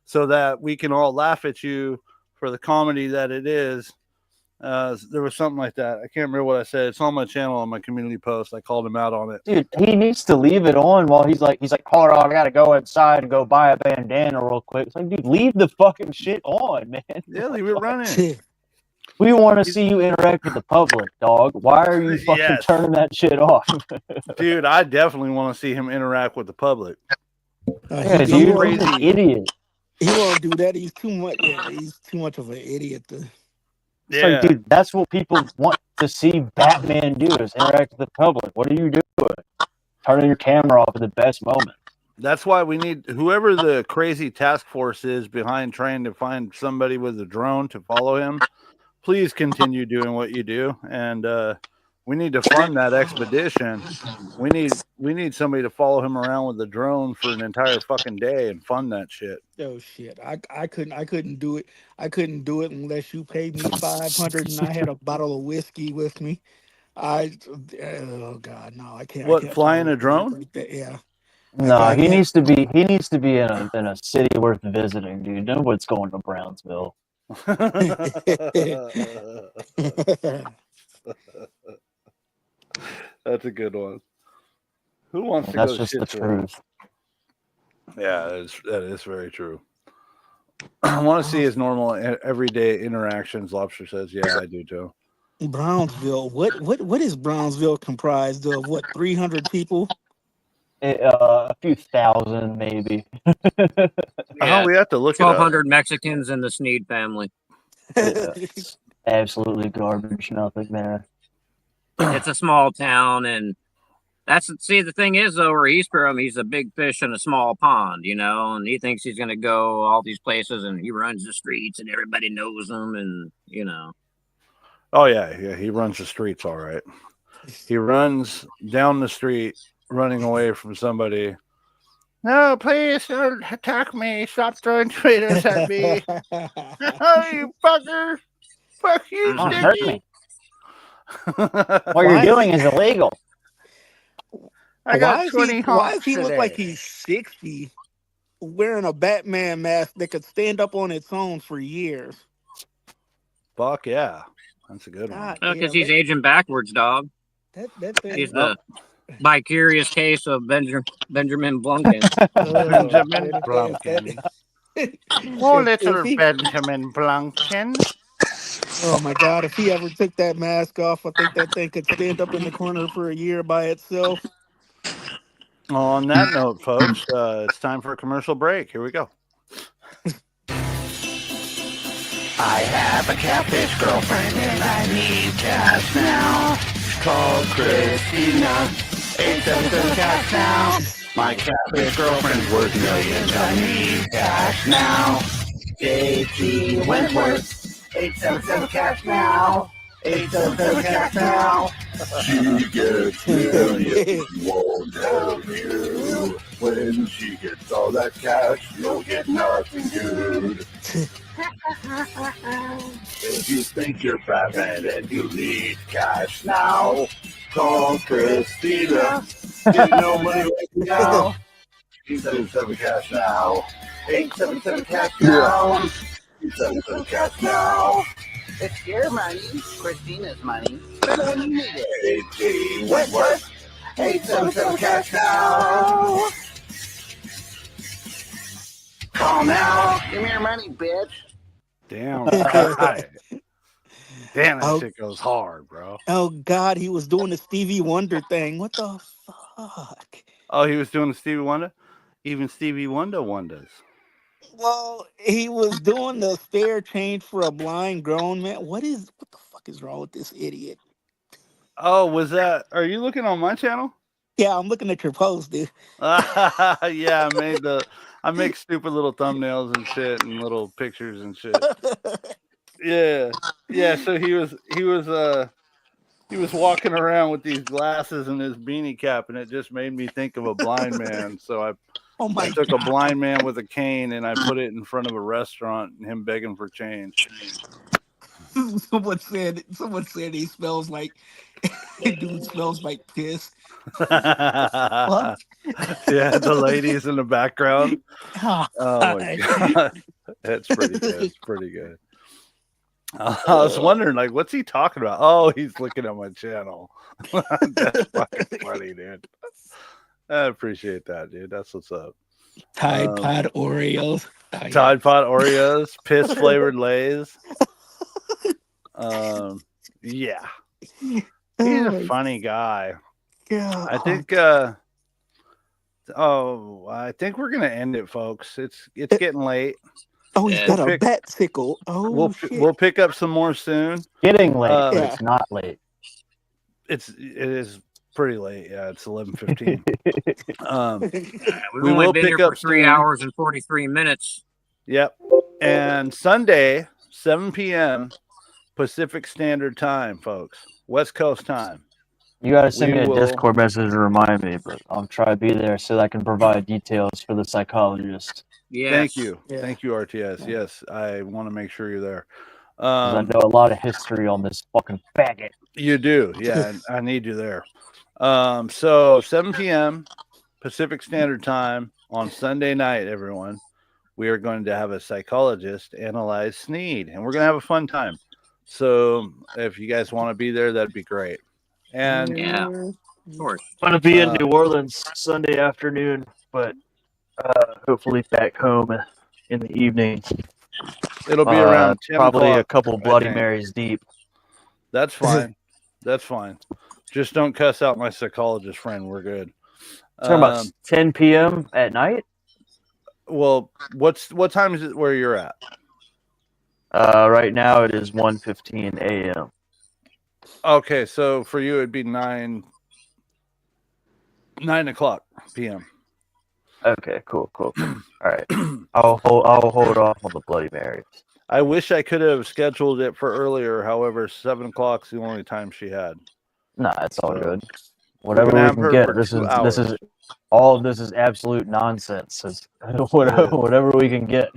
so that we can all laugh at you for the comedy that it is. There was something like that. I can't remember what I said. It's on my channel on my community post. I called him out on it. Dude, he needs to leave it on while he's like, hold on, I gotta go inside and go buy a bandana real quick. It's like, dude, leave the fucking shit on, man. Yeah, leave it running. We want to see you interact with the public, dog. Why are you fucking turning that shit off? Dude, I definitely want to see him interact with the public. Yeah, dude, he's an idiot. He won't do that. He's too much. Yeah, he's too much of an idiot. It's like, dude, that's what people want to see Batman do, is interact with the public. What are you doing? Turning your camera off at the best moment. That's why we need whoever the crazy task force is behind trying to find somebody with a drone to follow him. Please continue doing what you do, and we need to fund that expedition. We need somebody to follow him around with a drone for an entire fucking day and fund that shit. Oh shit! I couldn't do it. I couldn't do it unless you paid me $500 and I had a bottle of whiskey with me. Oh god, no, I can't. What, flying a drone? Yeah. No, he needs to be in a city worth visiting, dude. Nobody's going to Brownsville. That's a good one. Who wants to That's go just shit the to truth. Yeah, that is very true. I want to see his normal everyday interactions. Lobster says, "Yeah, I do too." Brownsville. What is Brownsville comprised of? What, 300 people? A few thousand, maybe. Yeah, we have to look it up. 1,200 Mexicans in the Sneed family. It's absolutely garbage. Nothing there. It's a small town, and the thing is though, where he's from, he's a big fish in a small pond, and he thinks he's gonna go all these places, and he runs the streets, and everybody knows him, and Oh yeah, he runs the streets all right. He runs down the street, running away from somebody. No, please don't attack me. Stop throwing tomatoes at me. Oh, you fucker. Fuck you, Don't Sticky. hurt me. What you're doing is illegal. I got 20 Why does he honks look like today. he's 60 wearing a Batman mask that could stand up on its own for years? Fuck yeah. That's a good one. because he's aging backwards, dog. That thing. He's the vicarious case of Benjamin Blumkin. Benjamin Blumkin. Oh, little Benjamin Blumkin. Oh my God! If he ever took that mask off, I think that thing could stand up in the corner for a year by itself. On that note, folks, it's time for a commercial break. Here we go. I have a catfish girlfriend and I need cash now. Call Christina, 877 cash now. My catfish girlfriend's worth millions. I need cash now. JT Wentworth, 877 cash now. 877 cash now. She gets millions, won't help you. When she gets all that cash, you'll get nothing good. If you think you're Batman and you need cash now, call Christina. Get no money right now. 877 cash now. 877 cash now. 877 cash now. It's your money, Christina's money. Spend it when you need it. JT Wentworth. 877 cash now. Call now. Give me your money, bitch. Damn. Right. Damn, that Oh. shit goes hard, bro. Oh God, he was doing the Stevie Wonder thing. What the fuck? Oh, he was doing the Stevie Wonder? Even Stevie Wonder wonders. Well, he was doing the spare change for a blind grown man. What the fuck is wrong with this idiot? Oh, was that? Are you looking on my channel? Yeah, I'm looking at your post, dude. Yeah, I make stupid little thumbnails and shit and little pictures and shit. Yeah. So he was walking around with these glasses and his beanie cap, and it just made me think of a blind man. So I took a blind man with a cane and I put it in front of a restaurant and him begging for change. Someone said he smells like dude smells like piss. Yeah, the ladies in the background. Oh my God. That's pretty good. It's pretty good. I was wondering, like, what's he talking about? Oh, he's looking at my channel. That's fucking funny, dude. I appreciate that, dude. That's what's up. Tide Pod Oreos. Oh, yeah. Tide Pod Oreos, piss flavored Lays. Yeah. He's a funny guy. Yeah. I think I think we're gonna end it, folks. It's getting late. Oh, he's got a bat tickle. Oh, we'll pick up some more soon. Getting late, but it's not late. It is pretty late. Yeah, it's 11:15. We've only been here for 3 hours and 43 minutes. Yep. And Sunday, 7 p.m. Pacific Standard Time, folks. West Coast time. You got to send me a Discord message to remind me, but I'll try to be there so that I can provide details for the psychologist. Yes. Thank you. Yeah. Thank you, RTS. Yes, I want to make sure you're there. I know a lot of history on this fucking faggot. You do. Yeah, I need you there. So 7 p.m. Pacific Standard Time on Sunday night, everyone. We are going to have a psychologist analyze Sneed, and we're going to have a fun time. So if you guys want to be there, that'd be great. And yeah, of course. I'm going to be in New Orleans Sunday afternoon, but hopefully back home in the evening. It'll be around 10 probably o'clock, a couple Bloody Marys deep. That's fine. That's fine. Just don't cuss out my psychologist friend. We're good. Talking about 10 p.m. at night? Well, what time is it where you're at? Right now it is 1:15 a.m. Okay, so for you it'd be 9 o'clock p.m. Okay, cool. All right, I'll hold off on the Bloody Marys. I wish I could have scheduled it for earlier. However, 7 o'clock's the only time she had. Nah, it's all good. Whatever we can get. This is all of this is absolute nonsense. It's whatever we can get.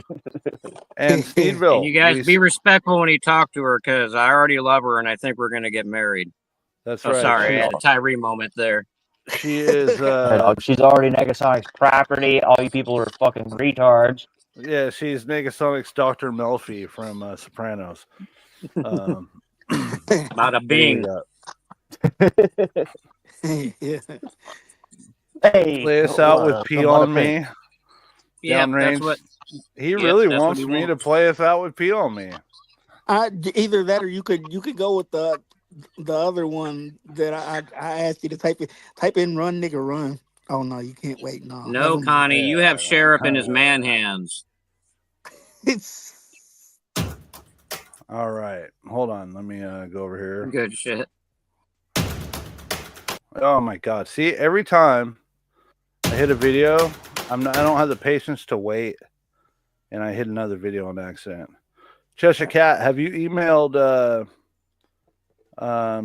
And Sneedville, and you guys be respectful when you talk to her, because I already love her and I think we're gonna get married. That's right. Sorry, I had a Tyree moment there. She is. She's already Negasonic's property. All you people are fucking retards. Yeah, she's Negasonic's Dr. Melfi from Sopranos. Bada bing. Yeah. Hey, play us out with Pee on Me. Yeah, that's what. He really wants me to play us out with Pee on Me. Either that, or you could go with the other one that I asked you to type in "run, nigga, run." Oh no, you can't wait. No, Connie, you have Sheriff in his man hands. All right, hold on. Let me go over here. Good shit. Oh my God! See, every time I hit a video, I don't have the patience to wait, and I hit another video on accident. Cheshire Cat, have you emailed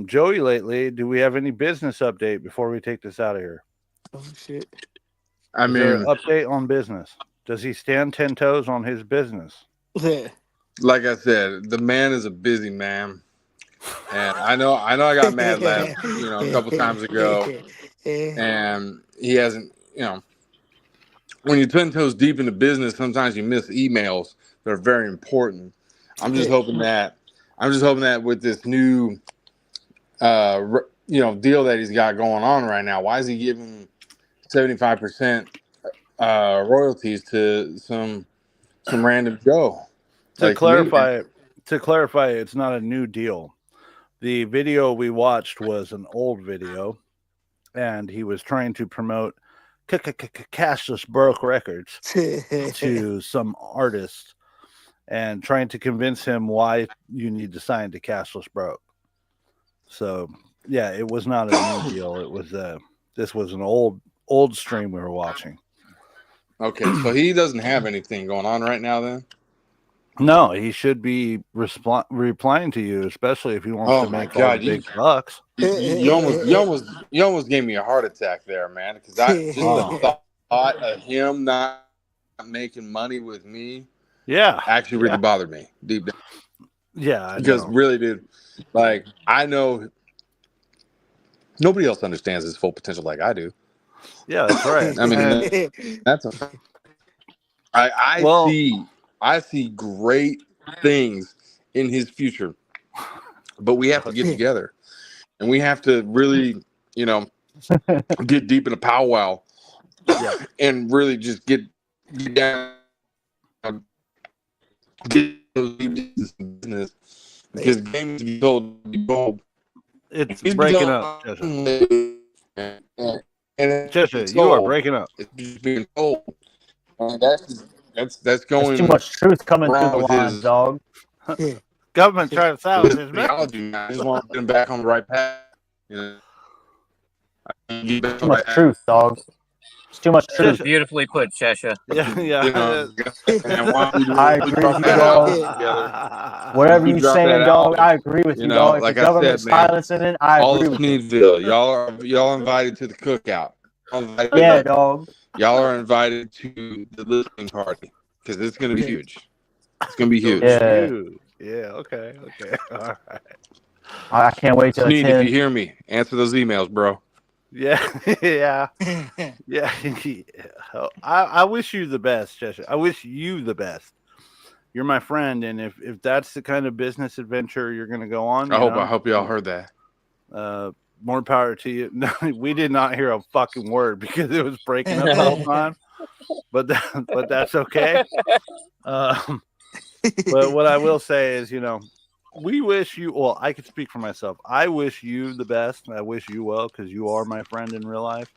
Joey lately? Do we have any business update before we take this out of here? Oh shit! Is there an update on business? Does he stand 10 toes on his business? Like I said, the man is a busy man. And I know I got mad a couple times ago, and he hasn't, when you're 10 toes deep into business, sometimes you miss emails that are very important. I'm just hoping that with this new, deal that he's got going on right now, why is he giving 75% royalties to some random Joe? To clarify, it's not a new deal. The video we watched was an old video, and he was trying to promote Cashless Broke Records to some artists and trying to convince him why you need to sign to Cashless Broke. So, yeah, it was not a new deal. It was this was an old stream we were watching. Okay, so he doesn't have anything going on right now then? No, he should be replying to you, especially if he wants to make all the big bucks. You almost gave me a heart attack there, man. Because the thought of him not making money with me, actually really bothered me deep down. Yeah, because really, dude, like I know nobody else understands his full potential like I do. Yeah, that's right. I mean, that's I see great things in his future. But we have to get together, and we have to really, get deep in a powwow, and really just get down, get business, because games to be told. It's breaking up. Cheshire, you are breaking up. It's just being told. And that's going. There's too much truth coming through wrong the with lines, his dog. Government trying to silence his theology. I just want to get him back on the right path. Too much truth, dog. It's too much truth. Beautifully put, Cheshire. Yeah. I agree with you, dog. Whatever you saying, dog, I agree with you, dog. If like the government's I said, man, silencing it, I all agree of with you. Sneedville, y'all are invited to the cookout. Yeah, dog. Y'all are invited to the listening party because it's gonna be huge. It's gonna be huge. Yeah. Okay. All right. I can't wait to Sneed, attend. if you hear me, answer those emails, bro. Yeah. I wish you the best, Cheshire. I wish you the best. You're my friend, and if that's the kind of business adventure you're going to go on, I hope y'all heard that. More power to you. No, we did not hear a fucking word because it was breaking up the whole time. But that's okay. But what I will say is, we wish you. Well, I could speak for myself. I wish you the best. I wish you well because you are my friend in real life.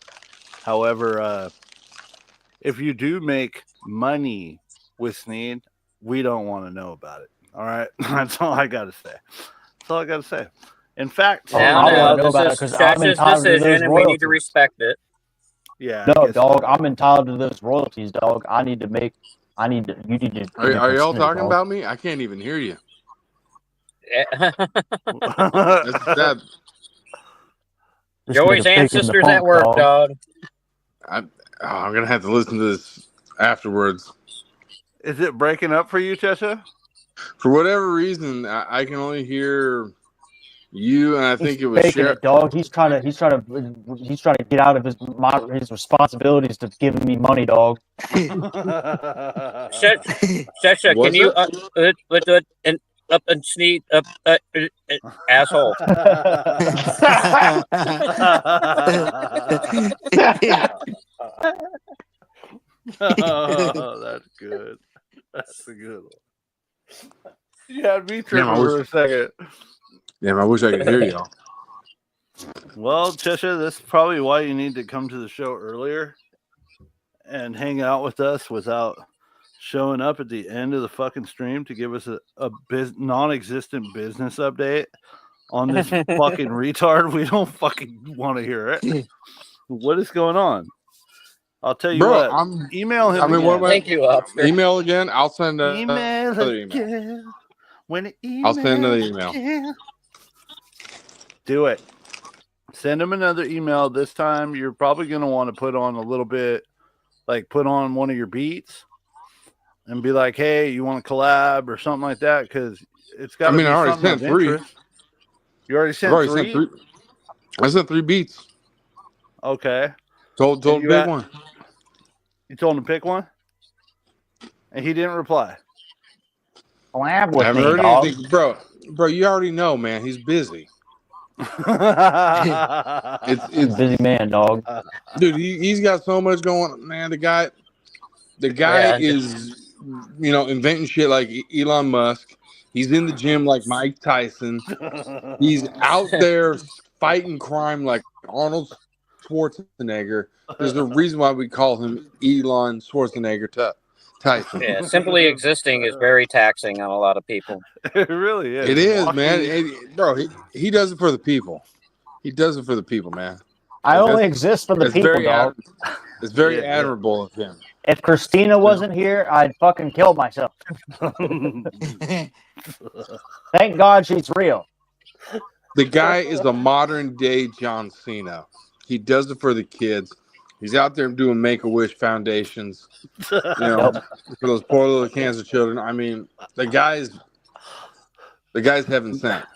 However, if you do make money with Sneed, we don't want to know about it. All right, that's all I gotta say. That's all I gotta say. In fact, This is Chesh's decision, and we need to respect it. Yeah. No, dog. I'm entitled to those royalties, dog. You need to. You need to. Are y'all talking about me? I can't even hear you. That's sad. Joey's ancestors at work, dog. I'm gonna have to listen to this afterwards. Is it breaking up for you, Cheshire? For whatever reason, I can only hear you, and I think it was Sheriff. Dog, he's trying to get out of his responsibilities to giving me money, dog. Cheshire, can you up and Sneed up, asshole. Oh, that's good. That's a good one. You had me tripping for a second. Damn, I wish I could hear y'all. Well, Cheshire, this is probably why you need to come to the show earlier and hang out with us without showing up at the end of the fucking stream to give us a non-existent business update on this fucking retard. We don't fucking want to hear it. What is going on? I'll tell you what. Email him. Thank you, Oscar. Email again. I'll send another email. I'll send another email. Do it. Send him another email. This time, you're probably going to want to put on a little bit, put on one of your beats. And be like, hey, you want to collab or something like that? Because it's got to be. I already sent 3. Interest. You already sent 3? Sent 3. I sent 3 beats. Okay. Told him pick one. You told him to pick one? And he didn't reply. Collab with me, dog. Anything. Bro, you already know, man. He's busy. it's busy man, dog. Dude, he's got so much going on, man. The guy is... inventing shit like Elon Musk. He's in the gym like Mike Tyson. He's out there fighting crime like Arnold Schwarzenegger. There's a reason why we call him Elon Schwarzenegger Tyson. Yeah, simply existing is very taxing on a lot of people. It really is. It is, man. Bro, he does it for the people. He does it for the people, man. I only exist for the people, dog. It's very admirable of him. If Christina wasn't here, I'd fucking kill myself. Thank God she's real. The guy is a modern day John Cena. He does it for the kids. He's out there doing Make-A-Wish foundations, for those poor little cancer children. I mean, the guy's heaven sent,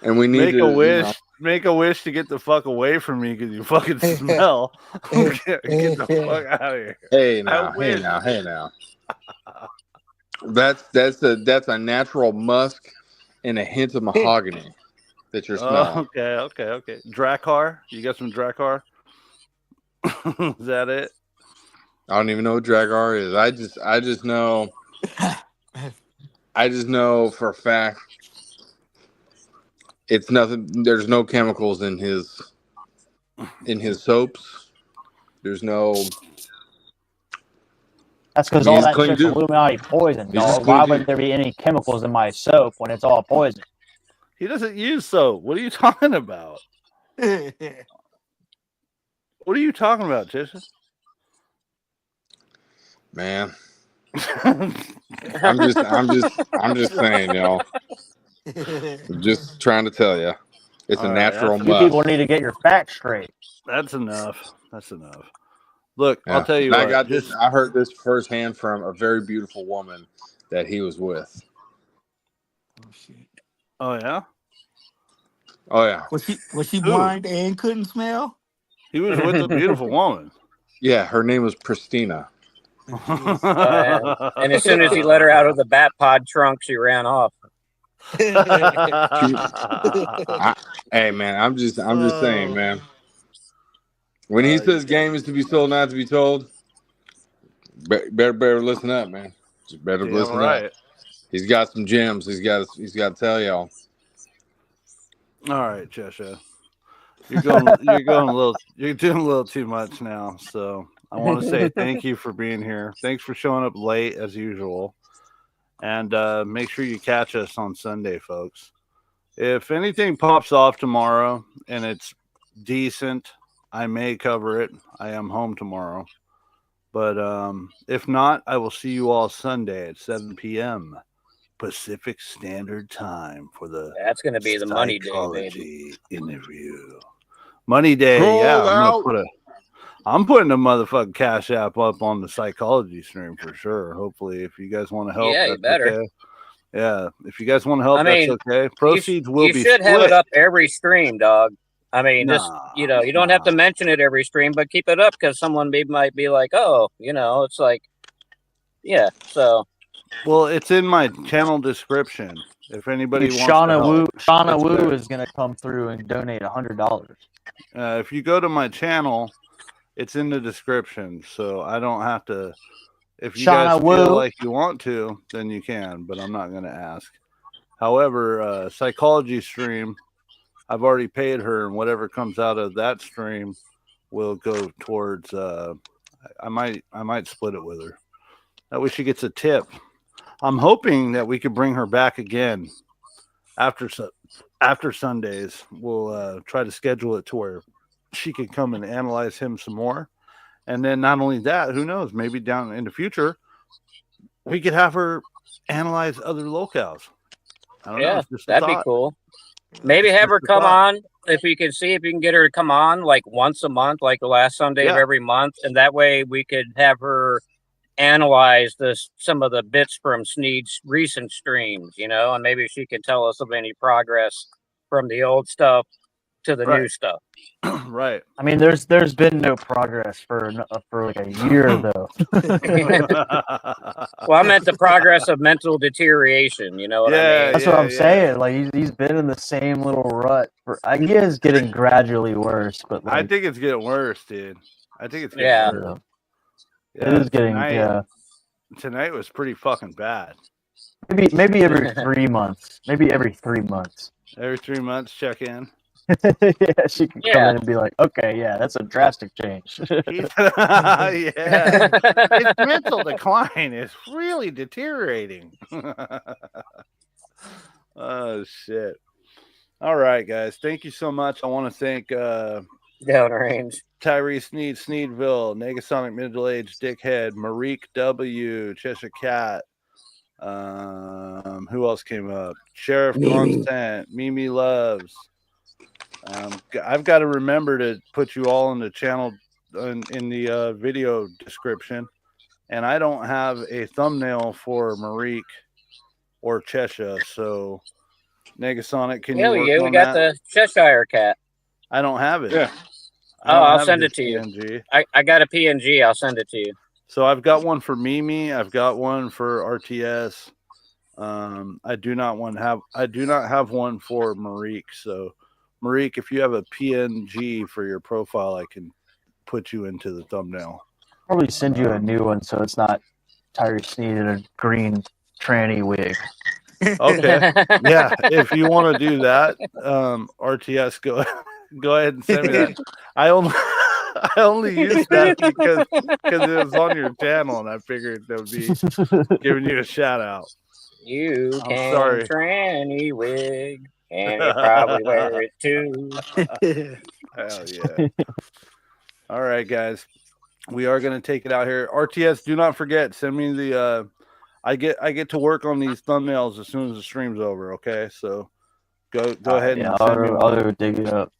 and we need Make a wish to get the fuck away from me because you fucking smell. Get the fuck out of here. Hey now. That's a natural musk, and a hint of mahogany that you're smelling. Okay. Drakkar? You got some Drakkar? Is that it? I don't even know what Drakkar is. I just know. I just know for a fact it's nothing. There's no chemicals in his soaps. There's no. That's because all that shit's Illuminati poison, dog. Why would there be any chemicals in my soap when it's all poison? He doesn't use soap. What are you talking about? What are you talking about, Tisha? Man, I'm just saying, y'all. I'm just trying to tell you, it's a natural must. You people need to get your facts straight. That's enough. Look, Yeah. I'll tell you and what. I heard this firsthand from a very beautiful woman that he was with. Oh yeah. Oh yeah. Was she blind and couldn't smell? He was with a beautiful woman. Yeah, her name was Pristina. And as soon as he let her out of the bat pod trunk, she ran off. Hey man, I'm just saying, man. When he says game is to be sold, not to be told, better listen up, man. Just better listen up. He's got some gems. He's got to tell y'all. All right, Cheshire. You're doing a little too much now. So I want to say thank you for being here. Thanks for showing up late as usual. And make sure you catch us on Sunday, folks. If anything pops off tomorrow and it's decent, I may cover it. I am home tomorrow. But if not, I will see you all Sunday at 7 p.m. Pacific Standard Time for the That's going to be the money day, baby. Interview. Money day, I'm putting a motherfucking Cash App up on the psychology stream for sure. Hopefully, if you guys want to help, you better. Okay. Yeah, if you guys want to help, that's okay. Proceeds will be. You should have it up every stream, dog. I mean, you don't have to mention it every stream, but keep it up because someone might be like, oh, it's like, yeah. So, well, it's in my channel description. If anybody wants Shauna Wu is going to come through and donate $100. If you go to my channel, it's in the description, so I don't have to. If you guys feel like you want to, then you can, but I'm not going to ask. However, psychology stream, I've already paid her, and whatever comes out of that stream will go towards. I might split it with her. That way she gets a tip. I'm hoping that we could bring her back again after Sundays. We'll try to schedule it to where she can come and analyze him some more. And then not only that, who knows, maybe down in the future, we could have her analyze other locales. I don't know. That'd be cool. Maybe have her come on if we can see if you can get her to come on like once a month, like the last Sunday of every month. And that way we could have her analyze some of the bits from Sneed's recent streams, and maybe she can tell us of any progress from the old stuff to the new stuff. Right. I mean, there's been no progress for like a year though. Well, I meant the progress of mental deterioration. You know what I mean? That's what I'm saying. Like he's been in the same little rut. I guess it's getting gradually worse, but I think it's getting worse, dude. I think it's getting worse. It is getting. Tonight was pretty fucking bad. Maybe every 3 months. Maybe every 3 months. Every 3 months, check in. Yeah, she can come in and be like, okay, yeah, that's a drastic change. Yeah. His mental decline is really deteriorating. Oh, shit. All right, guys. Thank you so much. I want to thank Downrange, Tyree Sneed, Sneedville, Negasonic Middle Age Dickhead, Marique W, Cheshire Cat. Who else came up? Sheriff Constant, Mimi Loves. I've got to remember to put you all in the channel in the video description, and I don't have a thumbnail for Marique or Cheshire, so Negasonic, can you work on we got that? the Cheshire Cat. I don't have it. Yeah. I'll send it to you. I got a PNG. I'll send it to you. So I've got one for Mimi. I've got one for RTS. I do not have one for Marique. So, Marique, if you have a PNG for your profile, I can put you into the thumbnail. Probably send you a new one so it's not Tiger Sneed in a green tranny wig. Okay. Yeah. If you want to do that, RTS, go ahead and send me that. I only used that because it was on your channel, and I figured that would be giving you a shout out. You I'm can sorry. tranny wig, and you probably wear it too. Hell yeah. All right, guys. We are going to take it out here. RTS, do not forget, send me the I get to work on these thumbnails as soon as the stream's over, okay? So go ahead and send me one. I'll dig it up.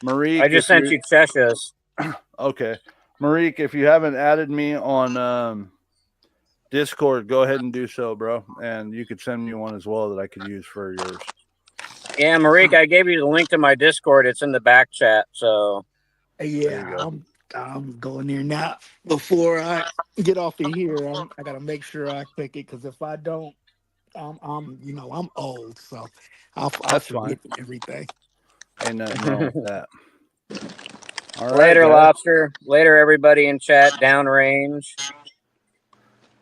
Marique, I just sent you Cheshires. Okay. Marique, if you haven't added me on Discord, go ahead and do so, bro. And you could send me one as well that I could use for yours. Yeah, Marique, I gave you the link to my Discord. It's in the back chat. So Yeah, I'm going there now. Before I get off of here, I gotta make sure I click it because if I don't, I'm old, so I'll forget everything. Ain't nothing wrong with that. All right, later, guys. Lobster. Later, everybody in chat. Downrange.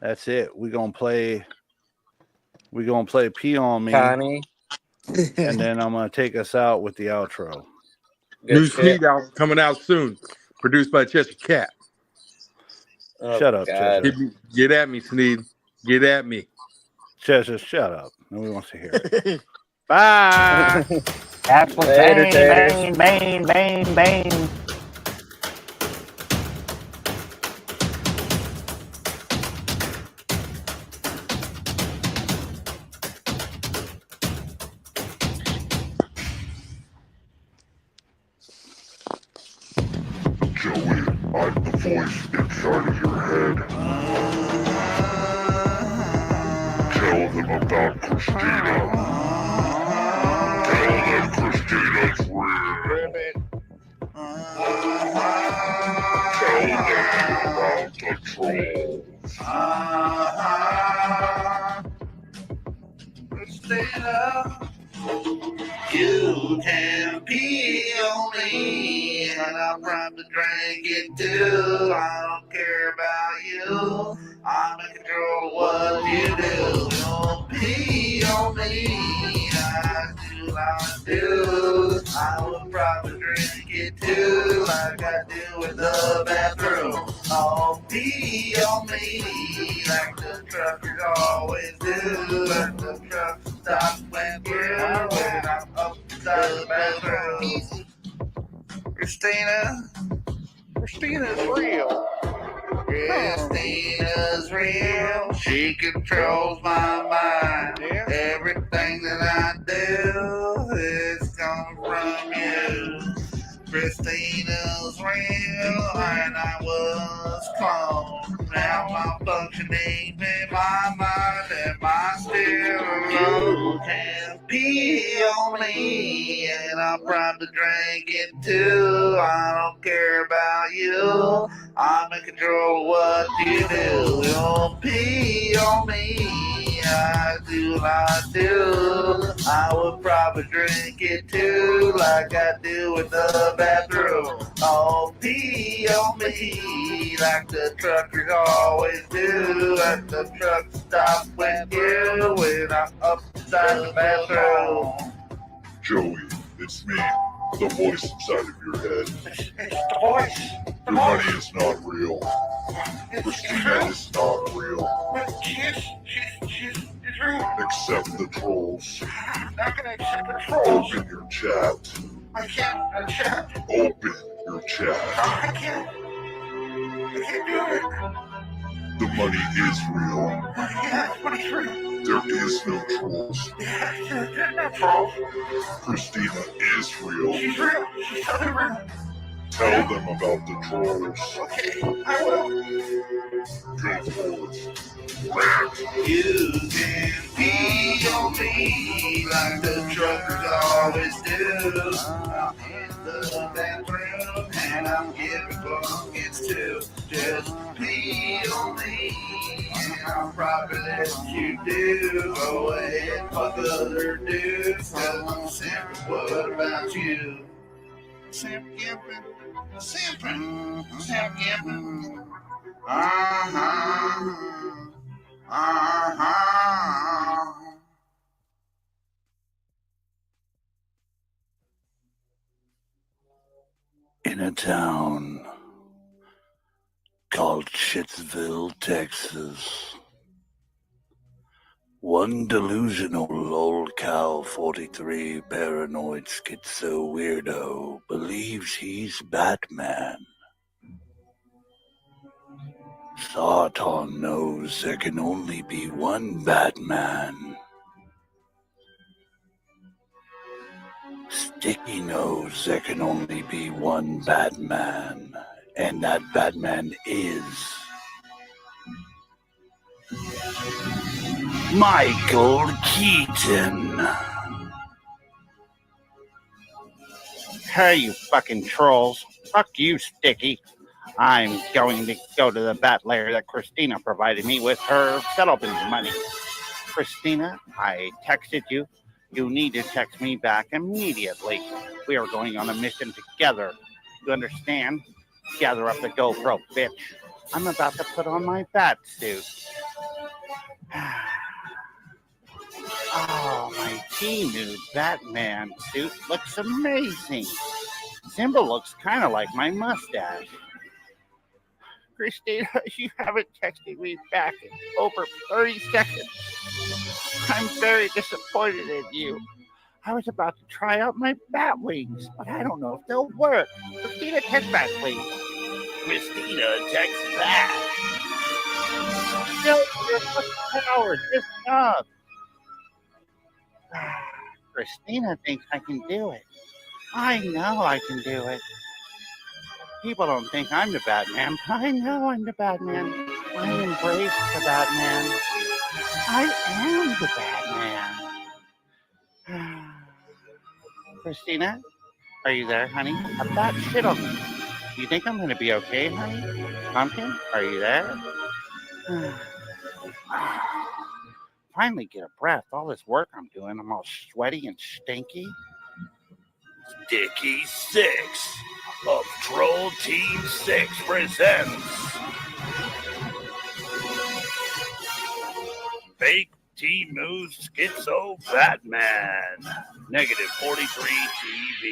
That's it. We're gonna play Pee on Me. Connie. And then I'm gonna take us out with the outro. New Sneed album coming out soon, produced by Chester Cat. Shut up, Chester. Get at me, Sneed. Get at me. Chester, shut up. Nobody wants to hear it. Bye. Later, bang. Joey, I'm the voice inside of your head. Tell them about Christina. Tell them Christina's real. Tell them about the trolls. Christina, you can pee on me, and I'll probably drink it too. I don't care about you. I'm in control of what you do. Don't pee on me. I do. I will probably drink it too, like I do in the bathroom. Oh, pee on me, like the truckers always do. Like the truck stops when I'm up inside the bathroom. Christina's real. Christina's real. She controls my mind. Everything that I do is coming from you. Christina's real, and I was cloned. Now I'm functioning in my mind, and my spirit you can pee on me, and I'll probably drink it too. I don't care about you. I'm in control of what you do. You'll pee on me. I do. I would probably drink it too, like I do in the bathroom. Oh, pee on me, like the truckers always do. Like the truck stops when I'm up inside the bathroom. Joey, it's me, the voice inside of your head. It's the voice. Your money is not real. Christina is not real. She's real. Accept the trolls. I'm not gonna accept the trolls. Open your chat. I can't chat. Open your chat. I can't do it. The money is real. Yeah, money's real. There is no trolls. There's no trolls. Christina is real. She's real. She's totally real. Tell them about the trolls. Okay, I will. Go forward. You can pee on me like the truckers always do. I'm in the bathroom and I'm giving buckets too. Just pee on me. I'll probably let you do away and fuck other dudes. Cause I'm simp. What about you? Simp gimping, simping, simp gimping. In a town called Shitsville, Texas, one delusional old cow 43 paranoid schizo weirdo believes he's Batman. Sarton knows there can only be one Batman. Sticky knows there can only be one Batman, and that Batman is Michael Keaton. Hey, you fucking trolls. Fuck you, Sticky. I'm going to go to the bat lair that Christina provided me with her settlement money. Christina, I texted you. You need to text me back immediately. We are going on a mission together. You understand? Gather up the GoPro, bitch. I'm about to put on my bat suit. Oh, my T-Nude Batman suit looks amazing. Simba looks kind of like my mustache. Christina, you haven't texted me back in over 30 seconds. I'm very disappointed in you. I was about to try out my bat wings, but I don't know if they'll work. Christina, text back, please. Christina, text back. No, your fucking powers, just up. Christina thinks I can do it. I know I can do it. People don't think I'm the Batman, but I know I'm the Batman. I embrace the Batman. I am the Batman. Christina, are you there, honey? A bat shit on me. You think I'm going to be okay, honey? Pumpkin, are you there? Finally get a breath. All this work I'm doing, I'm all sweaty and stinky. Sticky 6 of Troll Team 6 presents Fake T-Moose Schizo Batman, -43 TV.